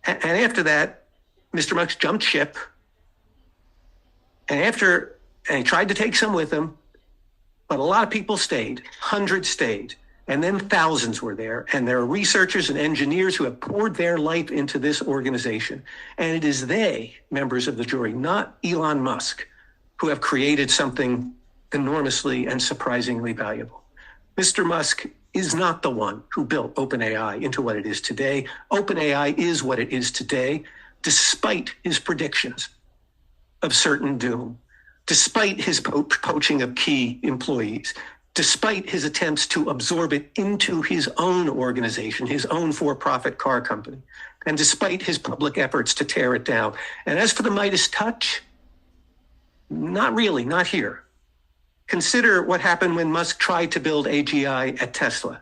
E: And after that, Mr. Musk jumped ship. And he tried to take some with him, but a lot of people stayed, hundreds stayed, and then thousands were there. And there are researchers and engineers who have poured their life into this organization. And it is they, members of the jury, not Elon Musk, who have created something enormously and surprisingly valuable. Mr. Musk is not the one who built OpenAI into what it is today. OpenAI is what it is today, despite his predictions of certain doom, despite his poaching of key employees, despite his attempts to absorb it into his own organization, his own for-profit car company, and despite his public efforts to tear it down. And as for the Midas touch, not really, not here. Consider what happened when Musk tried to build AGI at Tesla. It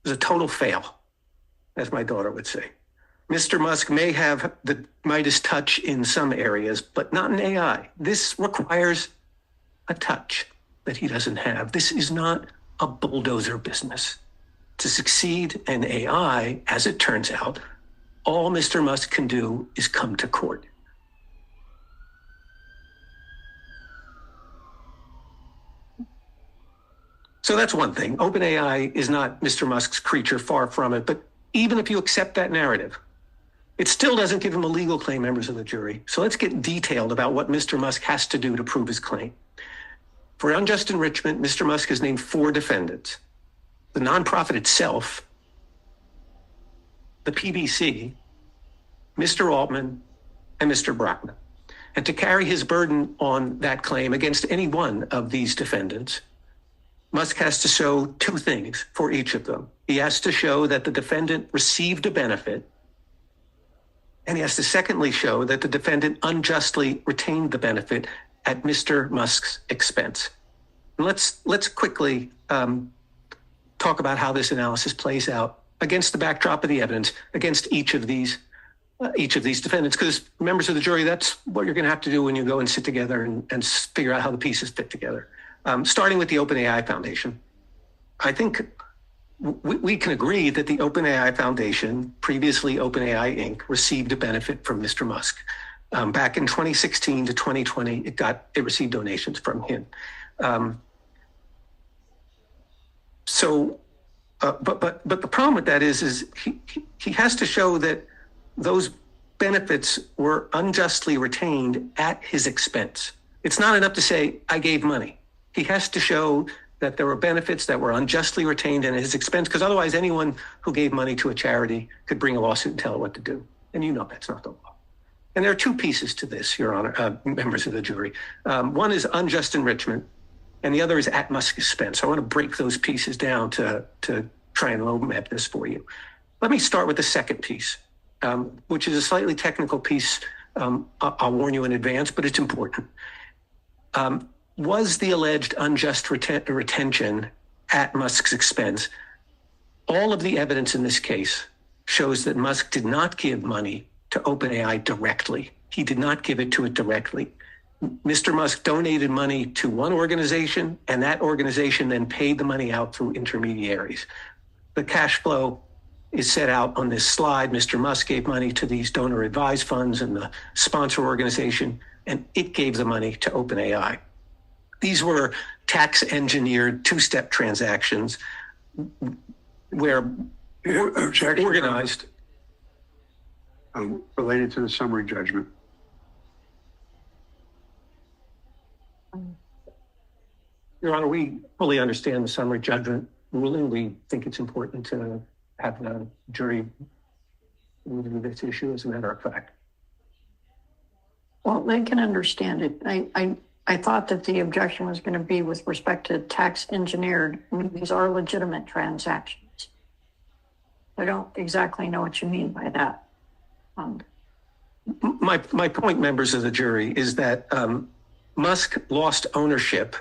E: was a total fail, as my daughter would say. Mr. Musk may have the Midas touch in some areas, but not in AI. This requires a touch that he doesn't have. This is not a bulldozer business. To succeed in AI, as it turns out, all Mr. Musk can do is come to court. So that's one thing. OpenAI is not Mr. Musk's creature, far from it. But even if you accept that narrative, it still doesn't give him a legal claim, members of the jury. So let's get detailed about what Mr. Musk has to do to prove his claim. For unjust enrichment, Mr. Musk has named 4 defendants. The nonprofit itself, the PBC, Mr. Altman, and Mr. Brockman. And to carry his burden on that claim against any one of these defendants, Musk has to show 2 things for each of them. He has to show that the defendant received a benefit, and he has to secondly show that the defendant unjustly retained the benefit at Mr. Musk's expense. And let's quickly talk about how this analysis plays out against the backdrop of the evidence against each of these defendants, because members of the jury, that's what you're going to have to do when you go and sit together and figure out how the pieces fit together. Starting with the OpenAI Foundation, I think we can agree that the OpenAI Foundation, previously OpenAI Inc., received a benefit from Mr. Musk. Back in 2016 to 2020, it received donations from him. But the problem with that is he has to show that those benefits were unjustly retained at his expense. It's not enough to say, I gave money. He has to show that there were benefits that were unjustly retained at his expense, because otherwise anyone who gave money to a charity could bring a lawsuit and tell it what to do. And you know that's not the law. And there are 2 pieces to this, Your Honor, members of the jury. One is unjust enrichment, and the other is at Musk's expense. I want to break those pieces down to try and low map this for you. Let me start with the second piece, which is a slightly technical piece. I'll warn you in advance, but it's important. Was the alleged unjust retention at Musk's expense? All of the evidence in this case shows that Musk did not give money to OpenAI directly. He did not give it to it directly. Mr. Musk donated money to one organization, and that organization then paid the money out through intermediaries. The cash flow is set out on this slide. Mr. Musk gave money to these donor advised funds and the sponsor organization, and it gave the money to OpenAI. These were tax engineered 2-step transactions where organized.
C: Related to the summary judgment.
E: Your Honor, we fully understand the summary judgment ruling. We think it's important to have the jury review this issue, as a matter of fact.
B: Well, they can understand it. I thought that the objection was going to be with respect to tax engineered. I mean, these are legitimate transactions. I don't exactly know what you mean by that.
E: My point, members of the jury, is that Musk lost ownership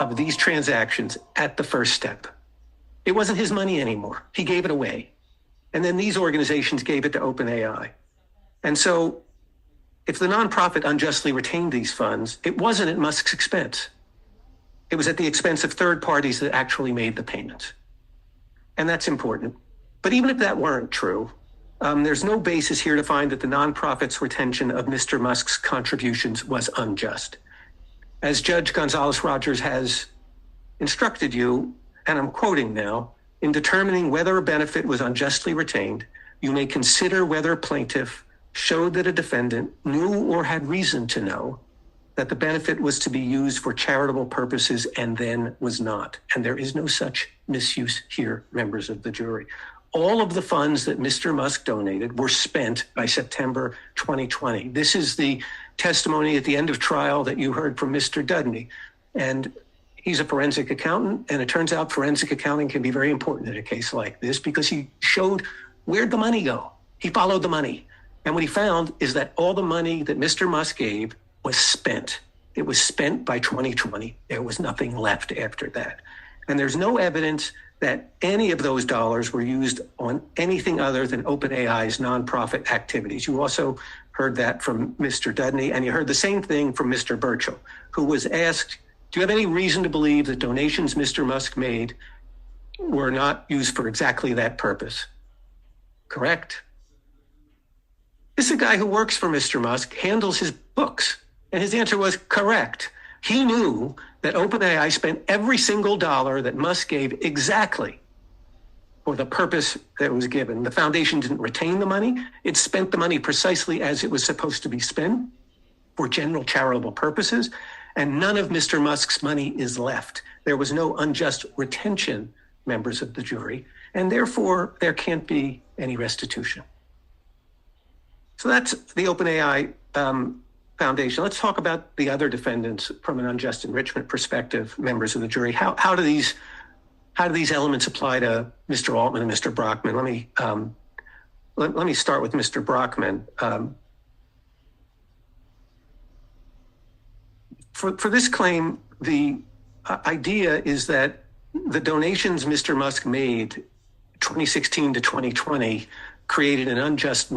E: of these transactions at the first step. It wasn't his money anymore. He gave it away. And then these organizations gave it to OpenAI. And so if the nonprofit unjustly retained these funds, it wasn't at Musk's expense. It was at the expense of third parties that actually made the payments. And that's important. But even if that weren't true, there's no basis here to find that the nonprofit's retention of Mr. Musk's contributions was unjust. As Judge Gonzalez-Rogers has instructed you, and I'm quoting now, in determining whether a benefit was unjustly retained, you may consider whether a plaintiff showed that a defendant knew or had reason to know that the benefit was to be used for charitable purposes and then was not. And there is no such misuse here, members of the jury. All of the funds that Mr. Musk donated were spent by September 2020. This is the testimony at the end of trial that you heard from Mr. Dudney. And he's a forensic accountant, and it turns out forensic accounting can be very important in a case like this because he showed where'd the money go. He followed the money. And what he found is that all the money that Mr. Musk gave was spent. It was spent by 2020. There was nothing left after that. And there's no evidence that any of those dollars were used on anything other than OpenAI's nonprofit activities. You also heard that from Mr. Dudney, and you heard the same thing from Mr. Burchell, who was asked, do you have any reason to believe that donations Mr. Musk made were not used for exactly that purpose. Correct? This is a guy who works for Mr. Musk, handles his books, and his answer was correct. He knew that OpenAI spent every single dollar that Musk gave exactly for the purpose that it was given. The foundation didn't retain the money. It spent the money precisely as it was supposed to be spent for general charitable purposes, and none of Mr. Musk's money is left. There was no unjust retention, members of the jury, and therefore there can't be any restitution. So that's the OpenAI Foundation. Let's talk about the other defendants from an unjust enrichment perspective, members of the jury. How do these elements apply to Mr. Altman and Mr. Brockman? Let me start with Mr. Brockman. For this claim, the idea is that the donations Mr. Musk made 2016 to 2020 created an unjust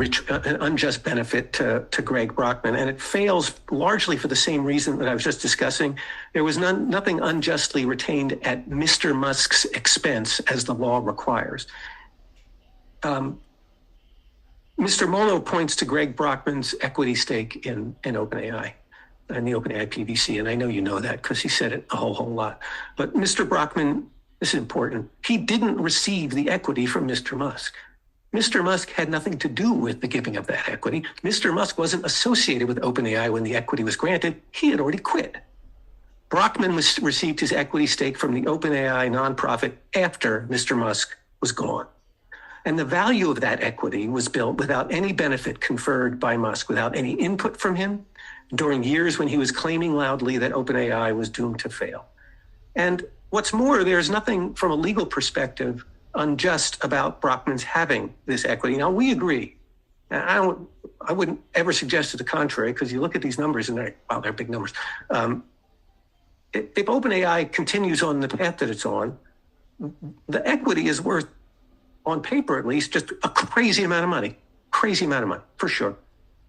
E: benefit to Greg Brockman, and it fails largely for the same reason that I was just discussing. There was nothing unjustly retained at Mr. Musk's expense, as the law requires. Mr. Molo points to Greg Brockman's equity stake in OpenAI and the OpenAI PBC, and I know you know that because he said it a whole lot. But Mr. Brockman, this is important, he didn't receive the equity from Mr. Musk. Mr. Musk had nothing to do with the giving of that equity. Mr. Musk wasn't associated with OpenAI when the equity was granted. He had already quit. Brockman received his equity stake from the OpenAI nonprofit after Mr. Musk was gone. And the value of that equity was built without any benefit conferred by Musk, without any input from him during years when he was claiming loudly that OpenAI was doomed to fail. And what's more, there's nothing from a legal perspective unjust about Brockman's having this equity. Now, we agree. I wouldn't ever suggest to the contrary, because you look at these numbers and they're big numbers. If OpenAI continues on the path that it's on, the equity is worth, on paper at least, just a crazy amount of money, for sure.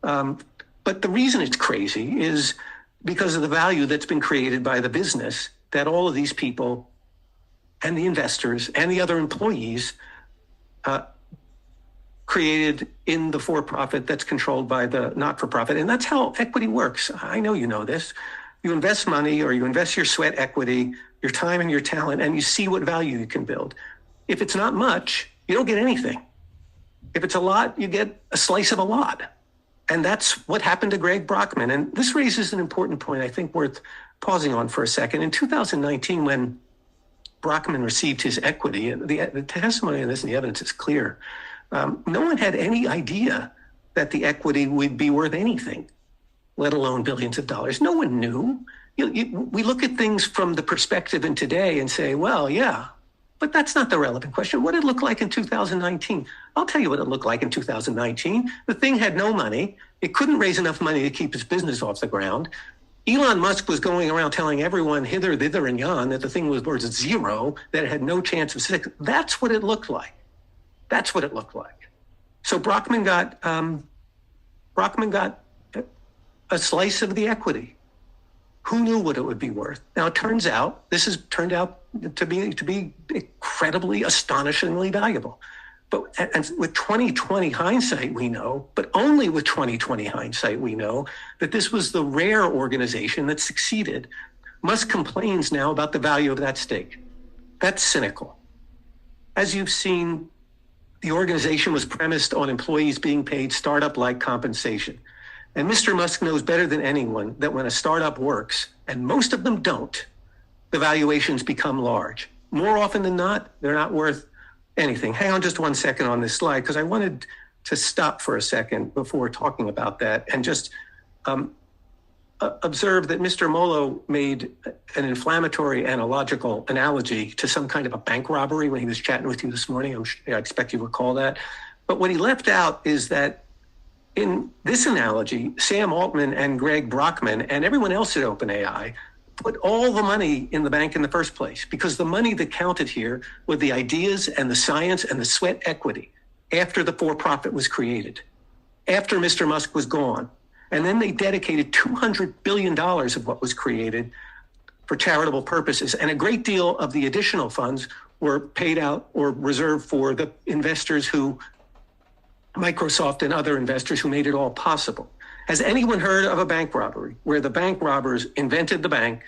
E: But the reason it's crazy is because of the value that's been created by the business that all of these people and the investors and the other employees created in the for-profit that's controlled by the not-for-profit. And that's how equity works. I know you know this. You invest money, or you invest your sweat equity, your time and your talent, and you see what value you can build. If it's not much, you don't get anything. If it's a lot, you get a slice of a lot. And that's what happened to Greg Brockman. And this raises an important point, I think, worth pausing on for a second. In 2019, when Brockman received his equity, the testimony on this and the evidence is clear. No one had any idea that the equity would be worth anything, let alone billions of dollars. No one knew. We look at things from the perspective in today and say, well, yeah, but that's not the relevant question. What did it look like in 2019? I'll tell you what it looked like in 2019. The thing had no money. It couldn't raise enough money to keep its business off the ground. Elon Musk was going around telling everyone hither, thither, and yon that the thing was worth zero, that it had no chance of success. That's what it looked like. So Brockman got a slice of the equity. Who knew what it would be worth? Now, it turns out, this has turned out to be incredibly, astonishingly valuable. But and with 2020 hindsight, we know, but only with 2020 hindsight, we know that this was the rare organization that succeeded. Musk complains now about the value of that stake. That's cynical. As you've seen, the organization was premised on employees being paid startup-like compensation. And Mr. Musk knows better than anyone that when a startup works, and most of them don't, the valuations become large. More often than not, they're not worth anything. Hang on just 1 second on this slide, because I wanted to stop for a second before talking about that and just observe that Mr. Molo made an inflammatory analogical analogy to some kind of a bank robbery when he was chatting with you this morning. I expect you recall that. But what he left out is that in this analogy, Sam Altman and Greg Brockman and everyone else at OpenAI put all the money in the bank in the first place, because the money that counted here were the ideas and the science and the sweat equity after the for-profit was created, after Mr. Musk was gone. And then they dedicated $200 billion of what was created for charitable purposes. And a great deal of the additional funds were paid out or reserved for the investors who, Microsoft and other investors who made it all possible. Has anyone heard of a bank robbery where the bank robbers invented the bank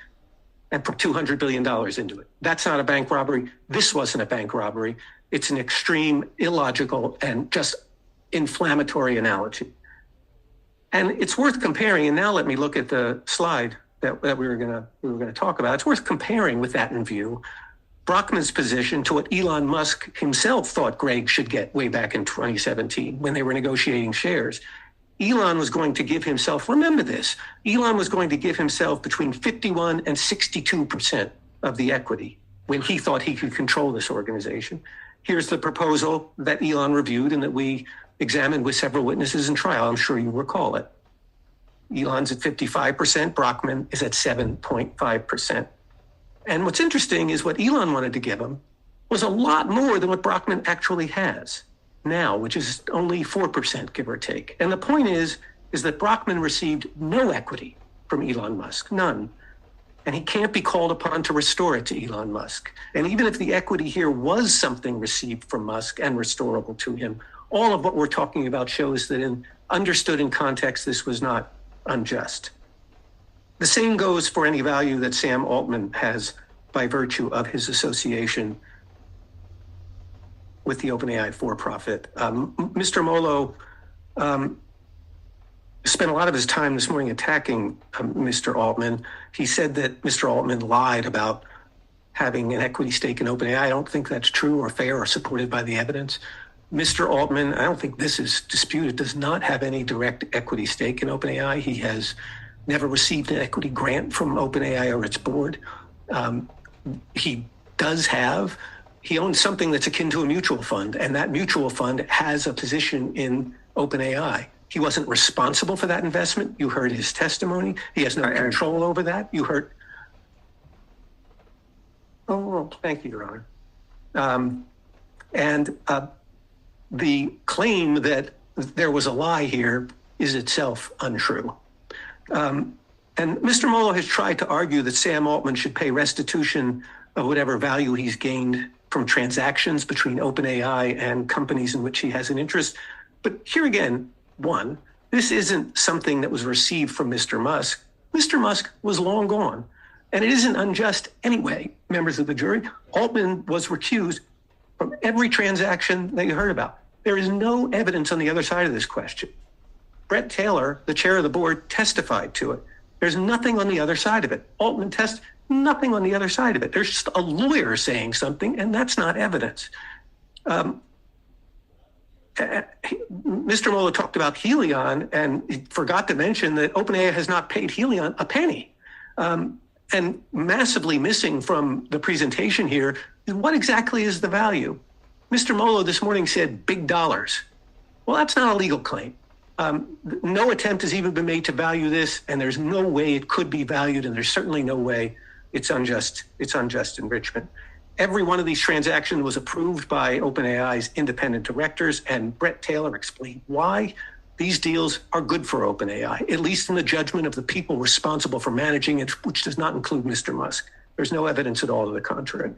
E: and put $200 billion into it? That's not a bank robbery. This wasn't a bank robbery. It's an extreme, illogical, and just inflammatory analogy. And it's worth comparing. And now let me look at the slide that we were gonna talk about. It's worth comparing with that in view, Brockman's position to what Elon Musk himself thought Greg should get way back in 2017 when they were negotiating shares. Elon was going to give himself, remember this, Elon was going to give himself between 51 and 62% of the equity when he thought he could control this organization. Here's the proposal that Elon reviewed and that we examined with several witnesses in trial. I'm sure you recall it. Elon's at 55%, Brockman is at 7.5%. And what's interesting is what Elon wanted to give him was a lot more than what Brockman actually has now, which is only 4%, give or take. And the point is that Brockman received no equity from Elon Musk, none. And he can't be called upon to restore it to Elon Musk. And even if the equity here was something received from Musk and restorable to him, all of what we're talking about shows that understood in context, this was not unjust. The same goes for any value that Sam Altman has by virtue of his association with the OpenAI for-profit. Mr. Molo spent a lot of his time this morning attacking Mr. Altman. He said that Mr. Altman lied about having an equity stake in OpenAI. I don't think that's true or fair or supported by the evidence. Mr. Altman, I don't think this is disputed, does not have any direct equity stake in OpenAI. He has never received an equity grant from OpenAI or its board. He owns something that's akin to a mutual fund, and that mutual fund has a position in OpenAI. He wasn't responsible for that investment. You heard his testimony. He has no control over that. You heard. Oh, thank you, Your Honor. The claim that there was a lie here is itself untrue. And Mr. Molo has tried to argue that Sam Altman should pay restitution of whatever value he's gained from transactions between OpenAI and companies in which he has an interest. But here again, one, this isn't something that was received from Mr. Musk. Mr. Musk was long gone. And it isn't unjust anyway, members of the jury. Altman was recused from every transaction that you heard about. There is no evidence on the other side of this question. Brett Taylor, the chair of the board, testified to it. There's nothing on the other side of it. Altman nothing on the other side of it. There's just a lawyer saying something, and that's not evidence. Mr. Molo talked about Helion, and he forgot to mention that OpenAI has not paid Helion a penny. And massively missing from the presentation here is what exactly is the value? Mr. Molo this morning said big dollars. Well, that's not a legal claim. No attempt has even been made to value this, and there's no way it could be valued, and there's certainly no way it's unjust enrichment. Every one of these transactions was approved by OpenAI's independent directors, and Brett Taylor explained why these deals are good for OpenAI, at least in the judgment of the people responsible for managing it, which does not include Mr. Musk. There's no evidence at all to the contrary.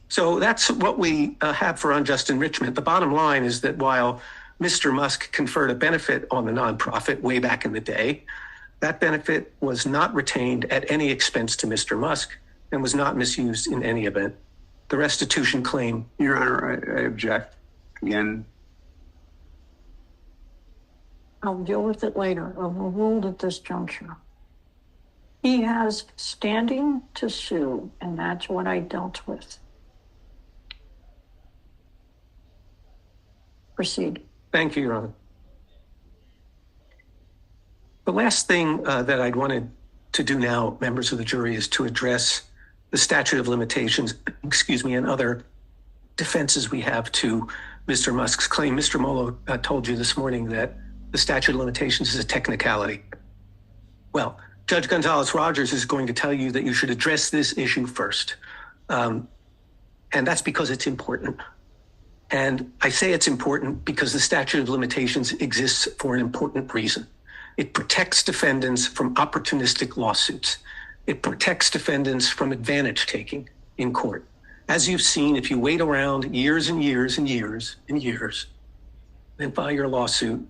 E: So that's what we have for unjust enrichment. The bottom line is that while Mr. Musk conferred a benefit on the nonprofit way back in the day, that benefit was not retained at any expense to Mr. Musk and was not misused in any event. The restitution claim.
J: Your Honor, I object. Again.
B: I'll deal with it later. Overruled at this juncture. He has standing to sue, and that's what I dealt with. Proceed.
E: Thank you, Your Honor. The last thing that I'd wanted to do now, members of the jury, is to address the statute of limitations, and other defenses we have to Mr. Musk's claim. Mr. Molo told you this morning that the statute of limitations is a technicality. Well, Judge Gonzalez-Rogers is going to tell you that you should address this issue first. And that's because it's important. And I say it's important because the statute of limitations exists for an important reason. It protects defendants from opportunistic lawsuits. It protects defendants from advantage taking in court. As you've seen, if you wait around years and years and years and years, then file your lawsuit,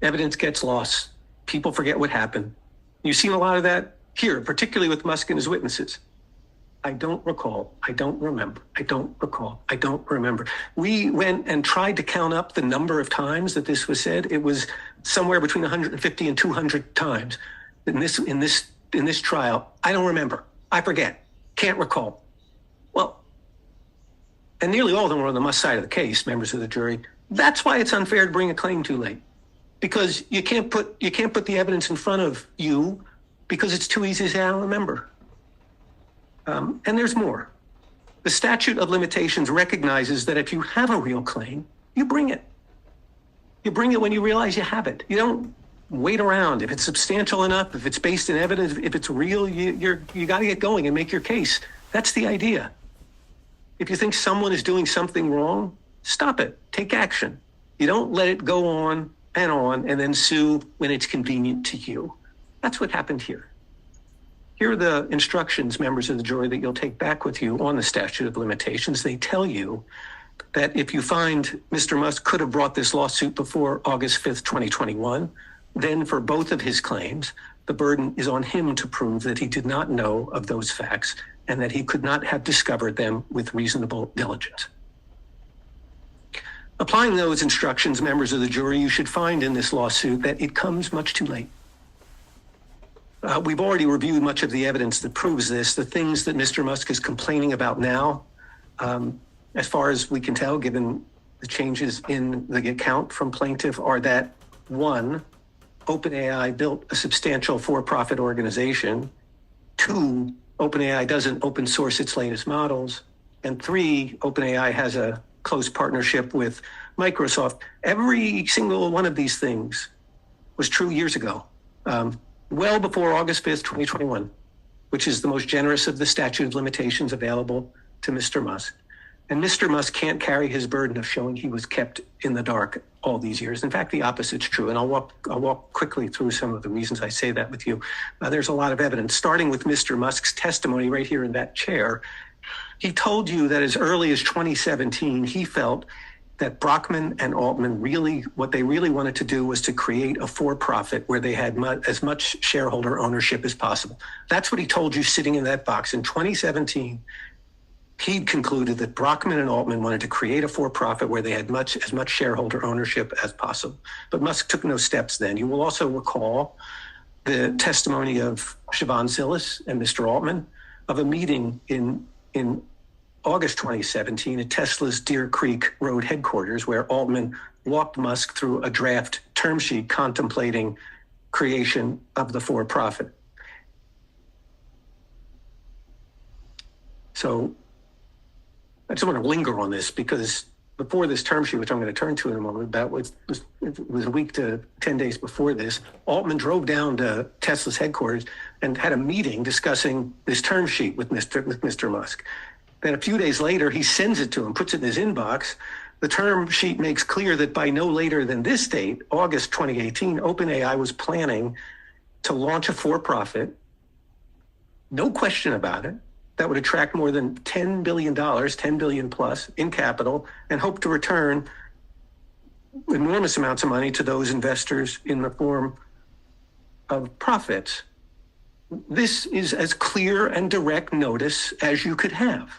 E: evidence gets lost, people forget what happened. You've seen a lot of that here, particularly with Musk and his witnesses. I don't recall. I don't remember. I don't recall. I don't remember. We went and tried to count up the number of times that this was said. It was somewhere between 150 and 200 times in this trial. I don't remember. I forget. Can't recall. Well, and nearly all of them were on the Musk side of the case, members of the jury. That's why it's unfair to bring a claim too late, because you can't put the evidence in front of you because it's too easy to say I don't remember. And there's more. The statute of limitations recognizes that if you have a real claim, you bring it. You bring it when you realize you have it. You don't wait around. If it's substantial enough, if it's based in evidence, if it's real, you got to get going and make your case. That's the idea. If you think someone is doing something wrong, stop it. Take action. You don't let it go on and then sue when it's convenient to you. That's what happened here. Here are the instructions, members of the jury, that you'll take back with you on the statute of limitations. They tell you that if you find Mr. Musk could have brought this lawsuit before August 5th, 2021, then for both of his claims, the burden is on him to prove that he did not know of those facts and that he could not have discovered them with reasonable diligence. Applying those instructions, members of the jury, you should find in this lawsuit that it comes much too late. We've already reviewed much of the evidence that proves this. The things that Mr. Musk is complaining about now, as far as we can tell, given the changes in the account from plaintiff, are that 1, OpenAI built a substantial for-profit organization. 2, OpenAI doesn't open source its latest models. And 3, OpenAI has a close partnership with Microsoft. Every single one of these things was true years ago. Well before August 5th, 2021, which is the most generous of the statute of limitations available to Mr. Musk. And Mr. Musk can't carry his burden of showing he was kept in the dark all these years. In fact, the opposite's true. And I'll walk quickly through some of the reasons I say that with you. There's a lot of evidence, starting with Mr. Musk's testimony right here in that chair. He told you that as early as 2017, he felt that Brockman and Altman what they really wanted to do was to create a for-profit where they had as much shareholder ownership as possible. That's what he told you sitting in that box. In 2017, he concluded that Brockman and Altman wanted to create a for-profit where they had as much shareholder ownership as possible. But Musk took no steps then. You will also recall the testimony of Shivon, Zilis, and Mr. Altman of a meeting in August 2017 at Tesla's Deer Creek Road headquarters, where Altman walked Musk through a draft term sheet contemplating creation of the for-profit. So I just want to linger on this, because before this term sheet, which I'm going to turn to in a moment, it was a week to 10 days before this, Altman drove down to Tesla's headquarters and had a meeting discussing this term sheet with Mr. Musk. Then a few days later, he sends it to him, puts it in his inbox. The term sheet makes clear that by no later than this date, August 2018, OpenAI was planning to launch a for-profit, no question about it, that would attract more than $10 billion, $10 billion plus in capital, and hope to return enormous amounts of money to those investors in the form of profits. This is as clear and direct notice as you could have.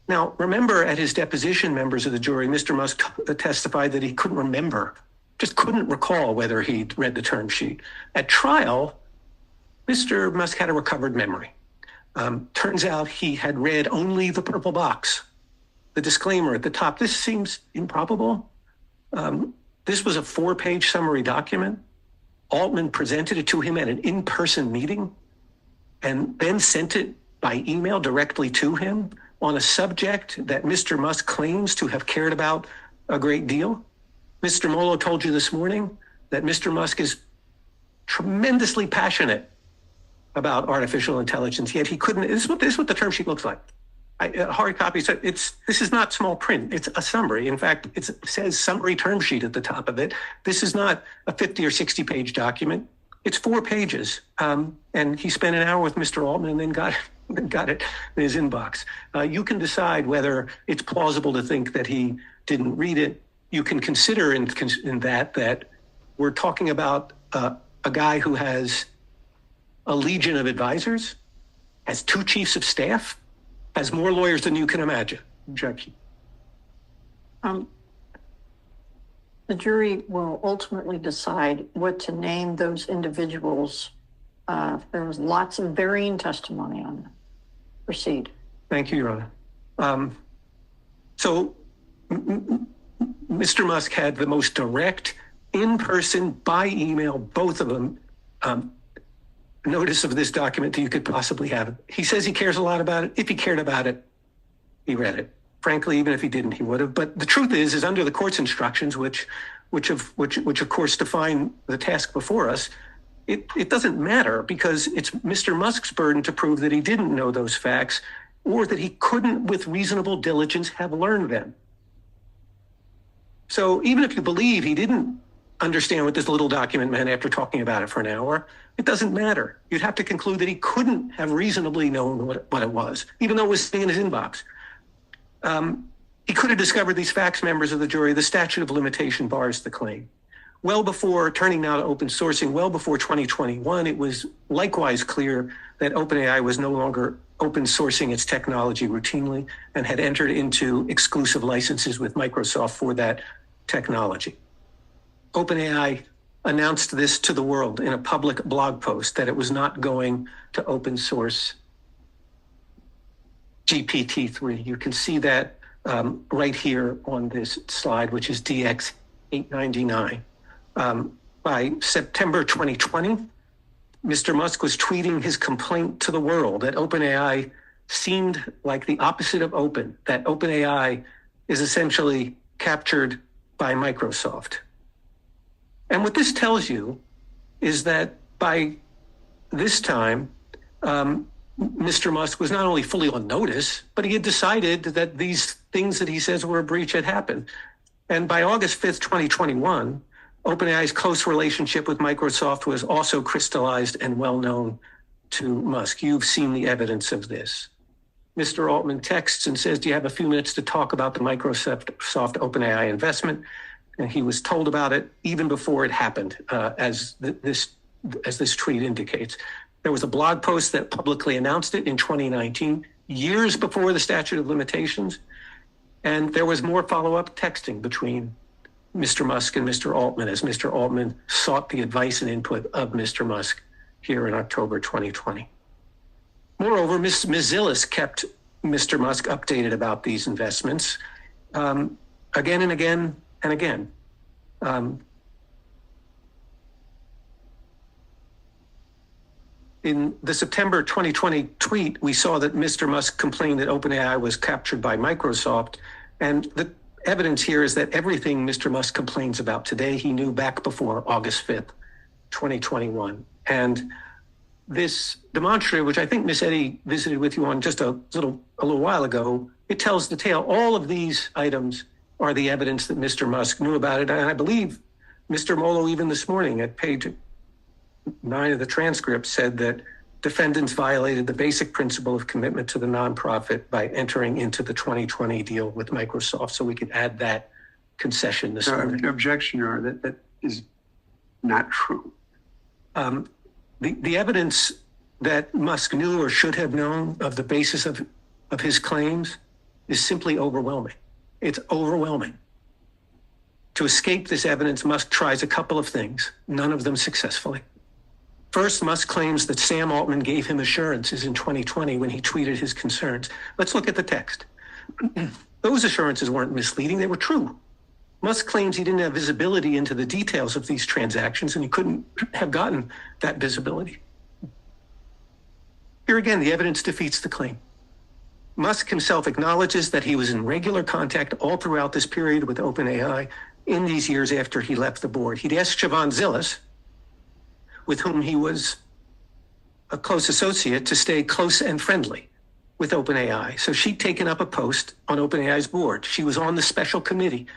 E: Now, remember, at his deposition, members of the jury, Mr. Musk testified that he couldn't remember, just couldn't recall whether he'd read the term sheet. At trial, Mr. Musk had a recovered memory. Turns out he had read only the purple box, the disclaimer at the top. This seems improbable. This was a 4-page summary document. Altman presented it to him at an in-person meeting and then sent it by email directly to him on a subject that Mr. Musk claims to have cared about a great deal. Mr. Molo told you this morning that Mr. Musk is tremendously passionate about artificial intelligence, yet he couldn't. This is what the term sheet looks like. Hard copy. So this is not small print. It's a summary. In fact, it says summary term sheet at the top of it. This is not a 50 or 60 page document. It's 4 pages, and he spent an hour with Mr. Altman and then got it in his inbox. You can decide whether it's plausible to think that he didn't read it. You can consider in that we're talking about a guy who has a legion of advisors, has 2 chiefs of staff, has more lawyers than you can imagine. Objection.
B: The jury will ultimately decide what to name those individuals. There was lots of varying testimony on that. Proceed.
E: Thank you, Your Honor. So Mr. Musk had the most direct, in-person, by email, both of them, notice of this document that you could possibly have. He says he cares a lot about it. If he cared about it, he read it. Frankly, even if he didn't, he would have. But the truth is under the court's instructions, which of course define the task before us, it doesn't matter because it's Mr. Musk's burden to prove that he didn't know those facts or that he couldn't, with reasonable diligence, have learned them. So even if you believe he didn't understand what this little document meant after talking about it for an hour, it doesn't matter. You'd have to conclude that he couldn't have reasonably known what it was, even though it was sitting in his inbox. He could have discovered these facts, members of the jury. The statute of limitation bars the claim. Well before turning now to open sourcing, well before 2021, it was likewise clear that OpenAI was no longer open sourcing its technology routinely and had entered into exclusive licenses with Microsoft for that technology. OpenAI announced this to the world in a public blog post that it was not going to open source GPT-3. You can see that right here on this slide, which is DX 899. By September 2020, Mr. Musk was tweeting his complaint to the world that OpenAI seemed like the opposite of open, that OpenAI is essentially captured by Microsoft. And what this tells you is that by this time, Mr. Musk was not only fully on notice, but he had decided that these things that he says were a breach had happened. And by August 5th, 2021, OpenAI's close relationship with Microsoft was also crystallized and well known to Musk. You've seen the evidence of this. Mr. Altman texts and says, do you have a few minutes to talk about the Microsoft OpenAI investment? And he was told about it even before it happened, as this tweet indicates. There was a blog post that publicly announced it in 2019, years before the statute of limitations. And there was more follow-up texting between Mr. Musk and Mr. Altman as Mr. Altman sought the advice and input of Mr. Musk here in October 2020. Moreover, Ms. Zilis kept Mr. Musk updated about these investments again and again and again. In the September 2020 tweet, we saw that Mr. Musk complained that OpenAI was captured by Microsoft. And the evidence here is that everything Mr. Musk complains about today, he knew back before August 5th, 2021. And this demonstrative, which I think Ms. Eddy visited with you on just a little while ago, it tells the tale. All of these items are the evidence that Mr. Musk knew about it. And I believe Mr. Molo, even this morning at page 9 of the transcript, said that defendants violated the basic principle of commitment to the nonprofit by entering into the 2020 deal with Microsoft. So we could add that concession this morning.
J: Objection, Your Honor, that is not true.
E: The evidence that Musk knew or should have known of the basis of his claims is simply overwhelming. It's overwhelming. To escape this evidence, Musk tries a couple of things, none of them successfully. First, Musk claims that Sam Altman gave him assurances in 2020 when he tweeted his concerns. Let's look at the text. Those assurances weren't misleading, they were true. Musk claims he didn't have visibility into the details of these transactions and he couldn't have gotten that visibility. Here again, the evidence defeats the claim. Musk himself acknowledges that he was in regular contact all throughout this period with OpenAI in these years after he left the board. He'd asked Shivon Zilis, with whom he was a close associate, to stay close and friendly with OpenAI. So she'd taken up a post on OpenAI's board. She was on the special committee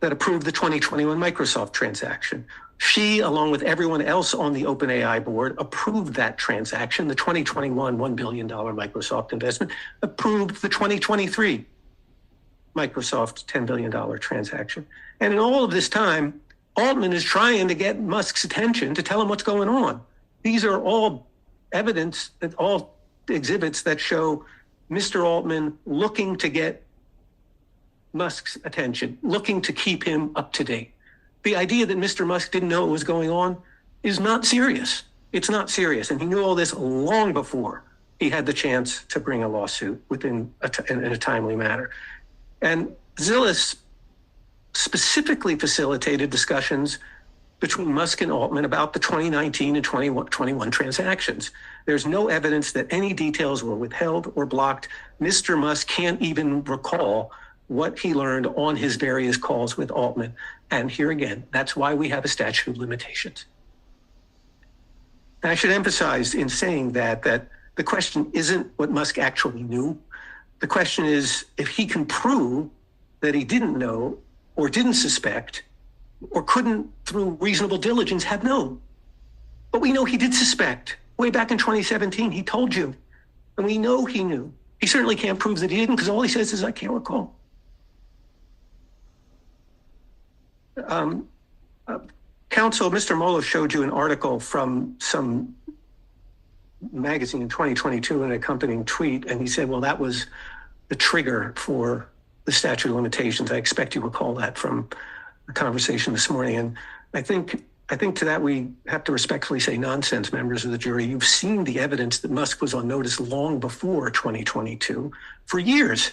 E: that approved the 2021 Microsoft transaction. She, along with everyone else on the OpenAI board, approved that transaction, the 2021 $1 billion Microsoft investment, approved the 2023 Microsoft $10 billion transaction. And in all of this time, Altman is trying to get Musk's attention to tell him what's going on. These are all evidence, all exhibits that show Mr. Altman looking to get Musk's attention, looking to keep him up to date. The idea that Mr. Musk didn't know what was going on is not serious. It's not serious. And he knew all this long before he had the chance to bring a lawsuit in a timely manner. And Zilis specifically facilitated discussions between Musk and Altman about the 2019 and 2021 transactions. There's no evidence that any details were withheld or blocked. Mr. Musk can't even recall what he learned on his various calls with Altman. And here again, that's why we have a statute of limitations. And I should emphasize in saying that the question isn't what Musk actually knew. The question is if he can prove that he didn't know or didn't suspect or couldn't, through reasonable diligence, have known. But we know he did suspect. Way back in 2017, he told you. And we know he knew. He certainly can't prove that he didn't because all he says is, I can't recall. Counsel, Mr. Molo showed you an article from some magazine in 2022, an accompanying tweet, and he said, well, that was the trigger for the statute of limitations. I expect you recall that from the conversation this morning. And I think to that we have to respectfully say nonsense, members of the jury. You've seen the evidence that Musk was on notice long before 2022 for years.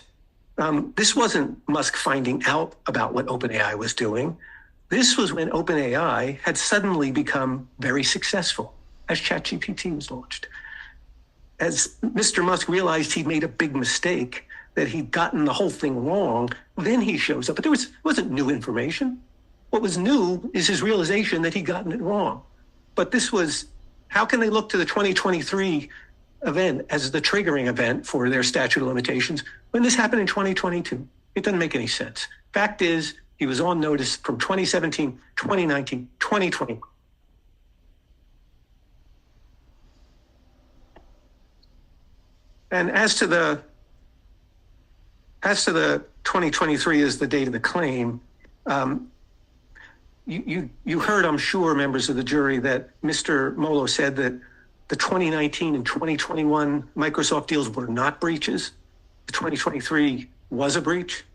E: This wasn't Musk finding out about what OpenAI was doing. This was when OpenAI had suddenly become very successful as ChatGPT was launched. As Mr. Musk realized he'd made a big mistake, that he'd gotten the whole thing wrong, then he shows up. But it wasn't new information. What was new is his realization that he'd gotten it wrong. But this was, how can they look to the 2023 event as the triggering event for their statute of limitations when this happened in 2022? It doesn't make any sense. Fact is, he was on notice from 2017, 2019, 2020. And as to the 2023 is the date of the claim, you heard, I'm sure, members of the jury, that Mr. Molo said that the 2019 and 2021 Microsoft deals were not breaches. The 2023 was a breach.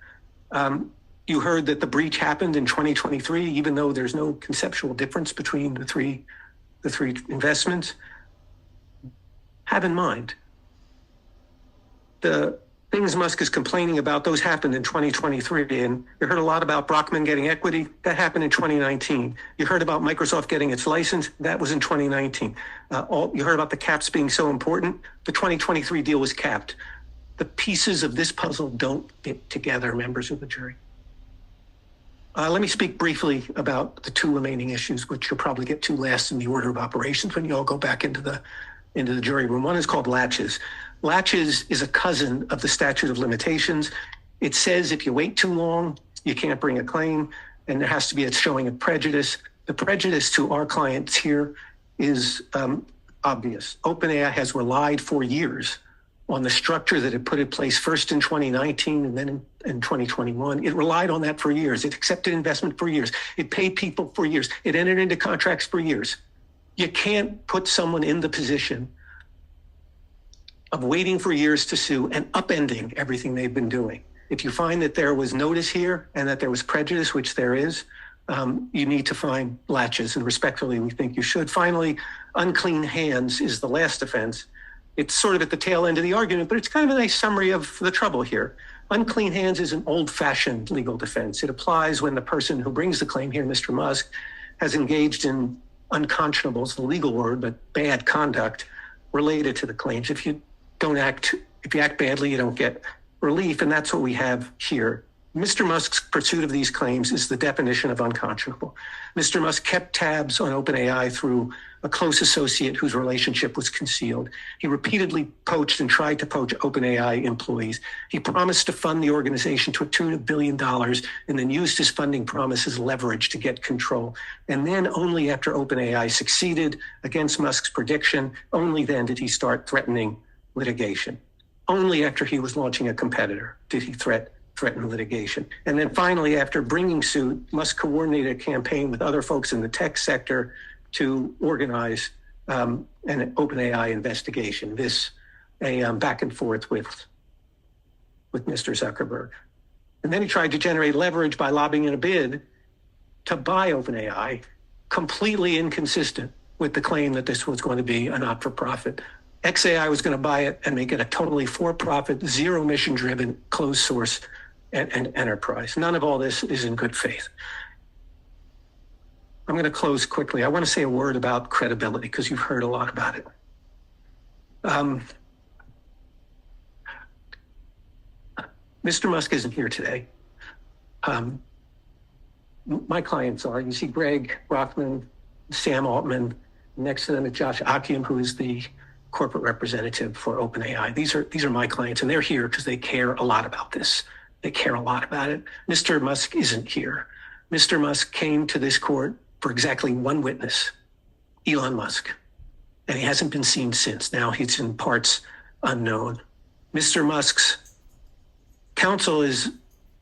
E: You heard that the breach happened in 2023, even though there's no conceptual difference between the three investments. Have in mind, the things Musk is complaining about, those happened in 2023. And you heard a lot about Brockman getting equity. That happened in 2019. You heard about Microsoft getting its license. That was in 2019. You heard about the caps being so important. The 2023 deal was capped. The pieces of this puzzle don't fit together, members of the jury. Let me speak briefly about the two remaining issues, which you'll probably get to last in the order of operations when you all go back into the jury room. One is called latches. Latches is a cousin of the statute of limitations. It says if you wait too long, you can't bring a claim, and there has to be a showing of prejudice. The prejudice to our clients here is obvious. OpenAI has relied for years on the structure that it put in place first in 2019 and then in 2021. It relied on that for years. It accepted investment for years. It paid people for years. It entered into contracts for years. You can't put someone in the position of waiting for years to sue and upending everything they've been doing. If you find that there was notice here and that there was prejudice, which there is, you need to find latches, and respectfully, we think you should. Finally, unclean hands is the last offense. It's sort of at the tail end of the argument, but it's kind of a nice summary of the trouble here. Unclean hands is an old-fashioned legal defense. It applies when the person who brings the claim here, Mr. Musk, has engaged in unconscionable, it's the legal word, but bad conduct related to the claims. If you act badly, you don't get relief, and that's what we have here. Mr. Musk's pursuit of these claims is the definition of unconscionable. Mr. Musk kept tabs on OpenAI through a close associate whose relationship was concealed. He repeatedly poached and tried to poach OpenAI employees. He promised to fund the organization to a tune of $1 billion and then used his funding promise as leverage to get control. And then only after OpenAI succeeded against Musk's prediction, only then did he start threatening litigation. Only after he was launching a competitor did he threaten litigation. And then finally, after bringing suit, Musk coordinated a campaign with other folks in the tech sector to organize an OpenAI investigation, a back and forth with Mr. Zuckerberg. And then he tried to generate leverage by lobbying in a bid to buy OpenAI, completely inconsistent with the claim that this was going to be a not-for-profit. XAI was going to buy it and make it a totally for-profit, zero mission-driven, closed source and enterprise. None of all this is in good faith. I'm going to close quickly. I want to say a word about credibility because you've heard a lot about it. Mr. Musk isn't here today. My clients are. You see Greg Brockman, Sam Altman. Next to them is Josh Akiem, who is the corporate representative for OpenAI. These are my clients, and they're here because they care a lot about this. They care a lot about it. Mr. Musk isn't here. Mr. Musk came to this court for exactly one witness, Elon Musk, and he hasn't been seen since. Now he's in parts unknown. Mr. Musk's counsel is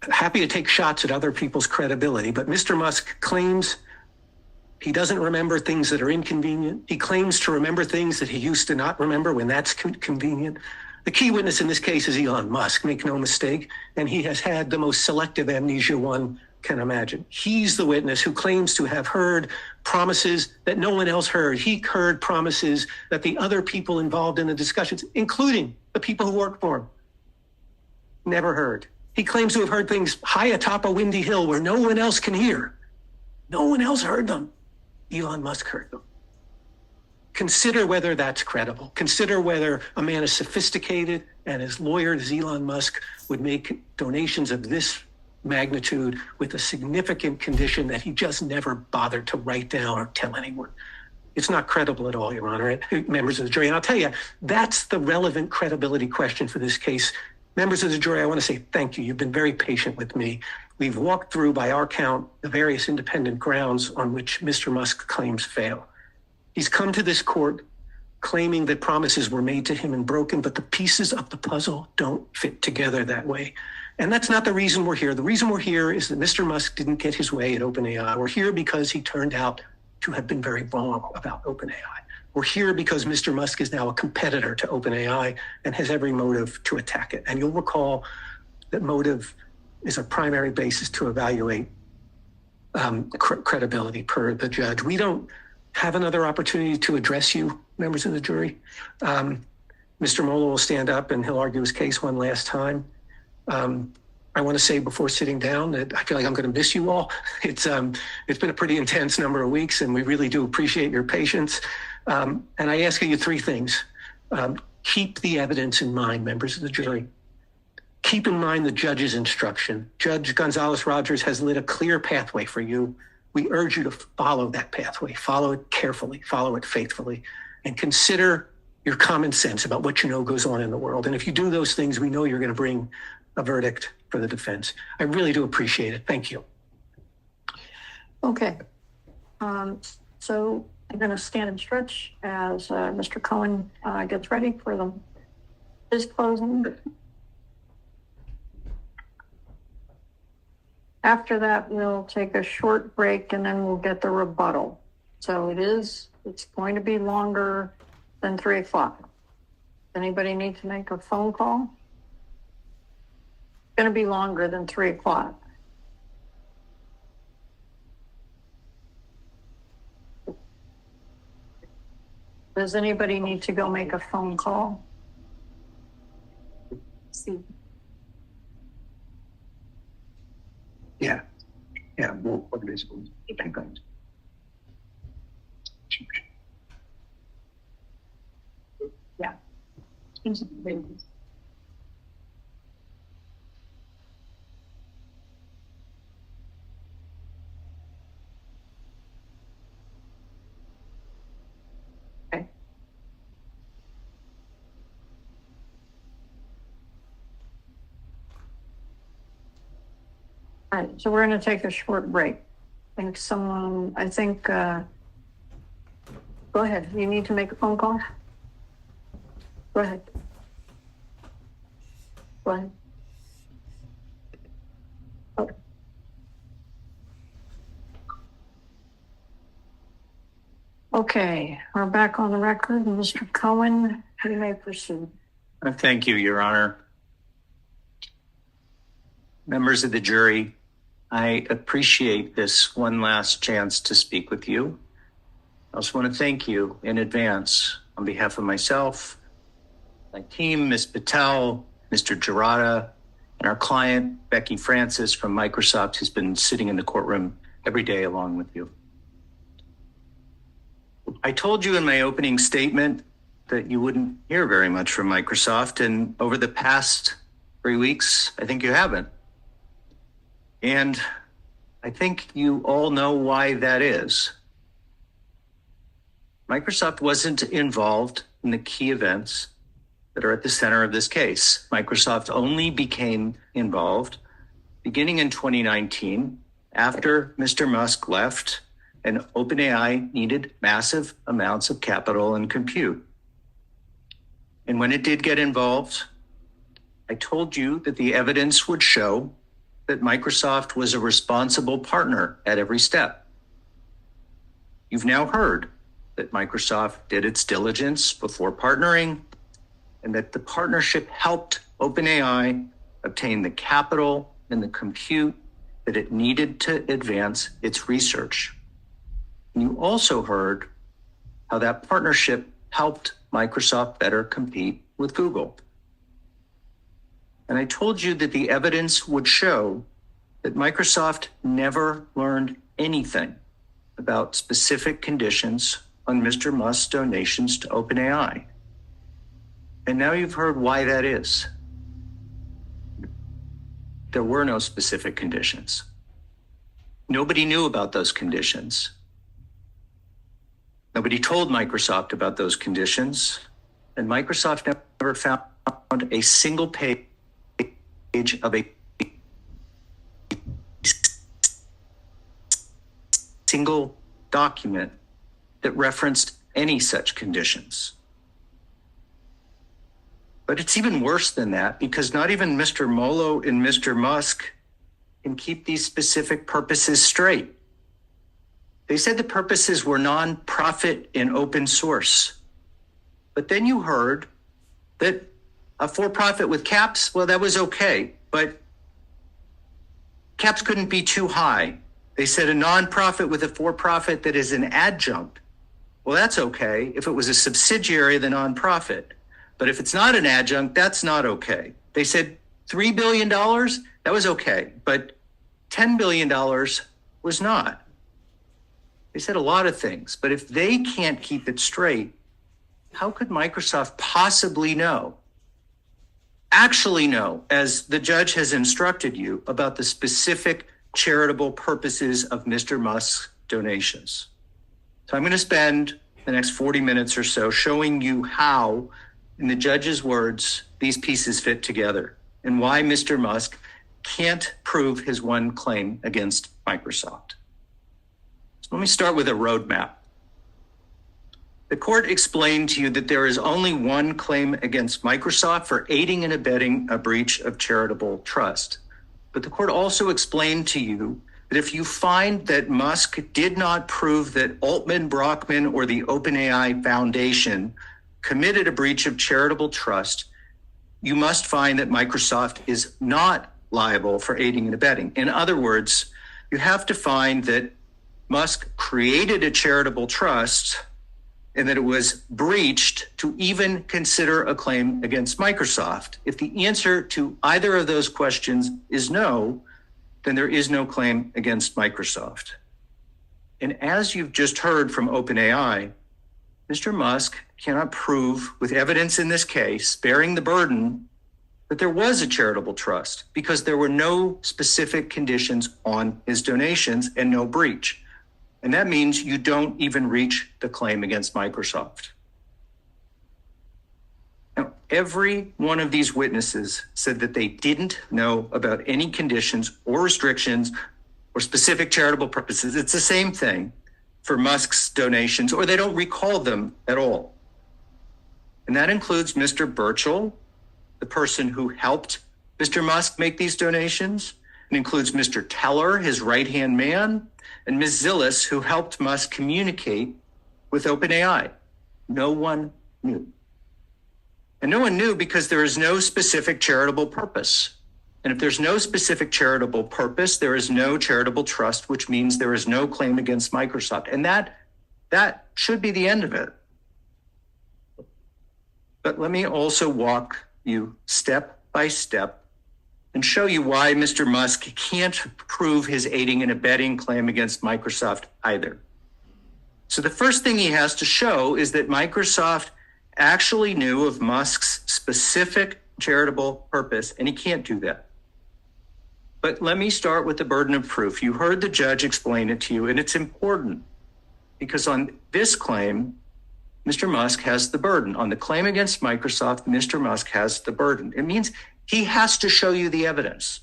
E: happy to take shots at other people's credibility, but Mr. Musk claims he doesn't remember things that are inconvenient. He claims to remember things that he used to not remember when that's convenient. The key witness in this case is Elon Musk, make no mistake, and he has had the most selective amnesia one can imagine. He's the witness who claims to have heard promises that no one else heard. He heard promises that the other people involved in the discussions, including the people who work for him, never heard. He claims to have heard things high atop a windy hill where no one else can hear. No one else heard them. Elon Musk heard them. Consider whether that's credible. Consider whether a man as sophisticated and as lawyered as Elon Musk would make donations of this magnitude with a significant condition that he just never bothered to write down or tell anyone. It's not credible at all, Your Honor, members of the jury. And I'll tell you, that's the relevant credibility question for this case. Members of the jury, I want to say thank you. You've been very patient with me. We've walked through, by our count, the various independent grounds on which Mr. Musk's claims fail. He's come to this court claiming that promises were made to him and broken, but the pieces of the puzzle don't fit together that way. And that's not the reason we're here. The reason we're here is that Mr. Musk didn't get his way at OpenAI. We're here because he turned out to have been very wrong about OpenAI. We're here because Mr. Musk is now a competitor to OpenAI and has every motive to attack it. And you'll recall that motive is a primary basis to evaluate credibility per the judge. We don't have another opportunity to address you, members of the jury. Mr. Mola will stand up and he'll argue his case one last time. I want to say before sitting down that I feel like I'm going to miss you all. It's been a pretty intense number of weeks, and we really do appreciate your patience. And I ask you three things. Keep the evidence in mind, members of the jury. Keep in mind the judge's instruction. Judge Gonzalez-Rogers has lit a clear pathway for you. We urge you to follow that pathway, follow it carefully, follow it faithfully, and consider your common sense about what you know goes on in the world. And if you do those things, we know you're going to bring a verdict for the defense. I really do appreciate it. Thank you.
B: Okay. So I'm going to stand and stretch as Mr. Cohen gets ready for his closing. After that, we'll take a short break and then we'll get the rebuttal. So it's going to be longer than 3 o'clock. Anybody need to make a phone call? It's going to be longer than 3 o'clock. Does anybody need to go make a phone call? See.
C: Yeah. More organizable. Okay.
B: Yeah. All right, so we're going to take a short break. Go ahead. You need to make a phone call? Go ahead. Go ahead. Oh. Okay, we're back on the record. Mr. Cohen, you may proceed.
K: Thank you, Your Honor. Members of the jury, I appreciate this one last chance to speak with you. I also want to thank you in advance on behalf of myself, my team, Ms. Patel, Mr. Gerada, and our client, Becky Francis from Microsoft, who's been sitting in the courtroom every day along with you. I told you in my opening statement that you wouldn't hear very much from Microsoft, and over the past 3 weeks, I think you haven't. And I think you all know why that is. Microsoft wasn't involved in the key events that are at the center of this case. Microsoft only became involved beginning in 2019 after Mr. Musk left and OpenAI needed massive amounts of capital and compute. And when it did get involved, I told you that the evidence would show that Microsoft was a responsible partner at every step. You've now heard that Microsoft did its diligence before partnering and that the partnership helped OpenAI obtain the capital and the compute that it needed to advance its research. And you also heard how that partnership helped Microsoft better compete with Google. And I told you that the evidence would show that Microsoft never learned anything about specific conditions on Mr. Musk's donations to OpenAI. And now you've heard why that is. There were no specific conditions. Nobody knew about those conditions. Nobody told Microsoft about those conditions, and Microsoft never found a single page of a single document that referenced any such conditions. But it's even worse than that, because not even Mr. Molo and Mr. Musk can keep these specific purposes straight. They said the purposes were non-profit and open source. But then you heard that a for-profit with caps, well, that was okay, but caps couldn't be too high. They said a non-profit with a for-profit that is an adjunct. Well, that's okay if it was a subsidiary of the non-profit. But if it's not an adjunct, that's not okay. They said $3 billion, that was okay, but $10 billion was not. They said a lot of things, but if they can't keep it straight, how could Microsoft possibly actually know, as the judge has instructed you, about the specific charitable purposes of Mr. Musk's donations? So I'm going to spend the next 40 minutes or so showing you how, in the judge's words, these pieces fit together and why Mr. Musk can't prove his one claim against Microsoft. So let me start with a roadmap. The court explained to you that there is only one claim against Microsoft for aiding and abetting a breach of charitable trust. But the court also explained to you that if you find that Musk did not prove that Altman, Brockman, or the OpenAI Foundation committed a breach of charitable trust, you must find that Microsoft is not liable for aiding and abetting. In other words, you have to find that Musk created a charitable trust and that it was breached to even consider a claim against Microsoft. If the answer to either of those questions is no, then there is no claim against Microsoft. And as you've just heard from OpenAI, Mr. Musk cannot prove with evidence in this case, bearing the burden, that there was a charitable trust because there were no specific conditions on his donations and no breach. And that means you don't even reach the claim against Microsoft. Now, every one of these witnesses said that they didn't know about any conditions or restrictions or specific charitable purposes. It's the same thing for Musk's donations, or they don't recall them at all. And that includes Mr. Burchell, the person who helped Mr. Musk make these donations. It includes Mr. Teller, his right-hand man, and Ms. Zilis, who helped Musk communicate with OpenAI. No one knew. And no one knew because there is no specific charitable purpose. And if there's no specific charitable purpose, there is no charitable trust, which means there is no claim against Microsoft. And that should be the end of it. But let me also walk you step by step and show you why Mr. Musk can't prove his aiding and abetting claim against Microsoft either. So the first thing he has to show is that Microsoft actually knew of Musk's specific charitable purpose, and he can't do that. But let me start with the burden of proof. You heard the judge explain it to you, and it's important because on this claim, Mr. Musk has the burden. On the claim against Microsoft, Mr. Musk has the burden. It means he has to show you the evidence.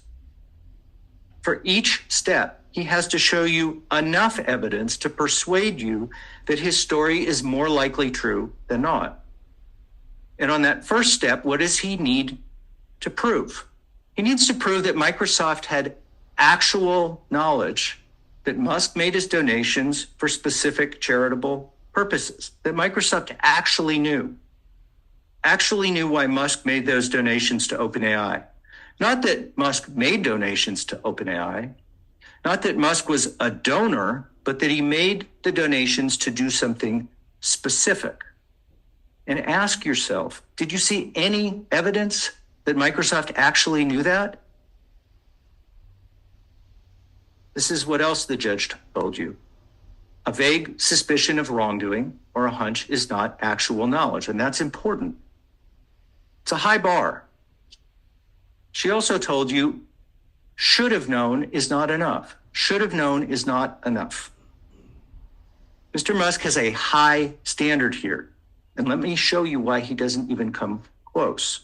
K: For each step, he has to show you enough evidence to persuade you that his story is more likely true than not. And on that first step, what does he need to prove? He needs to prove that Microsoft had actual knowledge that Musk made his donations for specific charitable purposes, that Microsoft actually knew why Musk made those donations to OpenAI. Not that Musk made donations to OpenAI, not that Musk was a donor, but that he made the donations to do something specific. And ask yourself, did you see any evidence that Microsoft actually knew that? This is what else the judge told you. A vague suspicion of wrongdoing or a hunch is not actual knowledge, and that's important. It's a high bar. She also told you should have known is not enough. Should have known is not enough. Mr. Musk has a high standard here, and let me show you why he doesn't even come close.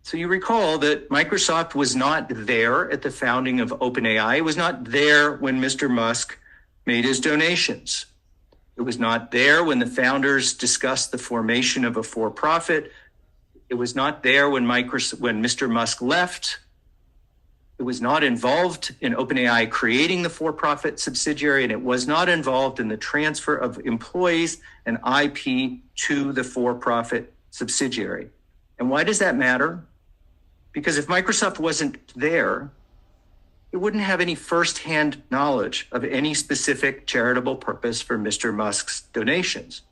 K: So you recall that Microsoft was not there at the founding of OpenAI. It was not there when Mr. Musk made his donations. It was not there when the founders discussed the formation of a for-profit. It was not there when Mr. Musk left. It was not involved in OpenAI creating the for-profit subsidiary, and it was not involved in the transfer of employees and IP to the for-profit subsidiary. And why does that matter? Because if Microsoft wasn't there, it wouldn't have any firsthand knowledge of any specific charitable purpose for Mr. Musk's donations.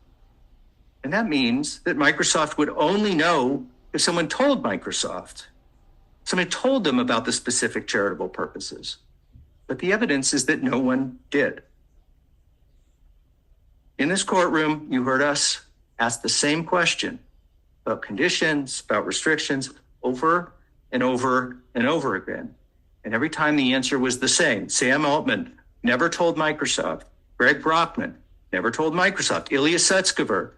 K: And that means that Microsoft would only know if someone told Microsoft. Someone told them about the specific charitable purposes. But the evidence is that no one did. In this courtroom, you heard us ask the same question about conditions, about restrictions, over and over and over again. And every time the answer was the same. Sam Altman never told Microsoft. Greg Brockman never told Microsoft. Ilya Sutskever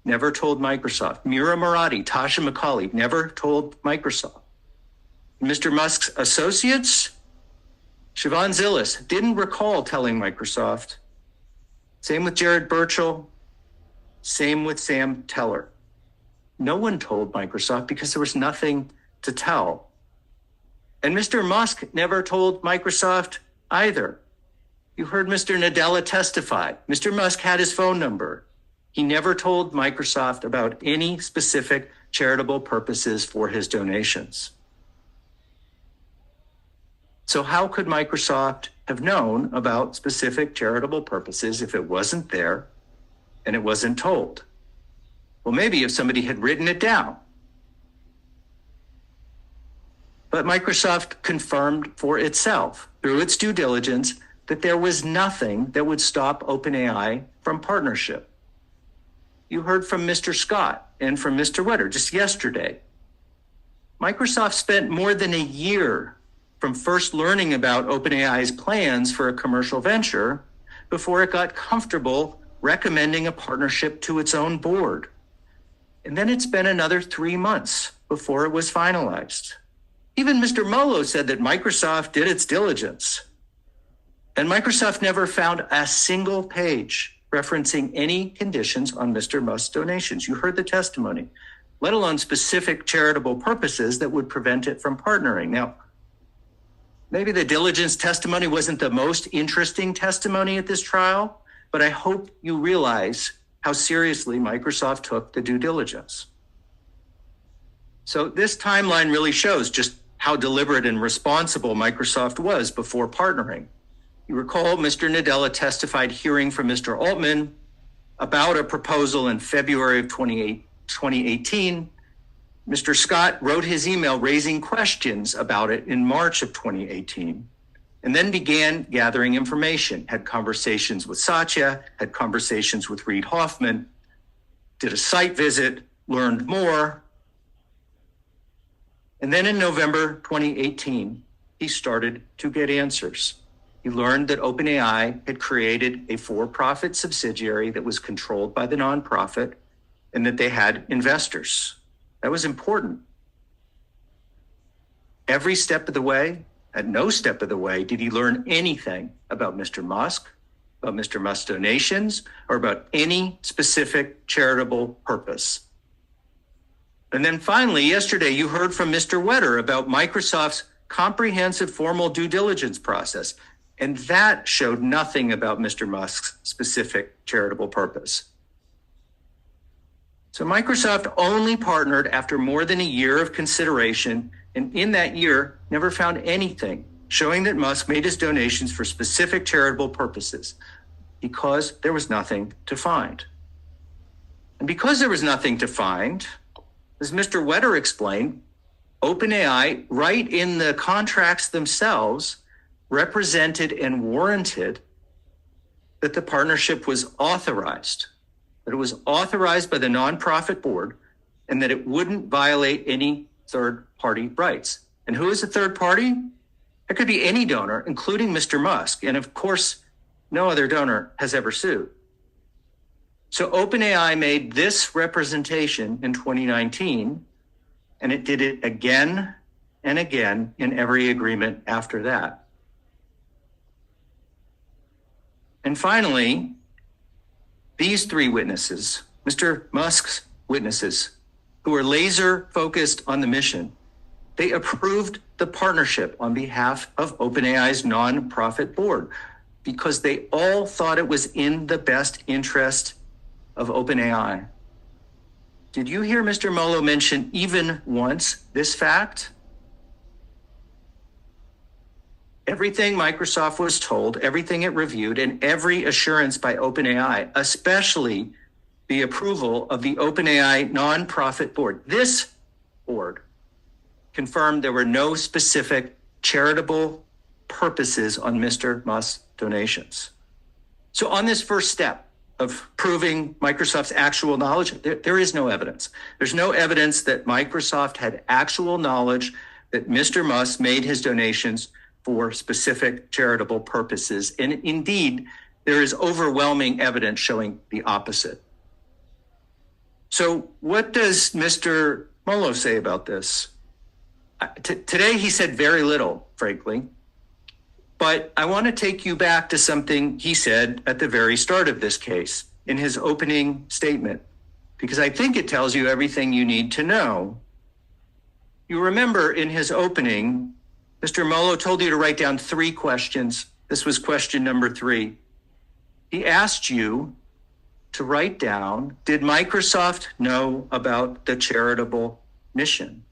K: never told Microsoft. Mira Murati, Tasha McCauley never told Microsoft. Mr. Musk's associates, Shivon Zilis, didn't recall telling Microsoft. Same with Jared Burchell. Same with Sam Teller. No one told Microsoft because there was nothing to tell. And Mr. Musk never told Microsoft either. You heard Mr. Nadella testify. Mr. Musk had his phone number. He never told Microsoft about any specific charitable purposes for his donations. So how could Microsoft have known about specific charitable purposes if it wasn't there and it wasn't told? Well, maybe if somebody had written it down. But Microsoft confirmed for itself through its due diligence that there was nothing that would stop OpenAI from partnership. You heard from Mr. Scott and from Mr. Wetter just yesterday. Microsoft spent more than a year from first learning about OpenAI's plans for a commercial venture before it got comfortable recommending a partnership to its own board. And then it's been another 3 months before it was finalized. Even Mr. Molo said that Microsoft did its diligence. And Microsoft never found a single page referencing any conditions on Mr. Musk's donations. You heard the testimony, let alone specific charitable purposes that would prevent it from partnering. Now, maybe the diligence testimony wasn't the most interesting testimony at this trial, but I hope you realize how seriously Microsoft took the due diligence. So this timeline really shows just how deliberate and responsible Microsoft was before partnering. You recall Mr. Nadella testified hearing from Mr. Altman about a proposal in February of 2018. Mr. Scott wrote his email raising questions about it in March of 2018, and then began gathering information, had conversations with Satya, had conversations with Reid Hoffman, did a site visit, learned more. And then in November 2018, he started to get answers. He learned that OpenAI had created a for-profit subsidiary that was controlled by the nonprofit and that they had investors. That was important. Every step of the way, at no step of the way, did he learn anything about Mr. Musk, about Mr. Musk's donations, or about any specific charitable purpose. And then finally, yesterday, you heard from Mr. Wetter about Microsoft's comprehensive formal due diligence process. And that showed nothing about Mr. Musk's specific charitable purpose. So Microsoft only partnered after more than a year of consideration, and in that year, never found anything showing that Musk made his donations for specific charitable purposes because there was nothing to find. And because there was nothing to find, as Mr. Wetter explained, OpenAI, right in the contracts themselves, represented and warranted that the partnership was authorized, that it was authorized by the nonprofit board, and that it wouldn't violate any third-party rights. And who is a third party? It could be any donor, including Mr. Musk. And of course, no other donor has ever sued. So OpenAI made this representation in 2019, and it did it again and again in every agreement after that. And finally, these three witnesses, Mr. Musk's witnesses, who were laser focused on the mission, they approved the partnership on behalf of OpenAI's nonprofit board because they all thought it was in the best interest of OpenAI. Did you hear Mr. Molo mention even once this fact? Everything Microsoft was told, everything it reviewed, and every assurance by OpenAI, especially the approval of the OpenAI nonprofit board, this board confirmed there were no specific charitable purposes on Mr. Musk's donations. So on this first step of proving Microsoft's actual knowledge, there is no evidence. There's no evidence that Microsoft had actual knowledge that Mr. Musk made his donations for specific charitable purposes. And indeed, there is overwhelming evidence showing the opposite. So what does Mr. Molo say about this? Today, he said very little, frankly. But I want to take you back to something he said at the very start of this case in his opening statement, because I think it tells you everything you need to know. You remember in his opening, Mr. Molo told you to write down 3 questions. This was question number 3. He asked you to write down, did Microsoft know about the charitable mission?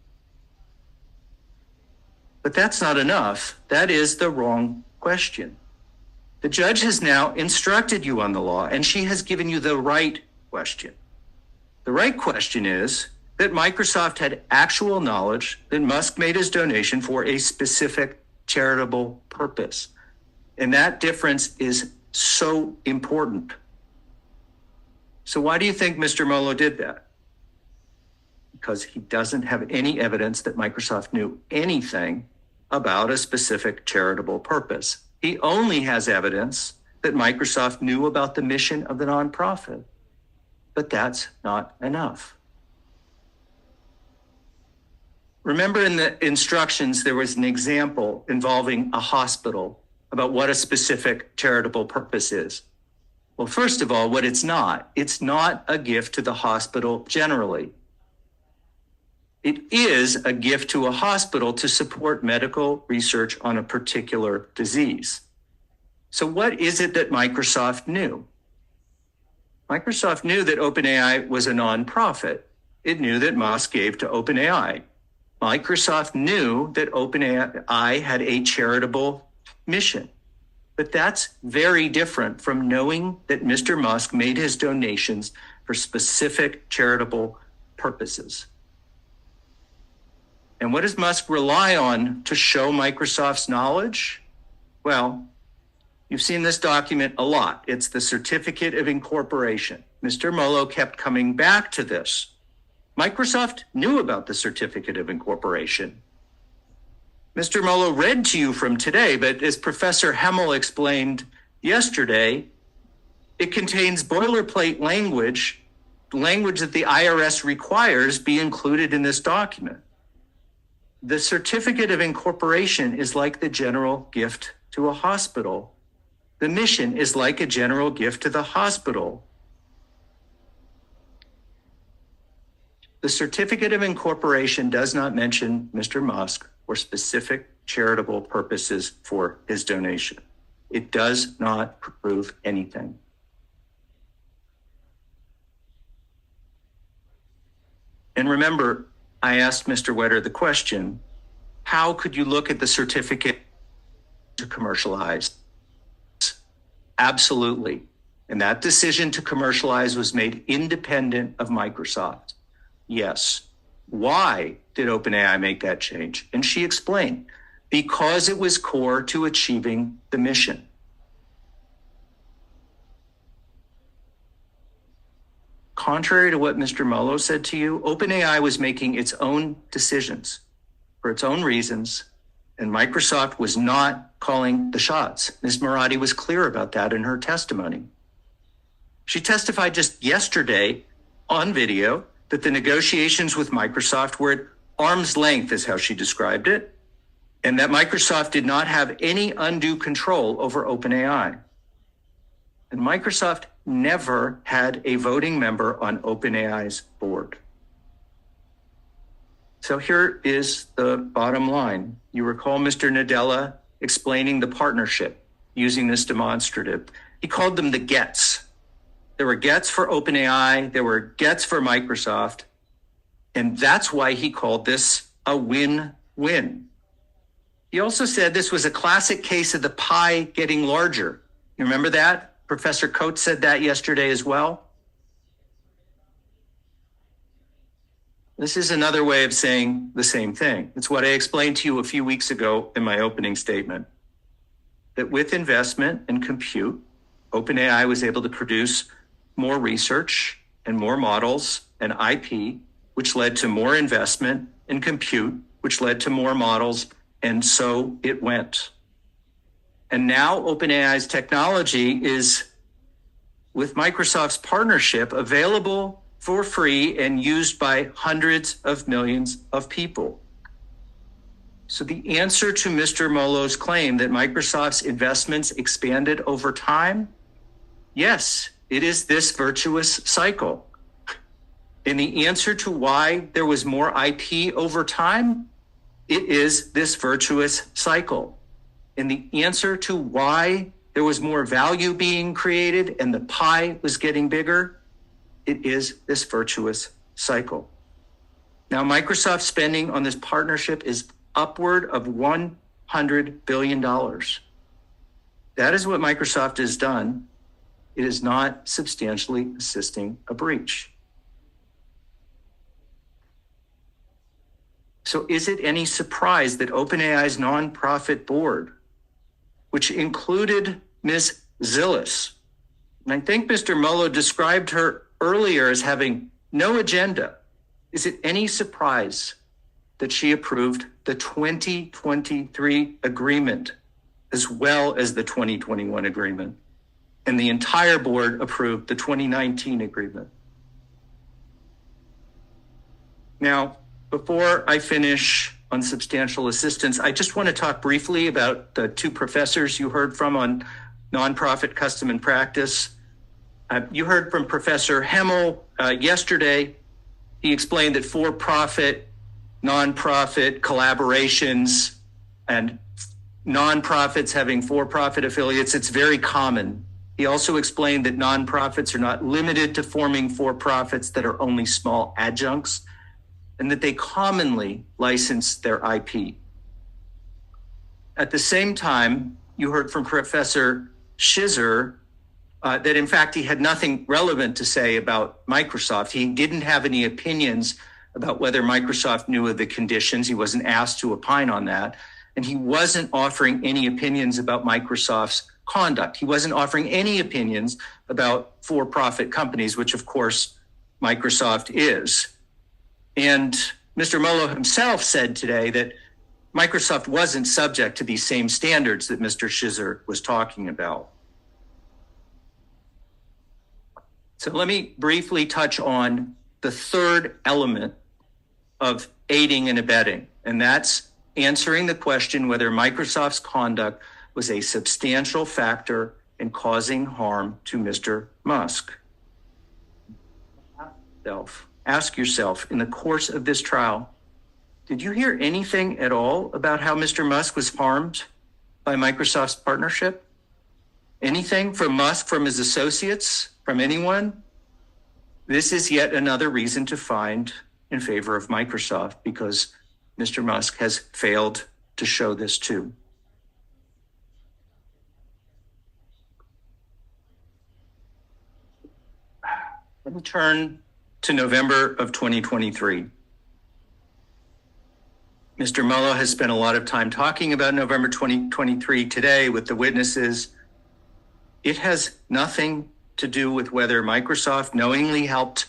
K: But that's not enough. That is the wrong question. The judge has now instructed you on the law, and she has given you the right question. The right question is that Microsoft had actual knowledge that Musk made his donation for a specific charitable purpose. And that difference is so important. So why do you think Mr. Molo did that? Because he doesn't have any evidence that Microsoft knew anything about a specific charitable purpose. He only has evidence that Microsoft knew about the mission of the nonprofit. But that's not enough. Remember in the instructions, there was an example involving a hospital about what a specific charitable purpose is. Well, first of all, what it's not a gift to the hospital generally. It is a gift to a hospital to support medical research on a particular disease. So what is it that Microsoft knew? Microsoft knew that OpenAI was a nonprofit. It knew that Musk gave to OpenAI. Microsoft knew that OpenAI had a charitable mission. But that's very different from knowing that Mr. Musk made his donations for specific charitable purposes. And what does Musk rely on to show Microsoft's knowledge? Well, you've seen this document a lot. It's the certificate of incorporation. Mr. Molo kept coming back to this. Microsoft knew about the certificate of incorporation. Mr. Molo read to you from today, but as Professor Hemmel explained yesterday, it contains boilerplate language that the IRS requires be included in this document. The certificate of incorporation is like the general gift to a hospital. The mission is like a general gift to the hospital. The certificate of incorporation does not mention Mr. Musk or specific charitable purposes for his donation. It does not prove anything. And remember, I asked Mr. Wetter the question, how could you look at the certificate to commercialize? Absolutely. And that decision to commercialize was made independent of Microsoft. Yes. Why did OpenAI make that change? And she explained, because it was core to achieving the mission. Contrary to what Mr. Molo said to you, OpenAI was making its own decisions for its own reasons, and Microsoft was not calling the shots. Ms. Murati was clear about that in her testimony. She testified just yesterday on video that the negotiations with Microsoft were at arm's length, is how she described it, and that Microsoft did not have any undue control over OpenAI. And Microsoft never had a voting member on OpenAI's board. So here is the bottom line. You recall Mr. Nadella explaining the partnership using this demonstrative. He called them the gets. There were gets for OpenAI, there were gets for Microsoft, and that's why he called this a win-win. He also said this was a classic case of the pie getting larger. You remember that? Professor Coates said that yesterday as well. This is another way of saying the same thing. It's what I explained to you a few weeks ago in my opening statement, that with investment and compute, OpenAI was able to produce more research and more models and IP, which led to more investment and compute, which led to more models, and so it went. And now OpenAI's technology is, with Microsoft's partnership, available for free and used by hundreds of millions of people. So the answer to Mr. Molo's claim that Microsoft's investments expanded over time, yes, it is this virtuous cycle. And the answer to why there was more IP over time, it is this virtuous cycle. And the answer to why there was more value being created and the pie was getting bigger, it is this virtuous cycle. Now, Microsoft's spending on this partnership is upward of $100 billion. That is what Microsoft has done. It is not substantially assisting a breach. So is it any surprise that OpenAI's nonprofit board, which included Ms. Zilis, and I think Mr. Molo described her earlier as having no agenda, is it any surprise that she approved the 2023 agreement as well as the 2021 agreement, and the entire board approved the 2019 agreement? Now, Before I finish on substantial assistance, I just want to talk briefly about the two professors you heard from on nonprofit custom and practice. You heard from Professor Hemmel yesterday. He explained that for-profit, nonprofit collaborations and nonprofits having for-profit affiliates, it's very common. He also explained that nonprofits are not limited to forming for-profits that are only small adjuncts, and that they commonly license their IP. At the same time, you heard from Professor Shizer that in fact he had nothing relevant to say about Microsoft. He didn't have any opinions about whether Microsoft knew of the conditions. He wasn't asked to opine on that. And he wasn't offering any opinions about Microsoft's conduct. He wasn't offering any opinions about for-profit companies, which of course Microsoft is. And Mr. Molo himself said today that Microsoft wasn't subject to these same standards that Mr. Shizer was talking about. So let me briefly touch on the third element of aiding and abetting, and that's answering the question whether Microsoft's conduct was a substantial factor in causing harm to Mr. Musk. Ask yourself, in the course of this trial, did you hear anything at all about how Mr. Musk was harmed by Microsoft's partnership? Anything from Musk, from his associates, from anyone? This is yet another reason to find in favor of Microsoft, because Mr. Musk has failed to show this too. Let me turn to November of 2023. Mr. Mullo has spent a lot of time talking about November 2023 today with the witnesses. It has nothing to do with whether Microsoft knowingly helped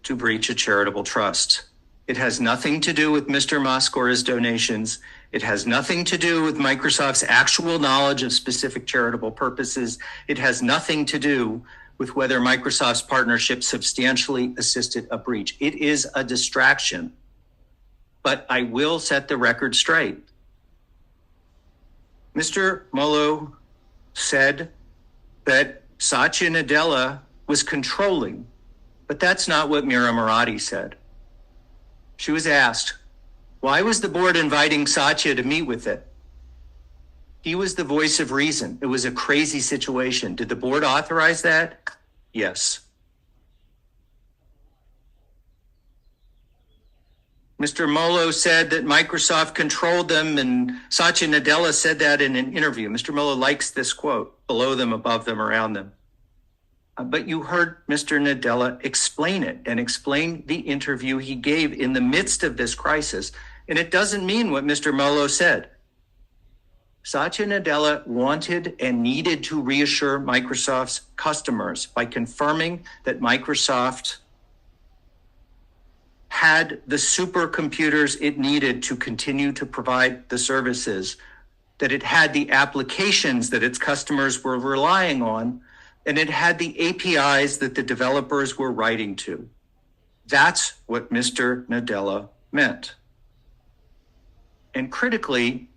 K: to breach a charitable trust. It has nothing to do with Mr. Musk or his donations. It has nothing to do with Microsoft's actual knowledge of specific charitable purposes. It has nothing to do with whether Microsoft's partnership substantially assisted a breach. It is a distraction. But I will set the record straight. Mr. Mullo said that Satya Nadella was controlling, but that's not what Mira Murati said. She was asked, why was the board inviting Satya to meet with it? He was the voice of reason. It was a crazy situation. Did the board authorize that? Yes. Mr. Mullo said that Microsoft controlled them, and Satya Nadella said that in an interview. Mr. Mullo likes this quote, below them, above them, around them. But you heard Mr. Nadella explain it and explain the interview he gave in the midst of this crisis. And it doesn't mean what Mr. Mullo said. Satya Nadella wanted and needed to reassure Microsoft's customers by confirming that Microsoft had the supercomputers it needed to continue to provide the services, that it had the applications that its customers were relying on, and it had the APIs that the developers were writing to. That's what Mr. Nadella meant. And critically,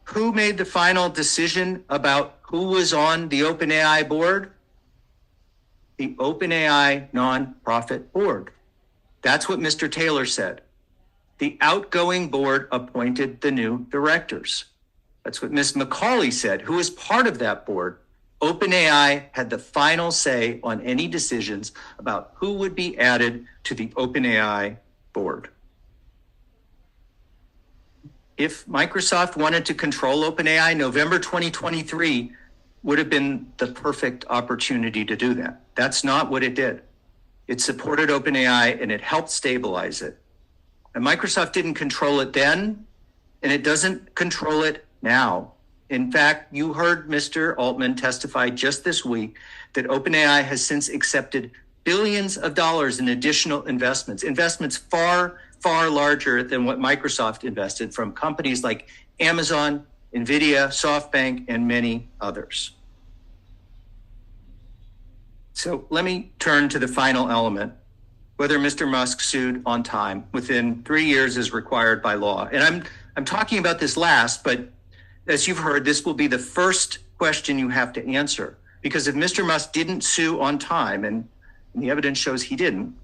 K: who made the final decision about who was on the OpenAI board? The OpenAI nonprofit board. That's what Mr. Taylor said. The outgoing board appointed the new directors. That's what Ms. McCauley said, who was part of that board. OpenAI had the final say on any decisions about who would be added to the OpenAI board. If Microsoft wanted to control OpenAI, November 2023 would have been the perfect opportunity to do that. That's not what it did. It supported OpenAI and it helped stabilize it. And Microsoft didn't control it then, and it doesn't control it now. In fact, you heard Mr. Altman testify just this week that OpenAI has since accepted billions of dollars in additional investments far, far larger than what Microsoft invested from companies like Amazon, NVIDIA, SoftBank, and many others. So let me turn to the final element. whether Mr. Musk sued on time within 3 years as required by law. And I'm talking about this last, but as you've heard, this will be the first question you have to answer. Because if Mr. Musk didn't sue on time, and the evidence shows he didn't,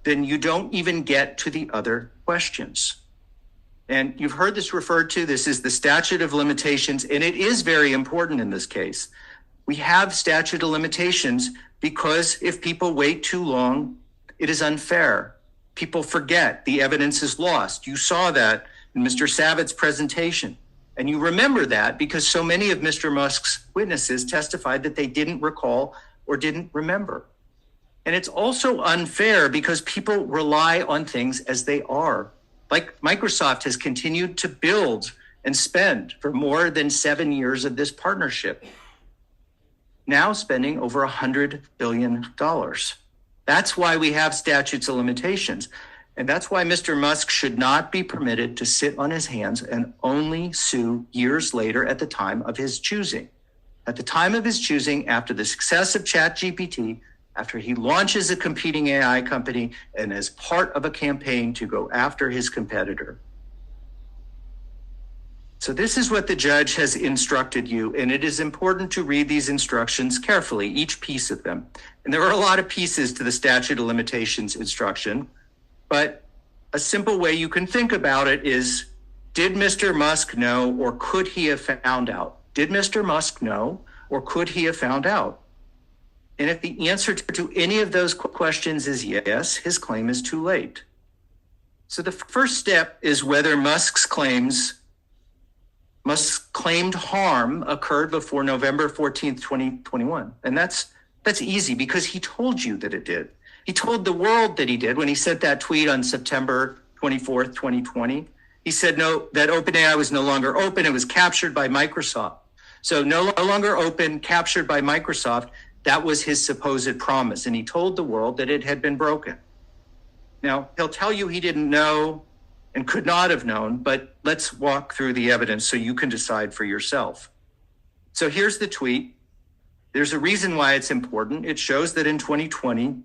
K: then you don't even get to the other questions. And you've heard this referred to. This is the statute of limitations, and it is very important in this case. We have statute of limitations because if people wait too long, it is unfair. People forget. The evidence is lost. You saw that in Mr. Savitt's presentation. And you remember that because so many of Mr. Musk's witnesses testified that they didn't recall or didn't remember. And it's also unfair because people rely on things as they are. Like Microsoft has continued to build and spend for more than 7 years of this partnership, now spending over $100 billion. That's why we have statutes of limitations. And that's why Mr. Musk should not be permitted to sit on his hands and only sue years later at the time of his choosing. At the time of his choosing, after the success of ChatGPT, after he launches a competing AI company and as part of a campaign to go after his competitor. So this is what the judge has instructed you, and it is important to read these instructions carefully, each piece of them. And there are a lot of pieces to the statute of limitations instruction, but a simple way you can think about it is, did Mr. Musk know or could he have found out? Did Mr. Musk know or could he have found out? And if the answer to any of those questions is yes, his claim is too late. So the first step is whether Musk's claimed harm occurred before November 14th, 2021. And that's easy because he told you that it did. He told the world that he did when he sent that tweet on September 24th, 2020. He said that OpenAI was no longer open. It was captured by Microsoft. So no longer open, captured by Microsoft. That was his supposed promise. And he told the world that it had been broken. Now, he'll tell you he didn't know and could not have known, but let's walk through the evidence so you can decide for yourself. So here's the tweet. There's a reason why it's important. It shows that in 2020,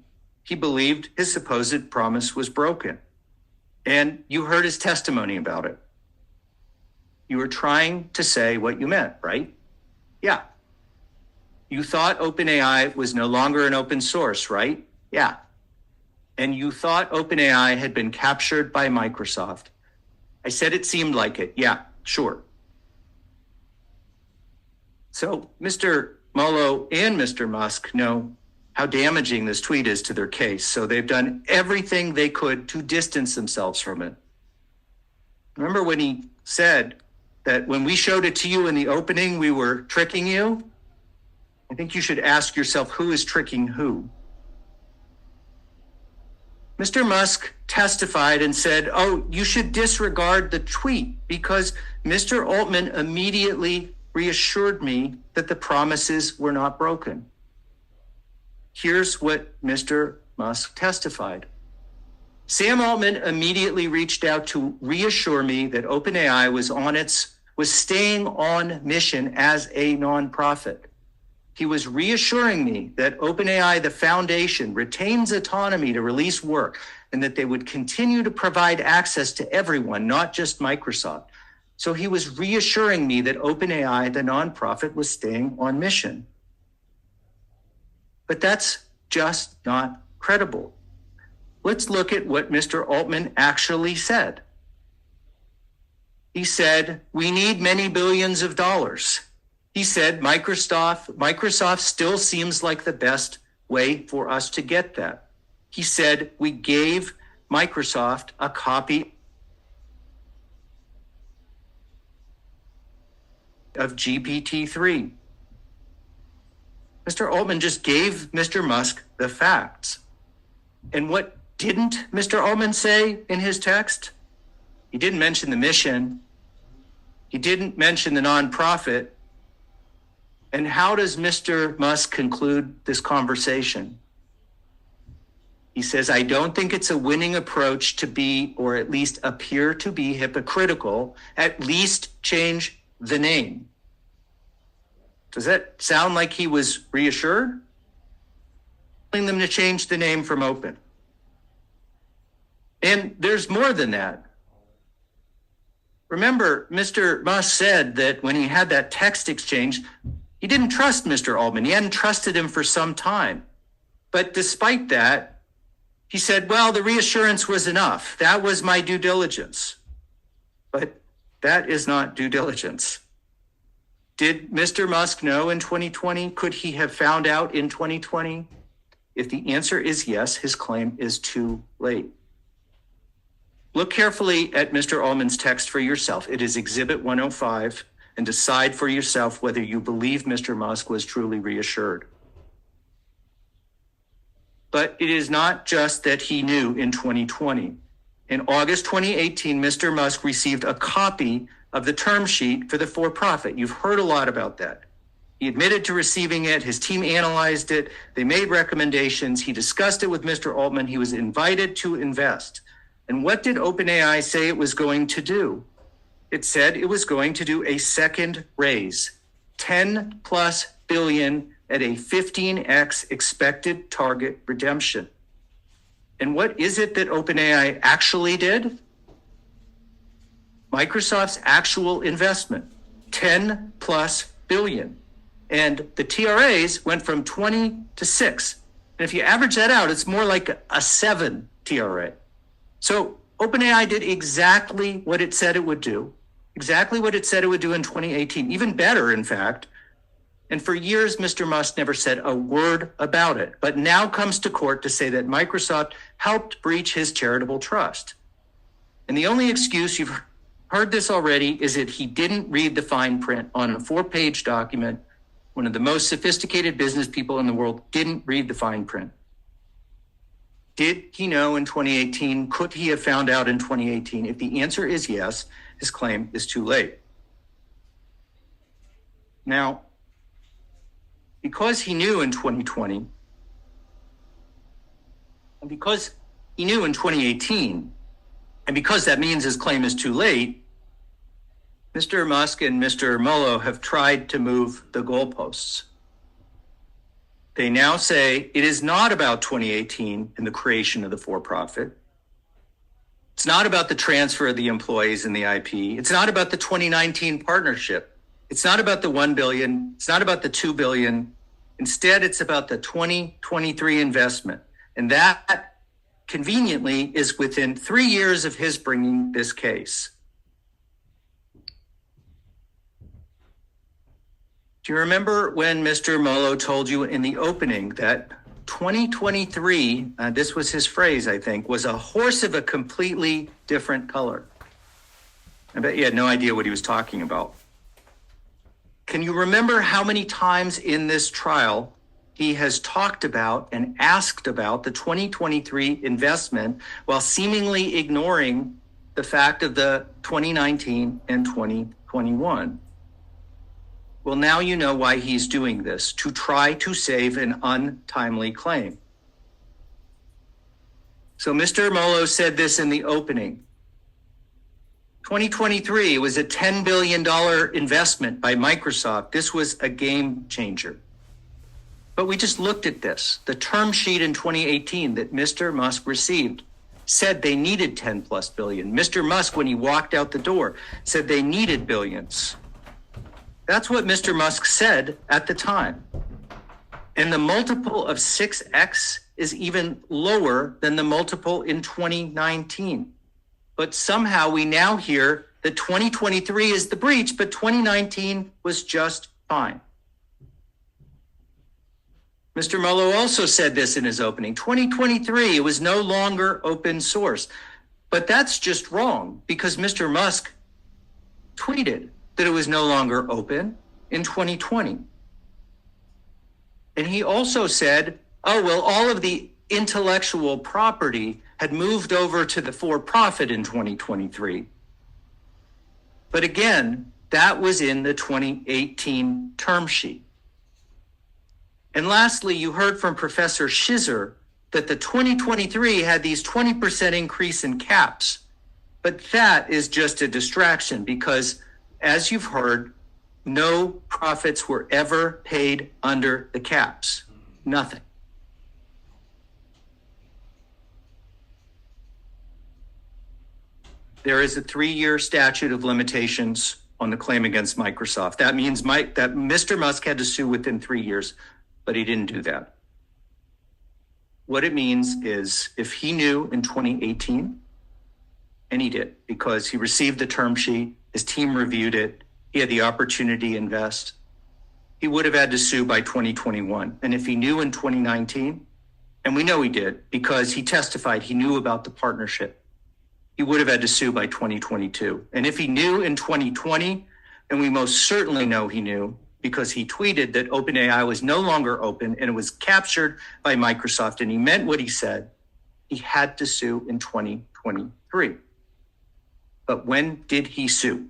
K: he believed his supposed promise was broken. And you heard his testimony about it. You were trying to say what you meant, right? Yeah. You thought OpenAI was no longer an open source, right? Yeah. And you thought OpenAI had been captured by Microsoft. I said it seemed like it. Yeah, sure. So Mr. Mullo and Mr. Musk know how damaging this tweet is to their case. So they've done everything they could to distance themselves from it. Remember when he said that when we showed it to you in the opening, we were tricking you? I think you should ask yourself, who is tricking who? Mr. Musk testified and said, oh, you should disregard the tweet because Mr. Altman immediately reassured me that the promises were not broken. Here's what Mr. Musk testified. Sam Altman immediately reached out to reassure me that OpenAI was staying on mission as a nonprofit. He was reassuring me that OpenAI, the foundation, retains autonomy to release work and that they would continue to provide access to everyone, not just Microsoft. So he was reassuring me that OpenAI, the nonprofit, was staying on mission. But that's just not credible. Let's look at what Mr. Altman actually said. He said, we need many billions of dollars. He said, Microsoft still seems like the best way for us to get that. He said, we gave Microsoft a copy of GPT-3. Mr. Altman just gave Mr. Musk the facts. And what didn't Mr. Altman say in his text? He didn't mention the mission. He didn't mention the nonprofit. And how does Mr. Musk conclude this conversation? He says, I don't think it's a winning approach to be, or at least appear to be, hypocritical. At least change the name. Does that sound like he was reassured? Telling them to change the name from Open. And there's more than that. Remember, Mr. Musk said that when he had that text exchange, he didn't trust Mr. Altman. He hadn't trusted him for some time. But despite that, he said, well, the reassurance was enough. That was my due diligence. But that is not due diligence. Did Mr. Musk know in 2020? Could he have found out in 2020? If the answer is yes, his claim is too late. Look carefully at Mr. Altman's text for yourself. It is Exhibit 105, and decide for yourself whether you believe Mr. Musk was truly reassured. But it is not just that he knew in 2020. In August 2018, Mr. Musk received a copy of the term sheet for the for-profit. You've heard a lot about that. He admitted to receiving it. His team analyzed it. They made recommendations. He discussed it with Mr. Altman. He was invited to invest. And what did OpenAI say it was going to do? It said it was going to do a second raise, 10 plus billion at a 15x expected target redemption. And what is it that OpenAI actually did? Microsoft's actual investment, 10 plus billion. And the TRAs went from 20 to 6. And if you average that out, it's more like a 7 TRA. So OpenAI did exactly what it said it would do, exactly what it said it would do in 2018, even better, in fact. And for years, Mr. Musk never said a word about it, but now comes to court to say that Microsoft helped breach his charitable trust. And the only excuse, you've heard this already, is that he didn't read the fine print on a 4-page document. One of the most sophisticated business people in the world didn't read the fine print. Did he know in 2018? Could he have found out in 2018? If the answer is yes, his claim is too late. Now, because he knew in 2020, and because he knew in 2018, and because that means his claim is too late, Mr. Musk and Mr. Mullo have tried to move the goalposts. They now say it is not about 2018 and the creation of the for-profit. It's not about the transfer of the employees and the IP. It's not about the 2019 partnership. It's not about the 1 billion. It's not about the 2 billion. Instead, it's about the 2023 investment. And that conveniently is within 3 years of his bringing this case. Do you remember when Mr. Mullo told you in the opening that 2023, this was his phrase, I think, was a horse of a completely different color? I bet you had no idea what he was talking about. Can you remember how many times in this trial he has talked about and asked about the 2023 investment while seemingly ignoring the fact of the 2019 and 2021? Well, now you know why he's doing this, to try to save an untimely claim. So Mr. Mullo said this in the opening. 2023 was a $10 billion investment by Microsoft. This was a game changer. But we just looked at this. The term sheet in 2018 that Mr. Musk received said they needed 10 plus billion. Mr. Musk, when he walked out the door, said they needed billions. That's what Mr. Musk said at the time. And the multiple of 6x is even lower than the multiple in 2019. But somehow we now hear that 2023 is the breach, but 2019 was just fine. Mr. Mullo also said this in his opening. 2023, it was no longer open source. But that's just wrong because Mr. Musk tweeted that it was no longer open in 2020. And he also said, oh, well, all of the intellectual property had moved over to the for-profit in 2023. But again, that was in the 2018 term sheet. And lastly, you heard from Professor Shizer that the 2023 had these 20% increase in caps. But that is just a distraction because, as you've heard, no profits were ever paid under the caps. Nothing. there is a 3-year statute of limitations on the claim against Microsoft. That means that Mr. Musk had to sue within 3 years, but he didn't do that. What it means is if he knew in 2018, and he did because he received the term sheet, his team reviewed it, he had the opportunity to invest, he would have had to sue by 2021. And if he knew in 2019, and we know he did because he testified he knew about the partnership, he would have had to sue by 2022. And if he knew in 2020, and we most certainly know he knew because he tweeted that OpenAI was no longer open and it was captured by Microsoft, and he meant what he said, he had to sue in 2023. But when did he sue?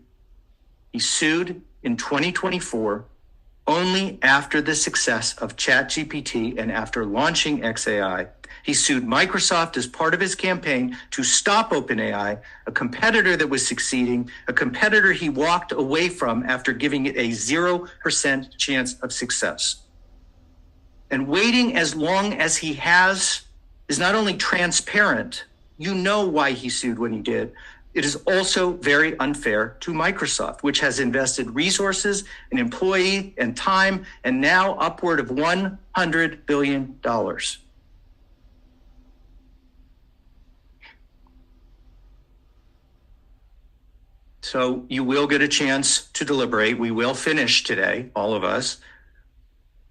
K: He sued in 2024 only after the success of ChatGPT and after launching XAI. He sued Microsoft as part of his campaign to stop OpenAI, a competitor that was succeeding, a competitor he walked away from after giving it a 0% chance of success. And waiting as long as he has is not only transparent, you know why he sued when he did. It is also very unfair to Microsoft, which has invested resources and employee and time, and now upward of $100 billion. So you will get a chance to deliberate. We will finish today, all of us.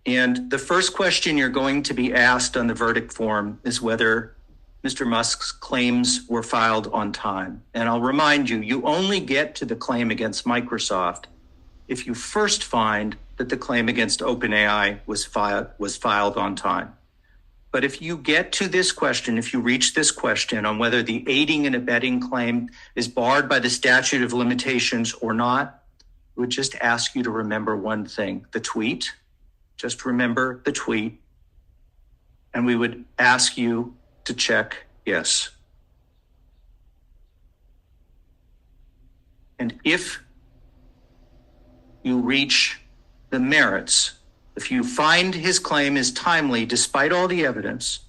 K: And the first question you're going to be asked on the verdict form is whether Mr. Musk's claims were filed on time. And I'll remind you, you only get to the claim against Microsoft if you first find that the claim against OpenAI was filed on time. But if you get to this question, if you reach this question on whether the aiding and abetting claim is barred by the statute of limitations or not, I would just ask you to remember one thing, the tweet. Just remember the tweet. And we would ask you to check yes. And if you reach the merits, if you find his claim is timely despite all the evidence,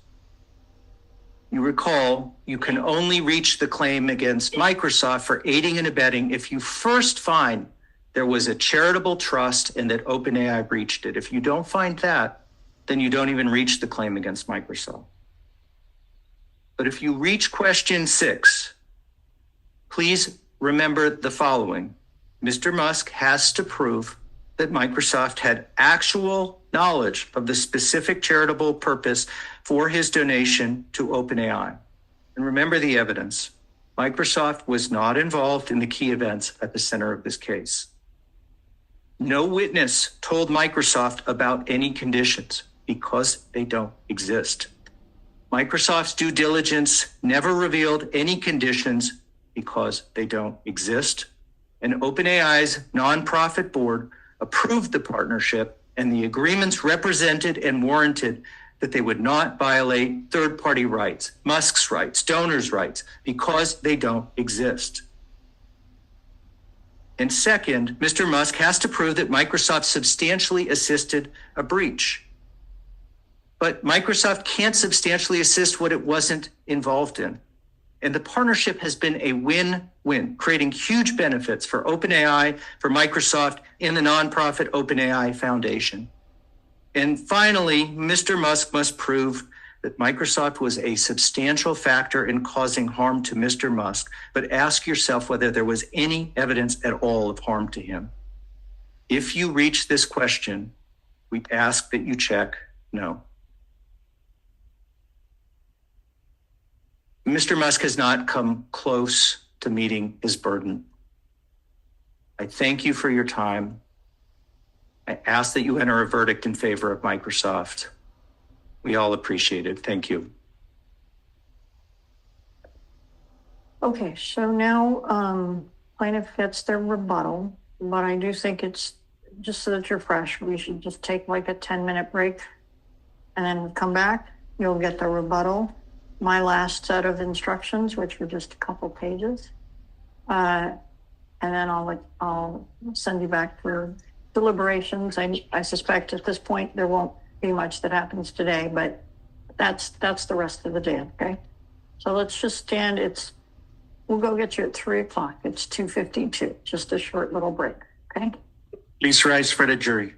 K: you recall you can only reach the claim against Microsoft for aiding and abetting if you first find there was a charitable trust and that OpenAI breached it. If you don't find that, then you don't even reach the claim against Microsoft. But if you reach question 6, please remember the following. Mr. Musk has to prove that Microsoft had actual knowledge of the specific charitable purpose for his donation to OpenAI. And remember the evidence. Microsoft was not involved in the key events at the center of this case. No witness told Microsoft about any conditions because they don't exist. Microsoft's due diligence never revealed any conditions because they don't exist. And OpenAI's nonprofit board approved the partnership, and the agreements represented and warranted that they would not violate third-party rights, Musk's rights, donors' rights, because they don't exist. And second, Mr. Musk has to prove that Microsoft substantially assisted a breach. But Microsoft can't substantially assist what it wasn't involved in. And the partnership has been a win-win, creating huge benefits for OpenAI, for Microsoft, and the nonprofit OpenAI Foundation. And finally, Mr. Musk must prove that Microsoft was a substantial factor in causing harm to Mr. Musk, but ask yourself whether there was any evidence at all of harm to him. If you reach this question, we ask that you check no. Mr. Musk has not come close to meeting his burden. I thank you for your time. I ask that you enter a verdict in favor of Microsoft. We all appreciate it. Thank you.
B: Okay, so now plaintiff gets their rebuttal, but I do think it's just so that you're fresh, we should just take like a 10-minute break and then come back. You'll get the rebuttal. My last set of instructions, which were just a couple pages. And then I'll send you back for deliberations. I suspect at this point there won't be much that happens today, but that's the rest of the day, okay? So let's just stand. It's We'll go get you at 3 o'clock. It's 2:52, just a short little break, okay?
D: Please rise for the jury.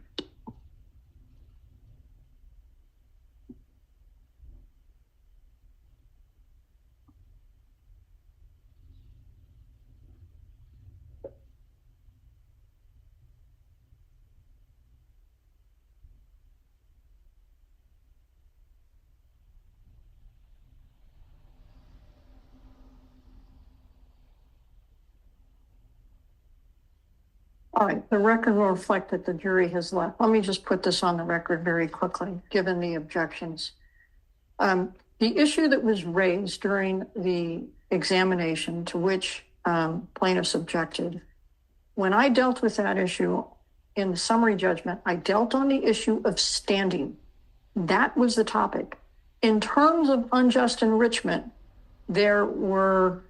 B: All right, the record will reflect that the jury has left. Let me just put this on the record very quickly, given the objections. The issue that was raised during the examination to which plaintiffs objected, when I dealt with that issue in the summary judgment, I dealt on the issue of standing. That was the topic. In terms of unjust enrichment, there were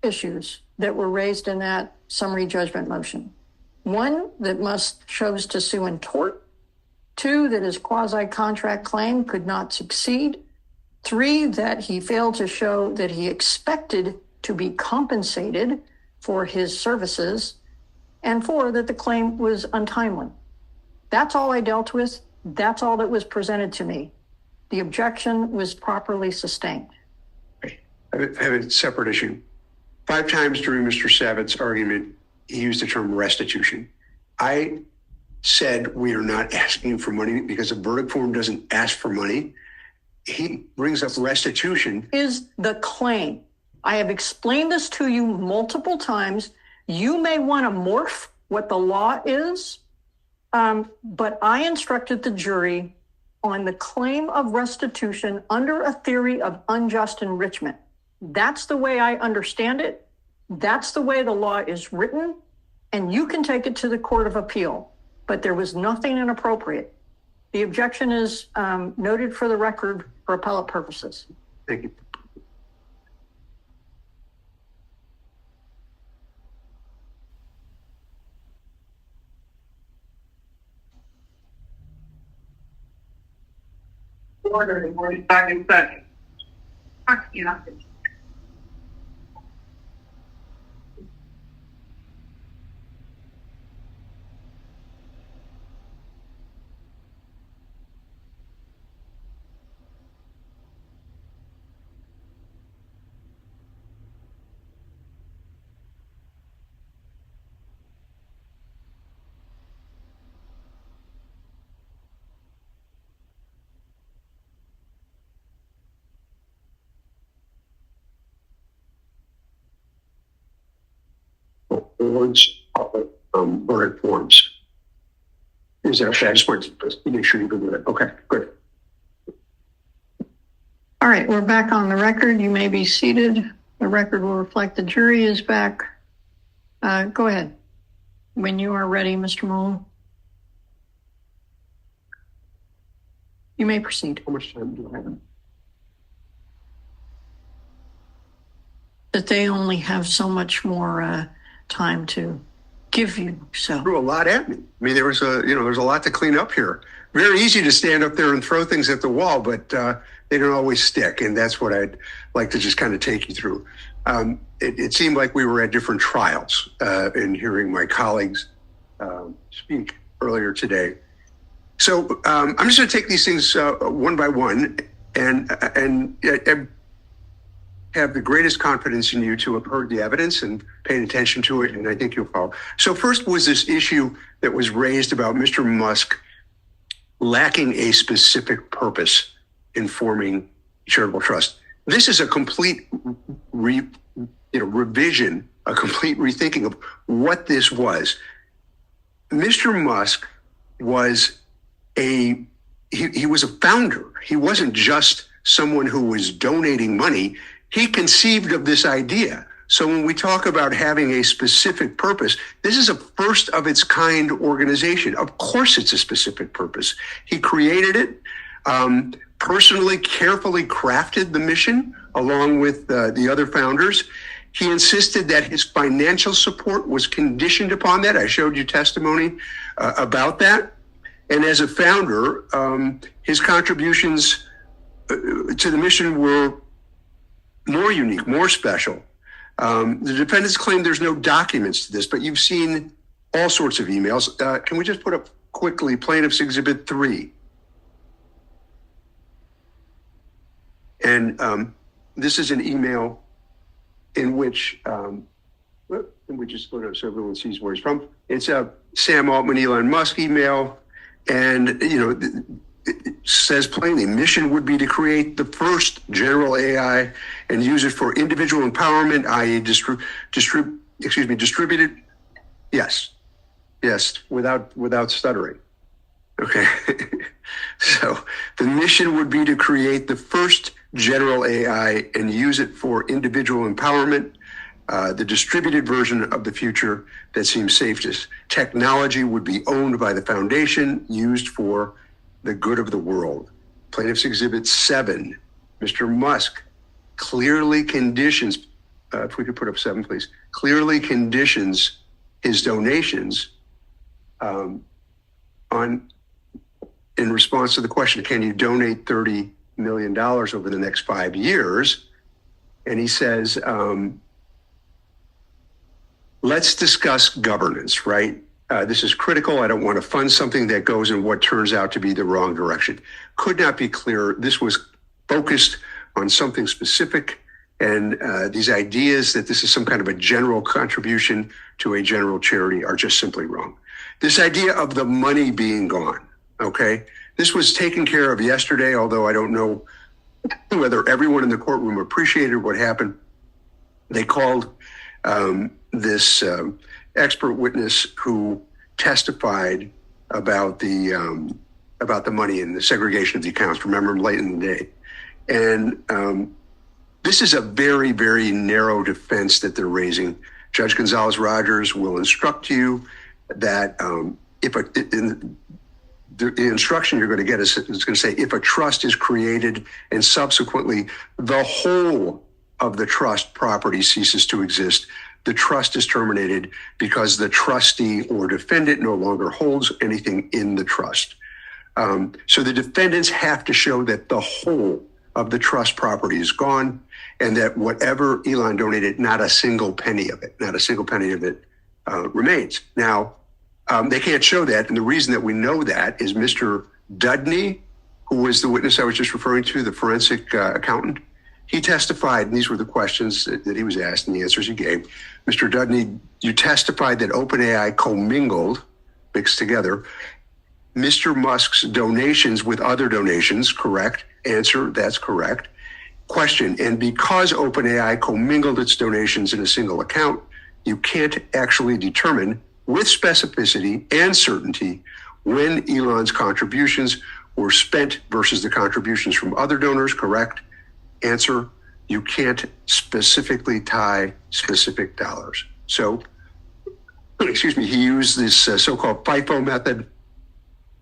B: issues that were raised in that summary judgment motion. One, that Musk chose to sue in tort. Two, that his quasi-contract claim could not succeed. Three, that he failed to show that he expected to be compensated for his services. And four, that the claim was untimely. That's all I dealt with. That's all that was presented to me. The objection was properly sustained.
C: I have a separate issue. 5 times during Mr. Savitt's argument, he used the term restitution. I said we are not asking for money because a verdict form doesn't ask for money. He brings up restitution.
B: Is the claim. I have explained this to you multiple times. You may want to morph what the law is, but I instructed the jury on the claim of restitution under a theory of unjust enrichment. That's the way I understand it. That's the way the law is written, and you can take it to the Court of Appeal, but there was nothing inappropriate. The objection is noted for the record for appellate purposes.
C: Thank you.
L: Order, 45 seconds.
C: Boards, verdict forms. Is that okay? I just wanted to make sure you can do it. Okay, good.
B: All right, we're back on the record. You may be seated. The record will reflect the jury is back. Go ahead. When you are ready, Mr. Mullen. You may proceed.
C: How much time do I have?
B: That they only have so much more time to give you. So
C: Threw a lot at me. I mean, there's a lot to clean up here. Very easy to stand up there and throw things at the wall, but they don't always stick. And that's what I'd like to just kind of take you through. It seemed like we were at different trials in hearing my colleagues speak earlier today. So I'm just going to take these things one by one and have the greatest confidence in you to have heard the evidence and paid attention to it, and I think you'll follow. So first was this issue that was raised about Mr. Musk lacking a specific purpose in forming charitable trust. This is a complete revision, a complete rethinking of what this was. Mr. Musk was he was a founder. He wasn't just someone who was donating money. He conceived of this idea. So when we talk about having a specific purpose, this is a first of its kind organization. Of course, it's a specific purpose. He created it, personally, carefully crafted the mission along with the other founders. He insisted that his financial support was conditioned upon that. I showed you testimony about that. And as a founder, his contributions to the mission were
J: more unique, more special. The defendants claim there's no documents to this, but you've seen all sorts of emails. Can we just put up quickly Plaintiff's Exhibit 3? And this is an email in which, let me just put it up so everyone sees where he's from. It's a Sam Altman, Elon Musk email. And, it says plainly, mission would be to create the first general AI and use it for individual empowerment, i.e. distributed. Yes, without stuttering. Okay. So the mission would be to create the first general AI and use it for individual empowerment, the distributed version of the future that seems safest. Technology would be owned by the foundation, used for the good of the world. Plaintiff's Exhibit 7, Mr. Musk clearly conditions, if we could put up 7, please, clearly conditions his donations in response to the question, can you donate $30 million over the next 5 years? And he says, let's discuss governance, right? This is critical. I don't want to fund something that goes in what turns out to be the wrong direction. Could not be clearer. This was focused on something specific, and these ideas that this is some kind of a general contribution to a general charity are just simply wrong. This idea of the money being gone, okay? This was taken care of yesterday, although I don't know whether everyone in the courtroom appreciated what happened. They called this expert witness who testified about the money and the segregation of the accounts. Remember him late in the day. And this is a very, very narrow defense that they're raising. Judge Gonzalez-Rogers will instruct you that the instruction you're going to get is going to say, if a trust is created and subsequently the whole of the trust property ceases to exist, the trust is terminated because the trustee or defendant no longer holds anything in the trust. So the defendants have to show that the whole of the trust property is gone and that whatever Elon donated, not a single penny of it remains. Now, they can't show that. And the reason that we know that is Mr. Dudney, who was the witness I was just referring to, the forensic accountant. He testified, and these were the questions that he was asked and the answers he gave. Mr. Dudney, you testified that OpenAI commingled, mixed together, Mr. Musk's donations with other donations, correct? Answer, that's correct. Question, and because OpenAI commingled its donations in a single account, you can't actually determine with specificity and certainty when Elon's contributions were spent versus the contributions from other donors, correct? Answer, you can't specifically tie specific dollars. So, he used this so-called FIFO method,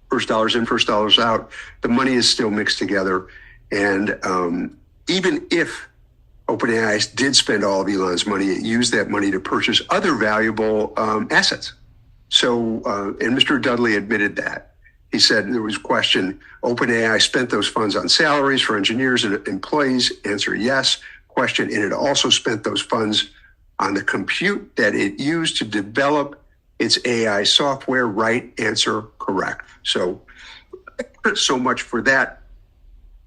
J: first dollars in, first dollars out. The money is still mixed together. And even if OpenAI did spend all of Elon's money, it used that money to purchase other valuable assets. So, and Mr. Dudley admitted that. He said there was a question, OpenAI spent those funds on salaries for engineers and employees. Answer, yes. Question, and it also spent those funds on the compute that it used to develop its AI software, right? Answer, correct. So much for that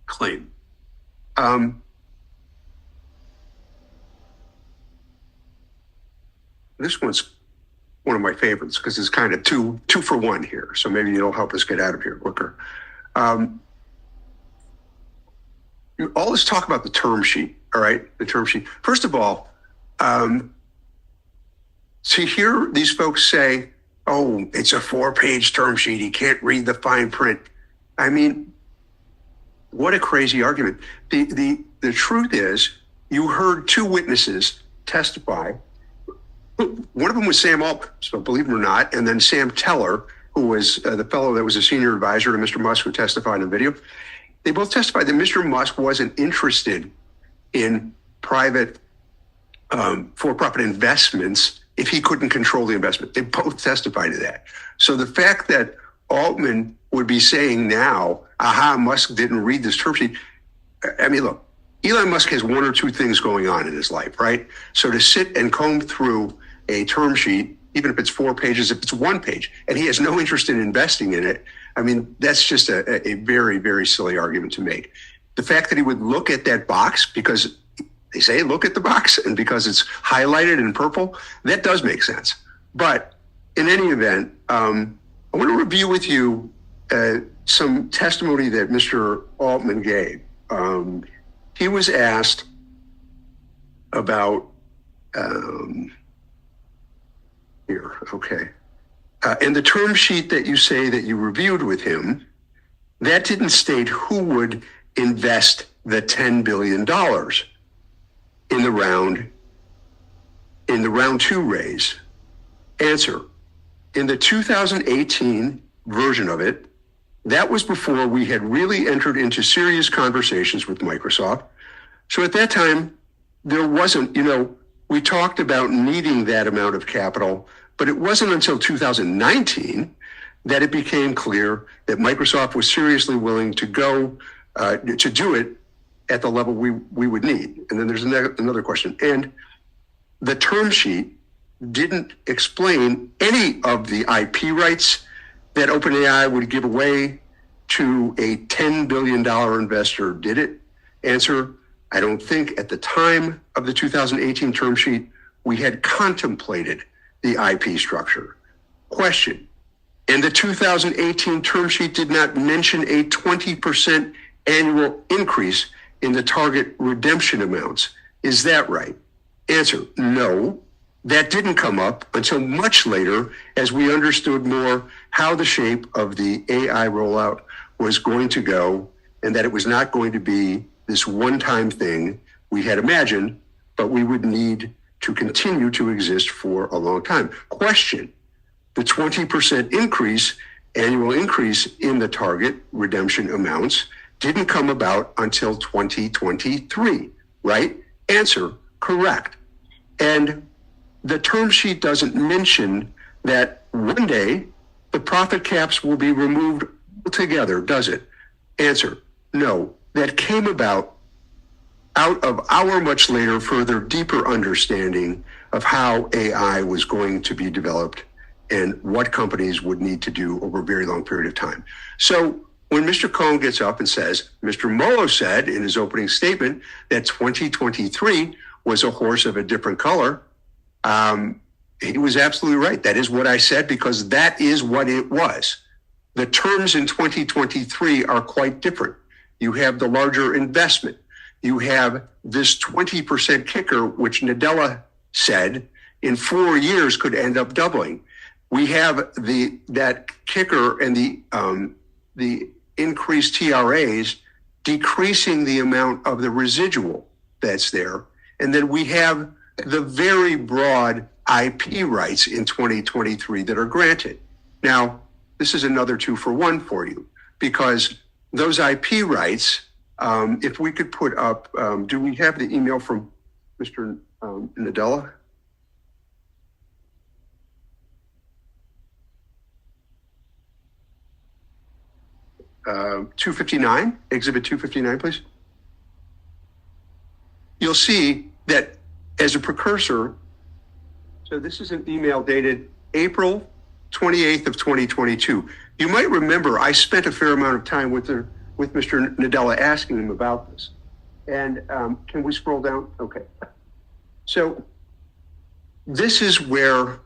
J: claim. This one's one of my favorites because it's kind of two for one here. So maybe it'll help us get out of here quicker. All this talk about the term sheet, all right? The term sheet. First of all, to hear these folks say, oh, it's a 4-page term sheet, he can't read the fine print. I mean, what a crazy argument. The truth is, you heard 2 witnesses testify. One of them was Sam Altman, so believe it or not, and then Sam Teller, who was the fellow that was a senior advisor to Mr. Musk who testified in the video. They both testified that Mr. Musk wasn't interested in private for-profit investments if he couldn't control the investment. They both testified to that. So the fact that Altman would be saying now, aha, Musk didn't read this term sheet. I mean, look, Elon Musk has one or two things going on in his life, right? So to sit and comb through a term sheet, even if it's 4 pages, if it's 1 page, and he has no interest in investing in it, I mean, that's just a very, very silly argument to make. The fact that he would look at that box, because they say look at the box, and because it's highlighted in purple, that does make sense. But in any event, I want to review with you some testimony that Mr. Altman gave. He was asked about, and the term sheet that you say that you reviewed with him, that didn't state who would invest the $10 billion in the round 2 raise. Answer, in the 2018 version of it, that was before we had really entered into serious conversations with Microsoft. So at that time, there wasn't, we talked about needing that amount of capital, but it wasn't until 2019 that it became clear that Microsoft was seriously willing to go to do it at the level we would need. And then there's another question. And the term sheet didn't explain any of the IP rights that OpenAI would give away to a $10 billion investor, did it? Answer, I don't think at the time of the 2018 term sheet, we had contemplated the IP structure. Question, and the 2018 term sheet did not mention a 20% annual increase in the target redemption amounts. Is that right? Answer, no. That didn't come up until much later as we understood more how the shape of the AI rollout was going to go, and that it was not going to be this one-time thing we had imagined, but we would need to continue to exist for a long time. Question, the 20% annual increase in the target redemption amounts didn't come about until 2023, right? Answer, correct. And the term sheet doesn't mention that one day the profit caps will be removed altogether, does it? Answer, no. That came about out of our much later, further, deeper understanding of how AI was going to be developed and what companies would need to do over a very long period of time. So when Mr. Cohn gets up and says, Mr. Molo said in his opening statement that 2023 was a horse of a different color, he was absolutely right. That is what I said, because that is what it was. The terms in 2023 are quite different. You have the larger investment. You have this 20% kicker, which Nadella said in 4 years could end up doubling. We have that kicker and the increased TRAs decreasing the amount of the residual that's there. And then we have the very broad IP rights in 2023 that are granted. Now, this is another 2-for-1 for you, because those IP rights, if we could put up, do we have the email from Mr. Nadella? $259, exhibit 259, please. You'll see that as a precursor, so this is an email dated April 28th of 2022. You might remember I spent a fair amount of time with Mr. Nadella asking him about this. And can we scroll down? Okay. So this is where,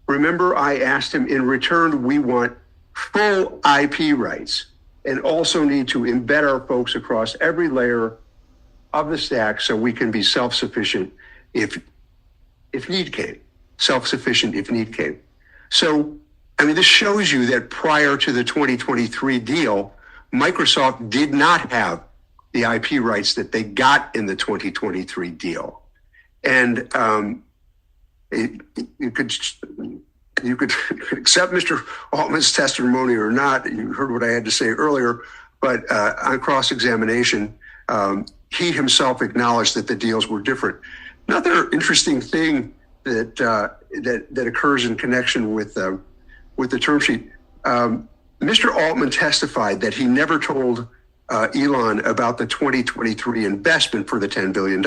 J: remember, I asked him, in return, we want full IP rights and also need to embed our folks across every layer of the stack so we can be self-sufficient if need came. Self-sufficient if need came. So, I mean, this shows you that prior to the 2023 deal, Microsoft did not have the IP rights that they got in the 2023 deal. And you could accept Mr. Altman's testimony or not. You heard what I had to say earlier, but on cross-examination, he himself acknowledged that the deals were different. Another interesting thing that occurs in connection with the term sheet, Mr. Altman testified that he never told Elon about the 2023 investment for the $10 billion.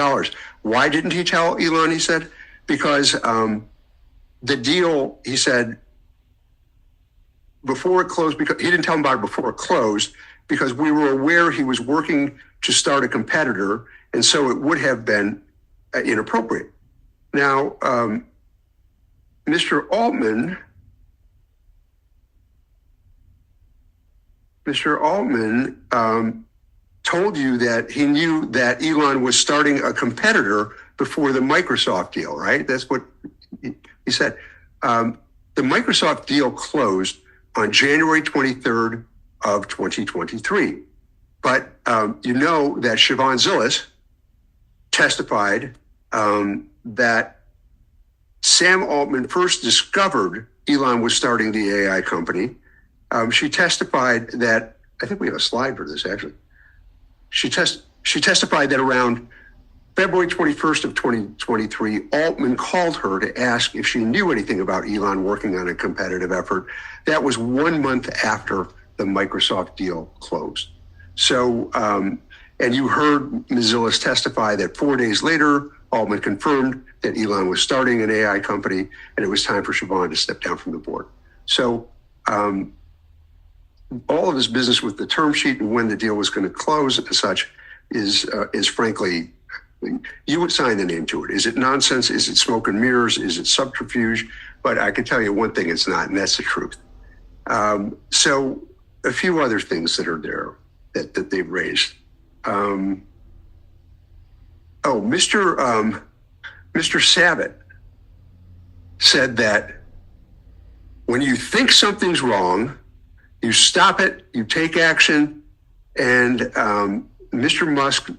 J: Why didn't he tell Elon, he said? Because the deal, he said, before it closed, because he didn't tell him about it before it closed, because we were aware he was working to start a competitor, and so it would have been inappropriate. Now, Mr. Altman told you that he knew that Elon was starting a competitor before the Microsoft deal, right? That's what he said. The Microsoft deal closed on January 23rd of 2023. But you know that Shivon Zilis testified that Sam Altman first discovered Elon was starting the AI company. She testified that, I think we have a slide for this actually. She testified that around February 21st of 2023, Altman called her to ask if she knew anything about Elon working on a competitive effort. That was 1 month after the Microsoft deal closed. So, and you heard Ms. Zilis testify that 4 days later, Altman confirmed that Elon was starting an AI company, and it was time for Shivon to step down from the board. So all of his business with the term sheet and when the deal was going to close and such is frankly, you would sign the name to it. Is it nonsense? Is it smoke and mirrors? Is it subterfuge? But I can tell you one thing it's not, and that's the truth. So a few other things that are there that they've raised. Mr. Sabat said that when you think something's wrong, you stop it, you take action, and Mr. Musk,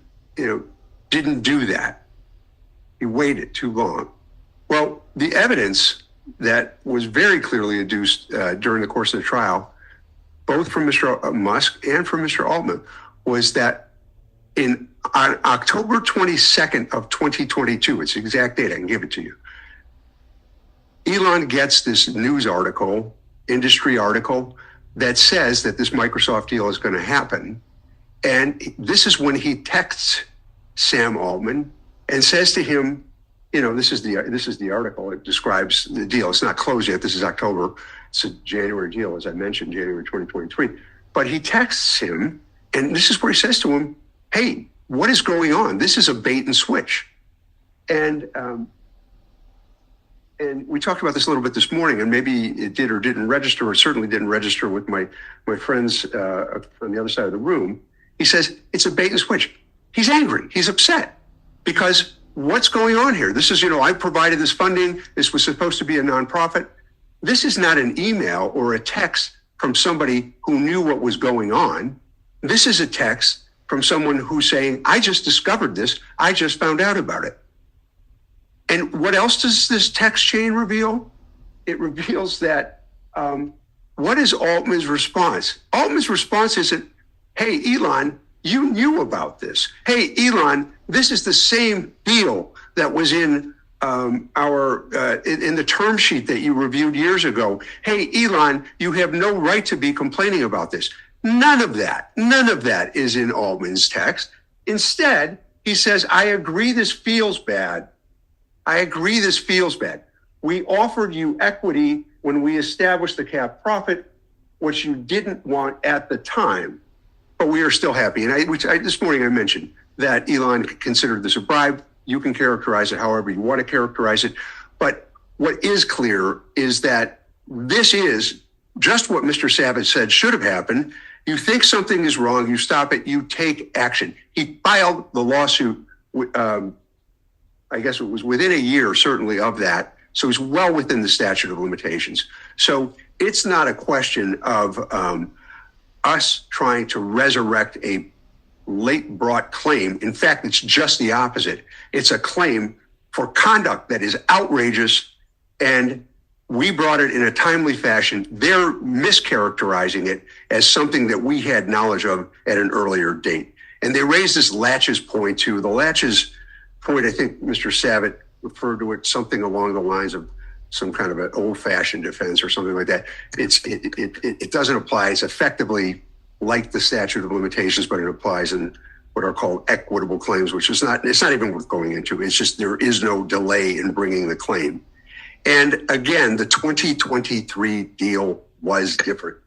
J: didn't do that. He waited too long. Well, the evidence that was very clearly adduced during the course of the trial, both from Mr. Musk and from Mr. Altman, was that on October 22nd of 2022, it's the exact date, I can give it to you, Elon gets this news article, industry article, that says that this Microsoft deal is going to happen. And this is when he texts Sam Altman and says to him, this is the article. It describes the deal. It's not closed yet. This is October. It's a January deal, as I mentioned, January 2023. But he texts him, and this is where he says to him, hey, what is going on? This is a bait and switch. And we talked about this a little bit this morning, and maybe it did or didn't register, or certainly didn't register with my friends on the other side of the room. He says, it's a bait and switch. He's angry. He's upset because what's going on here? This is, I provided this funding. This was supposed to be a nonprofit. This is not an email or a text from somebody who knew what was going on. This is a text from someone who's saying, I just discovered this. I just found out about it. And what else does this text chain reveal? It reveals that, what is Altman's response? Altman's response isn't, hey, Elon, you knew about this. Hey, Elon, this is the same deal that was in in the term sheet that you reviewed years ago. Hey, Elon, you have no right to be complaining about this. None of that is in Altman's text. Instead, he says, I agree this feels bad. We offered you equity when we established the cap profit, which you didn't want at the time, but we are still happy. And this morning I mentioned that Elon considered this a bribe. You can characterize it however you want to characterize it. But what is clear is that this is just what Mr. Savage said should have happened. You think something is wrong, you stop it, you take action. He filed the lawsuit, I guess it was within a year, certainly, of that. So it's well within the statute of limitations. So it's not a question of us trying to resurrect a late brought claim. In fact, it's just the opposite. It's a claim for conduct that is outrageous, and we brought it in a timely fashion. They're mischaracterizing it as something that we had knowledge of at an earlier date. And they raised this laches point too. The laches point, I think Mr. Sabat referred to it something along the lines of some kind of an old-fashioned defense or something like that. It doesn't apply. It's effectively like the statute of limitations, but it applies in what are called equitable claims, which is it's not even worth going into. It's just there is no delay in bringing the claim. And again, the 2023 deal was different.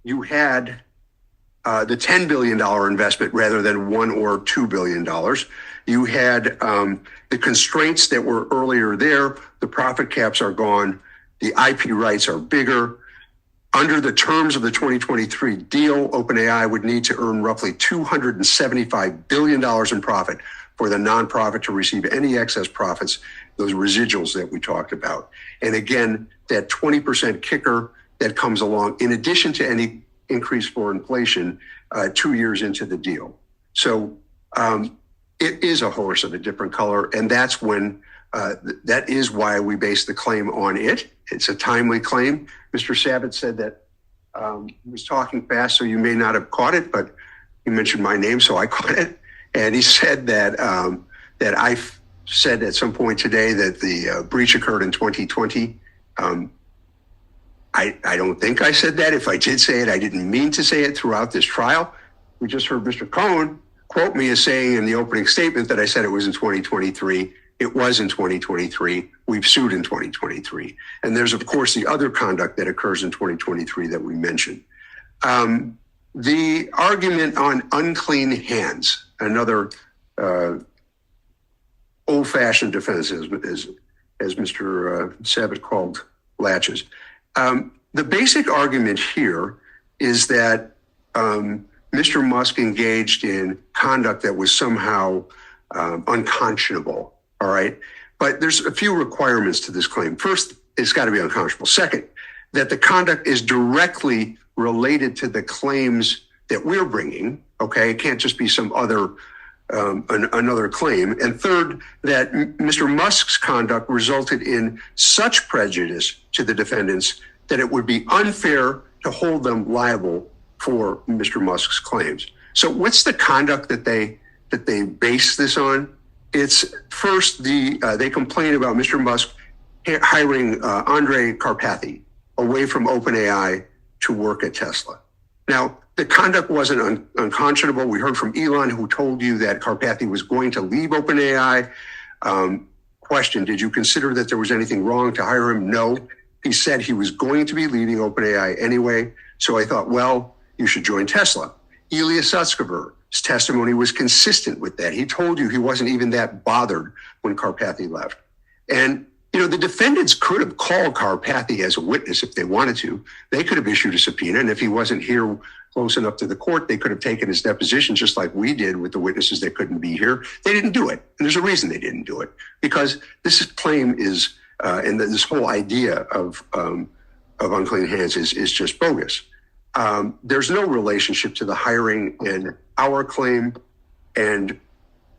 J: You had the $10 billion investment rather than $1 or $2 billion. You had the constraints that were earlier there. The profit caps are gone. The IP rights are bigger. Under the terms of the 2023 deal, OpenAI would need to earn roughly $275 billion in profit for the nonprofit to receive any excess profits, those residuals that we talked about. And again, that 20% kicker that comes along in addition to any increase for inflation 2 years into the deal. So it is a horse of a different color. And that's when that is why we base the claim on it. It's a timely claim. Mr. Sabat said that he was talking fast, so you may not have caught it, but he mentioned my name, so I caught it. And he said that that I said at some point today that the breach occurred in 2020. I don't think I said that. If I did say it, I didn't mean to say it throughout this trial. We just heard Mr. Cohen quote me as saying in the opening statement that I said it was in 2023. It was in 2023. We've sued in 2023. And there's, of course, the other conduct that occurs in 2023 that we mentioned. The argument on unclean hands, another old-fashioned defense, as Mr. Sabat called latches. The basic argument here is that Mr. Musk engaged in conduct that was somehow unconscionable, all right? But there's a few requirements to this claim. First, it's got to be unconscionable. Second, that the conduct is directly related to the claims that we're bringing, okay? It can't just be some other, another claim. And third, that Mr. Musk's conduct resulted in such prejudice to the defendants that it would be unfair to hold them liable for Mr. Musk's claims. So what's the conduct that they base this on? It's first, they complain about Mr. Musk hiring Andrej Karpathy away from OpenAI to work at Tesla. Now, the conduct wasn't unconscionable. We heard from Elon, who told you that Karpathy was going to leave OpenAI. Question, did you consider that there was anything wrong to hire him? No. He said he was going to be leaving OpenAI anyway. So I thought, well, you should join Tesla. Ilya Sutskever's testimony was consistent with that. He told you he wasn't even that bothered when Karpathy left. And, you know, the defendants could have called Karpathy as a witness if they wanted to. They could have issued a subpoena. And if he wasn't here close enough to the court, they could have taken his deposition just like we did with the witnesses that couldn't be here. They didn't do it. And there's a reason they didn't do it, because this claim is, and this whole idea of unclean hands is just bogus. There's no relationship to the hiring in our claim, and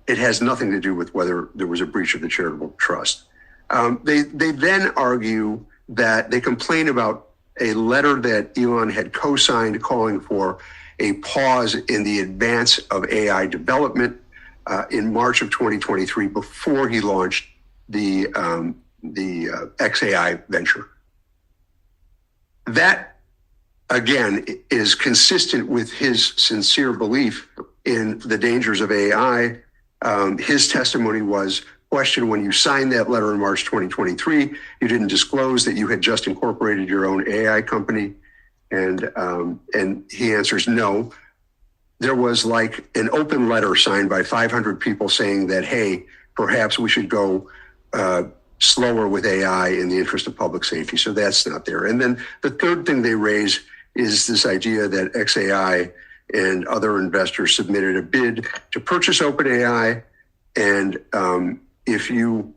J: it has nothing to do with whether there was a breach of the charitable trust. They then argue that they complain about a letter that Elon had co-signed calling for a pause in the advance of AI development in March of 2023 before he launched the XAI venture. That, again, is consistent with his sincere belief in the dangers of AI. His testimony was, question, when you signed that letter in March 2023, you didn't disclose that you had just incorporated your own AI company. And he answers, no. There was like an open letter signed by 500 people saying that, hey, perhaps we should go slower with AI in the interest of public safety. So that's not there. And then the third thing they raise is this idea that XAI and other investors submitted a bid to purchase OpenAI. And if you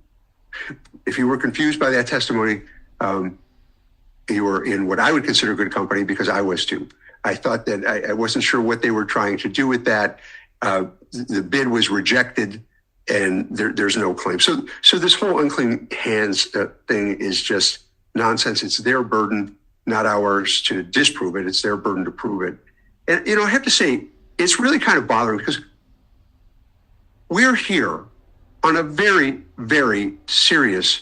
J: were confused by that testimony, you were in what I would consider good company, because I was too. I thought that I wasn't sure what they were trying to do with that. The bid was rejected, and there's no claim. So this whole unclean hands thing is just nonsense. It's their burden, not ours, to disprove it. It's their burden to prove it. And, you know, I have to say, it's really kind of bothering, because we're here on a very, very serious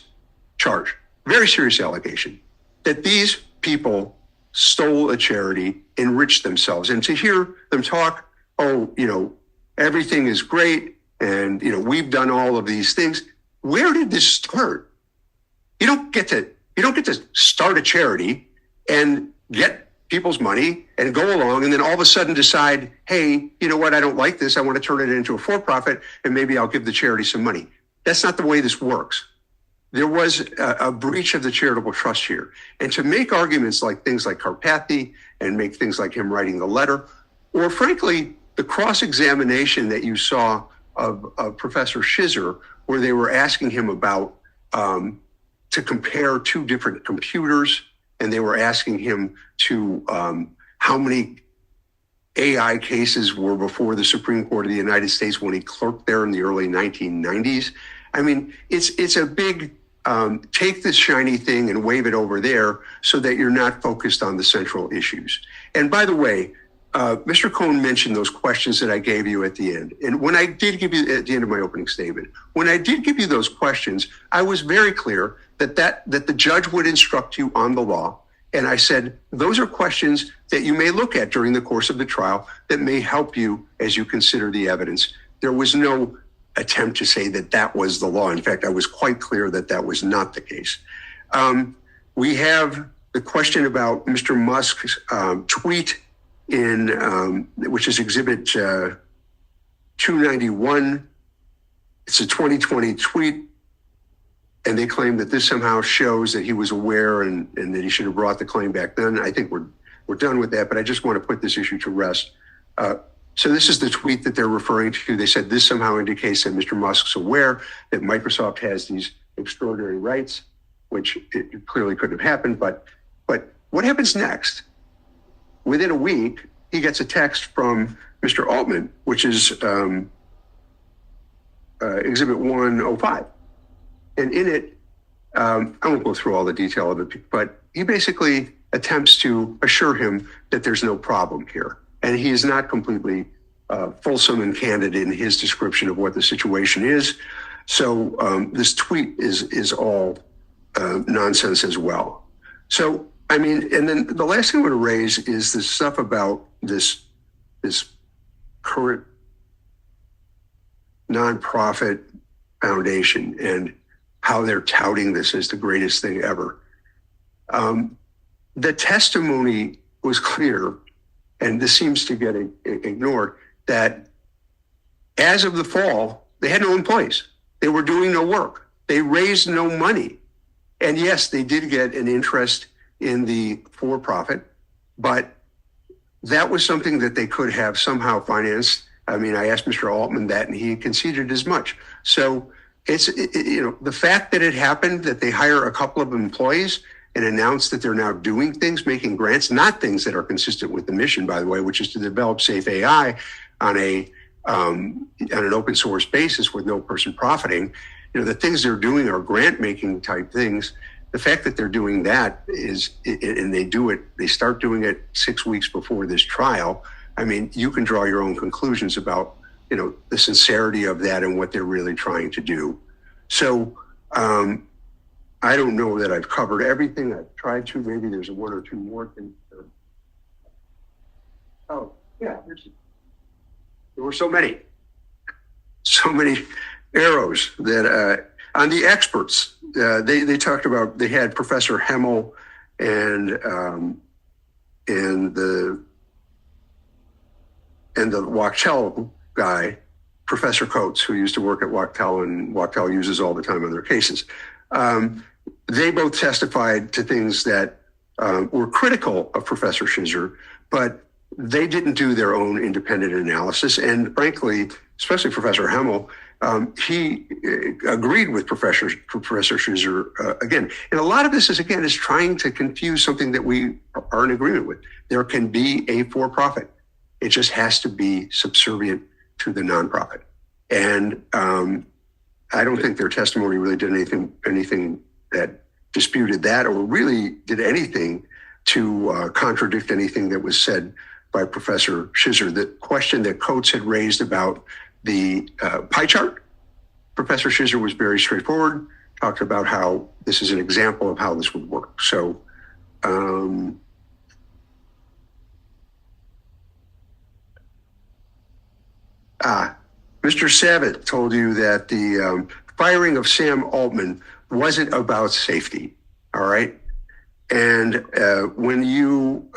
J: charge, very serious allegation that these people stole a charity, enriched themselves. And to hear them talk, everything is great, and we've done all of these things. Where did this start? You don't get to start a charity and get people's money and go along and then all of a sudden decide, hey, you know what, I don't like this. I want to turn it into a for-profit and maybe I'll give the charity some money. That's not the way this works. There was a breach of the charitable trust here. And to make arguments like things like Carpathy and make things like him writing the letter, or frankly, the cross-examination that you saw of Professor Shizer, where they were asking him about to compare two different computers, and they were asking him to how many AI cases were before the Supreme Court of the United States when he clerked there in the early 1990s. I mean, it's a big take this shiny thing and wave it over there so that you're not focused on the central issues. And by the way, Mr. Cohn mentioned those questions that I gave you at the end. And when I did give you at the end of my opening statement, when I did give you those questions, I was very clear that the judge would instruct you on the law. And I said, those are questions that you may look at during the course of the trial that may help you as you consider the evidence. There was no attempt to say that that was the law. In fact, I was quite clear that that was not the case. We have the question about Mr. Musk's tweet which is Exhibit 291. It's a 2020 tweet, and they claim that this somehow shows that he was aware and that he should have brought the claim back then. I think we're done with that, but I just want to put this issue to rest. So this is the tweet that they're referring to. They said this somehow indicates that Mr. Musk's aware that Microsoft has these extraordinary rights, which it clearly couldn't have happened. But what happens next? Within a week, he gets a text from Mr. Altman, which is Exhibit 105. And in it, I won't go through all the detail of it, but he basically attempts to assure him that there's no problem here. And he is not completely fulsome and candid in his description of what the situation is. So this tweet is all nonsense as well. So, I mean, and then the last thing I want to raise is this stuff about this current nonprofit foundation and how they're touting this as the greatest thing ever. The testimony was clear, and this seems to get ignored, that as of the fall, they had no employees. They were doing no work. They raised no money. And yes, they did get an interest in the for-profit, but that was something that they could have somehow financed. I mean, I asked Mr. Altman that, and he conceded as much. So it's, the fact that it happened, that they hire a couple of employees and announce that they're now doing things, making grants, not things that are consistent with the mission, by the way, which is to develop safe AI on an open source basis with no person profiting. The things they're doing are grant making type things. The fact that they're doing that and they start doing it 6 weeks before this trial. I mean, you can draw your own conclusions about, the sincerity of that and what they're really trying to do. So, I don't know that I've covered everything. I've tried to. Maybe there's one or two more things. Oh, yeah. There were so many arrows that on the experts, they talked about, they had Professor Hemmel and the Wachtell guy, Professor Coates, who used to work at Wachtell and Wachtell uses all the time on their cases. They both testified to things that were critical of Professor Shizer, but they didn't do their own independent analysis. And frankly, especially Professor Hemmel, he agreed with Professor Shizer again. And a lot of this is trying to confuse something that we are in agreement with. There can be a for-profit. It just has to be subservient to the nonprofit. And I don't think their testimony really did anything that disputed that or really did anything to contradict anything that was said by Professor Shizer. The question that Coates had raised about the pie chart, Professor Shizer was very straightforward, talked about how this is an example of how this would work. So Mr. Savitt told you that the firing of Sam Altman wasn't about safety, all right? And when you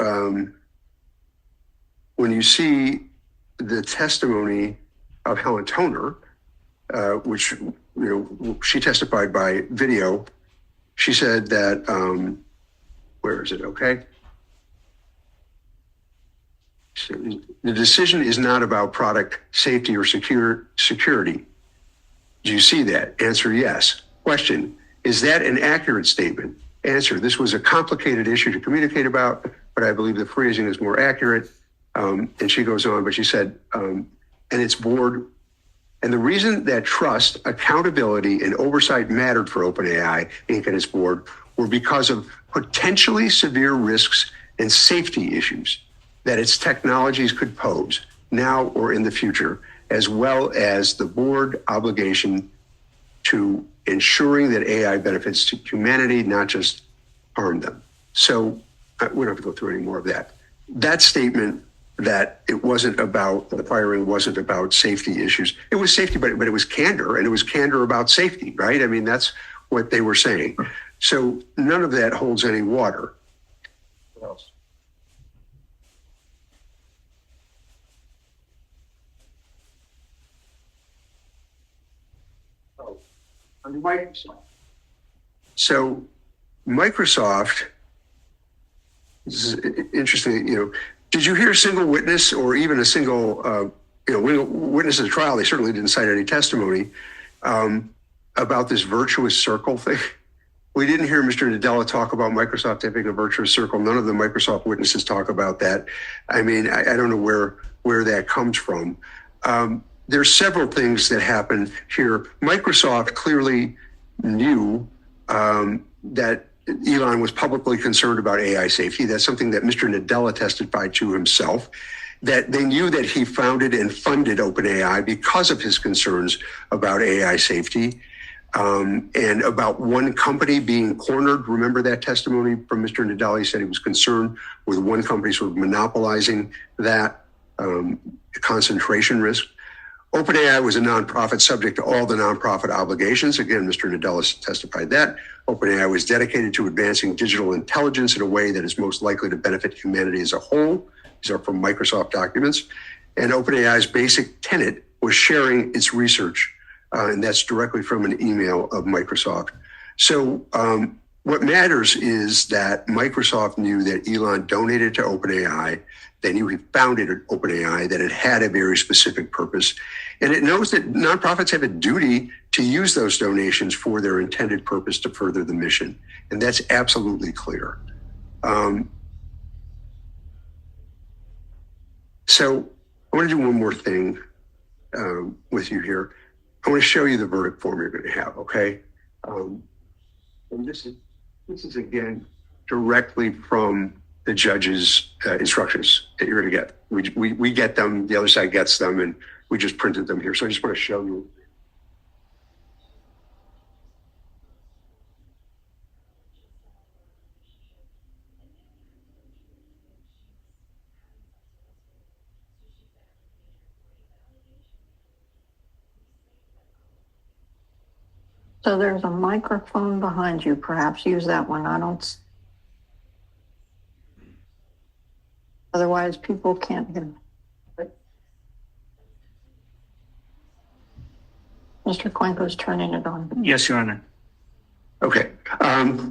J: see the testimony of Helen Toner, which she testified by video, she said that where is it? Okay. So the decision is not about product safety or security. Do you see that? Answer, yes. Question, is that an accurate statement? Answer, this was a complicated issue to communicate about, but I believe the phrasing is more accurate. And she goes on, but she said, and its board, and the reason that trust, accountability, and oversight mattered for OpenAI, Inc. and its board were because of potentially severe risks and safety issues that its technologies could pose now or in the future, as well as the board obligation to ensuring that AI benefits to humanity, not just harm them. So we don't have to go through any more of that. That statement that it wasn't about, the firing wasn't about safety issues. It was safety, but it was candor, and it was candor about safety, right? I mean, that's what they were saying. So none of that holds any water. What else? Under Microsoft. So Microsoft, this is interesting, did you hear a single witness or even a single, witness at the trial? They certainly didn't cite any testimony about this virtuous circle thing. We didn't hear Mr. Nadella talk about Microsoft having a virtuous circle. None of the Microsoft witnesses talk about that. I mean, I don't know where that comes from. There's several things that happen here. Microsoft clearly knew that Elon was publicly concerned about AI safety. That's something that Mr. Nadella testified to himself, that they knew that he founded and funded OpenAI because of his concerns about AI safety and about one company being cornered. Remember that testimony from Mr. Nadella? He said he was concerned with one company sort of monopolizing that concentration risk. OpenAI was a nonprofit subject to all the nonprofit obligations. Again, Mr. Nadella testified that. OpenAI was dedicated to advancing digital intelligence in a way that is most likely to benefit humanity as a whole. These are from Microsoft documents. And OpenAI's basic tenet was sharing its research. And that's directly from an email of Microsoft. So what matters is that Microsoft knew that Elon donated to OpenAI. They knew he founded OpenAI, that it had a very specific purpose. And it knows that nonprofits have a duty to use those donations for their intended purpose to further the mission. And that's absolutely clear. So I want to do one more thing with you here. I want to show you the verdict form you're going to have, okay? And this is again, directly from the judge's instructions that you're going to get. We get them, the other side gets them, and we just printed them here. So I just want to show you.
B: So there's a microphone behind you. Perhaps use that one. I don't. Otherwise, people can't hear. Mr. Cuenco's turning it on.
E: Yes, Your Honor.
J: Okay.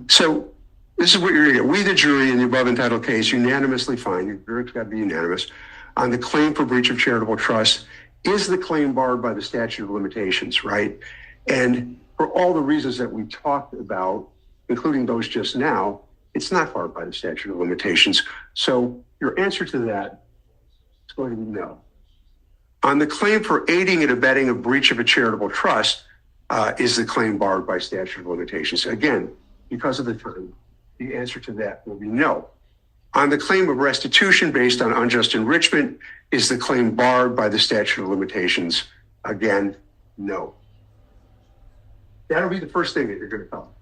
J: So this is what you're going to get. We, the jury, in the above entitled case, unanimously find, your verdict's got to be unanimous, on the claim for breach of charitable trust. Is the claim barred by the statute of limitations, right? And for all the reasons that we talked about, including those just now, it's not barred by the statute of limitations. So your answer to that is going to be no. On the claim for aiding and abetting a breach of a charitable trust, is the claim barred by statute of limitations? Again, because of the time, the answer to that will be no. On the claim of restitution based on unjust enrichment, is the claim barred by the statute of limitations? Again, no. That'll be the first thing that you're going to tell.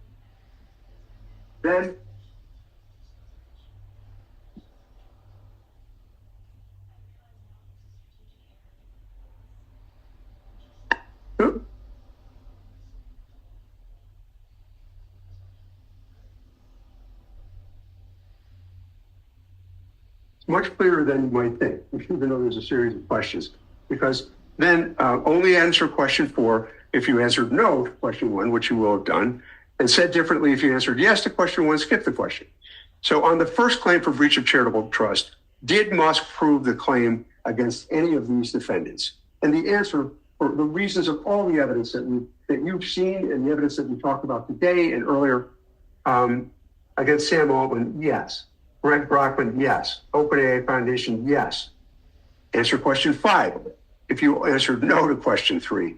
J: Then, It's much clearer than you might think, even though there's a series of questions. Because then only answer question 4 if you answered no to question 1, which you will have done. And said differently, if you answered yes to question 1, skip the question. So on the first claim for breach of charitable trust, did Musk prove the claim against any of these defendants? And the answer, for the reasons of all the evidence that you've seen and the evidence that we talked about today and earlier, against Sam Altman, yes. Brent Brockman, yes. OpenAI Foundation, yes. Answer question 5. If you answered no to question 3,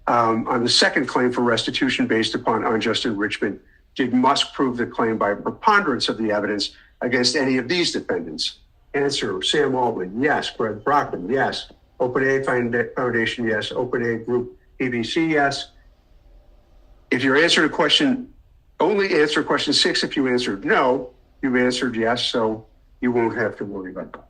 J: on the second claim for restitution based upon unjust enrichment, did Musk prove the claim by preponderance of the evidence against any of these defendants? Answer, Sam Altman, yes. Brent Brockman, yes. OpenAI Foundation, yes. OpenAI Group, PBC, yes. If your answer to question, only answer question 6 if you answered no, you've answered yes, so you won't have to worry about that.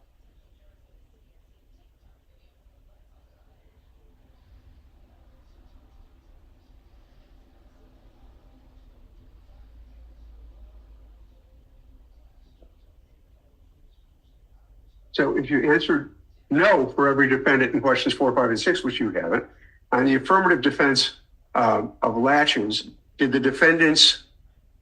J: So if you answered no for every defendant in questions 4, 5, and 6, which you haven't, on the affirmative defense of latches, did the defendants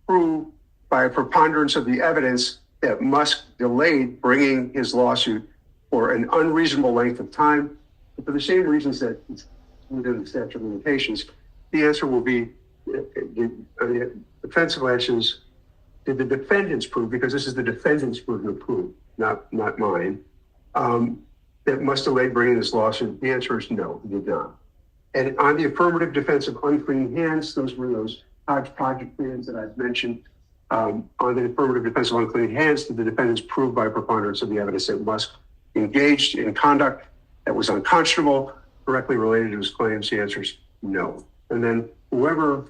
J: prove by a preponderance of the evidence that Musk delayed bringing his lawsuit for an unreasonable length of time? For the same reasons that it's within the statute of limitations, the answer will be defensive latches. Did the defendants prove, because this is the defendants' burden of proof, not mine, that Musk delayed bringing this lawsuit? The answer is no, he did not. And on the affirmative defense of unclean hands, those were those hodgepodge plans that I've mentioned. On the affirmative defense of unclean hands, did the defendants prove by preponderance of the evidence that Musk engaged in conduct that was unconscionable, directly related to his claims? The answer is no. And then whoever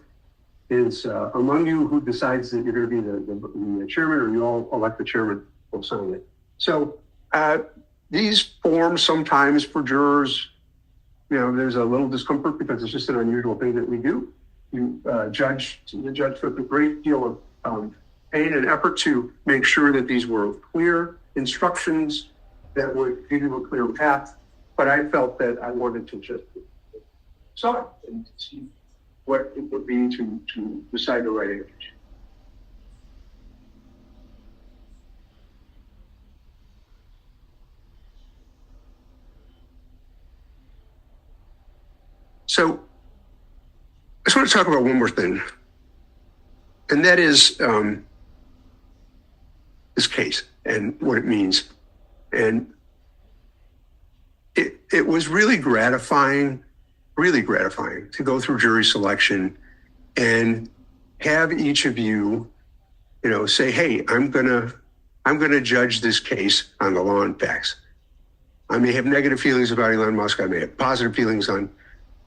J: is among you who decides that you're going to be the chairman, or you all elect the chairman, will sign it. So these forms sometimes for jurors, there's a little discomfort because it's just an unusual thing that we do. The judge took a great deal of pain and effort to make sure that these were clear instructions that would give you a clear path. But I felt that I wanted to just saw it and see what it would be to decide the right answer. So I just want to talk about one more thing, and that is this case and what it means. And it was really gratifying to go through jury selection and have each of you, say, hey, I'm gonna judge this case on the law and facts. I may have negative feelings about Elon Musk. I may have positive feelings on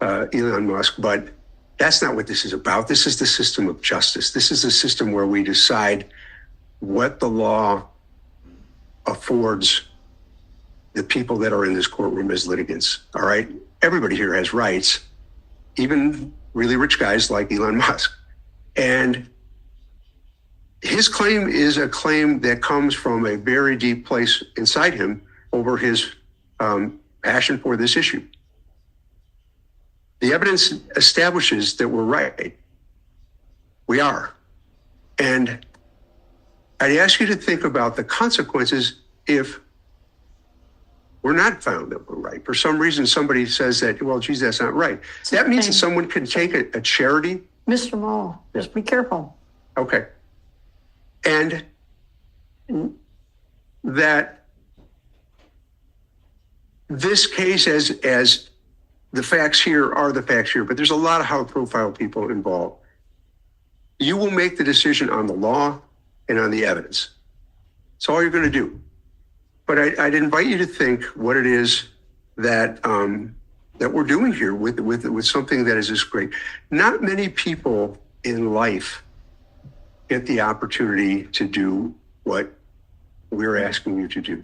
J: Elon Musk, but that's not what this is about. This is the system of justice. This is a system where we decide what the law affords the people that are in this courtroom as litigants. All right. Everybody here has rights, even really rich guys like Elon Musk. And his claim is a claim that comes from a very deep place inside him over his passion for this issue. The evidence establishes that we're right. We are. And I'd ask you to think about the consequences if we're not found that we're right. For some reason, somebody says that, well, geez, that's not right. That means that someone can take a charity.
B: Mr. Mall, just be careful.
J: Okay. And that this case, as the facts here are the facts here, but there's a lot of high-profile people involved. You will make the decision on the law and on the evidence. That's all you're going to do. But I'd invite you to think what it is that that we're doing here with something that is this great. Not many people in life get the opportunity to do what we're asking you to do,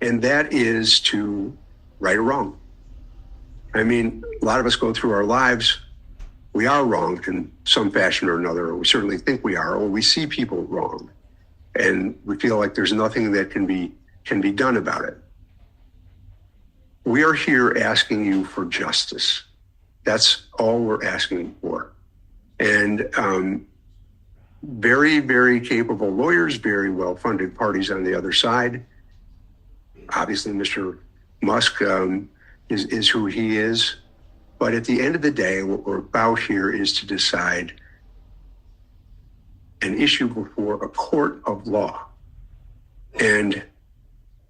J: and that is to right or wrong. I mean, a lot of us go through our lives, we are wronged in some fashion or another, or we certainly think we are, or we see people wrong, and we feel like there's nothing that can be can be done about it. We are here asking you for justice. That's all we're asking for. And very, very capable lawyers, very well-funded parties on the other side. Obviously, Mr. Musk is who he is. But at the end of the day, what we're about here is to decide an issue before a court of law. And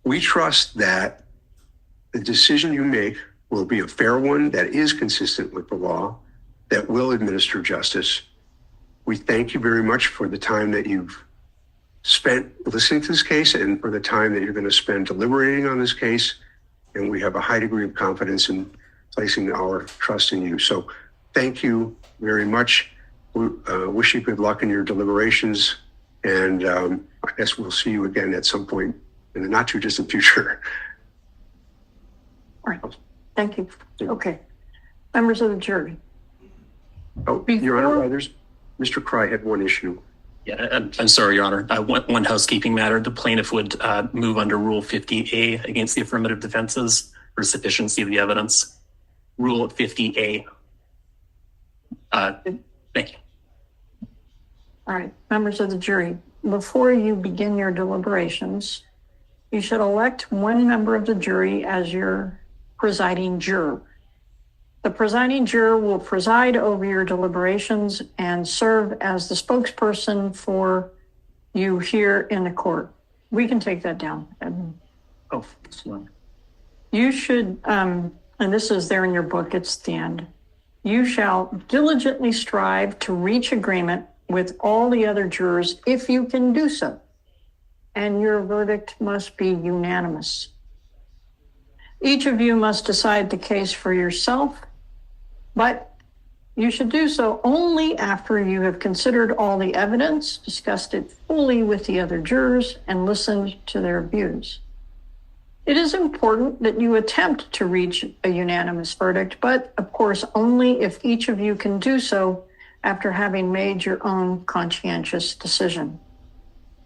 J: we trust that the decision you make will be a fair one that is consistent with the law, that will administer justice. We thank you very much for the time that you've spent listening to this case and for the time that you're going to spend deliberating on this case. And we have a high degree of confidence in placing our trust in you. So thank you very much. We wish you good luck in your deliberations. And I guess we'll see you again at some point in the not too distant future.
B: All right. Thank you. Okay. Members of the jury.
J: Oh, Your Honor, Mr. Cry had one issue.
I: Yeah, I'm sorry, Your Honor. One housekeeping matter. The plaintiff would move under Rule 50A against the affirmative defenses for sufficiency of the evidence. Rule 50A. Thank you.
B: All right. Members of the jury, before you begin your deliberations, you should elect one member of the jury as your presiding juror. The presiding juror will preside over your deliberations and serve as the spokesperson for you here in the court. We can take that down.
I: Oh, excellent.
B: You should, and this is there in your book, it's the end. You shall diligently strive to reach agreement with all the other jurors if you can do so. And your verdict must be unanimous. Each of you must decide the case for yourself, but you should do so only after you have considered all the evidence, discussed it fully with the other jurors, and listened to their views. It is important that you attempt to reach a unanimous verdict, but of course, only if each of you can do so after having made your own conscientious decision.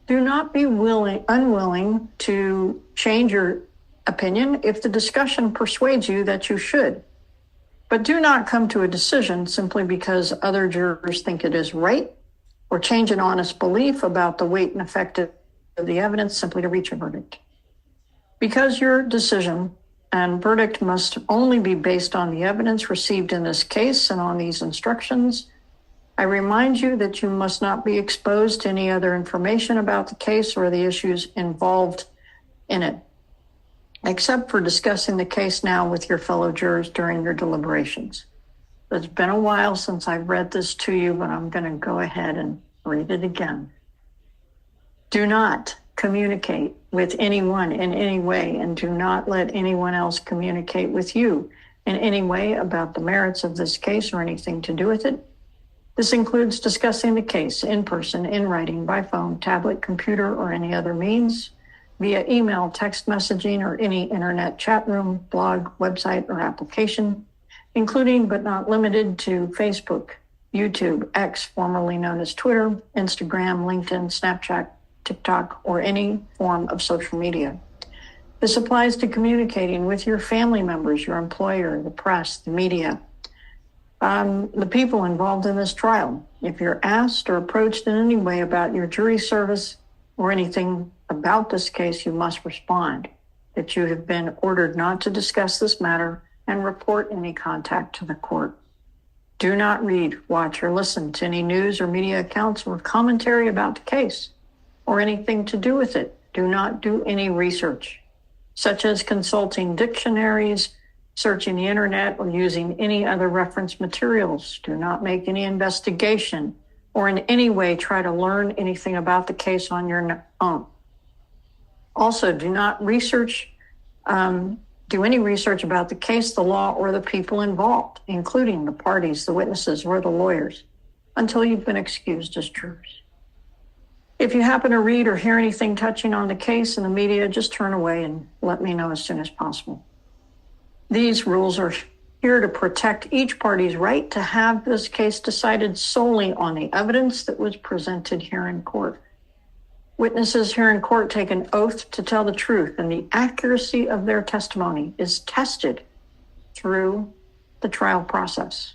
B: Do not be unwilling to change your opinion if the discussion persuades you that you should. But do not come to a decision simply because other jurors think it is right, or change an honest belief about the weight and effect of the evidence simply to reach a verdict. Because your decision and verdict must only be based on the evidence received in this case and on these instructions, I remind you that you must not be exposed to any other information about the case or the issues involved in it, except for discussing the case now with your fellow jurors during your deliberations. It's been a while since I've read this to you, but I'm going to go ahead and read it again. Do not communicate with anyone in any way, and do not let anyone else communicate with you in any way about the merits of this case or anything to do with it. This includes discussing the case in person, in writing, by phone, tablet, computer, or any other means, via email, text messaging, or any internet chat room, blog, website, or application, including but not limited to Facebook, YouTube, X, formerly known as Twitter, Instagram, LinkedIn, Snapchat, TikTok, or any form of social media. This applies to communicating with your family members, your employer, the press, the media, the people involved in this trial. If you're asked or approached in any way about your jury service or anything about this case, you must respond that you have been ordered not to discuss this matter and report any contact to the court. Do not read, watch, or listen to any news or media accounts or commentary about the case or anything to do with it. Do not do any research, such as consulting dictionaries, searching the internet, or using any other reference materials. Do not make any investigation or in any way try to learn anything about the case on your own. Also, do not do any research about the case, the law, or the people involved, including the parties, the witnesses, or the lawyers, until you've been excused as jurors. If you happen to read or hear anything touching on the case in the media, just turn away and let me know as soon as possible. These rules are here to protect each party's right to have this case decided solely on the evidence that was presented here in court. Witnesses here in court take an oath to tell the truth, and the accuracy of their testimony is tested through the trial process.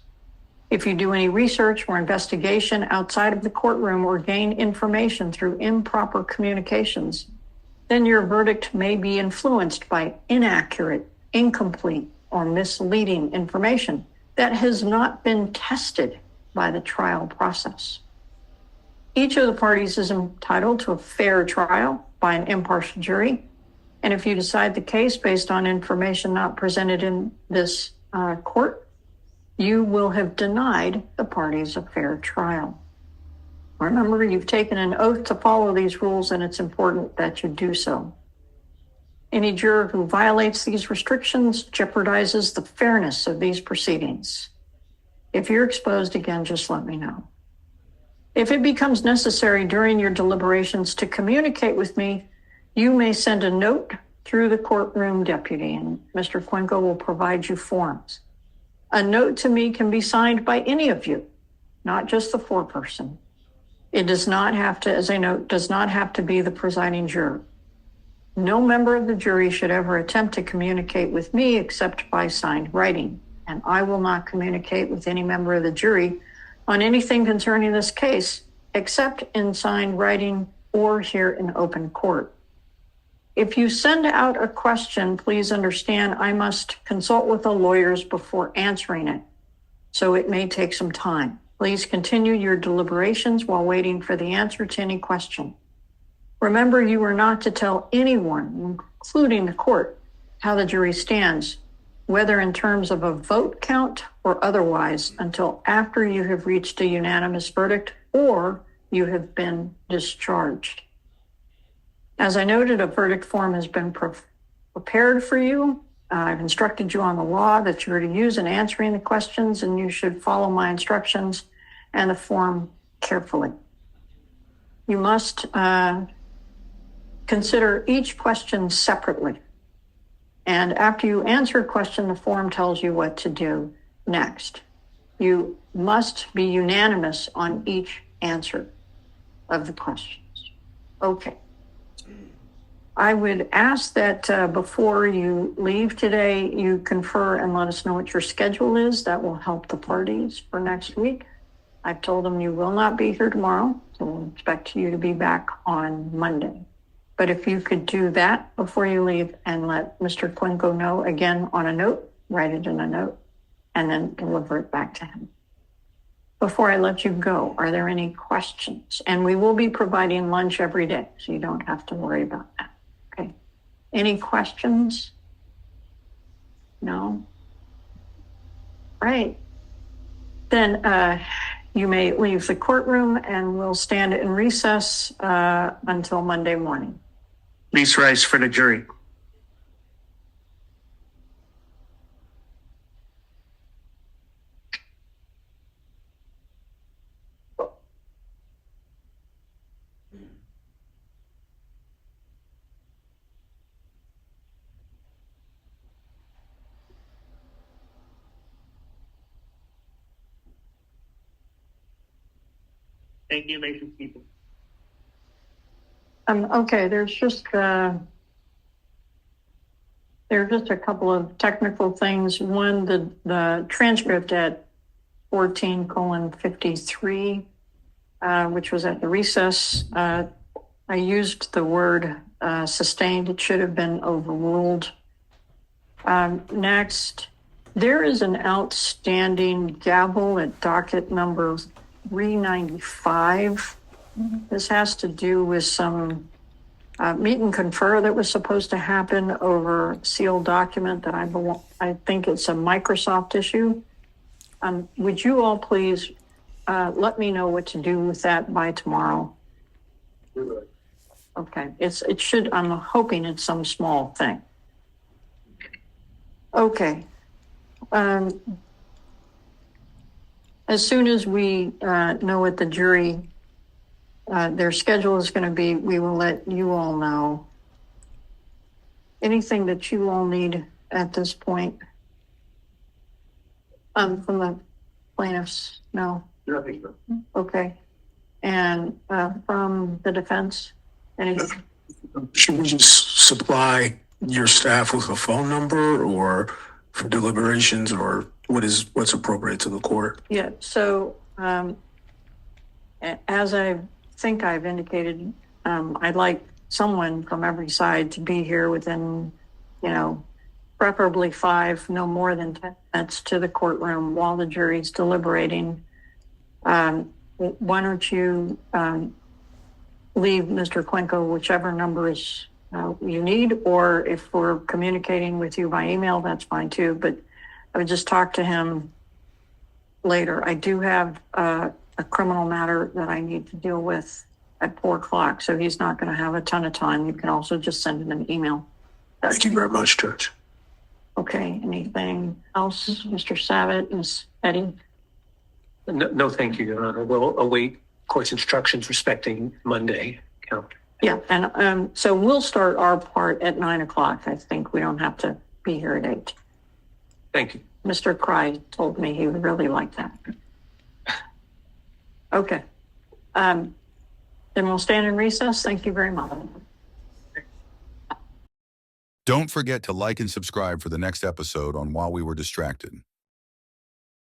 B: If you do any research or investigation outside of the courtroom or gain information through improper communications, then your verdict may be influenced by inaccurate, incomplete, or misleading information that has not been tested by the trial process. Each of the parties is entitled to a fair trial by an impartial jury. And if you decide the case based on information not presented in this court, you will have denied the parties a fair trial. Remember, you've taken an oath to follow these rules, and it's important that you do so. Any juror who violates these restrictions jeopardizes the fairness of these proceedings. If you're exposed again, just let me know. If it becomes necessary during your deliberations to communicate with me, you may send a note through the courtroom deputy, and Mr. Cuenco will provide you forms. A note to me can be signed by any of you, not just the foreperson. It does not have to, as a note, does not have to be the presiding juror. No member of the jury should ever attempt to communicate with me except by signed writing, and I will not communicate with any member of the jury on anything concerning this case, except in signed writing or here in open court. If you send out a question, please understand I must consult with the lawyers before answering it, so it may take some time. Please continue your deliberations while waiting for the answer to any question. Remember, you are not to tell anyone, including the court, how the jury stands, whether in terms of a vote count or otherwise, until after you have reached a unanimous verdict or you have been discharged. As I noted, a verdict form has been prepared for you. I've instructed you on the law that you're to use in answering the questions, and you should follow my instructions and the form carefully. You must consider each question separately. And after you answer a question, the form tells you what to do next. You must be unanimous on each answer of the questions. Okay. I would ask that before you leave today, you confer and let us know what your schedule is. That will help the parties for next week. I've told them you will not be here tomorrow, so we'll expect you to be back on Monday. But if you could do that before you leave and let Mr. Cuenco know again on a note, write it in a note, and then deliver it back to him. Before I let you go, are there any questions? And we will be providing lunch every day, so you don't have to worry about that. Okay. Any questions? No? Right. Then you may leave the courtroom, and we'll stand in recess until Monday morning.
D: Please rise for the jury. Thank you, Mason people.
B: Okay, there's just a couple of technical things. One, the transcript at 14:53, which was at the recess, I used the word sustained. It should have been overruled. Next, there is an outstanding gavel at docket number 395. This has to do with some meet and confer that was supposed to happen over a sealed document that I think it's a Microsoft issue. Would you all please let me know what to do with that by tomorrow? Okay, I'm hoping it's some small thing. Okay. As soon as we know what the jury their schedule is going to be, we will let you all know. Anything that you all need at this point? From the plaintiffs? No?
C: Nothing.
B: Okay. And from the defense? Any,
E: Should we just supply your staff with a phone number or for deliberations, or what's appropriate to the court?
B: yeah, so as I think I've indicated, I'd like someone from every side to be here within, preferably 5, no more than 10 minutes to the courtroom while the jury's deliberating. Why don't you leave Mr. Quinco whichever numbers you need, or if we're communicating with you by email, that's fine too. But I would just talk to him later. I do have a criminal matter that I need to deal with at 4 o'clock, so he's not going to have a ton of time. You can also just send him an email.
E: Thank you very much, Judge.
B: Okay, anything else, Mr. Savitt, Ms. Eddie?
E: No, thank you, Your Honor. We'll await court's instructions respecting Monday count.
B: Yeah, and so we'll start our part at 9 o'clock. I think we don't have to be here at 8.
E: Thank you.
B: Mr. Cry told me he would really like that. Okay. Then we'll stand in recess. Thank you very much.
A: Don't forget to like and subscribe for the next episode on While We Were Distracted.